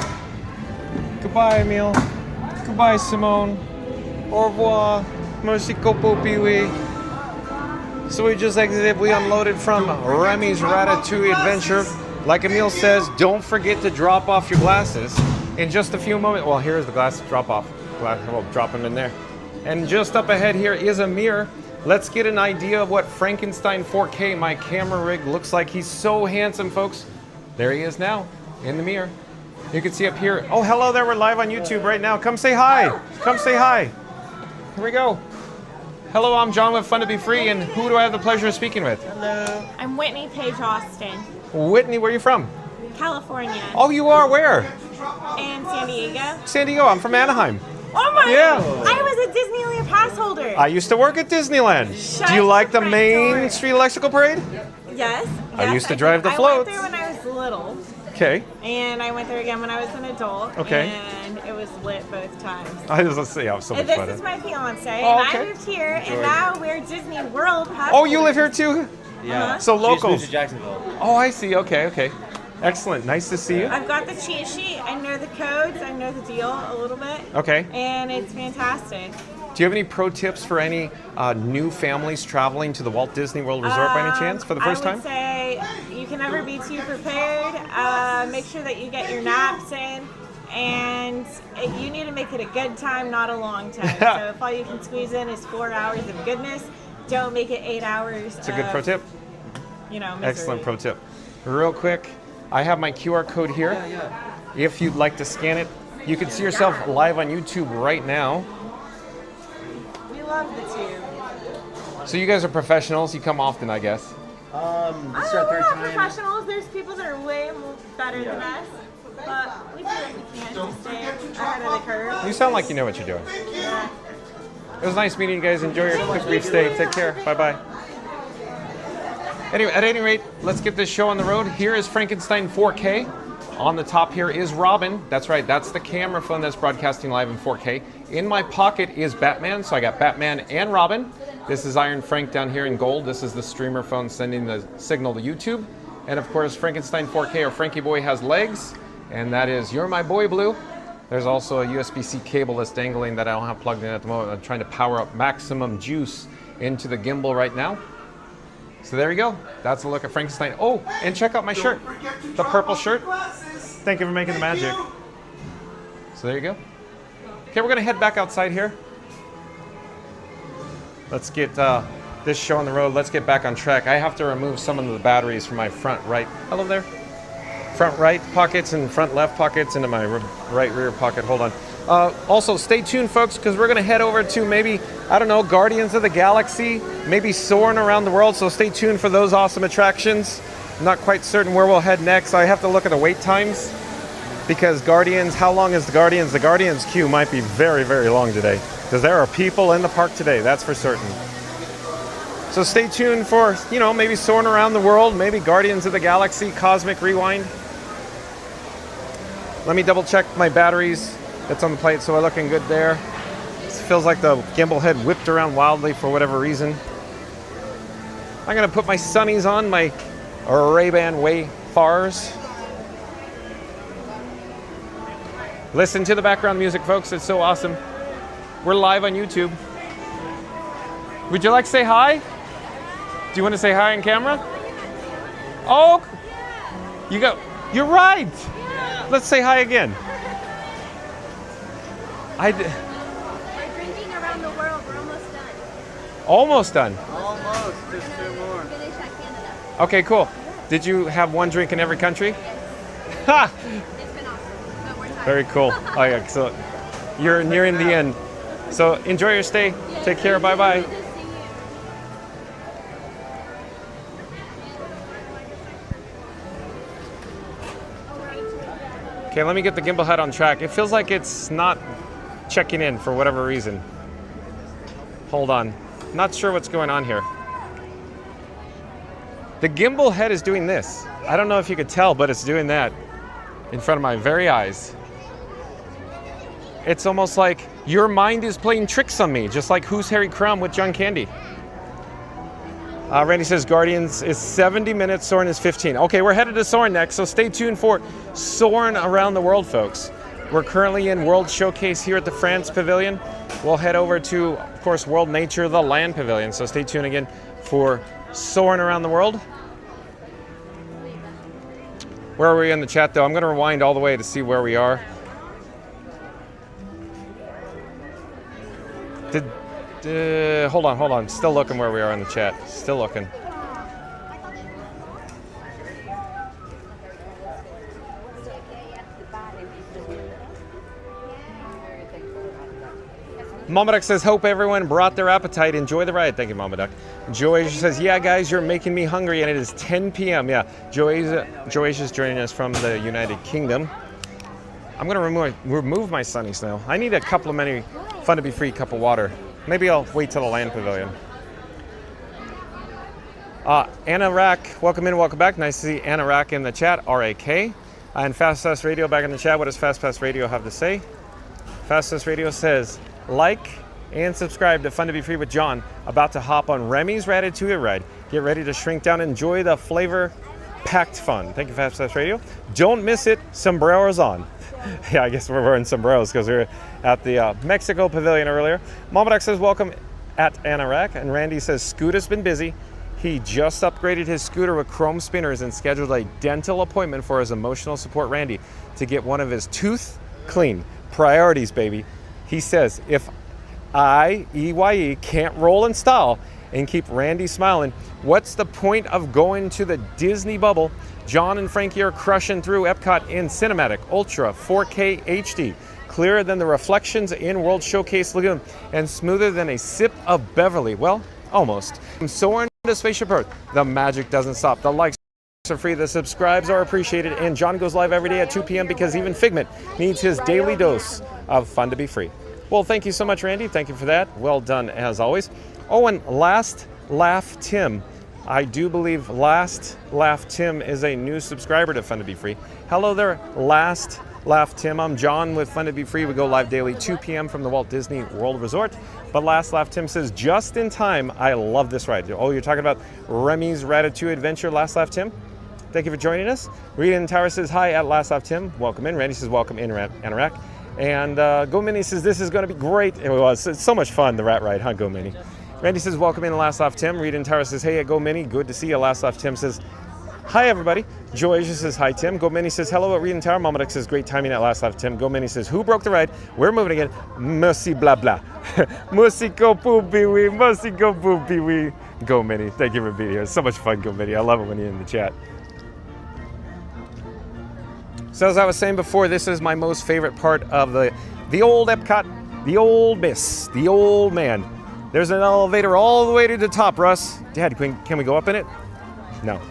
Goodbye, Emile. Goodbye, Simone. Au revoir. Merci beaucoup, Pee-wee. So we just exited. We unloaded from Remy's Ratatouille adventure. Like Emile says, don't forget to drop off your glasses in just a few moments. Well, here's the glass drop off. We'll drop them in there. And just up ahead here is a mirror. Let's get an idea of what Frankenstein 4K, my camera rig, looks like. He's so handsome, folks. There he is now, in the mirror. You can see up here. Oh, hello there. We're live on YouTube right now. Come say hi. Come say hi. Here we go. Hello, I'm John with Fun to Be Free, and who do I have the pleasure of speaking with? Hello. I'm Whitney Paige Austin, Whitney, where are you from? California. Oh, you are where? And San Diego. San Diego. I'm from Anaheim. Oh my! Yeah. I was a Disneyland pass holder. I used to work at Disneyland. Shut Do you like the front Main door. Street Electrical Parade? Yes. I used to drive the I floats. went there when I was little. Okay. And I went there again when I was an adult. Okay. And it was lit both times. I was, let's see, I was so much And this fun. is my fiance, Oh, and okay. I moved here, and now we're Disney World pass Oh, you holders. live here too? Yeah. So She just moved locals. to Jacksonville. Oh, I see. Okay, okay. Excellent. Nice to see you. I've got the cheat sheet. I know the codes. I know the deal a little bit. Okay. And it's fantastic. Do you have any pro tips for any new families traveling to the Walt Disney World Resort by any chance for the first I would time? say you can never be too prepared. Make sure that you get your naps in, and you need to make it a good time, not a long time. So if all you can squeeze in is 4 hours of goodness, don't make it 8 hours. It's a good pro tip. You know, misery. Excellent pro tip. Real quick, I have my QR code here. If you'd like to scan it, you can see yourself live on YouTube right now. We love the tube. So you guys are professionals. You come often, I guess. This is our We're third not time. professionals. There's people that are way more better than us, but we do what we can to stay ahead of the curve. You sound like you know what you're doing. Yeah. It was nice meeting you guys. Enjoy your quick brief stay. Take care. Bye-bye. Anyway, at any rate, let's get this show on the road. Here is Frankenstein 4K. On the top here is Robin. That's right, that's the camera phone that's broadcasting live in 4K. In my pocket is Batman, so I got Batman and Robin. This is Iron Frank down here in gold. This is the streamer phone sending the signal to YouTube. And of course, Frankenstein 4K, or Frankie Boy, has legs, and that is You're My Boy Blue. There's also a USB-C cable that's dangling that I don't have plugged in at the moment. I'm trying to power up maximum juice into the gimbal right now. So there you go. That's a look at Frankenstein. Oh, and check out my shirt. The purple shirt. Thank you for making the magic. So there you go. Okay, we're going to head back outside here. Let's get this show on the road. Let's get back on track. I have to remove some of the batteries from my front right. Hello there. Front right pockets and front left pockets into my right rear pocket. Hold on. Also, stay tuned, folks, because we're going to head over to maybe, I don't know, Guardians of the Galaxy, maybe Soarin' around the world. So stay tuned for those awesome attractions. I'm not quite certain where we'll head next. I have to look at the wait times because Guardians, how long is the Guardians? The Guardians queue might be very, very long today because there are people in the park today. That's for certain. So stay tuned for, you know, maybe Soarin' around the world, maybe Guardians of the Galaxy, Cosmic Rewind. Let me double check my batteries. That's on the plate, so we're looking good there. It feels like the gimbal head whipped around wildly for whatever reason. I'm gonna put my sunnies on, my Ray-Ban Wayfarers. Listen to the background music, folks. It's so awesome. We're live on YouTube. Would you like to say hi? Do you want to say hi on camera? Oh, you go. You're right. Let's say hi again. We're drinking around the world. We're almost Almost done. done. Almost, just 2 more. Finish at Canada. Okay, cool. Did you have one drink in every country? Ha! It's been awesome, but we're tired. Very cool. Oh yeah, so you're nearing the end. So enjoy your stay. Take care. Bye bye. Okay, let me get the gimbal head on track. It feels like it's not checking in for whatever reason. Hold on. Not sure what's going on here. The gimbal head is doing this. I don't know if you could tell, but it's doing that in front of my very eyes. It's almost like your mind is playing tricks on me, just like Who's Harry Crumb with John Candy. Randy says Guardians is 70 minutes, Soarin' is 15. Okay, we're headed to Soarin' next, so stay tuned for Soarin' around the world, folks. We're currently in World Showcase here at the France Pavilion. We'll head over to, of course, World Nature, the Land Pavilion. So stay tuned again for Soarin' around the world. Where are we in the chat, though? I'm going to rewind all the way to see where we are. Hold on. Still looking where we are in the chat. Still looking. Mama Duck says, hope everyone brought their appetite. Enjoy the ride. Thank you, Mama Duck. Joy says, yeah, guys, you're making me hungry, and it is 10 p.m. Yeah, Joy is joining us from the United Kingdom. I'm going to remove my sunnies now. I need a complimentary Fun to Be Free cup of water. Maybe I'll wait till the land pavilion. Anna Rack, welcome in, welcome back. Nice to see Anna Rack in the chat, R-A-K. And Fast Pass Radio back in the chat. What does Fast Pass Radio have to say? Fast Pass Radio says, like and subscribe to Fun to Be Free with John. About to hop on Remy's Ratatouille ride. Get ready to shrink down and enjoy the flavor-packed fun. Thank you, Fast Pass Radio. Don't miss it, sombreros on. Yeah, I guess we're wearing sombreros because we were at the Mexico Pavilion earlier. Mama Duck says, welcome at Anorak. And Randy says, Scooter's been busy. He just upgraded his scooter with chrome spinners and scheduled a dental appointment for his emotional support Randy to get one of his tooth cleaned. Priorities, baby. He says, if I, EYE, can't roll in style and keep Randy smiling, what's the point of going to the Disney bubble? John and Frankie are crushing through Epcot in cinematic, ultra, 4K HD, clearer than the reflections in World Showcase Lagoon, and smoother than a sip of Beverly. Well, almost. From Soarin to Spaceship Earth, the magic doesn't stop. The likes are free, the subscribes are appreciated, and John goes live every day at 2 p.m. because even Figment needs his daily dose of Fun to Be Free. Well, thank you so much, Randy. Thank you for that. Well done, as always. Oh, and Last Laugh Tim. I do believe Last Laugh Tim is a new subscriber to Fun to Be Free. Hello there, Last Laugh Tim. I'm John with Fun to Be Free. We go live daily 2 p.m. from the Walt Disney World Resort. But Last Laugh Tim says, just in time, I love this ride. Oh, you're talking about Remy's Ratatouille Adventure, Last Laugh Tim? Thank you for joining us. Rita in Tower says, hi at Last Laugh Tim. Welcome in. Randy says, welcome in, Anorak. And Go Mini says, this is going to be great. It was. It's so much fun, the rat ride, huh, Go Mini? Randy says, welcome in, Last Laugh Tim. Rita in Tower says, hey, at Go Mini. Good to see you. Last Laugh Tim says, hi, everybody. Joy says, hi, Tim. Go Mini says, hello at Rita in Tower. Mama Duck says, great timing at Last Laugh Tim. Go Mini says, who broke the ride? We're moving again. Merci, blah, blah. Musico poopy wee. Musico poopy wee. Go Mini. Thank you for being here. It's so much fun, Go Mini. I love it when you're in the chat. So as I was saying before, this is my most favorite part of the old Epcot, the old miss, the old man. There's an elevator all the way to the top, Russ. Dad, can we go up in it? No.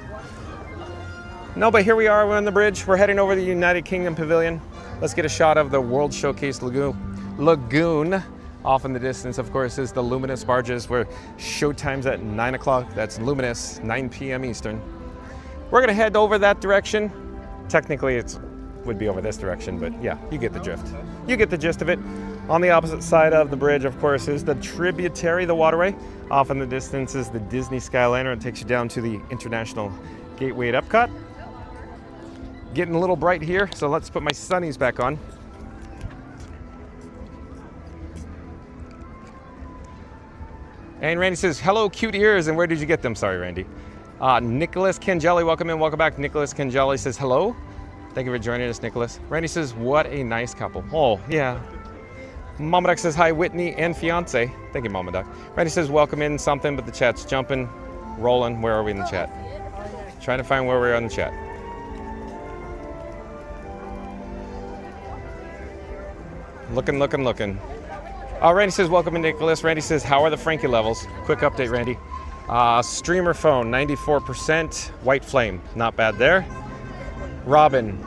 No, but here we are, we're on the bridge. We're heading over to the United Kingdom Pavilion. Let's get a shot of the World Showcase Lagoon. Off in the distance, of course, is the Luminous barges where showtime's at 9 o'clock. That's Luminous, 9 p.m. Eastern. We're gonna head over that direction. Technically, it would be over this direction, but yeah, you get the drift. You get the gist of it. On the opposite side of the bridge, of course, is the tributary, the waterway. Off in the distance is the Disney Skyliner. It takes you down to the International Gateway at Epcot. Getting a little bright here, so let's put my sunnies back on. And Randy says, hello, cute ears, and where did you get them? Sorry, Randy. Nicholas Kenjelly, welcome in, welcome back. Nicholas Kenjelly says, hello. Thank you for joining us, Nicholas. Randy says, what a nice couple. Oh, yeah. Mama Duck says, hi, Whitney and fiance. Thank you, Mama Duck. Randy says, welcome in something, but the chat's jumping, rolling. Where are we in the chat? Trying to find where we are in the chat. Looking. Randy says, welcome in, Nicholas. Randy says, how are the Frankie levels? Quick update, Randy. Streamer phone, 94%. White flame, not bad there. Robin,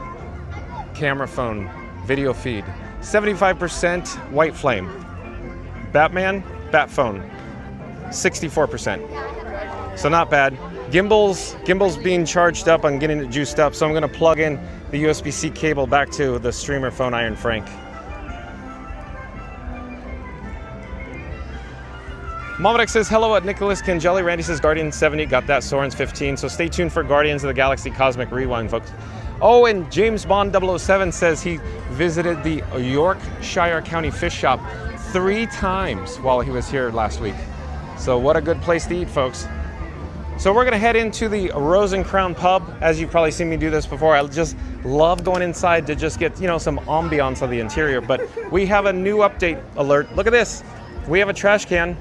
camera phone, video feed, 75% white flame. Batman, bat phone, 64%. So not bad. Gimbal's being charged up. I'm getting it juiced up. So I'm going to plug in the USB-C cable back to the streamer phone, Iron Frank. Mama Duck says, hello at Nicholas Kenjelly. Randy says, Guardians 70, got that. Soarin's 15. So stay tuned for Guardians of the Galaxy Cosmic Rewind, folks. Oh, and James Bond 007 says he visited the Yorkshire County Fish Shop 3 times while he was here last week. So what a good place to eat, folks. So we're gonna head into the Rose and Crown Pub. As you've probably seen me do this before, I just love going inside to just get, some ambiance of the interior. But we have a new update alert. Look at this. We have a trash can,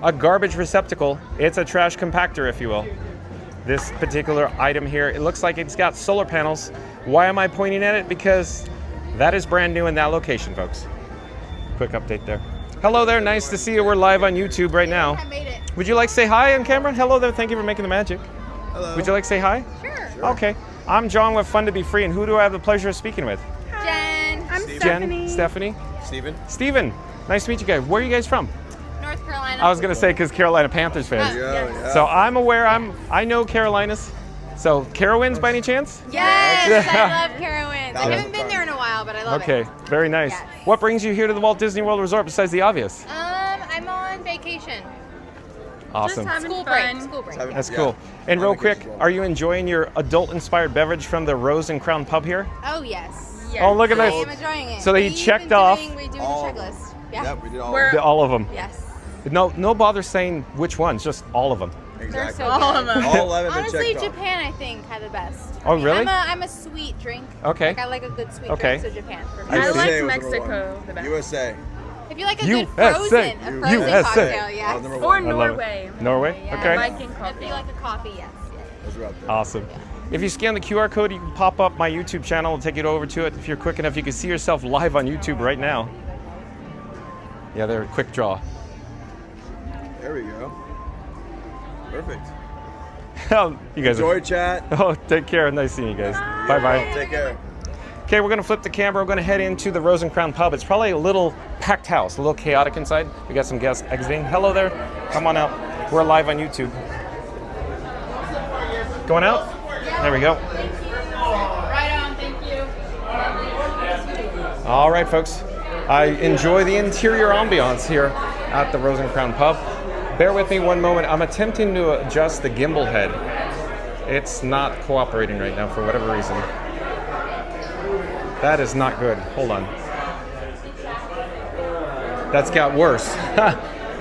a garbage receptacle. It's a trash compactor, if you will. This particular item here, it looks like it's got solar panels. Why am I pointing at it? Because that is brand new in that location, folks. Quick update there. Hello there, nice to see you. We're live on YouTube right now. I made it. Would you like to say hi on camera? Hello there, thank you for making the magic. Hello. Would you like to say hi? Sure. Okay. I'm John with Fun to Be Free, and who do I have the pleasure of speaking with? Jen. I'm Jen, Stephanie, Steven. Steven. Nice to meet you guys. Where are you guys from? North Carolina. I was gonna say because Carolina Panthers fans. Yeah. So I'm aware. I know Carolinas. So Carowinds by any chance? Yes, I love Carowinds. I Yeah. haven't been there in a while, but I love it. Okay, very nice. Yes. What brings you here to the Walt Disney World Resort besides the obvious? I'm on vacation. Awesome. School break. School break. That's cool. And real quick, are you enjoying your adult-inspired beverage from the Rose and Crown Pub here? Oh yes. Oh, look at I this. am enjoying it. So they We've checked been off. We're doing the checklist. Yeah. Yep, we did All of them. Yes. No bother saying which ones, just all of them. They're so All good. of them. All 11 been Honestly, checked off. Japan I think had the best. Oh, really? I'm a sweet drink. Okay. Like I like a good sweet Okay. drink, so Japan. I see. like Mexico the best. USA. If you like a USA. good frozen cocktail, yeah. Number Or one. I love it. Norway. Norway? Yeah. Okay. Viking If coffee. you like a coffee, yes. Those are up there. Awesome. If you scan the QR code, you can pop up my YouTube channel and take you over to it. If you're quick enough, you can see yourself live on YouTube right now. Yeah, they're a quick draw. There we go. Perfect. You guys Enjoy chat. Oh, take care. Nice seeing you guys. Bye-bye. Take care. Okay, we're going to flip the camera. We're going to head into the Rose and Crown Pub. It's probably a little packed house, a little chaotic inside. We got some guests exiting. Hello there. Come on out. We're live on YouTube. Going out? There we go. Right on, thank you. All right, folks. I enjoy the interior ambiance here at the Rose and Crown Pub. Bear with me one moment. I'm attempting to adjust the gimbal head. It's not cooperating right now for whatever reason. That is not good. Hold on. That's got worse.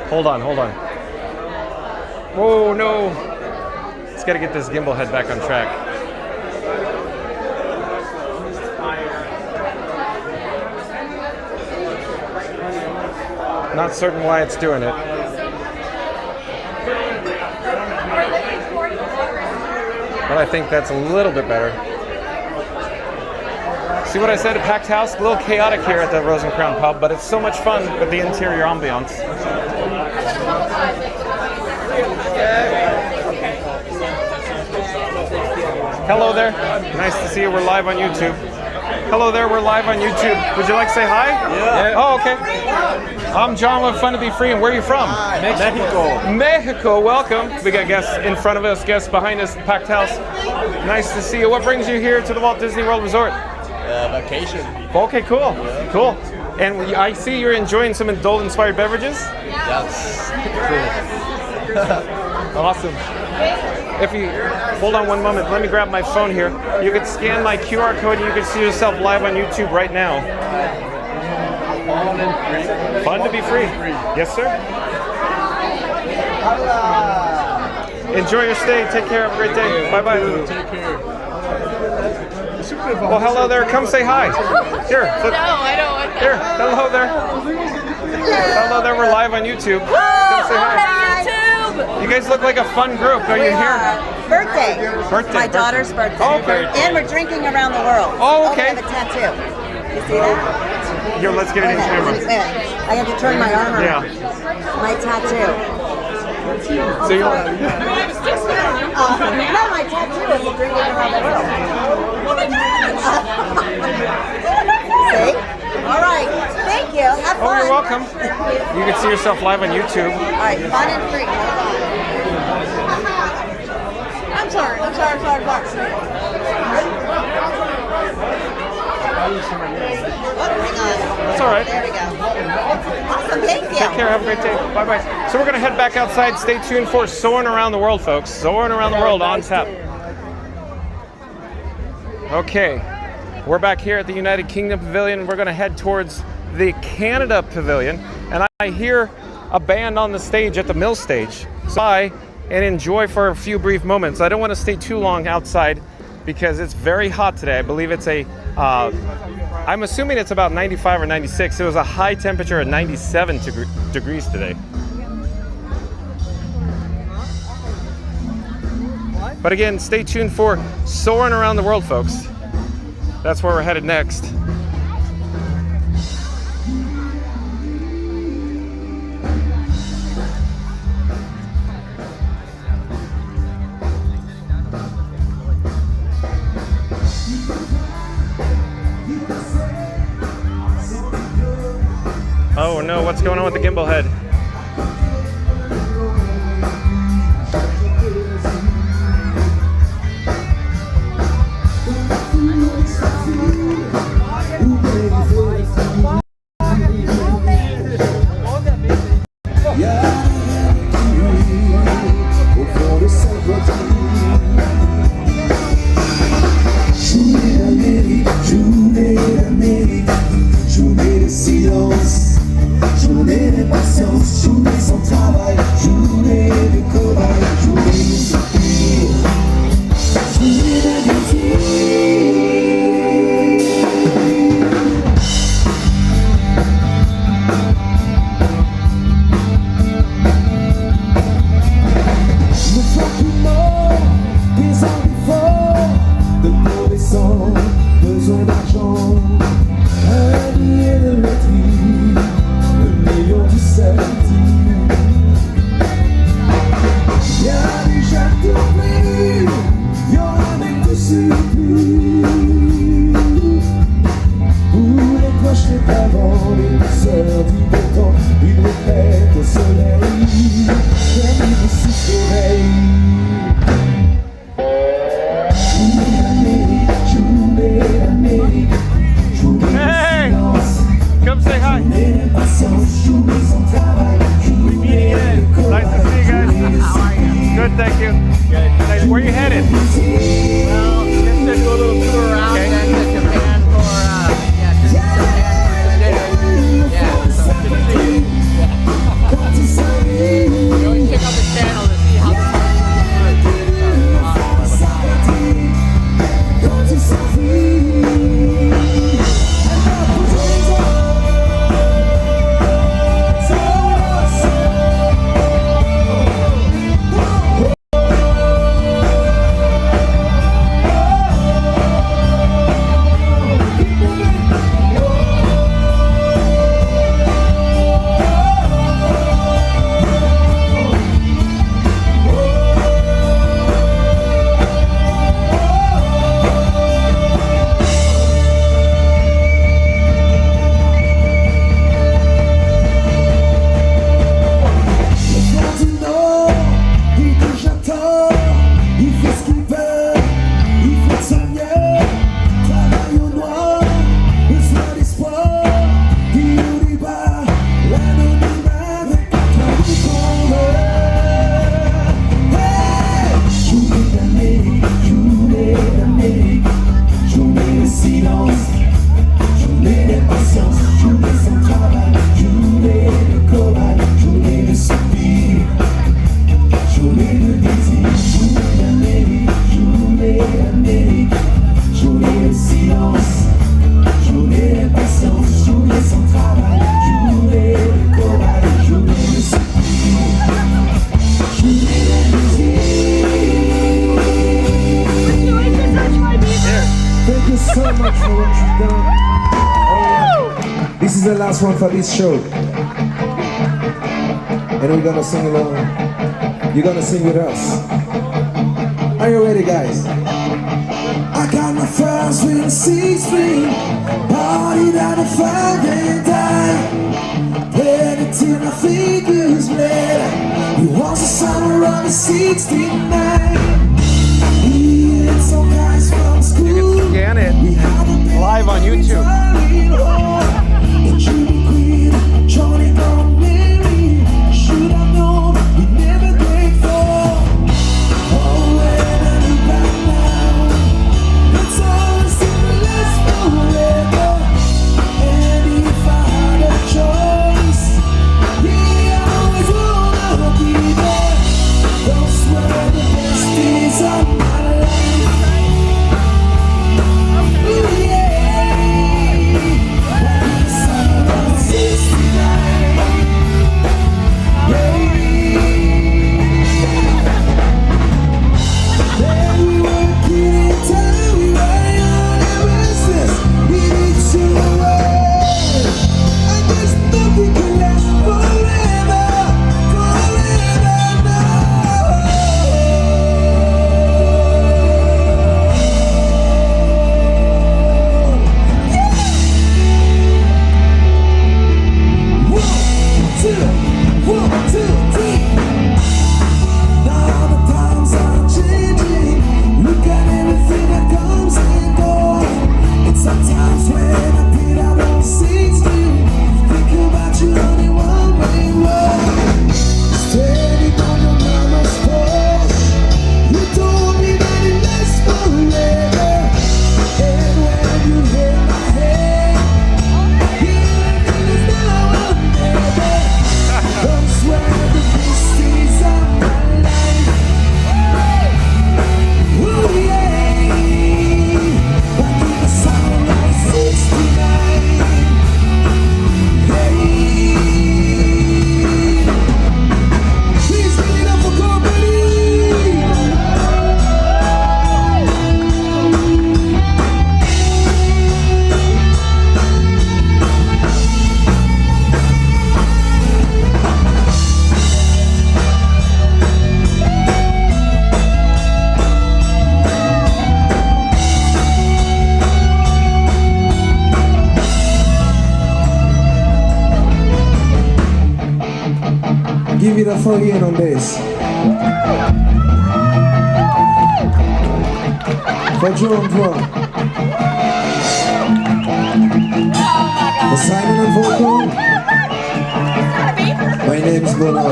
Hold on. Oh no. Let's got to get this gimbal head back on track. Not certain why it's doing it. But I think that's a little bit better. See what I said? A packed house, a little chaotic here at the Rose and Crown Pub, but it's so much fun with the interior ambiance. Hello there. Nice to see you. We're live on YouTube. Hello there. We're live on YouTube. Would you like to say hi? Yeah. Oh, okay. I'm John with Fun to Be Free, and where are you from? Mexico. Mexico, welcome. We got guests in front of us, guests behind us, packed house. Nice to see you. What brings you here to the Walt Disney World Resort? Vacation. Okay, cool. Cool. And I see you're enjoying some adult-inspired beverages? Yes. Awesome. If you hold on one moment, let me grab my phone here. You can scan my QR code and you can see yourself live on YouTube right now. Fun to be free. Yes, sir. Enjoy your stay. Take care. Have a great day. Bye-bye. Take care. Well, hello there. Come say hi. Here. No, I don't want that. Here. Hello there. Hello there. We're live on YouTube. Come say hi. You guys look like a fun group. Are you here? Birthday. My daughter's birthday. Oh, okay. And we're drinking around the world. Oh, okay. I have a tattoo. You see that? Here, let's get it in camera. I have to turn my arm around. Yeah. My tattoo. So you not my tattoo is drinking around the world. See? All right. Thank you. Have fun. Oh, you're welcome. You can see yourself live on YouTube. All right. Fun and free. I'm sorry. That's all right. There we go. Awesome. Thank you. Take care. Have a great day. Bye-bye. So we're going to head back outside. Stay tuned for Soarin' Around the World, folks. Soarin' Around the World on tap. Okay. We're back here at the United Kingdom Pavilion. We're going to head towards the Canada Pavilion. And I hear a band on the stage at the mill stage. So I and enjoy for a few brief moments. I don't want to stay too long outside because it's very hot today. I believe it's I'm assuming it's about 95 or 96. It was a high temperature at 97 degrees today. But again, stay tuned for Soarin' Around the World, folks. That's where we're headed next. Oh no, what's going on with the gimbal head? The last one for this show, and we're gonna sing along. You're gonna sing with us. Are you ready, guys? I got my friends with a 6-string, party down the 5 and die. Played it till my fingers bled. It was the summer of the 69. We had some guys from school. You can scan it live on YouTube. Johnny gone Mary, should have known we never break fall. Oh, when I look back now, it's always simplest forever. And if I had a choice, yeah, I always wanna be there. Those were the best days. it up for Ian on bass. For Joe on drum. For Simon on vocal. My name is Bono.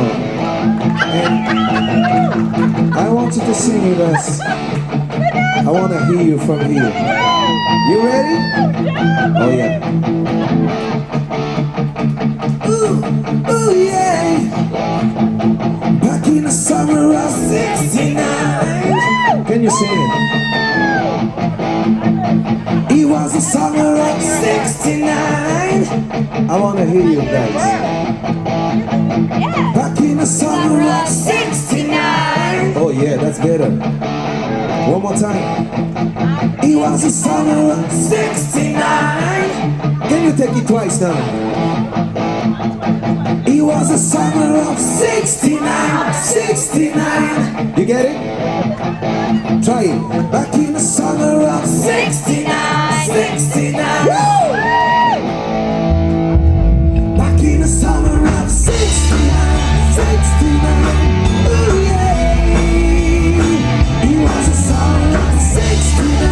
And I want you to sing with us. I want to hear you from here. You ready? Oh yeah. Ooh yeah. Back in the summer of '69. Can you sing it? It was the summer of '69. I want to hear you guys. Back in the summer of '69. Oh yeah, that's better. One more time. It was the summer of '69. Can you take it twice now? It was the summer of '69, '69. You get it? Try it. Back in the summer of '69, '69. Back in the summer of '69, '69. Ooh yeah. It was the summer of '69.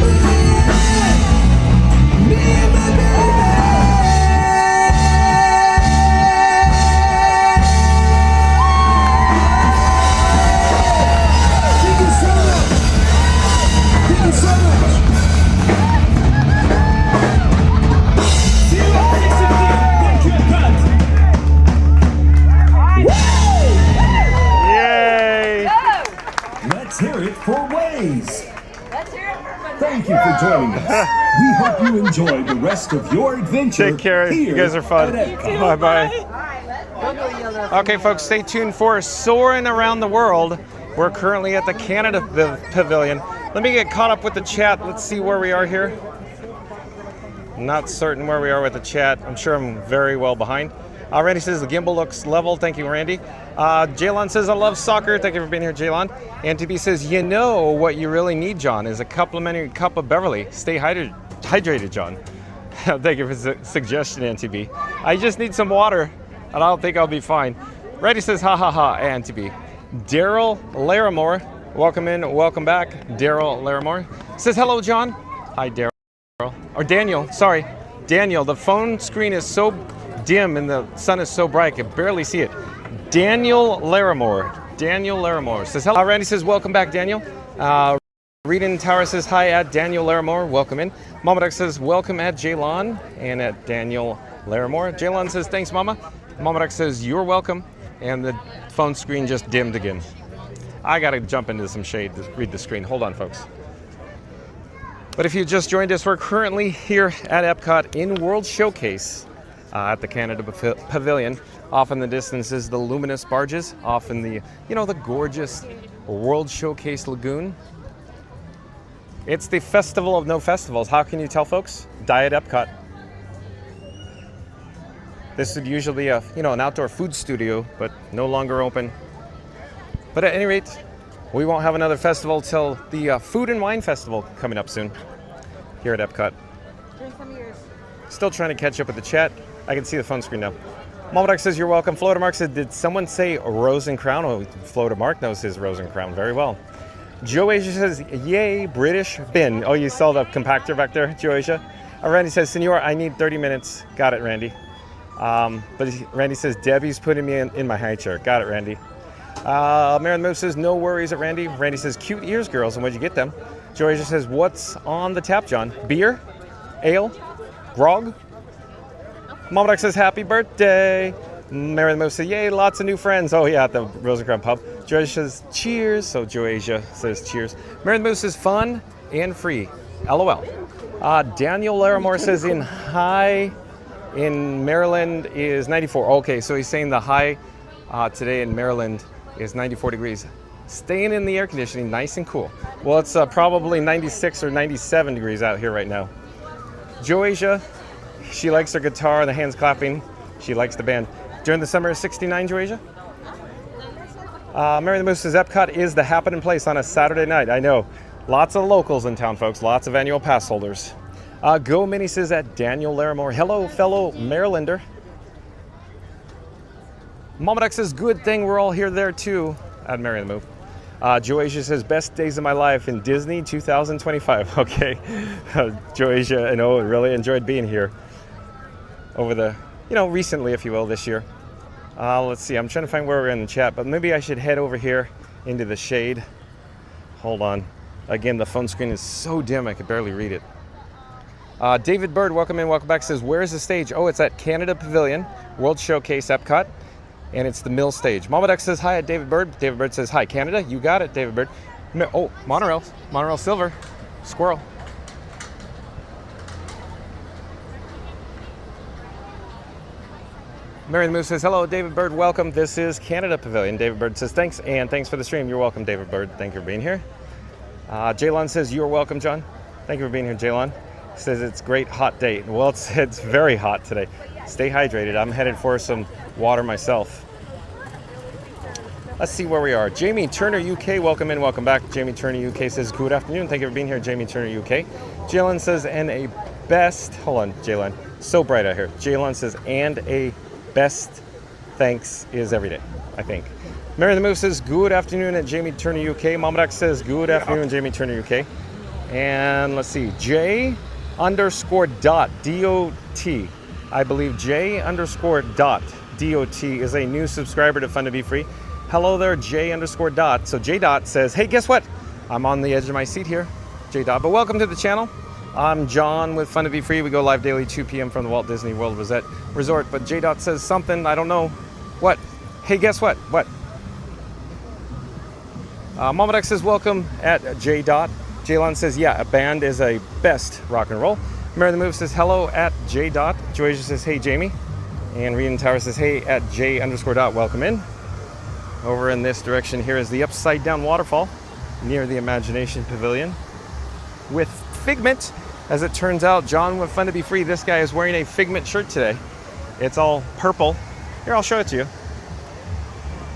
Ooh yeah. Me and my baby. Let's hear it for Waze. Thank you for joining us. We hope you enjoy the rest of your adventure. Take care. You guys are fun. Bye bye. Okay, folks, stay tuned for Soarin' Around the World. We're currently at the Canada Pavilion. Let me get caught up with the chat. Let's see where we are here. Not certain where we are with the chat. I'm sure I'm very well behind. Randy says the gimbal looks level. Thank you, Randy. Jaylon says I love soccer. Thank you for being here, Jaylon. NTB says, you know what you really need, John, is a complimentary cup of Beverly. Stay hydrated, John. Thank you for the suggestion, NTB. I just need some water, and I'll think I'll be fine. Randy says, ha ha ha, NTB. Daryl Larimore, welcome in, welcome back. Daryl Larimore says, hello, John. Hi, Daryl. Or Daniel, sorry. Daniel, the phone screen is so dim and the sun is so bright I can barely see it. Daniel Larimore. Daniel Larimore says hello. Randy says welcome back, Daniel. Reading Tower says hi at Daniel Larimore. Welcome in. Mama Duck says welcome at Jaylon and at Daniel Larimore. Jaylon says thanks, Mama. Mama Duck says you're welcome. And the phone screen just dimmed again. I gotta jump into some shade to read the screen. Hold on, folks. But if you just joined us, we're currently here at Epcot in World Showcase. At the Canada Pavilion. Off in the distance is the luminous barges. Off in the, the gorgeous World Showcase Lagoon. It's the festival of no festivals. How can you tell, folks? Diet Epcot. This would usually be an outdoor food studio, but no longer open. But at any rate, we won't have another festival till the Food and Wine Festival coming up soon here at Epcot. Drink some of yours. Still trying to catch up with the chat. I can see the phone screen now. Malmadoc says you're welcome. Florida Mark said, did someone say Rose and Crown? Oh, Florida Mark knows his Rose and Crown very well. Joe Asia says, yay, British bin. Oh, you saw the compactor back there, Joe Asia? Randy says, Senor, I need 30 minutes. Got it, Randy. But Randy says, Debbie's putting me in my high chair. Got it, Randy. Marilyn Move says, no worries at Randy. Randy says, cute ears, girls, and where'd you get them? Joe Asia says, what's on the tap, John? Beer? Ale? Grog? Mama Duck says, happy birthday. Mary Mo says, yay, lots of new friends. Oh, yeah, at the Rose and Crown Pub. Joasia says, cheers. So Joasia says, cheers. Mary Mo says, fun and free. LOL. Daniel Larimore says, in Maryland is 94. Okay, so he's saying the high today in Maryland is 94 degrees. Staying in the air conditioning, nice and cool. Well, it's probably 96 or 97 degrees out here right now. Joasia, she likes her guitar, the hands clapping. She likes the band. During the summer of 69, Joasia? Mary the Moose says Epcot is the happening place on a Saturday night. I know. Lots of locals in town, folks. Lots of annual pass holders. Go Mini says at Daniel Larimore. Hello, fellow Marylander. Mama Duck says, good thing we're all here there too. At Mary the Move. Joasia says, best days of my life in Disney 2025. Okay. Joasia and O really enjoyed being here over the, recently, if you will, this year. Let's see, I'm trying to find where we're in the chat, but maybe I should head over here into the shade. Hold on. Again, the phone screen is so dim I could barely read it. David Bird, welcome in, welcome back, says, where is the stage? Oh, it's at Canada Pavilion, World Showcase Epcot. And it's the mill stage. Mama Duck says hi at David Bird. David Bird says hi, Canada. You got it, David Bird. Oh, monorail silver, squirrel. Mary the Moose says hello, David Bird. Welcome. This is Canada Pavilion. David Bird says thanks, and thanks for the stream. You're welcome, David Bird. Thank you for being here. Jaylon says you're welcome, John. Thank you for being here, Jaylon. Says it's a great hot day. Well, it's very hot today. Stay hydrated. I'm headed for some water myself. Let's see where we are. Jamie Turner UK, welcome in, welcome back. Jamie Turner UK says good afternoon. Thank you for being here, Jamie Turner UK. Jalen says and a best, hold on, Jalen, so bright out here. Jalen says and a best thanks is every day, I think. Mary the Move says good afternoon at Jamie Turner UK. Mama Duck says good afternoon, Jamie Turner UK. And let's see, J_dot DOT. I believe J_dot DOT is a new subscriber to Fun to Be Free. Hello there, J_dot. So J_dot says, hey, guess what? I'm on the edge of my seat here, J_dot. But welcome to the channel. I'm John with Fun to Be Free. We go live daily 2 p.m. from the Walt Disney World Resort. But J_dot says something, I don't know. What? Hey, guess what? What? Mama Duck says welcome at J_dot. Jaylon says, yeah, a band is a best rock and roll. Mary the Move says hello at J_dot. Joasia says hey Jamie. And Reading Tower says hey at J_dot. Welcome in. Over in this direction here is the upside down waterfall near the Imagination Pavilion with Figment. As it turns out, John with Fun to Be Free, this guy is wearing a Figment shirt today. It's all purple. Here, I'll show it to you.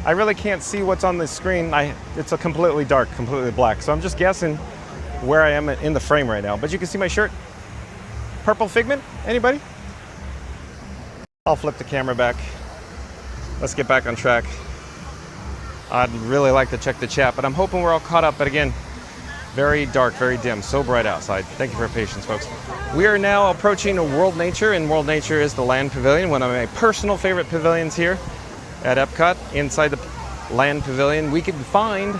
I really can't see what's on the screen. It's a completely dark, completely black. So I'm just guessing where I am in the frame right now. But you can see my shirt. Purple Figment, anybody? I'll flip the camera back. Let's get back on track. I'd really like to check the chat, but I'm hoping we're all caught up. But again, very dark, very dim, so bright outside. Thank you for your patience, folks. We are now approaching World Nature, and World Nature is the Land Pavilion, one of my personal favorite pavilions here at Epcot. Inside the Land Pavilion, we can find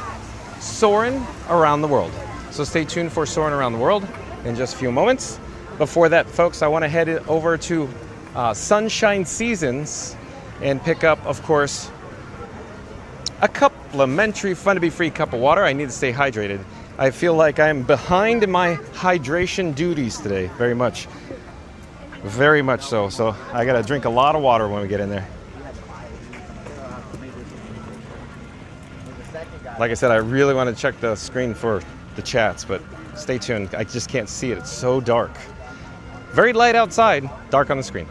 Soarin' Around the World. So stay tuned for Soarin' Around the World in just a few moments. Before that, folks, I want to head over to Sunshine Seasons and pick up, of course, a complimentary Fun to Be Free cup of water. I need to stay hydrated. I feel like I'm behind in my hydration duties today, very much. Very much so. So I got to drink a lot of water when we get in there. Like I said, I really want to check the screen for the chats, but stay tuned. I just can't see it. It's so dark. Very light outside, dark on the screen.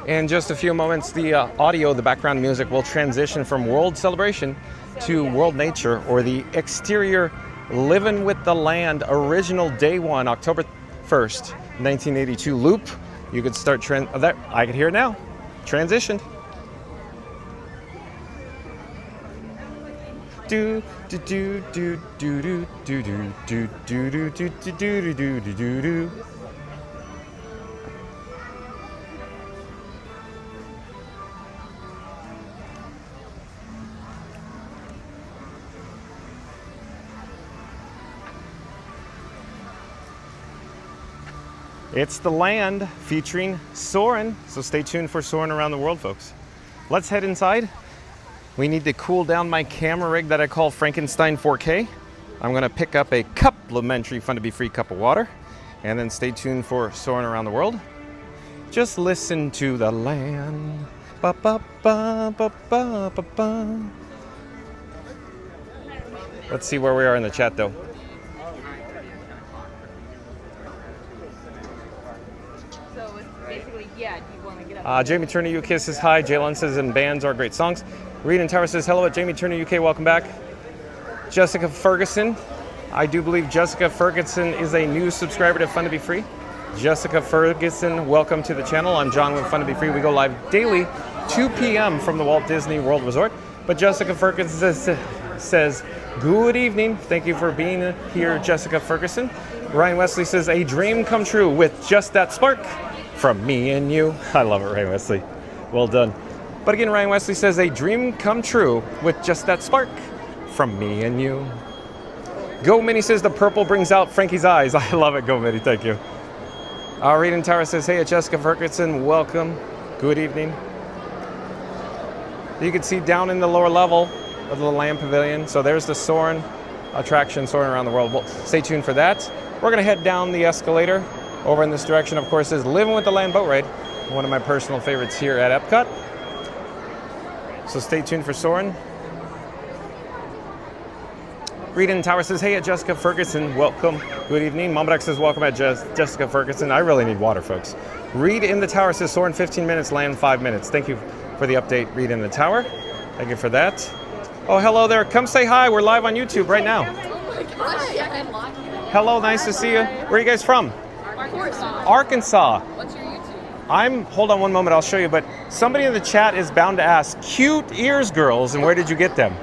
In just a few moments, the audio, the background music will transition from World Celebration to World Nature, or the exterior Living with the Land original day one, October 1st, 1982 loop. You could start there. I can hear it now. Transitioned. Do do do do do do do do do do do do do do do do. It's the Land featuring Soarin', so stay tuned for Soarin' Around the World, folks. Let's head inside. We need to cool down my camera rig that I call Frankenstein 4K. I'm gonna pick up a complimentary Fun to Be Free cup of water, and then stay tuned for Soarin' Around the World. Just listen to the land. Ba ba ba ba ba ba ba. Let's see where we are in the chat though. Jamie Turner UK says hi. Jalen says and bands are great songs. Reed and Tower says hello at Jamie Turner UK. Welcome back. Jessica Ferguson I do believe Jessica Ferguson is a new subscriber to Fun to Be Free. Jessica Ferguson, welcome to the channel. I'm John with Fun to Be Free. We go live daily, 2 p.m. from the Walt Disney World Resort. But Jessica Ferguson says, good evening. Thank you for being here, Jessica Ferguson. Ryan Wesley says, a dream come true with just that spark from me and you. I love it, Ryan Wesley. Well done. But again, Ryan Wesley says, a dream come true with just that spark from me and you. Go Minnie says, the purple brings out Frankie's eyes. I love it, Go Minnie, thank you. Reading Tower says, hey, Jessica Ferguson, welcome. Good evening. You can see down in the lower level of the land pavilion. So there's the Soarin attraction, Soarin around the world. Well, stay tuned for that. We're gonna head down the escalator. Over in this direction, of course, is Living with the Land boat ride. One of my personal favorites here at Epcot. So stay tuned for Soarin. Reading Tower says, hey, Jessica Ferguson, welcome. Good evening. Mama Duck says, welcome at Jessica Ferguson. I really need water, folks. Read in the Tower says, Soarin 15 minutes, land 5 minutes. Thank you for the update, Read in the Tower. Thank you for that. Oh, hello there. Come say hi. We're live on YouTube right now. Oh my gosh. Hello, nice to see you. Where are you guys from? Arkansas. What's your YouTube? Hold on one moment, I'll show you, but somebody in the chat is bound to ask, cute ears, girls, and where did you get them?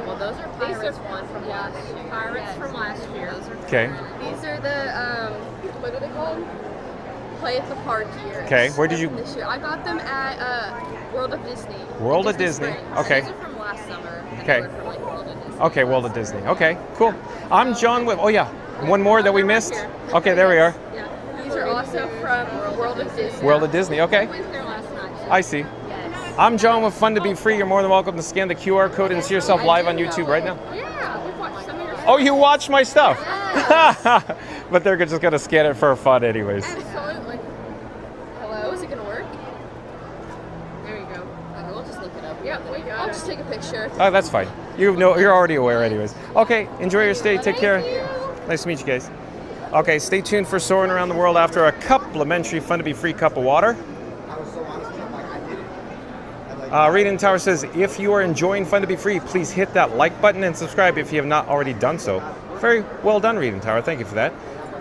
Well, those are Pirates one from last year. Pirates from last year. Okay. These are the, what are they called? Play at the Park ears. Okay, where did you? This year. I got them at World of Disney. World of Disney. Springs. Okay. These are from last summer. Okay. From, like, World of Disney. Okay, World of Disney. Okay, cool. I'm John with, oh yeah, one more that we missed. Okay, there we are. Yeah. These are also from World of Disney. World of Disney, okay. I went there last night. I see. Yes. I'm John with Fun to Be Free. You're more than welcome to scan the QR code and see yourself live on YouTube right now. Yeah, we've watched some of your Oh, you watch my stuff? Yes. But they're just gonna scan it for fun anyways. Absolutely. Hello, is it gonna work? There you go. We'll just look it up. Yeah, we got I'll just take a picture. Oh, that's fine. You know, you're already aware anyways. Okay, enjoy your stay. Take care. Nice to meet you guys. Okay, stay tuned for Soarin' Around the World after a complimentary Fun to Be Free cup of water. Reading Tower says, if you are enjoying Fun to Be Free, please hit that like button and subscribe if you have not already done so. Very well done, Reading Tower. Thank you for that.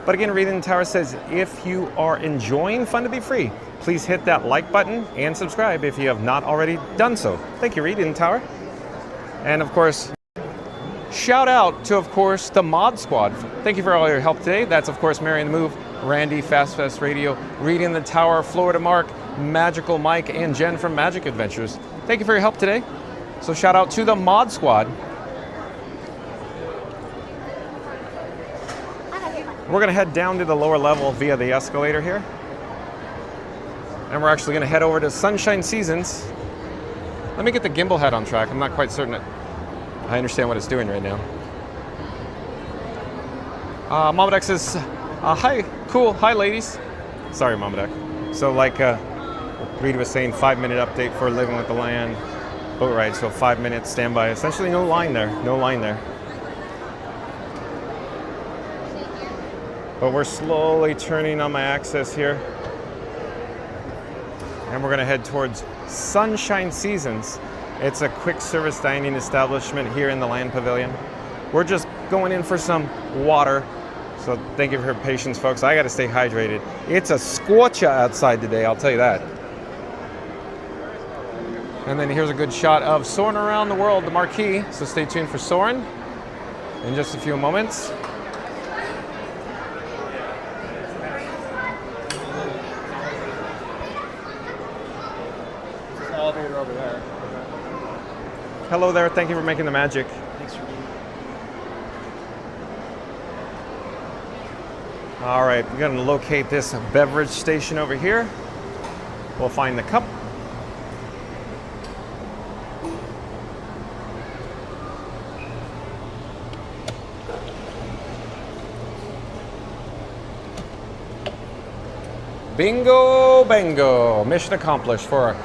But again, Reading Tower says, if you are enjoying Fun to Be Free, please hit that like button and subscribe if you have not already done so. Thank you, Reading Tower. And of course, shout out to, of course, the Mod Squad. Thank you for all your help today. That's, of course, Mary and the Move, Randy, Fast Radio, Reading the Tower, Florida Mark, Magical Mike, and Jen from Magic Adventures. Thank you for your help today. So shout out to the Mod Squad. We're gonna head down to the lower level via the escalator here. And we're actually gonna head over to Sunshine Seasons. Let me get the gimbal head on track. I'm not quite certain I understand what it's doing right now. Mama Duck says, hi, cool, hi ladies. Sorry, Mama Duck. So like Reed was saying, 5-minute update for Living with the Land boat ride. So 5 minutes standby. Essentially no line there, no line there. But we're slowly turning on my access here. And we're gonna head towards Sunshine Seasons. It's a quick service dining establishment here in the Land Pavilion. We're just going in for some water. So thank you for your patience, folks. I gotta stay hydrated. It's a scorcher outside today, I'll tell you that. And then here's a good shot of Soarin' Around the World, the marquee. So stay tuned for Soarin' in just a few moments. Elevator over there. Hello there, thank you for making the magic. Thanks for being here. All right, we're gonna locate this beverage station over here. We'll find the cup. Bingo, bango. Mission accomplished for a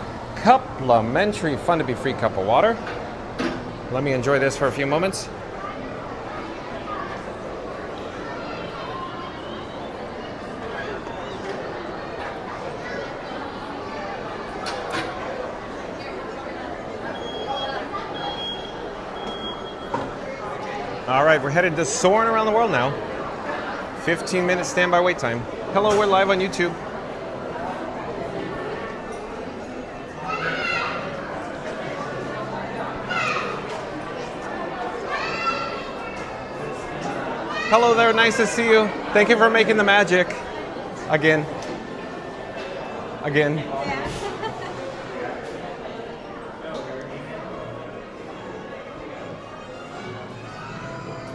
complimentary Fun to Be Free cup of water. Let me enjoy this for a few moments. All right, we're headed to Soarin' around the world now. 15-minute standby wait time. Hello, we're live on YouTube. Hello there, nice to see you. Thank you for making the magic. Again. Again.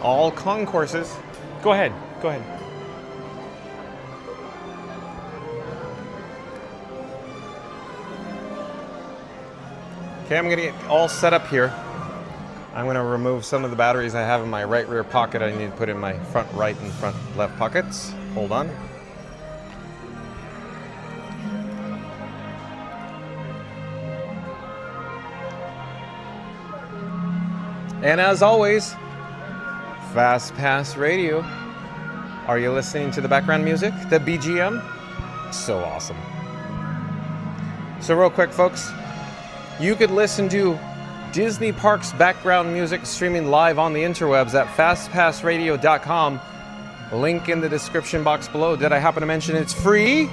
All concourses. Go ahead, go ahead. Okay, I'm gonna get all set up here. I'm going to remove some of the batteries I have in my right rear pocket. I need to put in my front right and front left pockets. Hold on. And as always, Fast Pass Radio. Are you listening to the background music, the BGM? So awesome. So real quick, folks, you could listen to Disney Parks background music streaming live on the interwebs at fastpassradio.com. Link in the description box below. Did I happen to mention it's free?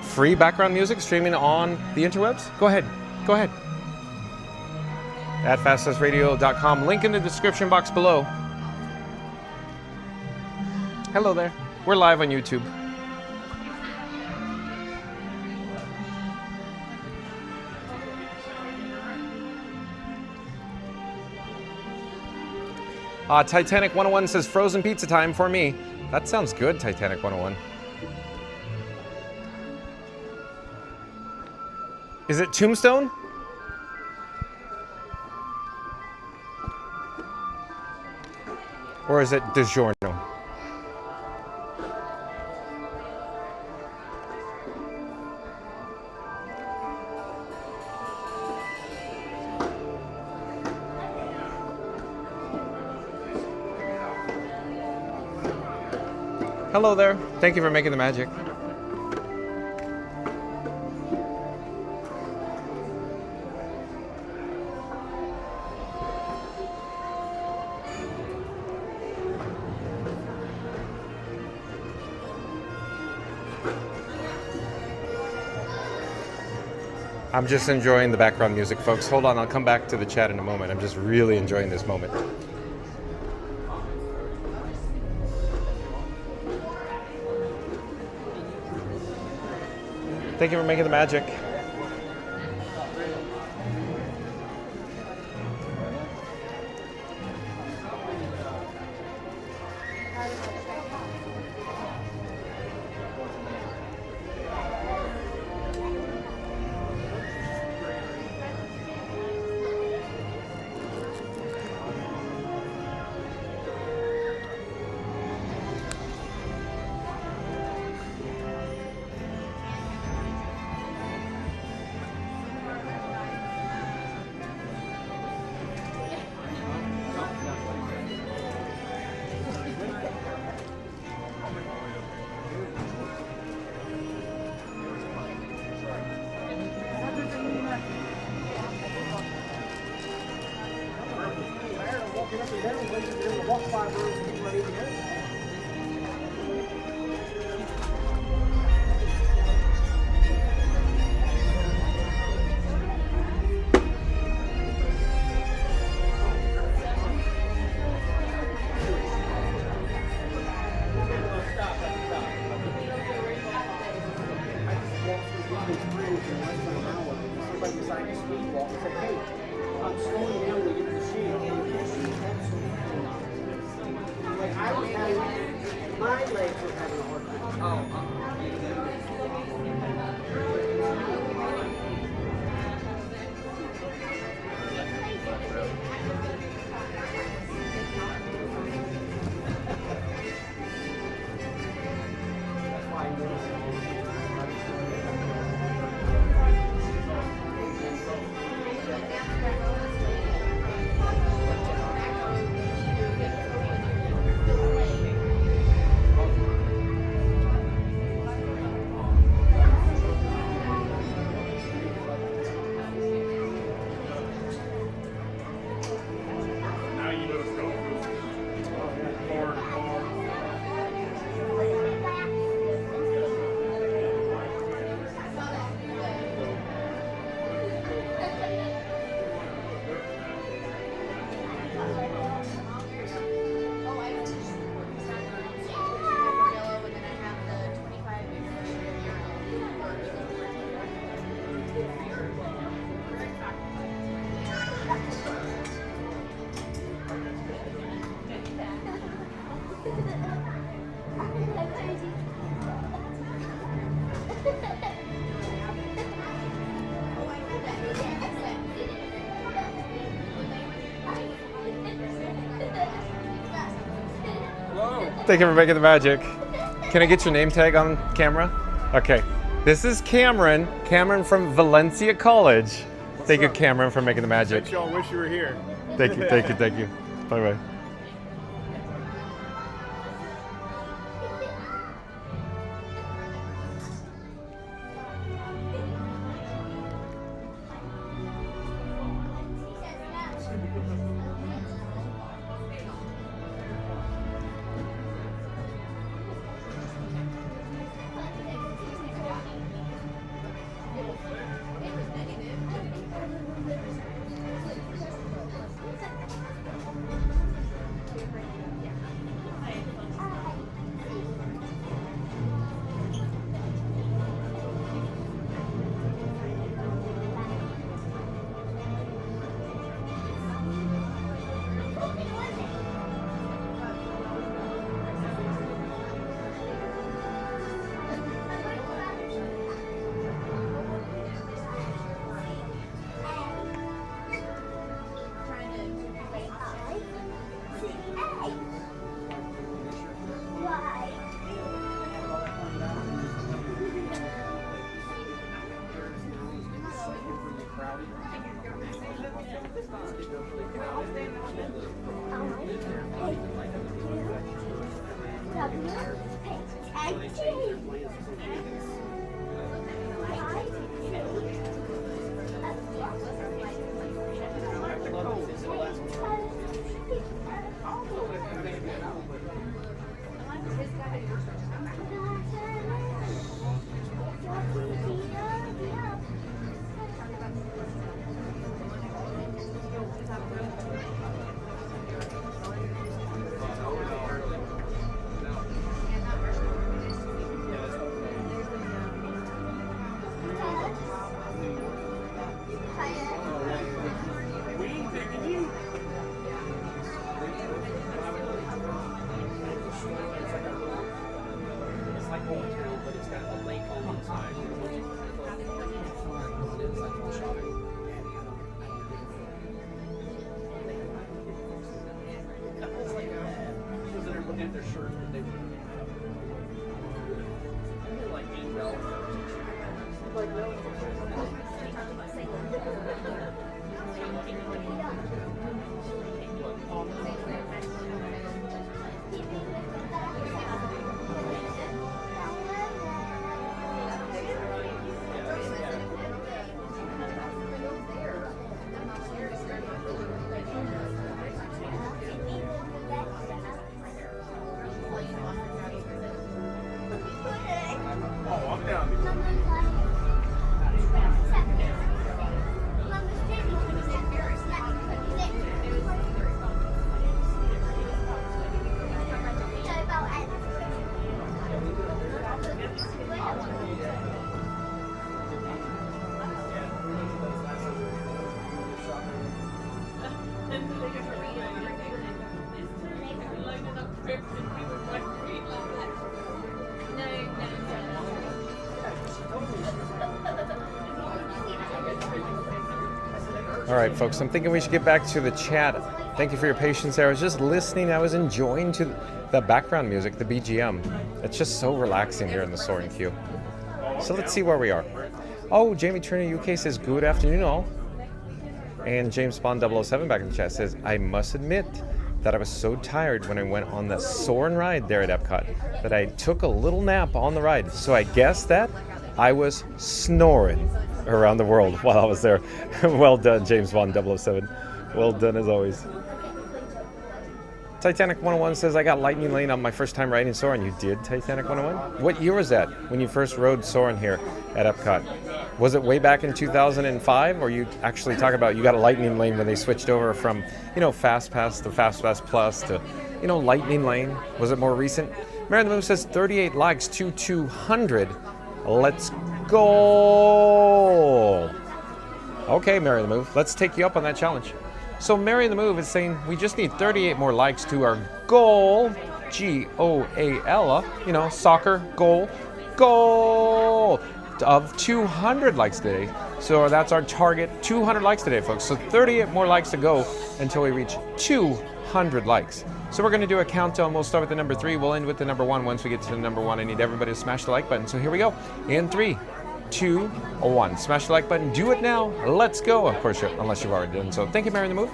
Free background music streaming on the interwebs? Go ahead. Go ahead. At fastpassradio.com. Link in the description box below. Hello there. We're live on YouTube. Titanic 101 says frozen pizza time for me. That sounds good, Titanic 101. Is it Tombstone? Or is it DiGiorno? Hello there. Thank you for making the magic. I'm just enjoying the background music, folks. Hold on, I'll come back to the chat in a moment. I'm just really enjoying this moment. Thank you for making the magic. Thank you for making the magic. Can I get your name tag on camera? Okay. This is Cameron. Cameron from Valencia College. Thank you, Cameron, for making the magic. Y'all wish you were here. Thank you, thank you, thank you. Bye-bye. All right, folks, I'm thinking we should get back to the chat. Thank you for your patience there. I was just listening. I was enjoying to the background music, the BGM. It's just so relaxing here in the Soarin' queue. So let's see where we are. Oh, Jamie Turner UK says, good afternoon all. And James Bond 007 back in the chat says, I must admit that I was so tired when I went on the Soarin' ride there at Epcot that I took a little nap on the ride. So I guess that I was snoring around the world while I was there. Well done, James Bond 007. Well done as always. Titanic 101 says, I got Lightning Lane on my first time riding Soarin'. You did, Titanic 101? What year was that when you first rode Soarin' here at Epcot? Was it way back in 2005, or you actually talk about you got a Lightning Lane when they switched over from, you know, Fast Pass to Fast Pass Plus to, you know, Lightning Lane? Was it more recent? Mary the Moon says 38 likes to 200. Let's go. Okay, Mary the Move, let's take you up on that challenge. So Mary the Move is saying we just need 38 more likes to our goal G-O-A-L, you know, soccer goal of 200 likes today. So that's our target, 200 likes today, folks. So 38 more likes to go until we reach 200 likes. So we're going to do a countdown. We'll start with the number 3. We'll end with the number 1. Once we get to the number 1, I need everybody to smash the like button. So here we go. In 3, 2, 1. Smash the like button. Do it now. Let's go. Of course, unless you've already done so. Thank you, Mary, the move.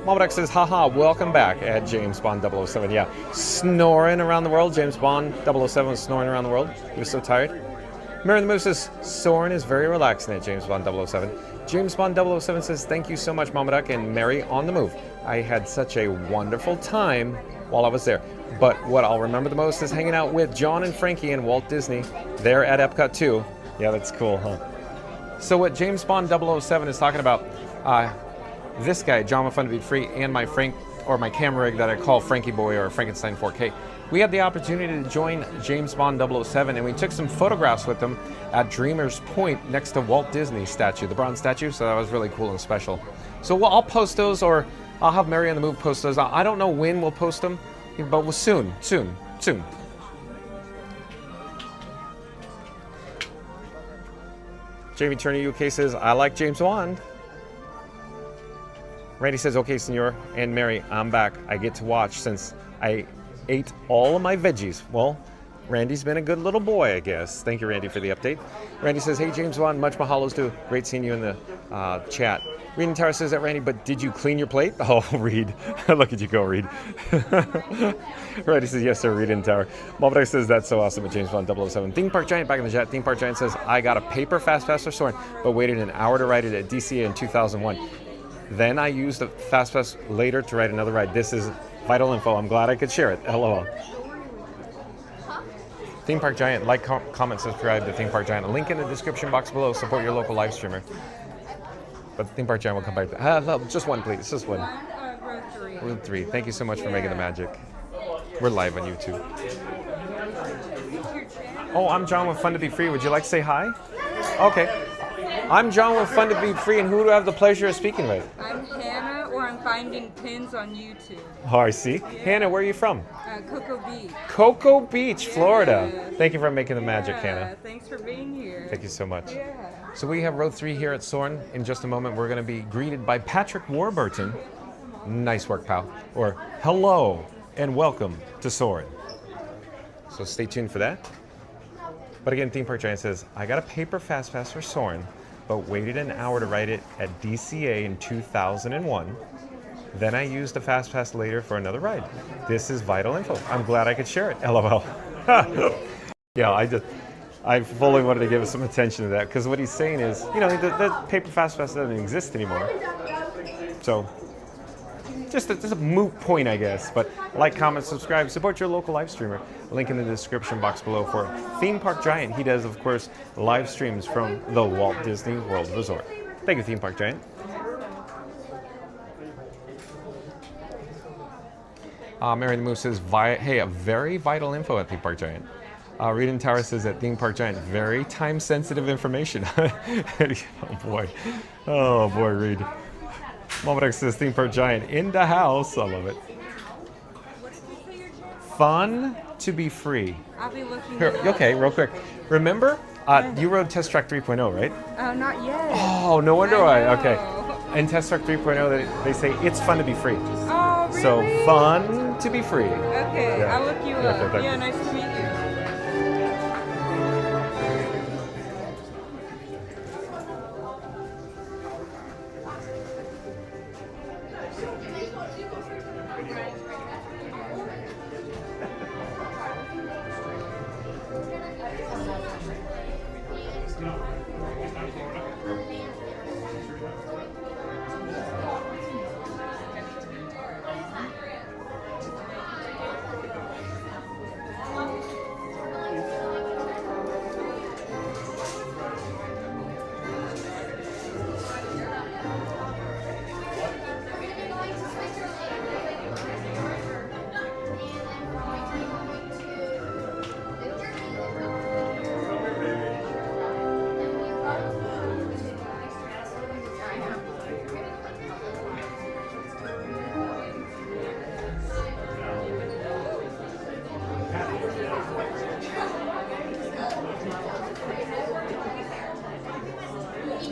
Malbeck says, haha, welcome back at James Bond 007. Yeah, snoring around the world. James Bond 007 was snoring around the world. He was so tired. Mary the Moose says, Soarin is very relaxing at James Bond 007. James Bond 007 says, thank you so much, Mama Duck and Mary on the move. I had such a wonderful time while I was there. But what I'll remember the most is hanging out with John and Frankie and Walt Disney there at Epcot 2. Yeah, that's cool, huh? So what James Bond 007 is talking about, this guy, John with Fun to Be Free, and my camera rig that I call Frankie Boy or Frankenstein 4K, we had the opportunity to join James Bond 007, and we took some photographs with him at Dreamer's Point next to Walt Disney statue, the bronze statue, so that was really cool and special. So I'll post those, or I'll have Mary on the move post those. I don't know when we'll post them, but we'll soon. Jamie Turner UK says, I like James Bond. Randy says, okay, senor. And Mary, I'm back. I get to watch since I ate all of my veggies. Well, Randy's been a good little boy, I guess. Thank you, Randy, for the update. Randy says, hey, James Bond, much mahalos too. Great seeing you in the chat. Reed and Tara says that, Randy, but did you clean your plate? Oh, Reed. Look at you go, Reed. Randy says, yes, sir, Reed and Tower. Malbeck says, that's so awesome with James Bond 007. Theme Park Giant back in the chat. Theme Park Giant says, I got a paper Fast Pass for Soarin', but waited an hour to ride it at DCA in 2001. Then I used a Fast Pass later to ride another ride. This is vital info. I'm glad I could share it. LOL. Theme Park Giant, like, comment, subscribe to Theme Park Giant. A link in the description box below. Support your local live streamer. But Theme Park Giant will come back to just one, please. Just one. Row 3. Thank you so much for making the magic. We're live on YouTube. Oh, I'm John with Fun to Be Free. Would you like to say hi? Okay. I'm John with Fun to Be Free, and who do I have the pleasure of speaking with? I'm Hannah, or I'm finding pins on YouTube. Oh, I see. Yeah. Hannah, where are you from? Cocoa Beach. Cocoa Beach, Florida. Thank you for making the magic, Hannah. Thanks for being here. Thank you so much. Yeah. So we have row 3 here at Soarin'. In just a moment, we're going to be greeted by Patrick Warburton. Nice work, pal. Or hello and welcome to Soarin'. So stay tuned for that. But again, Theme Park Giant says, I got a paper Fast Pass for Soarin', but waited an hour to ride it at DCA in 2001. Then I used the Fast Pass later for another ride. This is vital info. I'm glad I could share it. LOL. Yeah, I fully wanted to give some attention to that, because what he's saying is, you know, the paper Fast Pass doesn't exist anymore. So, just a moot point, I guess. But like, comment, subscribe, support your local live streamer. Link in the description box below for Theme Park Giant. He does, of course, live streams from the Walt Disney World Resort. Thank you, Theme Park Giant. Mary the Moose says, hey, a very vital info at Theme Park Giant. Reed and Tower says at Theme Park Giant, very time-sensitive information. Oh boy, Reed. Malbeck says Theme Park Giant in the house. I love it. Fun to be free. I'll be looking. Here, okay, real quick. Remember, you rode Test Track 3.0, right? Oh, not yet. Oh, no wonder why. Okay. In Test Track 3.0, they say it's fun to be free. Oh, really? So fun to be free. Okay, yeah. I'll look you up. Yeah, nice to meet you.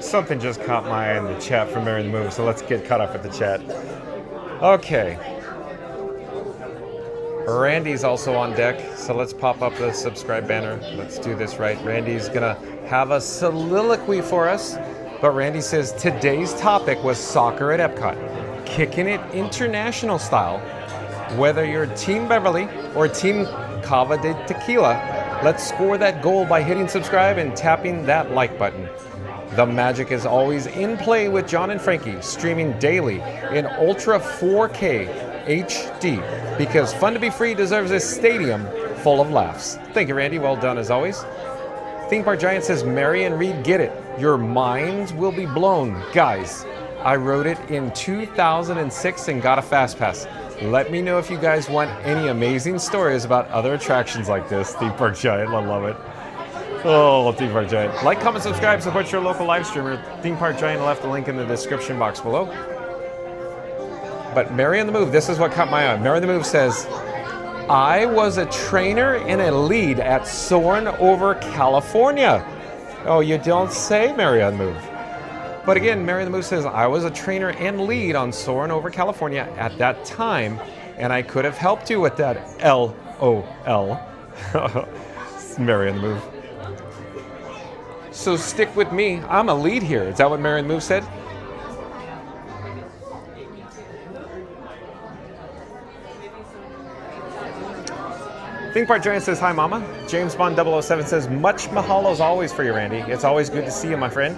Something just caught my eye in the chat from Mary the Move, so let's get caught up with the chat. Okay. Randy's also on deck, so let's pop up the subscribe banner. Let's do this right. Randy's gonna have a soliloquy for us, but Randy says today's topic was soccer at Epcot, kicking it international style. Whether you're Team Beverly or Team Cava de Tequila, let's score that goal by hitting subscribe and tapping that like button. The magic is always in play with John and Frankie, streaming daily in Ultra 4K HD, because Fun to Be Free deserves a stadium full of laughs. Thank you, Randy. Well done as always. Theme Park Giant says, Mary and Reed get it. Your minds will be blown. Guys, I wrote it in 2006 and got a fast pass. Let me know if you guys want any amazing stories about other attractions like this. Theme Park Giant, I love it. Oh, Theme Park Giant. Like, comment, subscribe, support your local live streamer. Theme Park Giant left a link in the description box below. But Mary on the Move, this is what caught my eye. Mary on the Move says, I was a trainer and a lead at Soarin over California. Oh, you don't say, Mary on the Move. But again, Mary on the Move says, I was a trainer and lead on Soarin over California at that time, and I could have helped you with that LOL. Mary on the Move. So stick with me. I'm a lead here. Is that what Mary on the Move said? Theme Park Giant says, hi, Mama. James Bond 007 says, much mahalo as always for you, Randy. It's always good to see you, my friend.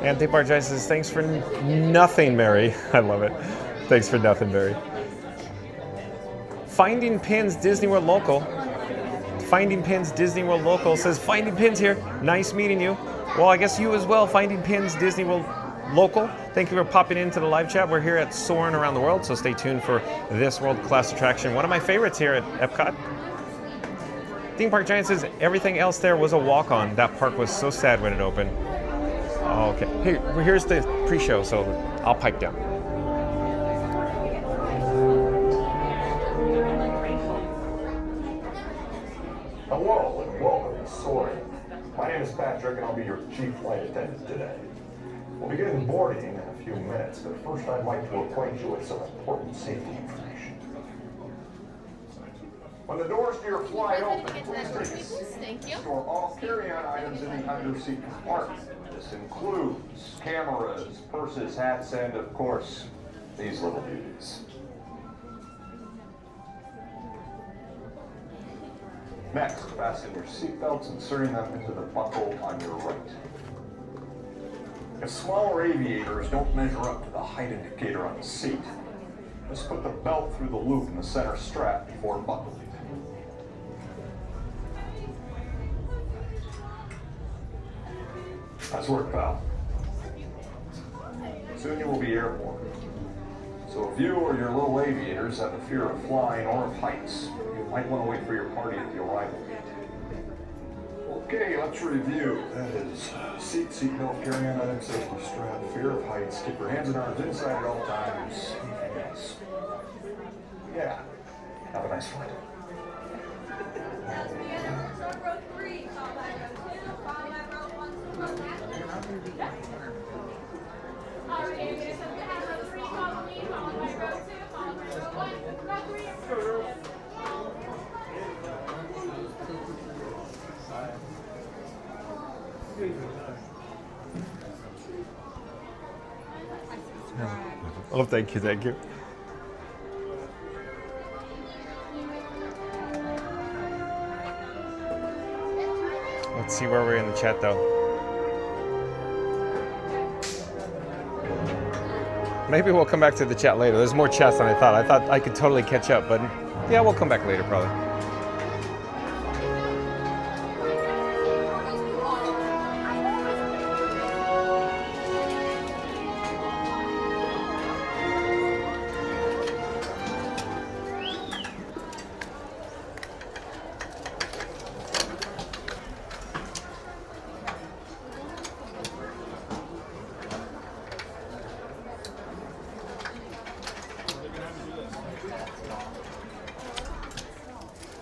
And Theme Park Giant says, thanks for nothing, Mary. I love it. Thanks for nothing, Mary. Finding Pins Disney World Local. Finding Pins Disney World Local says, Finding Pins here. Nice meeting you. Well, I guess you as well, Finding Pins Disney World Local. Thank you for popping into the live chat. We're here at Soarin' Around the World, so stay tuned for this world-class attraction. One of my favorites here at Epcot. Theme Park Giant says everything else there was a walk-on. That park was so sad when it opened. Oh, okay. Hey, here's the pre-show, so I'll pipe down. Hello and welcome to Soarin'. My name is Patrick and I'll be your chief flight attendant today. We'll begin boarding in a few minutes, but first I'd like to acquaint you with some important safety information. When the doors to your flight open, please take a seat. Store all carry-on items in the under-seat compartment. This includes cameras, purses, hats, and of course, these little beauties. Next, fasten your seatbelts, inserting them into the buckle on your right. If smaller aviators don't measure up to the height indicator on the seat, just put the belt through the loop in the center strap before buckling. Nice work, pal. Soon you will be airborne. So if you or your little aviators have a fear of flying or of heights, you might want to wait for your party at the arrival gate. Okay, let's review. That is seatbelt, carry-on item, safety strap, fear of heights, keep your hands and arms inside at all times. Anything else? Yeah. Have a nice flight. Oh, thank you, thank you. Let's see where we're in the chat, though. Maybe we'll come back to the chat later. There's more chats than I thought. I thought I could totally catch up, but yeah, we'll come back later, probably.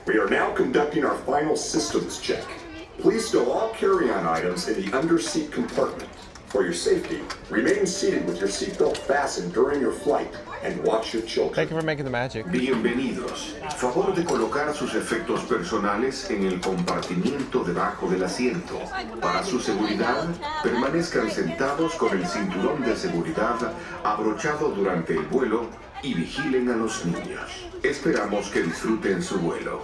We are now conducting our final systems check. Please stow all carry-on items in the under-seat compartment. For your safety, remain seated with your seatbelt fastened during your flight and watch your children. Thank you for making the magic. Bienvenidos. Favor de colocar sus efectos personales en el compartimiento debajo del asiento. Para su seguridad, permanezcan sentados con el cinturón de seguridad abrochado durante el vuelo y vigilen a los niños. Esperamos que disfruten su vuelo.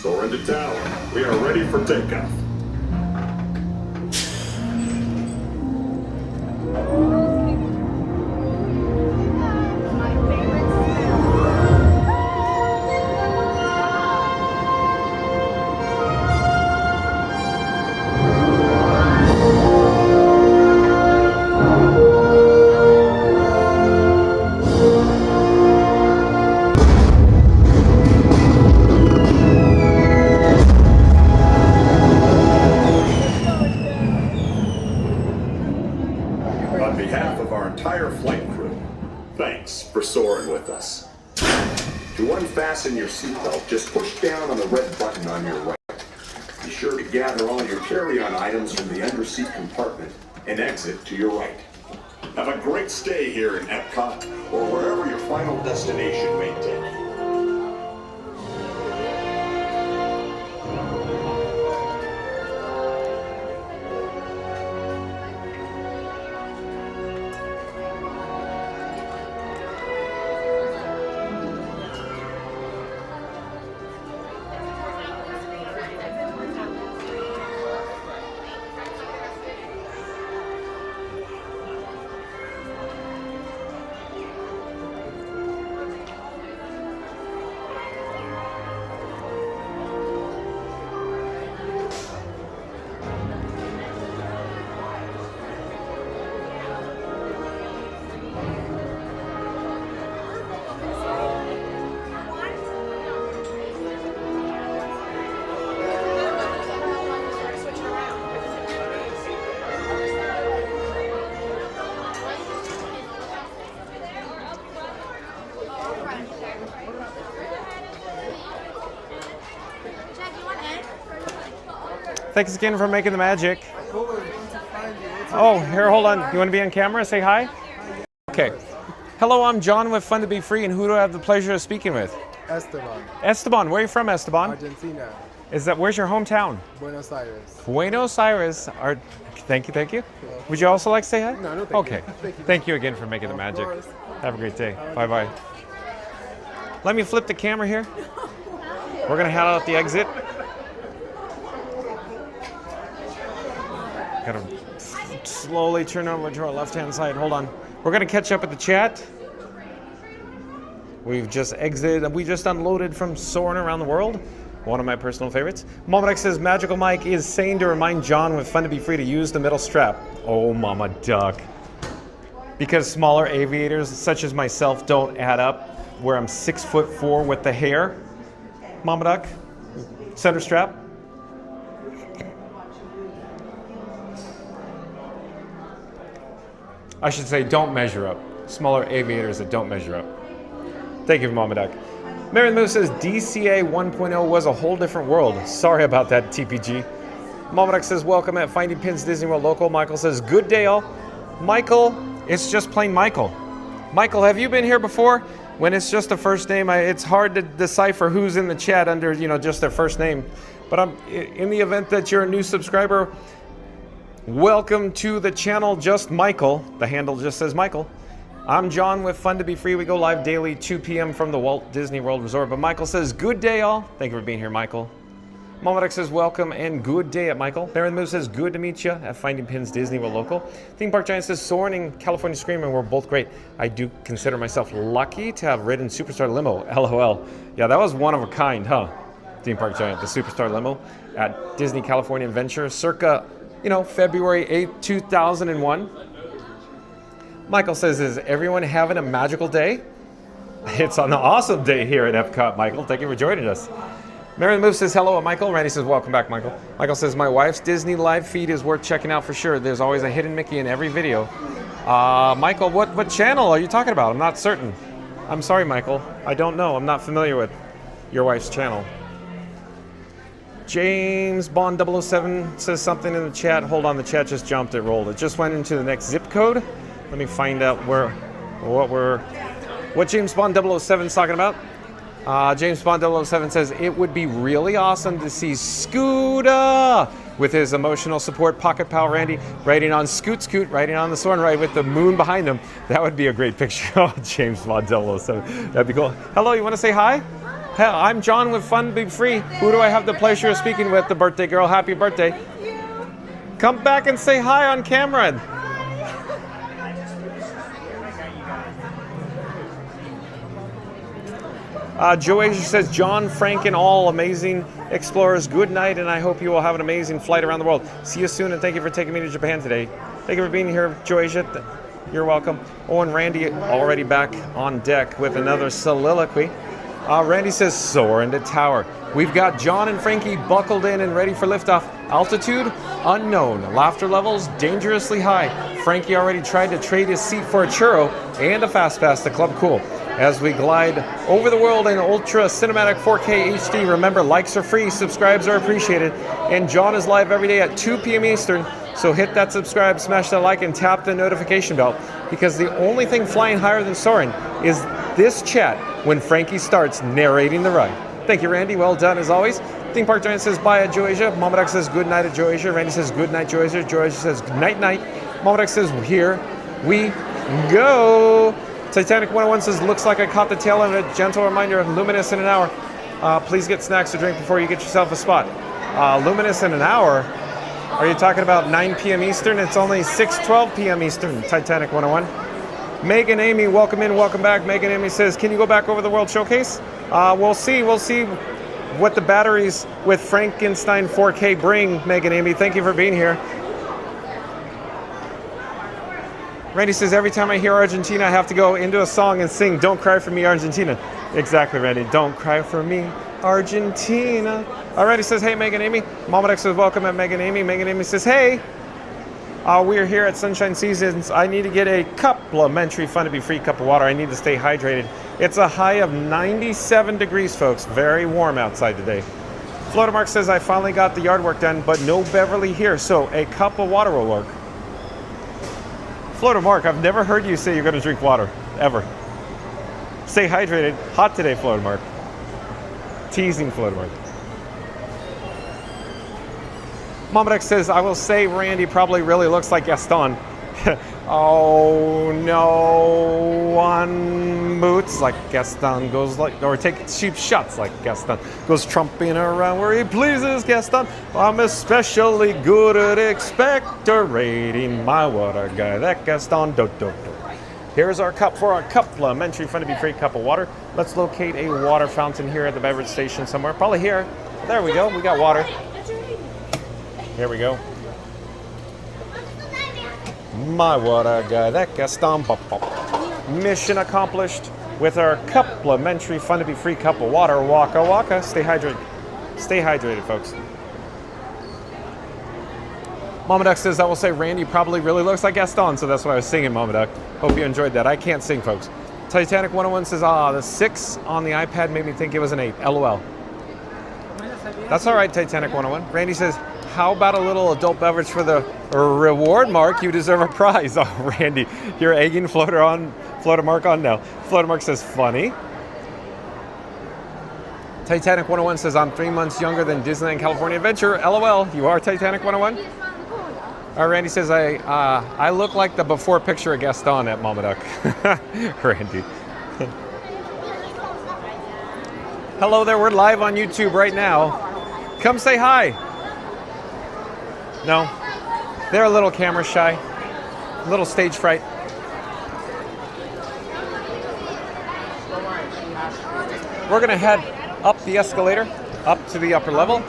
Soarin to tower. We are ready for takeoff. On behalf of our entire flight crew, thanks for soaring with us. To unfasten your seatbelt, just push down on the red button on your right. Be sure to gather all your carry-on items from the underseat compartment and exit to your right. Have a great stay here in EPCOT or wherever your final destination may take you. Thanks again for making the magic. Oh, here, hold on. You want to be on camera? Say hi? Okay. Hello, I'm John with Fun to Be Free, and who do I have the pleasure of speaking with? Esteban. Esteban, where are you from, Esteban? Argentina. Where's your hometown? Buenos Aires. Buenos Aires. Thank you. Would you also like to say hi? No, thank okay. you. Thank you again for making the magic. course. Have a great day. Bye-bye. Let me flip the camera here. We're going to head out the exit. Gotta slowly turn over to our left-hand side. Hold on. We're gonna catch up with the chat. We've just exited. We just unloaded from Soarin' Around the World. One of my personal favorites. Momadex says Magical Mike is saying to remind John with Fun to Be Free to use the middle strap. Oh, Mama Duck. because smaller aviators such as myself don't add up where I'm 6'4" with the hair. Mama Duck, center strap. I should say don't measure up. Smaller aviators that don't measure up. Thank you, Mama Duck. Mary Moose says DCA 1.0 was a whole different world. Sorry about that, TPG. Mama Duck says welcome at Finding Pins Disney World Local. Michael says good day all. Michael, it's just plain Michael. Michael, have you been here before? When it's just a first name, it's hard to decipher who's in the chat under, just their first name. But in the event that you're a new subscriber, welcome to the channel Just Michael. The handle just says Michael. I'm John with Fun to Be Free. We go live daily 2 p.m. from the Walt Disney World Resort. But Michael says good day all. Thank you for being here, Michael. Momadek says welcome and good day at Michael. Baron Moose says good to meet you at Finding Pins Disney World Local. Theme Park Giant says Soarin and California Screaming were both great. I do consider myself lucky to have ridden Superstar Limo. LOL. Yeah, that was one of a kind, huh? Theme Park Giant, the Superstar Limo at Disney California Adventure circa, February 8th, 2001. Michael says, is everyone having a magical day? It's an awesome day here at Epcot, Michael. Thank you for joining us. Mary Move says hello, Michael. Randy says welcome back, Michael. Michael says my wife's Disney live feed is worth checking out for sure. There's always a hidden Mickey in every video. Michael, what channel are you talking about? I'm not certain. I'm sorry, Michael. I don't know. I'm not familiar with your wife's channel. James Bond 007 says something in the chat. Hold on, the chat just jumped. It rolled. It just went into the next zip code. Let me find out what James Bond 007 is talking about. James Bond 007 says it would be really awesome to see Scooter with his emotional support Pocket Pal Randy riding on Scoot, riding on the Soarin' ride with the moon behind him. That would be a great picture of James Bond 007. That'd be cool. Hello, you want to say hi? I'm John with Fun Be Free. Who do I have the pleasure of speaking with? The birthday girl. Happy birthday. Come back and say hi on camera. Joasia says, John, Frank, and all amazing explorers, good night, and I hope you will have an amazing flight around the world. See you soon, and thank you for taking me to Japan today. Thank you for being here, Joasia. You're welcome. Oh, and Randy already back on deck with another soliloquy. Randy says, soar into tower. We've got John and Frankie buckled in and ready for liftoff. Altitude, unknown. Laughter levels, dangerously high. Frankie already tried to trade his seat for a churro and a fast pass to Club Cool. As we glide over the world in ultra cinematic 4K HD, remember, likes are free, subscribes are appreciated, and John is live every day at 2 p.m. Eastern, so hit that subscribe, smash that like, and tap the notification bell, because the only thing flying higher than Soarin' is this chat when Frankie starts narrating the ride. Thank you, Randy. Well done, as always. Theme Park Giant says bye at Joasia. Momadek says good night at Joasia. Randy says good night, Joasia. Joasia says night-night. Momadek says here we go. Titanic 101 says, looks like I caught the tail of a gentle reminder, Luminous in an hour. Please get snacks to drink before you get yourself a spot. Luminous in an hour? Are you talking about 9 p.m. Eastern? It's only 6:12 p.m. Eastern, Titanic 101. Megan Amy, welcome in, welcome back. Megan Amy says, can you go back over the World Showcase? We'll see what the batteries with Frankenstein 4K bring, Megan Amy. Thank you for being here. Randy says, every time I hear Argentina, I have to go into a song and sing, Don't Cry For Me, Argentina. Exactly, Randy. Don't cry for me, Argentina. Randy says, hey, Megan Amy. Momadek says, welcome at Megan Amy. Megan Amy says, hey. We are here at Sunshine Seasons. I need to get a complimentary Fun to Be Free cup of water. I need to stay hydrated. It's a high of 97 degrees, folks. Very warm outside today. Florida Mark says, I finally got the yard work done, but no Beverly here, so a cup of water will work. Florida Mark, I've never heard you say you're going to drink water, ever. Stay hydrated. Hot today, Florida Mark. Teasing Florida Mark. Momadek says, I will say Randy probably really looks like Gaston. Oh no, on boots like Gaston goes like, or take cheap shots like Gaston goes trumping around where he pleases Gaston. I'm especially good at expectorating my water guy, that Gaston do. Here's our cup for our complimentary Fun to Be Free cup of water. Let's locate a water fountain here at the beverage station somewhere, probably here. There we go, we got water. Here we go. My, what a guy. That Gaston. Mission accomplished with our complimentary fun to be free cup of water. Waka waka. Stay hydrated. Stay hydrated, folks. Mama Duck says, I will say Randy probably really looks like Gaston, so that's why I was singing, Mama Duck. Hope you enjoyed that. I can't sing, folks. Titanic 101 says, the 6 on the iPad made me think it was an 8. LOL. That's all right, Titanic 101. Randy says, how about a little adult beverage for the reward, Mark? You deserve a prize. Oh, Randy, you're egging Floater Mark on? No. Floater Mark says, funny. Titanic 101 says, I'm 3 months younger than Disneyland California Adventure. LOL. You are Titanic 101? Randy says, I look like the before picture of Gaston at Mama Duck. Randy. Hello there, we're live on YouTube right now. Come say hi. No, they're a little camera shy, a little stage fright. We're gonna head up the escalator, up to the upper level.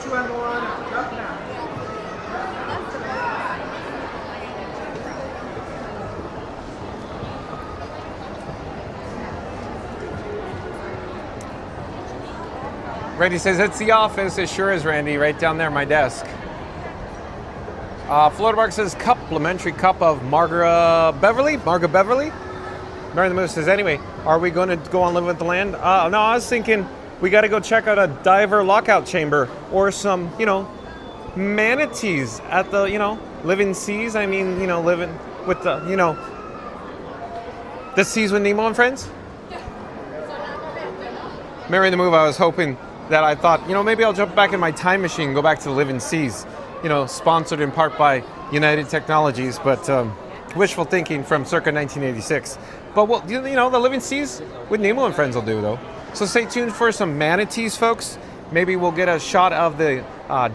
Randy says, it's the office. It sure is, Randy. Right down there, my desk. Florida Mark says, complimentary cup of Margaret Beverly. Mary the Moose says, anyway, are we going to go on Live with the Land? No, I was thinking we got to go check out a diver lockout chamber or some, manatees at the, living seas. I mean, living with the, the seas with Nemo and friends. Mary the Move, I was hoping that I thought, maybe I'll jump back in my time machine and go back to the Living Seas, sponsored in part by United Technologies, but wishful thinking from circa 1986. But, well, the Living Seas with Nemo and friends will do, though. So stay tuned for some manatees, folks. Maybe we'll get a shot of the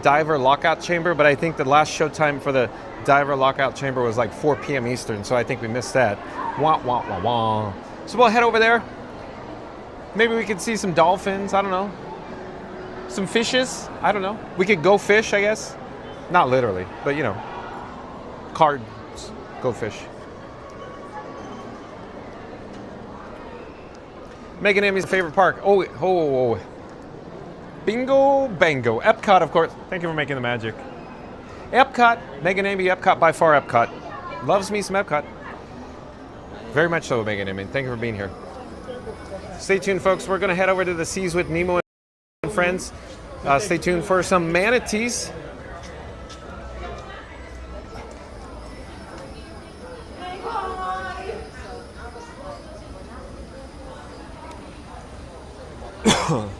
diver lockout chamber, but I think the last showtime for the diver lockout chamber was like 4 p.m. Eastern, so I think we missed that. Wah, wah, wah, wah. So we'll head over there. Maybe we could see some dolphins, I don't know. Some fishes, I don't know. We could go fish, I guess. Not literally, but cards, go fish. Megan Amy's favorite park. Oh. Bingo, bango. Epcot, of course. Thank you for making the magic. Epcot, Megan Amy, Epcot, by far Epcot. Loves me some Epcot. Very much so, Megan Amy. Thank you for being here. Stay tuned, folks. We're going to head over to the seas with Nemo and friends. Stay tuned for some manatees.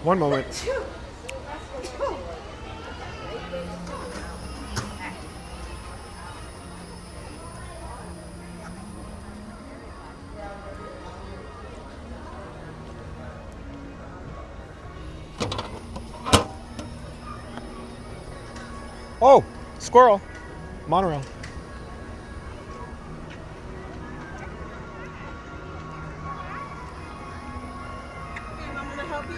One moment. Oh, squirrel. Monorail. I'm gonna help you.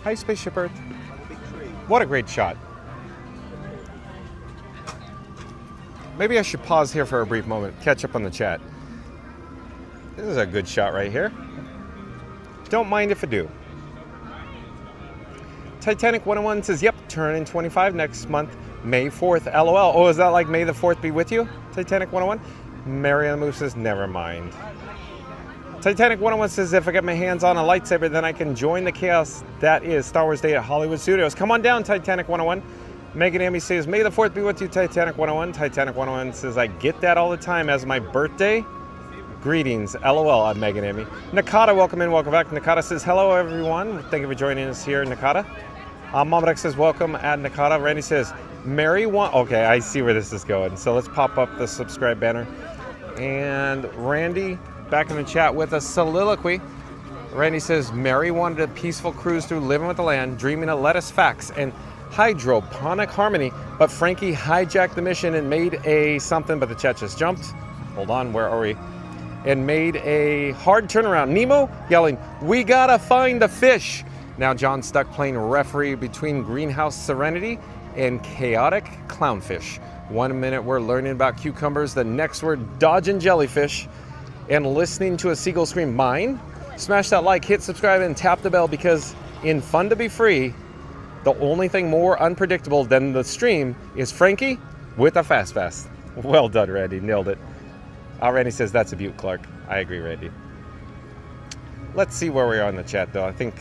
Hi, Spaceship Earth. What a great shot. Maybe I should pause here for a brief moment, catch up on the chat. This is a good shot right here. Don't mind if I do. Titanic 101 says, yep, turning 25 next month, May 4th, LOL. Oh, is that like May the 4th be with you? Titanic 101? Mary on the Move says, never mind. Titanic 101 says, if I get my hands on a lightsaber, then I can join the chaos that is Star Wars Day at Hollywood Studios. Come on down, Titanic 101. Megan Amy says, May the 4th be with you, Titanic 101. Titanic 101 says, I get that all the time as my birthday. Greetings, LOL, I'm Megan Amy. Nakata, welcome in, welcome back. Nakata says, hello, everyone. Thank you for joining us here, Nakata. Mamadek says, welcome at Nakata. Randy says, Mary want. Okay, I see where this is going. So let's pop up the subscribe banner. And Randy, back in the chat with a soliloquy. Randy says, Mary wanted a peaceful cruise through Living with the Land, dreaming of lettuce facts. And hydroponic harmony, but Frankie hijacked the mission and made a something, but the chat just jumped. Hold on, where are we? And made a hard turnaround. Nemo yelling, "We gotta find the fish!" Now John stuck playing referee between Greenhouse Serenity and Chaotic Clownfish. 1 minute we're learning about cucumbers, the next we're dodging jellyfish and listening to a seagull scream, "Mine?" Smash that like, hit subscribe, and tap the bell, because in Fun to Be Free, the only thing more unpredictable than the stream is Frankie with a fast fast. Well done, Randy. Nailed it. Randy says that's a beaut, Clark. I agree, Randy. Let's see where we are in the chat, though. I think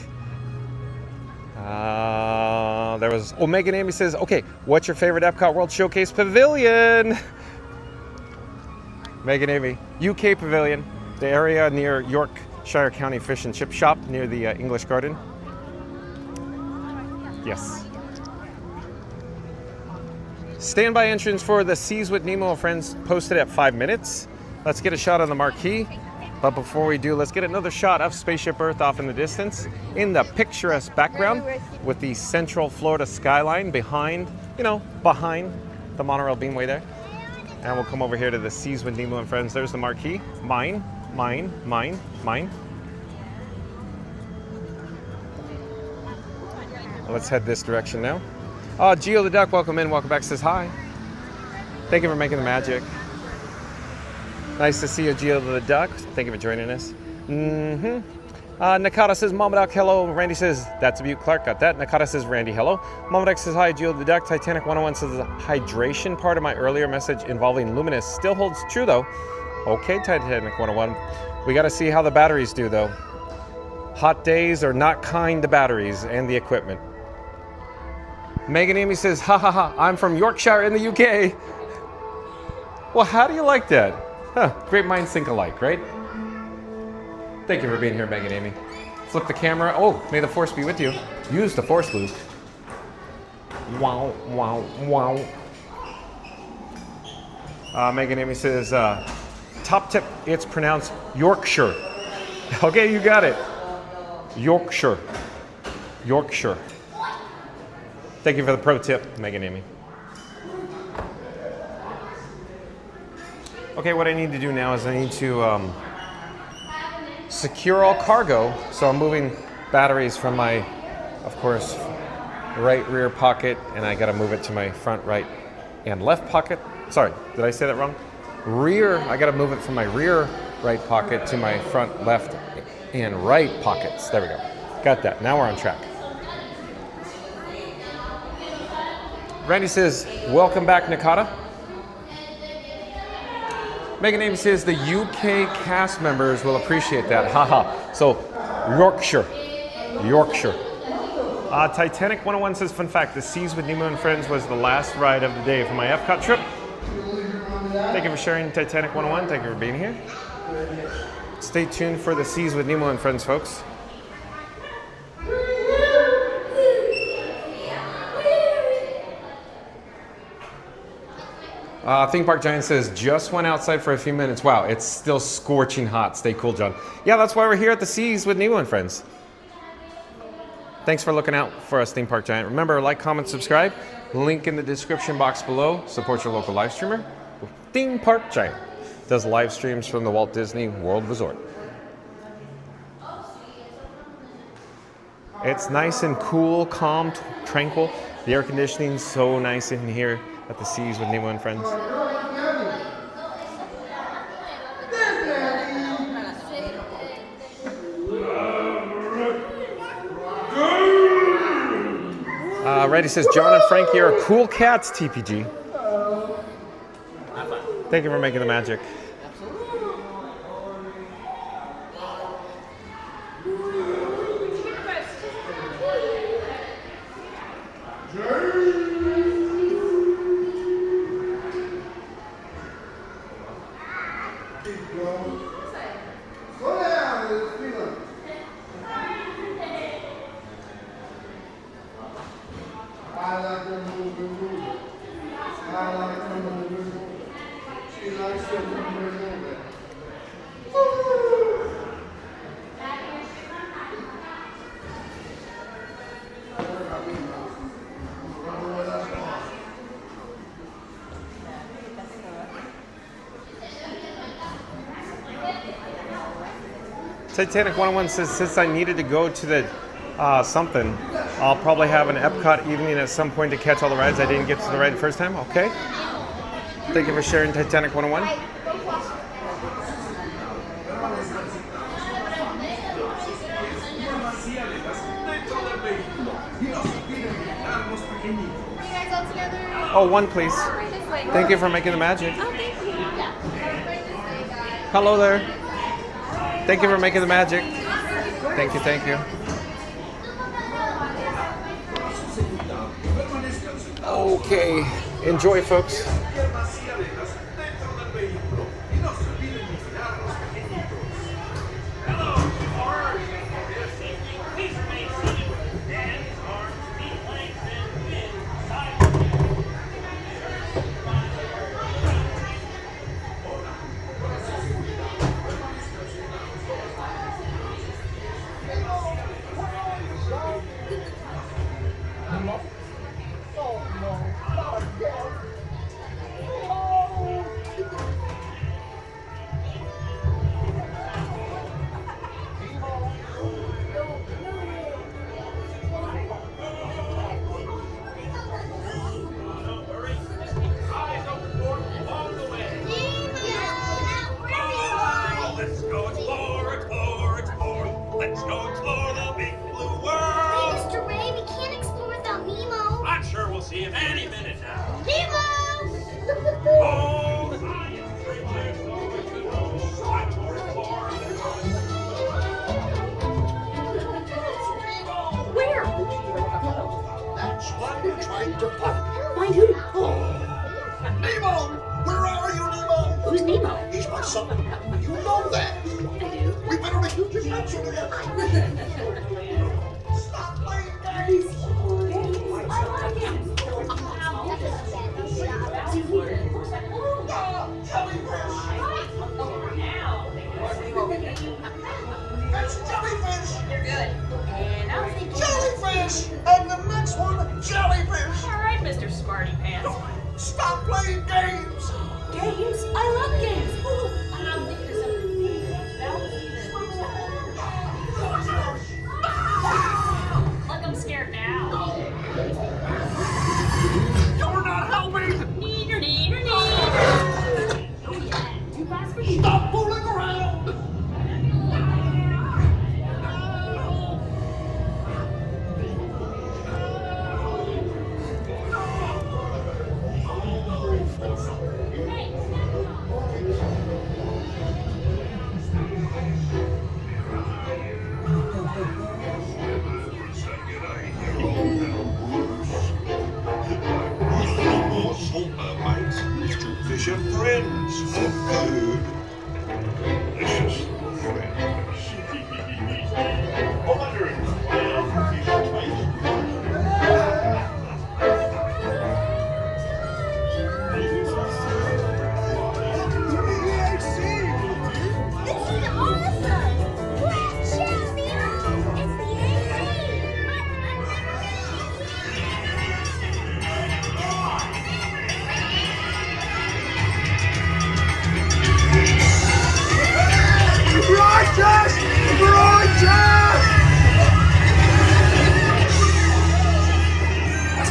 there was... Oh, Megan Amy says, okay, what's your favorite Epcot World Showcase Pavilion? Megan Amy, UK Pavilion, the area near Yorkshire County Fish and Chip Shop near the English Garden. Yes. Standby entrance for the Seas with Nemo and Friends posted at 5 minutes. Let's get a shot on the marquee. But before we do, let's get another shot of Spaceship Earth off in the distance in the picturesque background with the central Florida skyline behind, behind the monorail beamway there. And we'll come over here to the Seas with Nemo and Friends. There's the marquee. Mine, mine, mine, mine. Let's head this direction now. Geo the Duck, welcome in, welcome back, says hi. Thank you for making the magic. Nice to see you, Geo the Duck. Thank you for joining us. Nakata says, Mama Duck, hello. Randy says, that's a beaut, Clark, got that. Nakata says, Randy, hello. Mama Duck says, hi, Geo the Duck. Titanic 101 says, the hydration part of my earlier message involving Luminous still holds true, though. Okay, Titanic 101. We got to see how the batteries do, though. Hot days are not kind to batteries and the equipment. Megan Amy says, ha ha ha, I'm from Yorkshire in the UK. Well, how do you like that? Huh, great minds think alike, right? Thank you for being here, Megan Amy. Flip the camera. Oh, may the force be with you. Use the force, Luke. Wow, wow, wow. Megan Amy says, top tip, it's pronounced Yorkshire. Okay, you got it. Yorkshire. Yorkshire. Thank you for the pro tip, Megan Amy. Okay, what I need to do now is I need to secure all cargo. So I'm moving batteries from my, of course, right rear pocket, and I gotta move it to my front right and left pocket. Sorry, did I say that wrong? Rear, I gotta move it from my rear right pocket to my front left and right pockets. There we go. Got that, now we're on track. Randy says, welcome back, Nakata. Megan Amy says the UK cast members will appreciate that. Haha. So, Yorkshire. Yorkshire. Titanic 101 says, fun fact, the Seas with Nemo and Friends was the last ride of the day for my Epcot trip. Thank you for sharing, Titanic 101. Thank you for being here. Stay tuned for the Seas with Nemo and Friends, folks. Theme Park Giant says, just went outside for a few minutes. Wow, it's still scorching hot. Stay cool, John. Yeah, that's why we're here at the Seas with Nemo and Friends. Thanks for looking out for us, Theme Park Giant. Remember, like, comment, subscribe. Link in the description box below. Support your local live streamer. Theme Park Giant does live streams from the Walt Disney World Resort. It's nice and cool, calm, tranquil. The air conditioning's so nice in here at the Seas with Nemo and Friends. Reddy says, John and Frankie are cool cats, TPG. Thank you for making the magic. Titanic 101 says since I needed to go to the something, I'll probably have an Epcot evening at some point to catch all the rides. I didn't get to the ride the first time. Okay. Thank you for sharing Titanic 101. Oh, one please. Thank you for making the magic. Hello there. Thank you for making the magic. Thank you, thank you. Okay, enjoy, folks. Let's go explore the big blue world. Mr. Ray, we can't explore without Nemo. I'm sure we'll see him any minute now. Nemo! Oh, Where? that's what we're trying to find. Find who? Nemo! Where are you, Nemo? Who's Nemo? He's my son. You know that. I do. We better make you just answer to that. Stop playing games. I like him. That's jellyfish. You're good. And I was thinking. Jellyfish. And the next one, jellyfish. All right, Mr. Smarty Pants. Stop playing games. Games? I love games. I'm thinking of something. Look, I'm scared now. You're not helping. Neener, neener, neener. Oh, yeah. Too fast for you. Stop fooling around. Fish and friends for food. Delicious friends. 112 fish and It's awesome! We're champions! It's the Righteous! Righteous!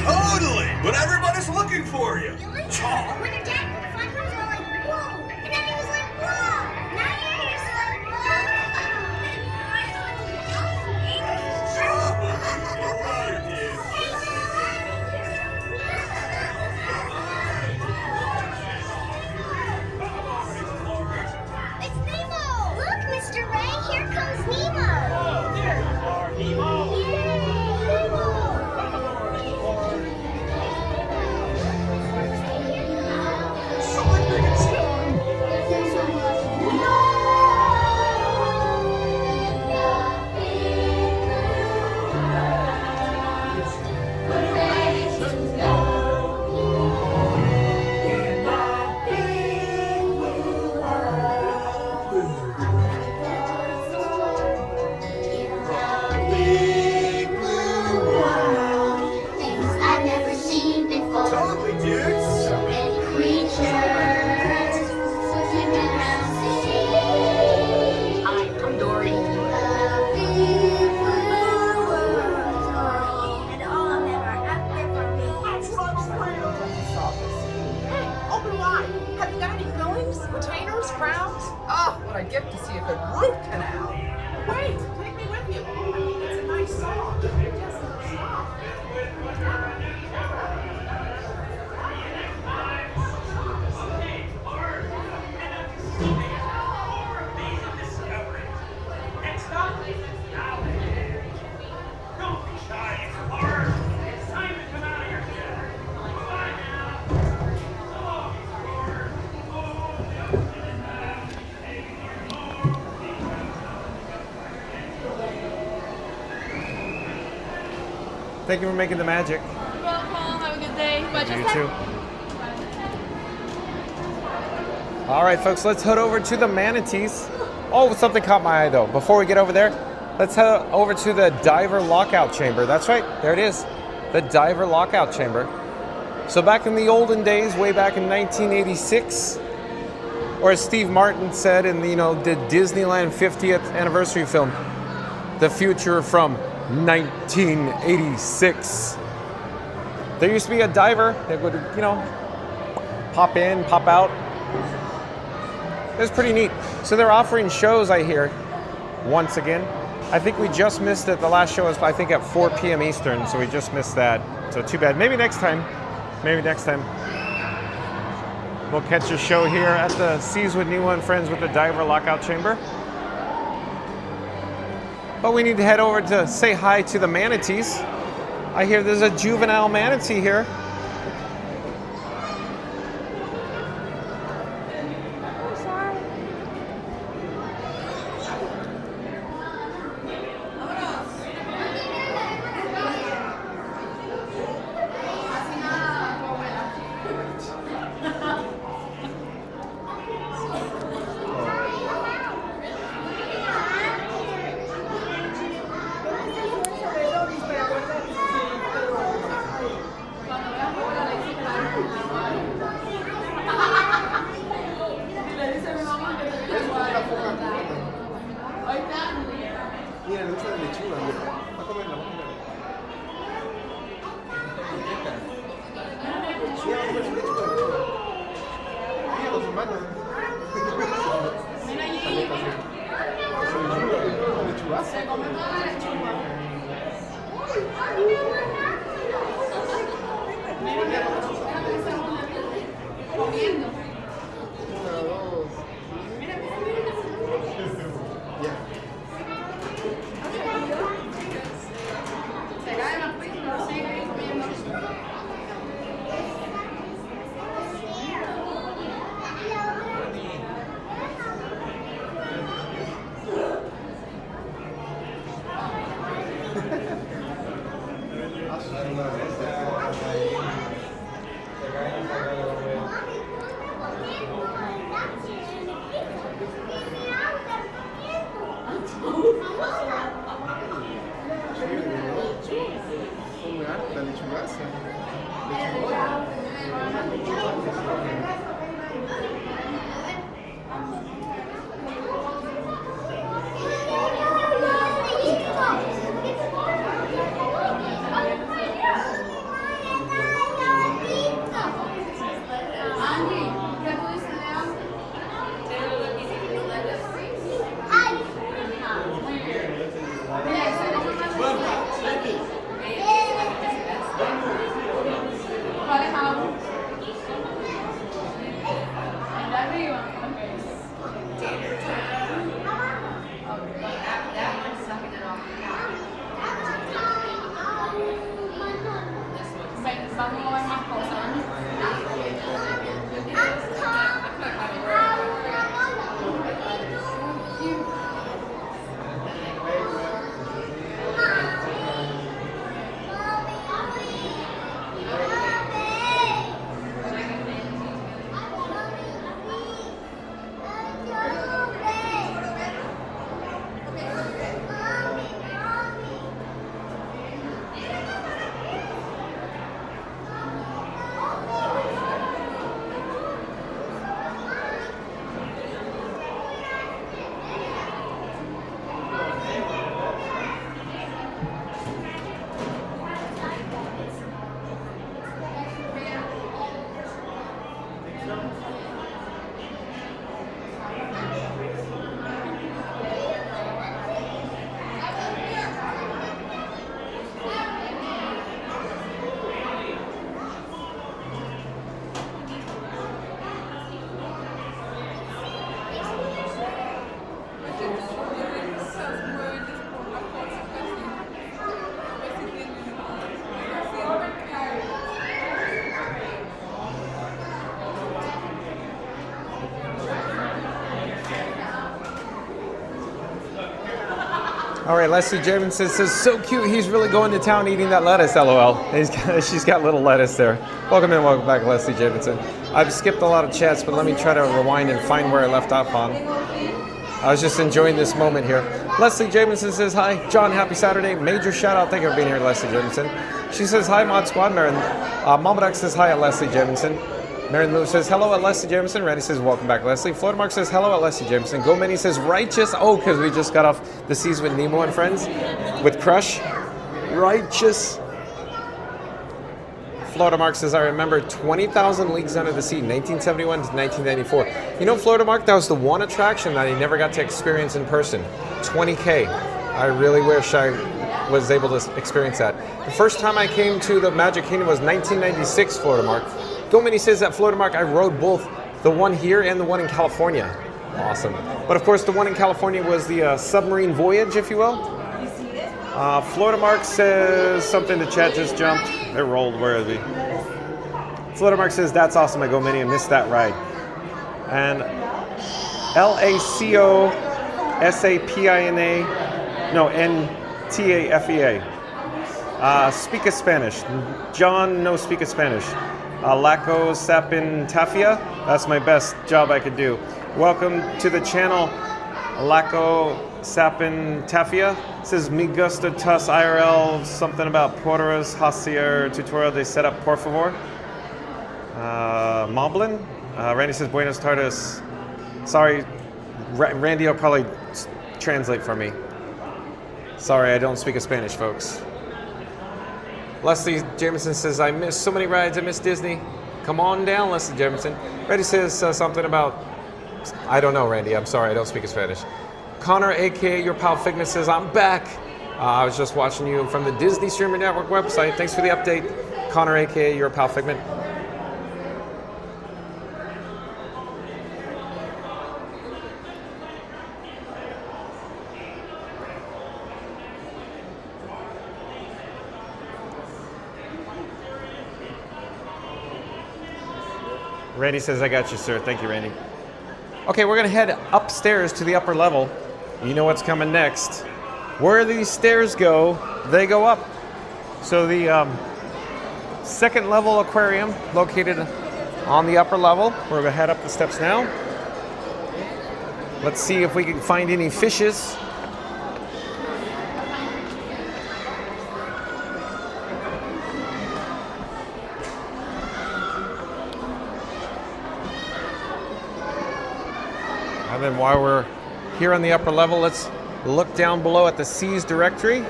Totally! But everybody's looking for you. When your dad put the flappers, we're like, whoa! And then he was like, whoa! Now you're just like, It's Nemo! Look, Mr. Ray, here comes Nemo! I get to see a good root canal. Wait, take me with you. It's a nice song. It doesn't stop. Thank you for making the magic. You're welcome. Have a good day. You too. All right, folks, let's head over to the manatees. Oh, something caught my eye, though. Before we get over there, let's head over to the diver lockout chamber. That's right. There it is. The diver lockout chamber. So back in the olden days, way back in 1986, or as Steve Martin said in the Disneyland 50th anniversary film, The Future from 1986. There used to be a diver that would, pop in, pop out. It was pretty neat. So they're offering shows, I hear, once again. I think we just missed it. The last show was, I think, at 4 p.m. Eastern, so we just missed that. So too bad. Maybe next time. Maybe next time. We'll catch a show here at the Seas with Nemo and Friends with the Diver Lockout Chamber. But we need to head over to say hi to the manatees. I hear there's a juvenile manatee here. Mira, le gusta la lechuga, mira. Va a comerla, va a comerla. Mira, va a comer su lechuga. Mira con sus manos. Lechugazo. Se come toda la lechuga. Mira cómo se comiendo. Una, dos. Mira, ya. Se cae más rico, sigue comiendo. Come harta lechugaza. All right, Leslie Jamison says, so cute. He's really going to town eating that lettuce, LOL. She's got little lettuce there. Welcome in, welcome back, Leslie Jamison. I've skipped a lot of chats, but let me try to rewind and find where I left off on. I was just enjoying this moment here. Leslie Jamison says, hi. John, happy Saturday. Major shout out. Thank you for being here, Leslie Jamison. She says, hi, Mod Squad. Marin. Mama Duck says, hi at Leslie Jamison. Marin Move says, hello at Leslie Jamison. Randy says, welcome back, Leslie. Florida Mark says, hello at Leslie Jamison. Go Mini says, righteous. Oh, because we just got off the seas with Nemo and friends. With Crush. Righteous. Florida Mark says, I remember 20,000 Leagues Under the Sea, 1971 to 1994. You know, Florida Mark, that was the one attraction that I never got to experience in person. 20K. I really wish I was able to experience that. The first time I came to the Magic Kingdom was 1996, Florida Mark. Go Mini says that Florida Mark, I rode both the one here and the one in California. Awesome. But of course, the one in California was the submarine voyage, if you will. Florida Mark says something to chat just jumped. They're rolled. Where is he? Florida Mark says, that's awesome. I go Mini and missed that ride. And LACOSAPINA, no, NTAFEA. Speak a Spanish. John, no speak a Spanish. Laco Sapin Tafia, that's my best job I could do. Welcome to the channel, Laco Sapin Tafia. It says, me gusta tus IRL, something about porteros hacer tutorial de set up, por favor. Moblin. Randy says, buenas tardes. Sorry, Randy will probably translate for me. Sorry, I don't speak a Spanish, folks. Leslie Jameson says, I miss so many rides. I miss Disney. Come on down, Leslie Jameson. Randy says something about, I don't know, Randy. I'm sorry. I don't speak Spanish. Connor, a.k.a. Your Pal Figment, says, I'm back. I was just watching you from the Disney Streamer Network website. Thanks for the update. Connor, a.k.a. Your Pal Figment. Randy says, I got you, sir. Thank you, Randy. Okay, we're going to head upstairs to the upper level. You know what's coming next. Where these stairs go, they go up. So the second level aquarium located on the upper level. We're going to head up the steps now. Let's see if we can find any fishes. And then while we're here on the upper level, let's look down below at the Seas directory.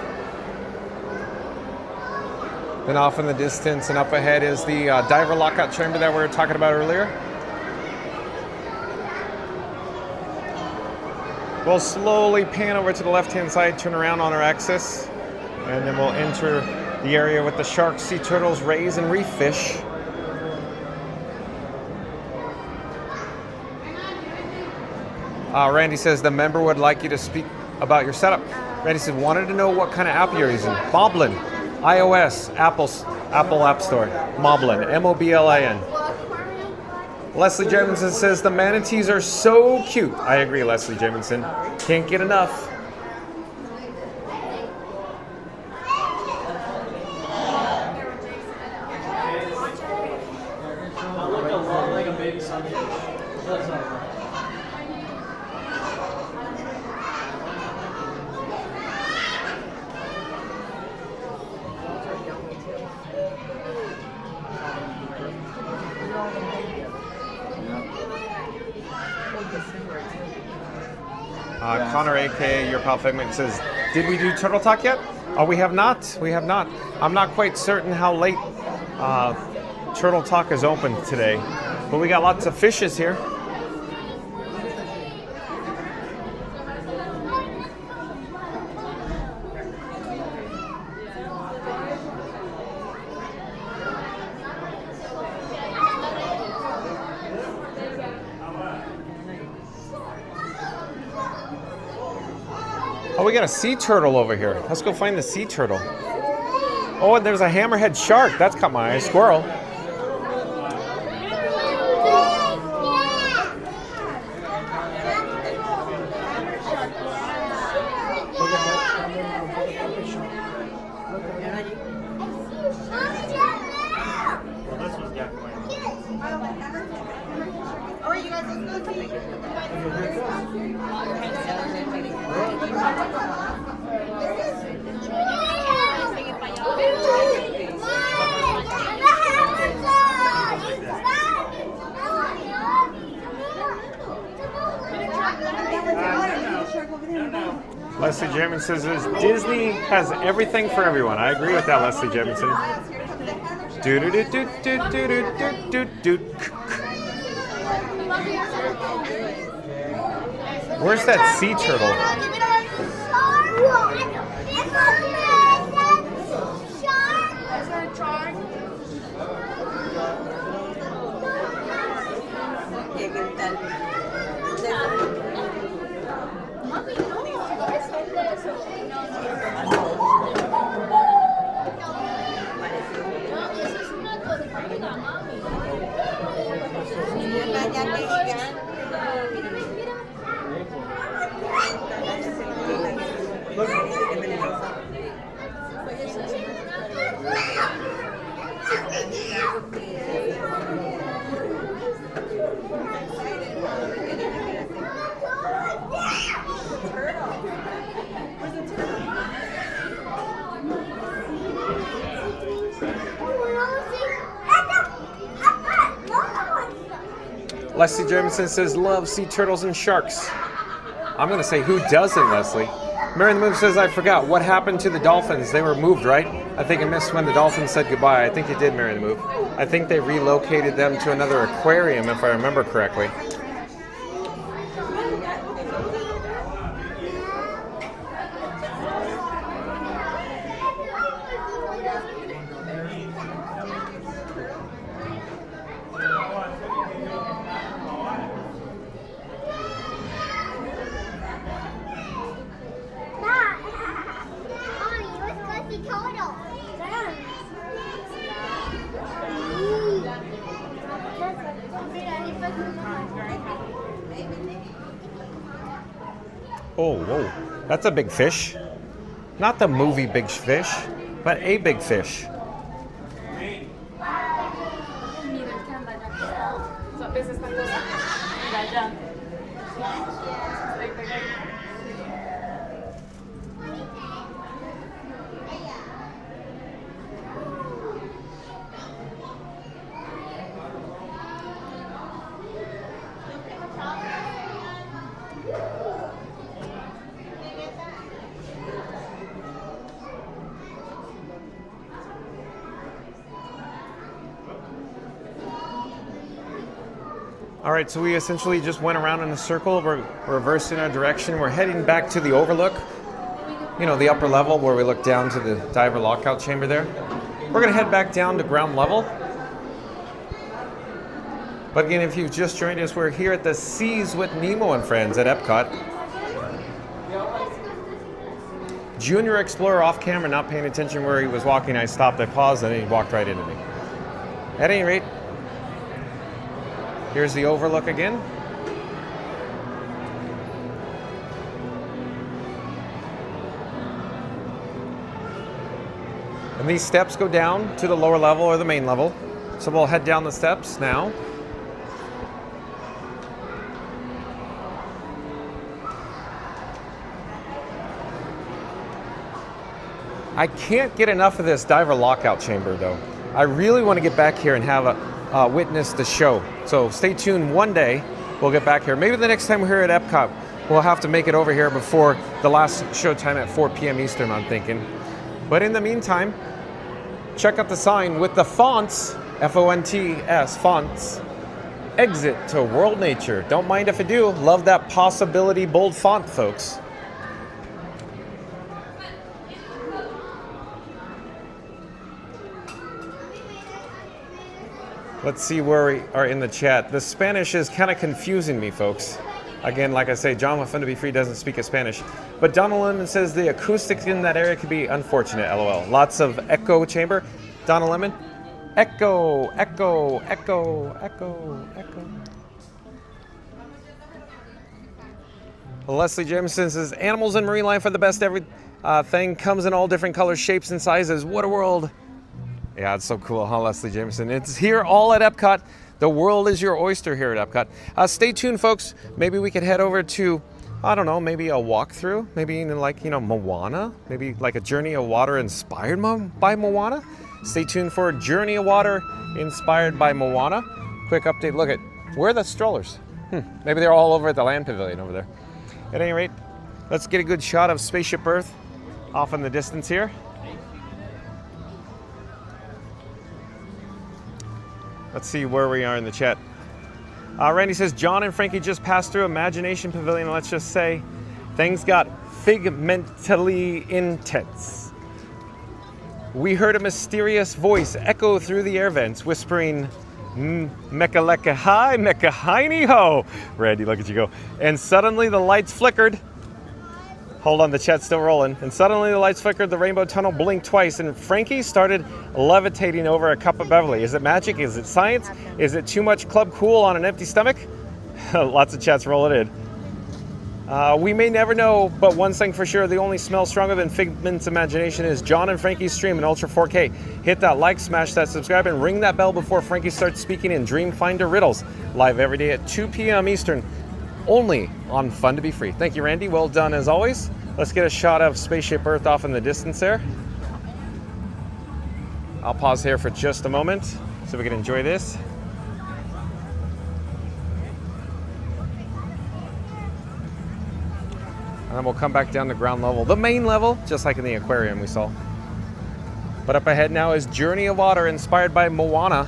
Then off in the distance and up ahead is the diver lockout chamber that we were talking about earlier. We'll slowly pan over to the left-hand side, turn around on our axis, and then we'll enter the area with the sharks, sea turtles, rays, and reef fish. Randy says the member would like you to speak about your setup. Randy said, wanted to know what kind of app you're using. Moblin, iOS, Apple App Store. Moblin, M-O-B-L-I-N. Leslie Jamison says the manatees are so cute. I agree, Leslie Jamison. Can't get enough. Connor, a.k.a. Your Pal Figment, says, did we do Turtle Talk yet? Oh, we have not. We have not. I'm not quite certain how late Turtle Talk is open today, but we got lots of fishes here. Oh, we got a sea turtle over here. Let's go find the sea turtle. Oh, and there's a hammerhead shark. That's caught my eye. Squirrel. Leslie Jamison says Disney has everything for everyone. I agree with that, Leslie Jamison. Where's that sea turtle? Leslie Jamison says, love sea turtles and sharks. I'm going to say, who doesn't, Leslie? Mary the Move says, I forgot. What happened to the dolphins? They were moved, right? I think I missed when the dolphins said goodbye. I think you did, Mary the Move. I think they relocated them to another aquarium, if I remember correctly. Oh, whoa. That's a big fish. Not the movie Big Fish, but a big fish. All right, so we essentially just went around in a circle. We're reversing our direction. We're heading back to the overlook, you know, the upper level where we look down to the diver lockout chamber there. We're gonna head back down to ground level. But again, if you've just joined us, we're here at the Seas with Nemo and Friends at Epcot. Junior Explorer off camera, not paying attention where he was walking. I stopped, I paused, and then he walked right into me. At any rate, here's the overlook again. And these steps go down to the lower level or the main level. So we'll head down the steps now. I can't get enough of this diver lockout chamber though. I really want to get back here and have a witness the show. So stay tuned. One day we'll get back here. Maybe the next time we're here at Epcot, we'll have to make it over here before the last show time at 4 p.m. Eastern, I'm thinking. But in the meantime, check out the sign with the fonts, F-O-N-T-S, fonts, exit to world nature. Don't mind if I do. Love that possibility bold font, folks. Let's see where we are in the chat. The Spanish is kind of confusing me, folks. Again, like I say, John with Fun to Be Free doesn't speak a Spanish. But Donald Lemon says the acoustics in that area could be unfortunate, LOL. Lots of echo chamber. Donald Lemon, echo, echo, echo, echo, echo. Leslie Jameson says, animals and marine life are the best. Everything comes in all different colors, shapes, and sizes. What a world. Yeah, it's so cool, huh, Leslie Jameson? It's here all at Epcot. The world is your oyster here at Epcot. Stay tuned, folks. Maybe we could head over to, I don't know, maybe a walkthrough, maybe even like, Moana, maybe like a Journey of Water inspired by Moana. Stay tuned for Journey of Water inspired by Moana. Quick update, look at, where are the strollers? Maybe they're all over at the land pavilion over there. At any rate, let's get a good shot of Spaceship Earth off in the distance here. Let's see where we are in the chat. Randy says, John and Frankie just passed through Imagination Pavilion. Let's just say things got figmentally intense. We heard a mysterious voice echo through the air vents, whispering, Mechaleka hi, Mecha heiny ho. Randy, look at you go. And suddenly the lights flickered. Hold on, the chat's still rolling. And suddenly the lights flickered, the rainbow tunnel blinked twice, and Frankie started levitating over a cup of Beverly. Is it magic? Is it science? Is it too much Club Cool on an empty stomach? Lots of chats rolling in. We may never know, but one thing for sure, the only smell stronger than Figment's imagination is John and Frankie's stream in Ultra 4K. Hit that like, smash that subscribe, and ring that bell before Frankie starts speaking in Dreamfinder Riddles. Live every day at 2 p.m. Eastern. Only on Fun to Be Free. Thank you, Randy. Well done as always. Let's get a shot of Spaceship Earth off in the distance there. I'll pause here for just a moment so we can enjoy this. And then we'll come back down to ground level, the main level, just like in the aquarium we saw. But up ahead now is Journey of Water inspired by Moana.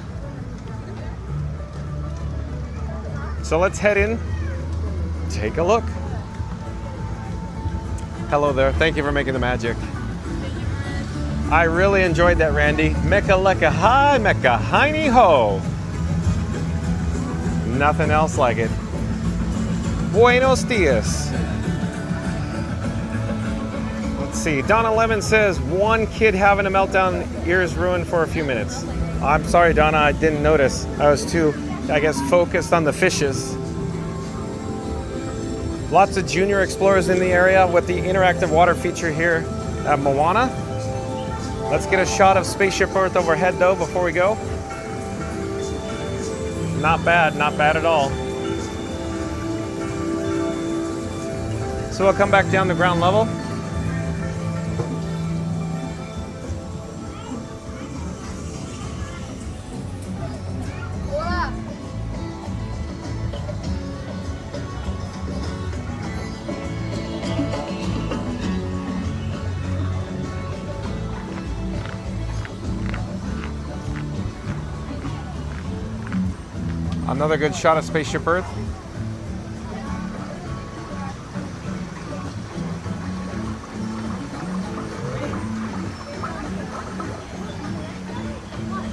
So let's head in. Take a look. Hello there. Thank you for making the magic. I really enjoyed that, Randy. Mechaleka hi, Mecha heiny ho. Nothing else like it. Buenos dias. Let's see. Donna Lemon says, one kid having a meltdown, ears ruined for a few minutes. I'm sorry, Donna. I didn't notice. I was too, I guess, focused on the fishes. Lots of junior explorers in the area with the interactive water feature here at Moana. Let's get a shot of Spaceship Earth overhead though before we go. Not bad at all. So we'll come back down to ground level. Another good shot of Spaceship Earth.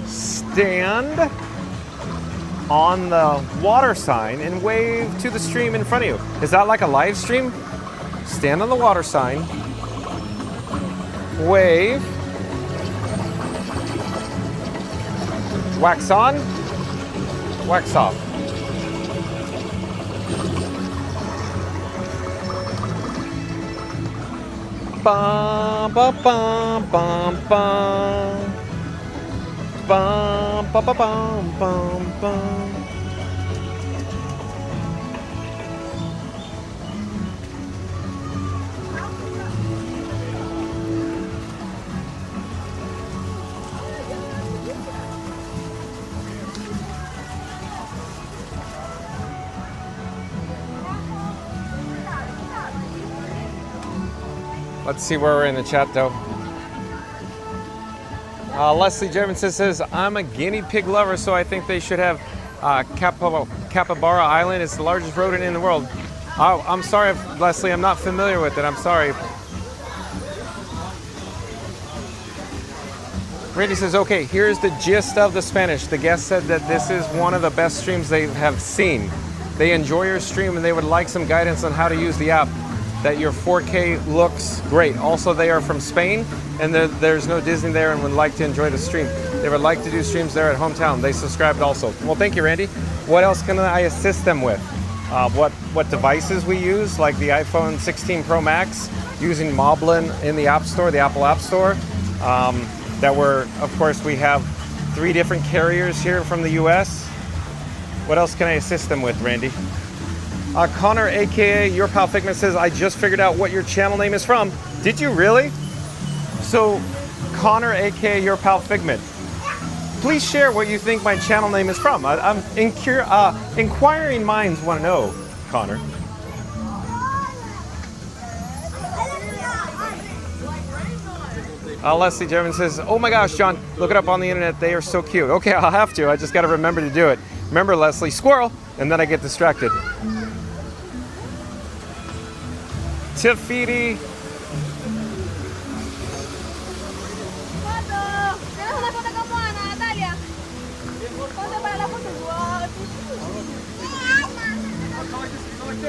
Stand on the water sign and wave to the stream in front of you. Is that like a live stream? Stand on the water sign, wave, wax on, wax off. Bum bum bum bum bum. Bum bum bum bum bum bum. Let's see where we're in the chat though. Leslie Jefferson says, I'm a guinea pig lover, so I think they should have Capybara Island. It's the largest rodent in the world. I'm sorry, Leslie, I'm not familiar with it. I'm sorry. Randy says, okay, here's the gist of the Spanish. The guest said that this is one of the best streams they have seen. They enjoy your stream and they would like some guidance on how to use the app. That your 4K looks great. Also, they are from Spain, and there's no Disney there and would like to enjoy the stream. They would like to do streams there at hometown. They subscribed also. Well, thank you, Randy. What else can I assist them with? What devices we use, like the iPhone 16 Pro Max, using Moblin in the App Store, the Apple App Store. that of course, we have 3 different carriers here from the US. What else can I assist them with, Randy? Connor, aka Your Pal Figment, says, I just figured out what your channel name is from. Did you really? So, Connor, aka Your Pal Figment, please share what you think my channel name is from. Inquiring minds want to know, Connor. Leslie Jevons says, oh my gosh, John, look it up on the internet. They are so cute. Okay, I'll have to. I just got to remember to do it. Remember, Leslie, squirrel, and then I get distracted. Tafiti.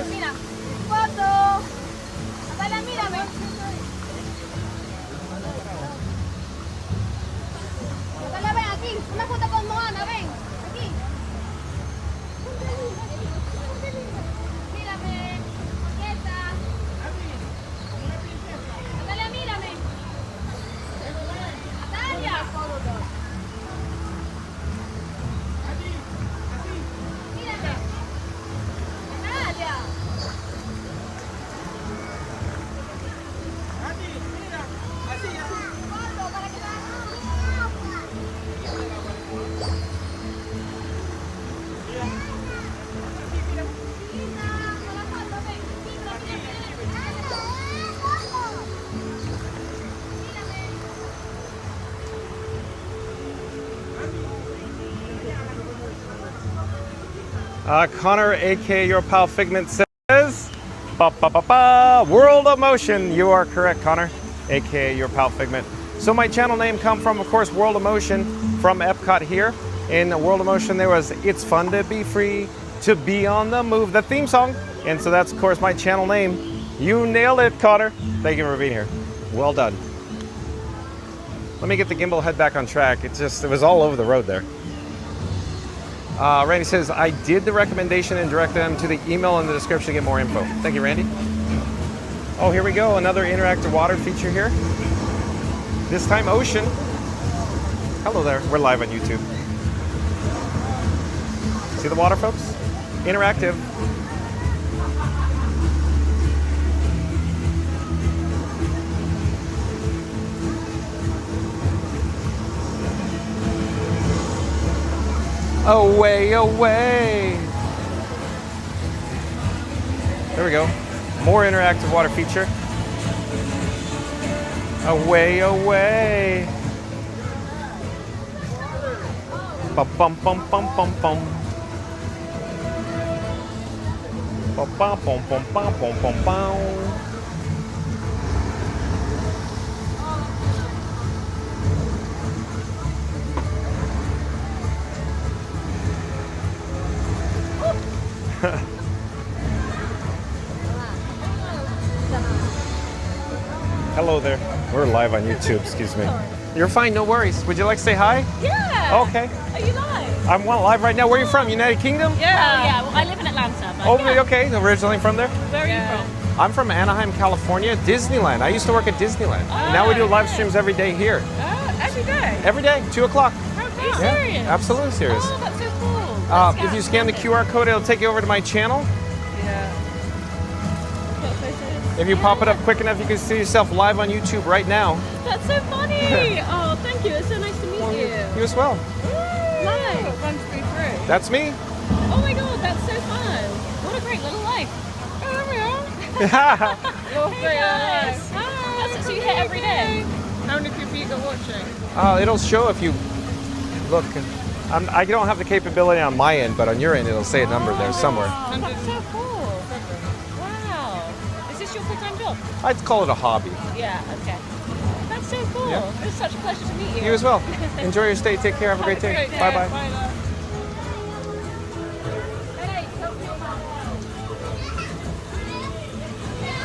Mira, foto. Natalia, mírame. Natalia, ven aquí. Una foto con Moana, ven. Aquí. Mírame. Quieta. Natalia, mírame. Natalia. Mírame. Natalia. Connor, aka Your Pal Figment, says, World of Motion. You are correct, Connor, aka Your Pal Figment. So my channel name come from, of course, World of Motion from Epcot here. In World of Motion, there was It's Fun to Be Free, to Be on the Move, the theme song. And so that's, of course, my channel name. You nailed it, Connor. Thank you for being here. Well done. Let me get the gimbal head back on track. It was all over the road there. Randy says, I did the recommendation and direct them to the email in the description to get more info. Thank you, Randy. Oh, here we go. Another interactive water feature here. This time, ocean. Hello there. We're live on YouTube. See the water, folks? Interactive. Away, away. There we go. More interactive water feature. Away, away. Bum bum bum bum bum bum. Bum bum bum bum bum bum bum bum. Hello there. We're live on YouTube, excuse me. You're fine, no worries. Would you like to say hi? Yeah. Okay. Are you live? I'm live right now. Where are you from? United Kingdom? Yeah. Yeah, well, I live in Atlanta. But Oh, yeah. okay. Originally from there? Where are you from? I'm from Anaheim, California, Disneyland. I used to work at Disneyland. Now we do live streams every day here. Every day? Every day, 2 o'clock. Are you serious? Absolutely serious. Oh, that's so cool. If you scan the QR code, it'll take you over to my channel. Yeah. If you pop it up quick enough, you can see yourself live on YouTube right now. That's so funny. Oh, thank you. It's so nice to meet you. You as well. Nice. Fun to be through. That's me. Oh my god, that's so fun. What a great little life. Oh, there we are. Hey guys. Hi. That's it. So you hit every day? How many people you got watching? It'll show if you look. I don't have the capability on my end, but on your end, it'll say a number there somewhere. That's so cool. Wow. Is this your full-time job? I'd call it a hobby. Yeah, okay. That's so cool. Yeah. It's such a pleasure to meet you. You as well. Enjoy your stay. Take care. Have a great day. Bye-bye. Bye.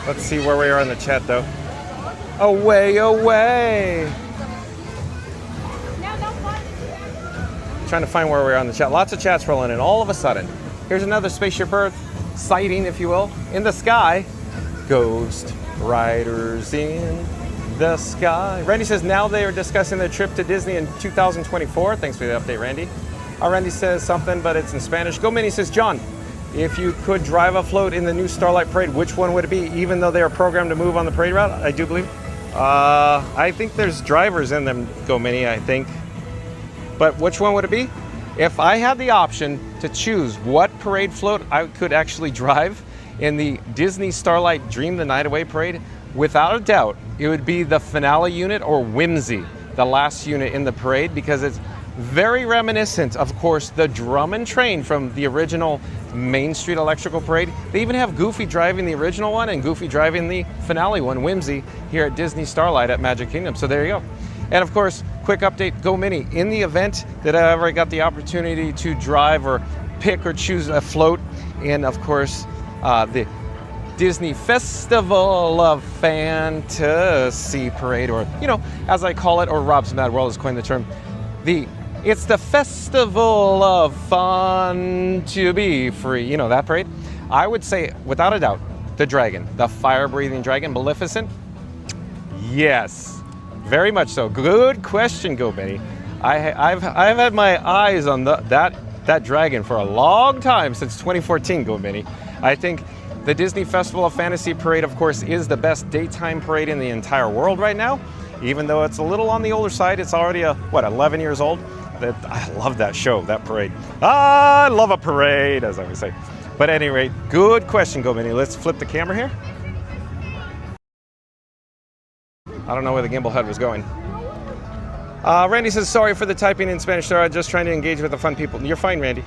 Let's see where we are in the chat, though. Away, away. Trying to find where we are on the chat. Lots of chats rolling in all of a sudden. Here's another Spaceship Earth sighting, if you will, in the sky. Ghost Riders in the sky. Randy says now they are discussing their trip to Disney in 2024. Thanks for the update, Randy. Randy says something, but it's in Spanish. Go Mini says, John, if you could drive a float in the new Starlight Parade, which one would it be, even though they are programmed to move on the parade route? I do believe. I think there's drivers in them, Go Mini, I think. But which one would it be? If I had the option to choose what parade float I could actually drive in the Disney Starlight Dream the Night Away Parade, without a doubt, it would be the finale unit or Whimsy, the last unit in the parade, because it's very reminiscent, of course, the drum and train from the original Main Street Electrical Parade. They even have Goofy driving the original one and Goofy driving the finale one, Whimsy, here at Disney Starlight at Magic Kingdom. So there you go. And of course, quick update, Go Mini, in the event that I ever got the opportunity to drive or pick or choose a float in, of course, the Disney Festival of Fantasy Parade, or, you know, as I call it, or Rob's Mad World has coined the term, it's the Festival of Fun to be free, you know, that parade. I would say, without a doubt, the dragon, the fire-breathing dragon, Maleficent. Yes, very much so. Good question, Go Benny. I've had my eyes on that dragon for a long time, since 2014, Go Benny. I think the Disney Festival of Fantasy Parade, of course, is the best daytime parade in the entire world right now. Even though it's a little on the older side, it's already 11 years old. I love that show, that parade. I love a parade, as I always say. But at any rate, good question, Go Mini. Let's flip the camera here. I don't know where the gimbal head was going. Randy says, sorry for the typing in Spanish, sir. I'm just trying to engage with the fun people. You're fine, Randy.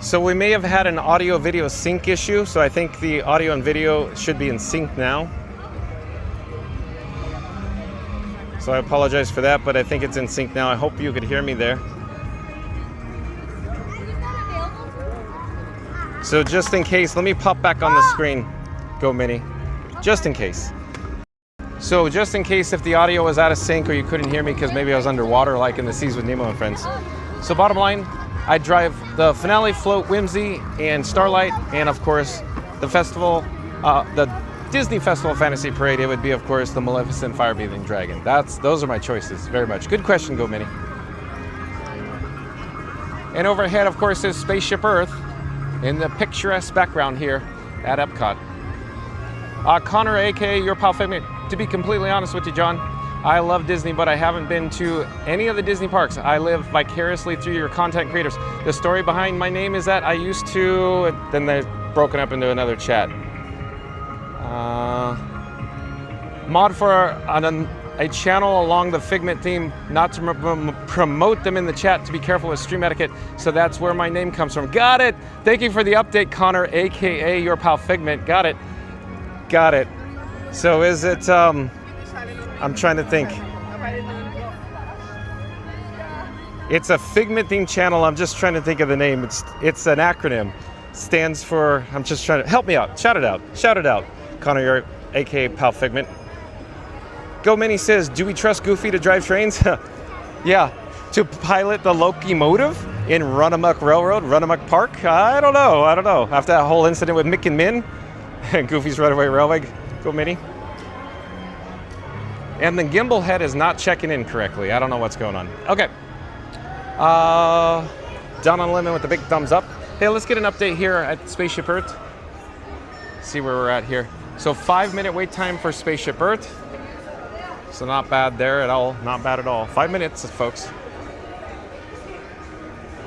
So we may have had an audio-video sync issue, so I think the audio and video should be in sync now. So I apologize for that, but I think it's in sync now. I hope you could hear me there. So just in case, let me pop back on the screen, Go Mini, just in case. So just in case if the audio was out of sync or you couldn't hear me because maybe I was underwater like in the Seas with Nemo and Friends. So bottom line, I drive the finale float, Whimsy, and Starlight, and of course the festival, the Disney Festival Fantasy Parade. It would be, of course, the Maleficent Fire-Breathing Dragon. Those are my choices. Very much. Good question, Go Mini. And overhead, of course, is Spaceship Earth in the picturesque background here at Epcot. Connor, aka Your Pal Figment. To be completely honest with you, John, I love Disney, but I haven't been to any of the Disney parks. I live vicariously through your content creators. The story behind my name is that I used to, then they're broken up into another chat. Mod for a channel along the Figment theme, not to promote them in the chat, to be careful with stream etiquette. So that's where my name comes from. Got it. Thank you for the update, Connor, aka Your Pal Figment. Got it. Got it. So is it, I'm trying to think. It's a Figment themed channel. I'm just trying to think of the name. It's an acronym. Stands for, I'm just trying to, help me out. Shout it out. Shout it out. Connor, your aka Pal Figment. Go Mini says, do we trust Goofy to drive trains? Yeah. To pilot the locomotive in Runamuck Railroad, Runamuck Park? I don't know. After that whole incident with Mick and Min and Goofy's Runaway Railway, Go Mini. And the gimbal head is not checking in correctly. I don't know what's going on. Okay. Don on Lemon with the big thumbs up. Hey, let's get an update here at Spaceship Earth. See where we're at here. So 5-minute wait time for Spaceship Earth. So not bad there at all. Not bad at all. 5 minutes, folks.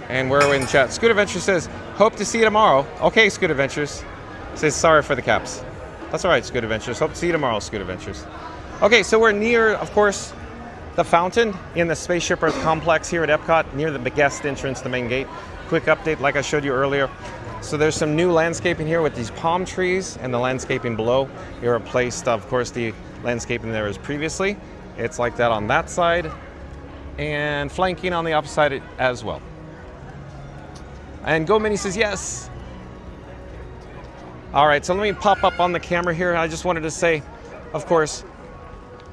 And where are we in chat? Scoot Adventure says, hope to see you tomorrow. Okay, Scoot Adventures. Says sorry for the caps. That's all right, Scoot Adventures. Hope to see you tomorrow, Scoot Adventures. Okay, so we're near, of course, the fountain in the Spaceship Earth complex here at Epcot, near the guest entrance, the main gate. Quick update, like I showed you earlier. So there's some new landscaping here with these palm trees and the landscaping below. It replaced, of course, the landscaping there was previously. It's like that on that side and flanking on the opposite side as well. And Go Mini says yes. All right, so let me pop up on the camera here. I just wanted to say, of course,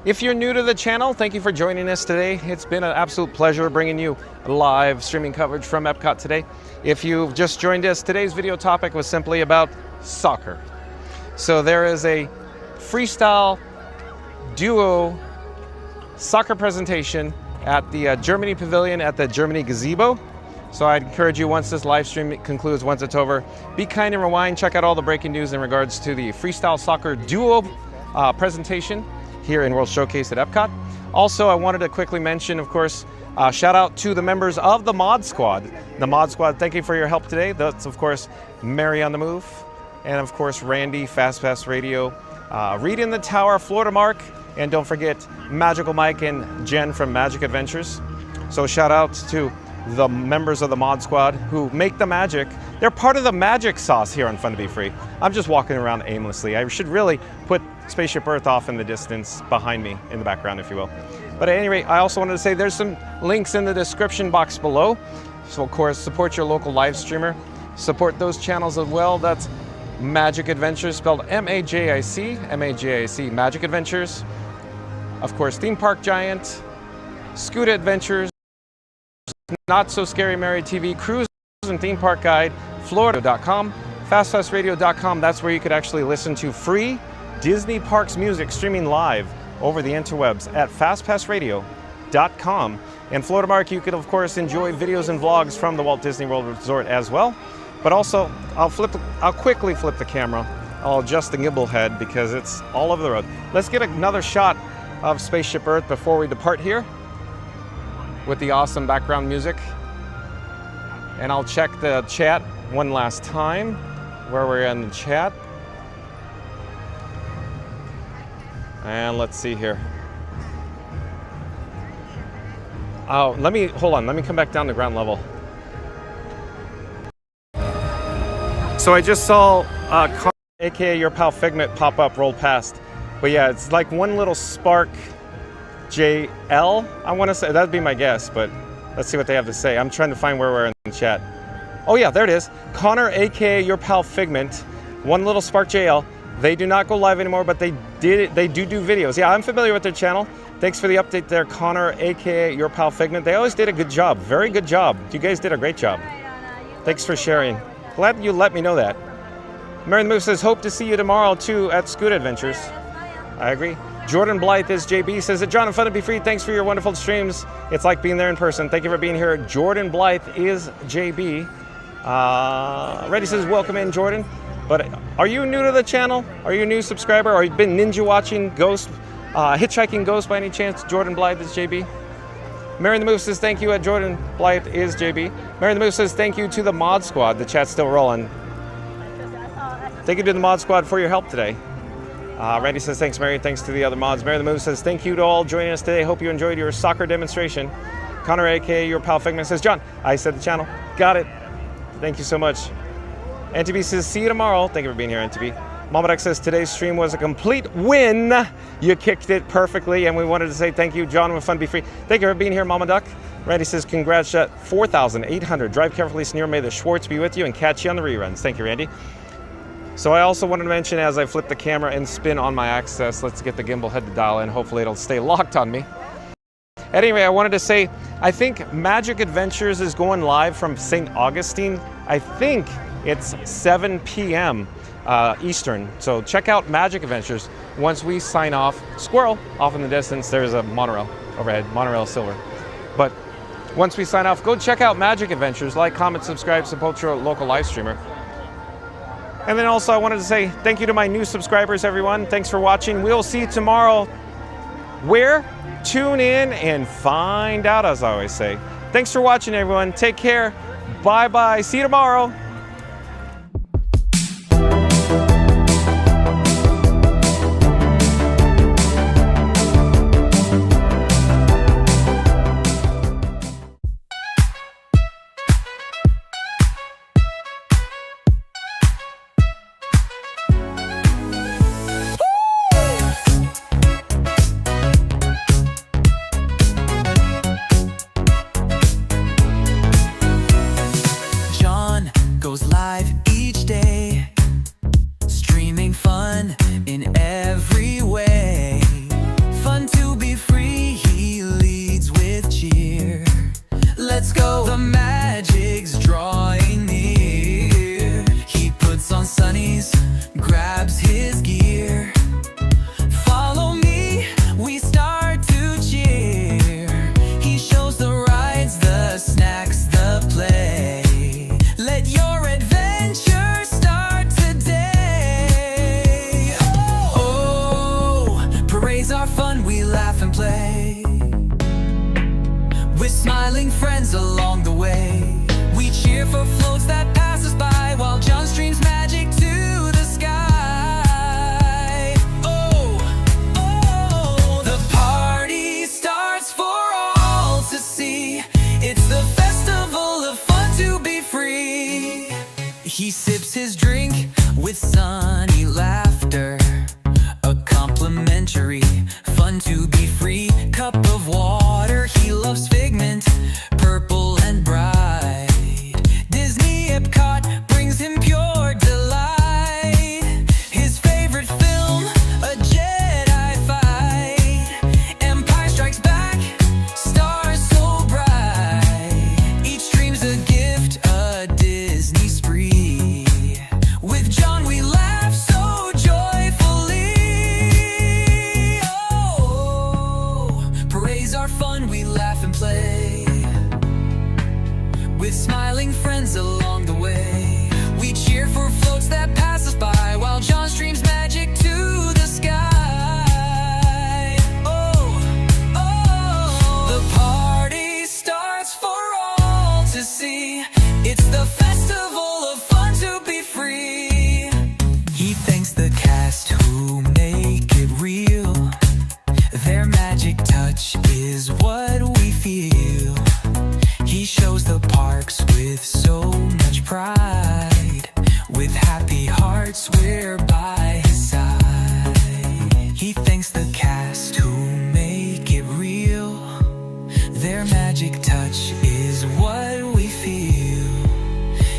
If you're new to the channel, thank you for joining us today. It's been an absolute pleasure bringing you live streaming coverage from Epcot today. If you've just joined us, today's video topic was simply about soccer. So there is a freestyle duo soccer presentation at the Germany Pavilion at the Germany Gazebo. So I'd encourage you, once this live stream concludes, once it's over, be kind and rewind, check out all the breaking news in regards to the freestyle soccer duo presentation here in World Showcase at Epcot. Also, I wanted to quickly mention, of course, shout out to the members of the Mod Squad. The Mod Squad, thank you for your help today. That's, of course, Mary on the Move, and of course, Randy, Fast Pass Radio, Reed in the Tower, Florida Mark, and don't forget Magical Mike and Jen from Magic Adventures. So shout out to the members of the Mod Squad who make the magic. They're part of the magic sauce here on Fun to Be Free. I'm just walking around aimlessly. I should really put Spaceship Earth off in the distance behind me, in the background, if you will. But at any rate, I also wanted to say there's some links in the description box below. So of course, support your local live streamer. Support those channels as well. That's Magic Adventures, spelled M-A-J-I-C, M-A-J-I-C, Magic Adventures. Of course, Theme Park Giant, Scooter Adventures, Not So Scary Mary TV, Cruise and Theme Park Guide, Florida.com, FastPassRadio.com. That's where you could actually listen to free Disney Parks music streaming live over the interwebs at FastPassRadio.com. And Florida Mark, you could of course enjoy videos and vlogs from the Walt Disney World Resort as well. But also, I'll quickly flip the camera. I'll adjust the gimbal head because it's all over the road. Let's get another shot of Spaceship Earth before we depart here with the awesome background music. And I'll check the chat one last time, where we're in the chat. And let's see here. Oh, hold on, let me come back down to ground level. So I just saw aka your pal Figment pop up, rolled past. But yeah, it's like one little Spark JL, I want to say. That'd be my guess, but let's see what they have to say. I'm trying to find where we're in the chat. Oh yeah, there it is. Connor, aka your pal Figment, one little Spark JL. They do not go live anymore, but they do videos. Yeah, I'm familiar with their channel. Thanks for the update there, Connor, aka your pal Figment. They always did a good job, very good job. You guys did a great job. Thanks for sharing. Glad you let me know that. Mary the Move says, hope to see you tomorrow too at Scoot Adventures. I agree. Jordan Blythe is JB, says that John and Fun to Be Free, thanks for your wonderful streams. It's like being there in person. Thank you for being here. Jordan Blythe is JB. Reddy says, welcome in, Jordan. But are you new to the channel? Are you a new subscriber? Or you've been ninja watching Ghost, Hitchhiking Ghost by any chance? Jordan Blythe is JB. Mary the Move says, thank you at Jordan Blythe is JB. Mary the Move says, thank you to the Mod Squad. The chat's still rolling. Thank you to the Mod Squad for your help today. Randy says, thanks, Mary. Thanks to the other mods. Mary the Move says, thank you to all joining us today. Hope you enjoyed your soccer demonstration. Connor, aka your pal Figment, says, John, I said the channel. Got it. Thank you so much. NTB says, see you tomorrow. Thank you for being here, NTB. Mama Duck says, today's stream was a complete win. You kicked it perfectly, and we wanted to say thank you, John, with Fun Be Free. Thank you for being here, Mama Duck. Randy says, congrats at 4,800. Drive carefully, Sneer. May the Schwartz be with you and catch you on the reruns. Thank you, Randy. So I also wanted to mention, as I flip the camera and spin on my axis, let's get the gimbal head to dial in. Hopefully it'll stay locked on me. Anyway, I wanted to say, I think Magic Adventures is going live from St. Augustine. I think it's 7 p.m. Eastern. So check out Magic Adventures once we sign off. Squirrel off in the distance. There's a monorail overhead, monorail silver. But once we sign off, go check out Magic Adventures. Like, comment, subscribe, support your local live streamer. And then also I wanted to say thank you to my new subscribers, everyone. Thanks for watching. We'll see you tomorrow. Where? Tune in and find out, as I always say. Thanks for watching, everyone. Take care. Bye-bye. See you tomorrow. friends along the way. We cheer for floats that pass us by while John streams magic to the sky. Oh, oh, the party starts for all to see. It's the festival of fun to be free. He sips his drink with sunny laughter. A complimentary, fun to be free cup of water. He loves Figment, purple and bright. Disney Epcot brings him pure delight. His favorite film, a Jedi fight. Empire Strikes Back, stars so bright. Each dream's a gift, a Disney spree. With John we laugh so joyfully. Oh, parades are fun, we laugh and play. With smiling friends along the way. We cheer for floats that pass us by while John streams magic to the sky. Oh, oh, the party starts for all to see. It's the festival of fun to be free. He thanks the cast who make it real. Their magic touch is what we feel. He shows the parks with so much pride. With happy hearts we're by his side. He thanks the cast who make it real. Their magic touch is what we feel.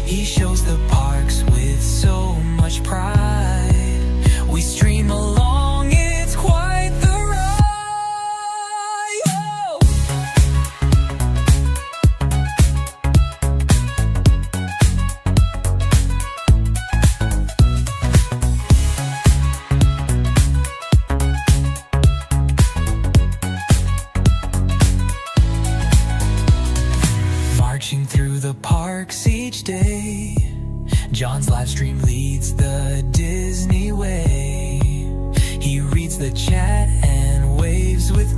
He shows the parks with so much pride. We stream along, it's quite the ride. Oh! Marching through the parks each day. John's live stream leads the Disney way. He reads the chat and waves with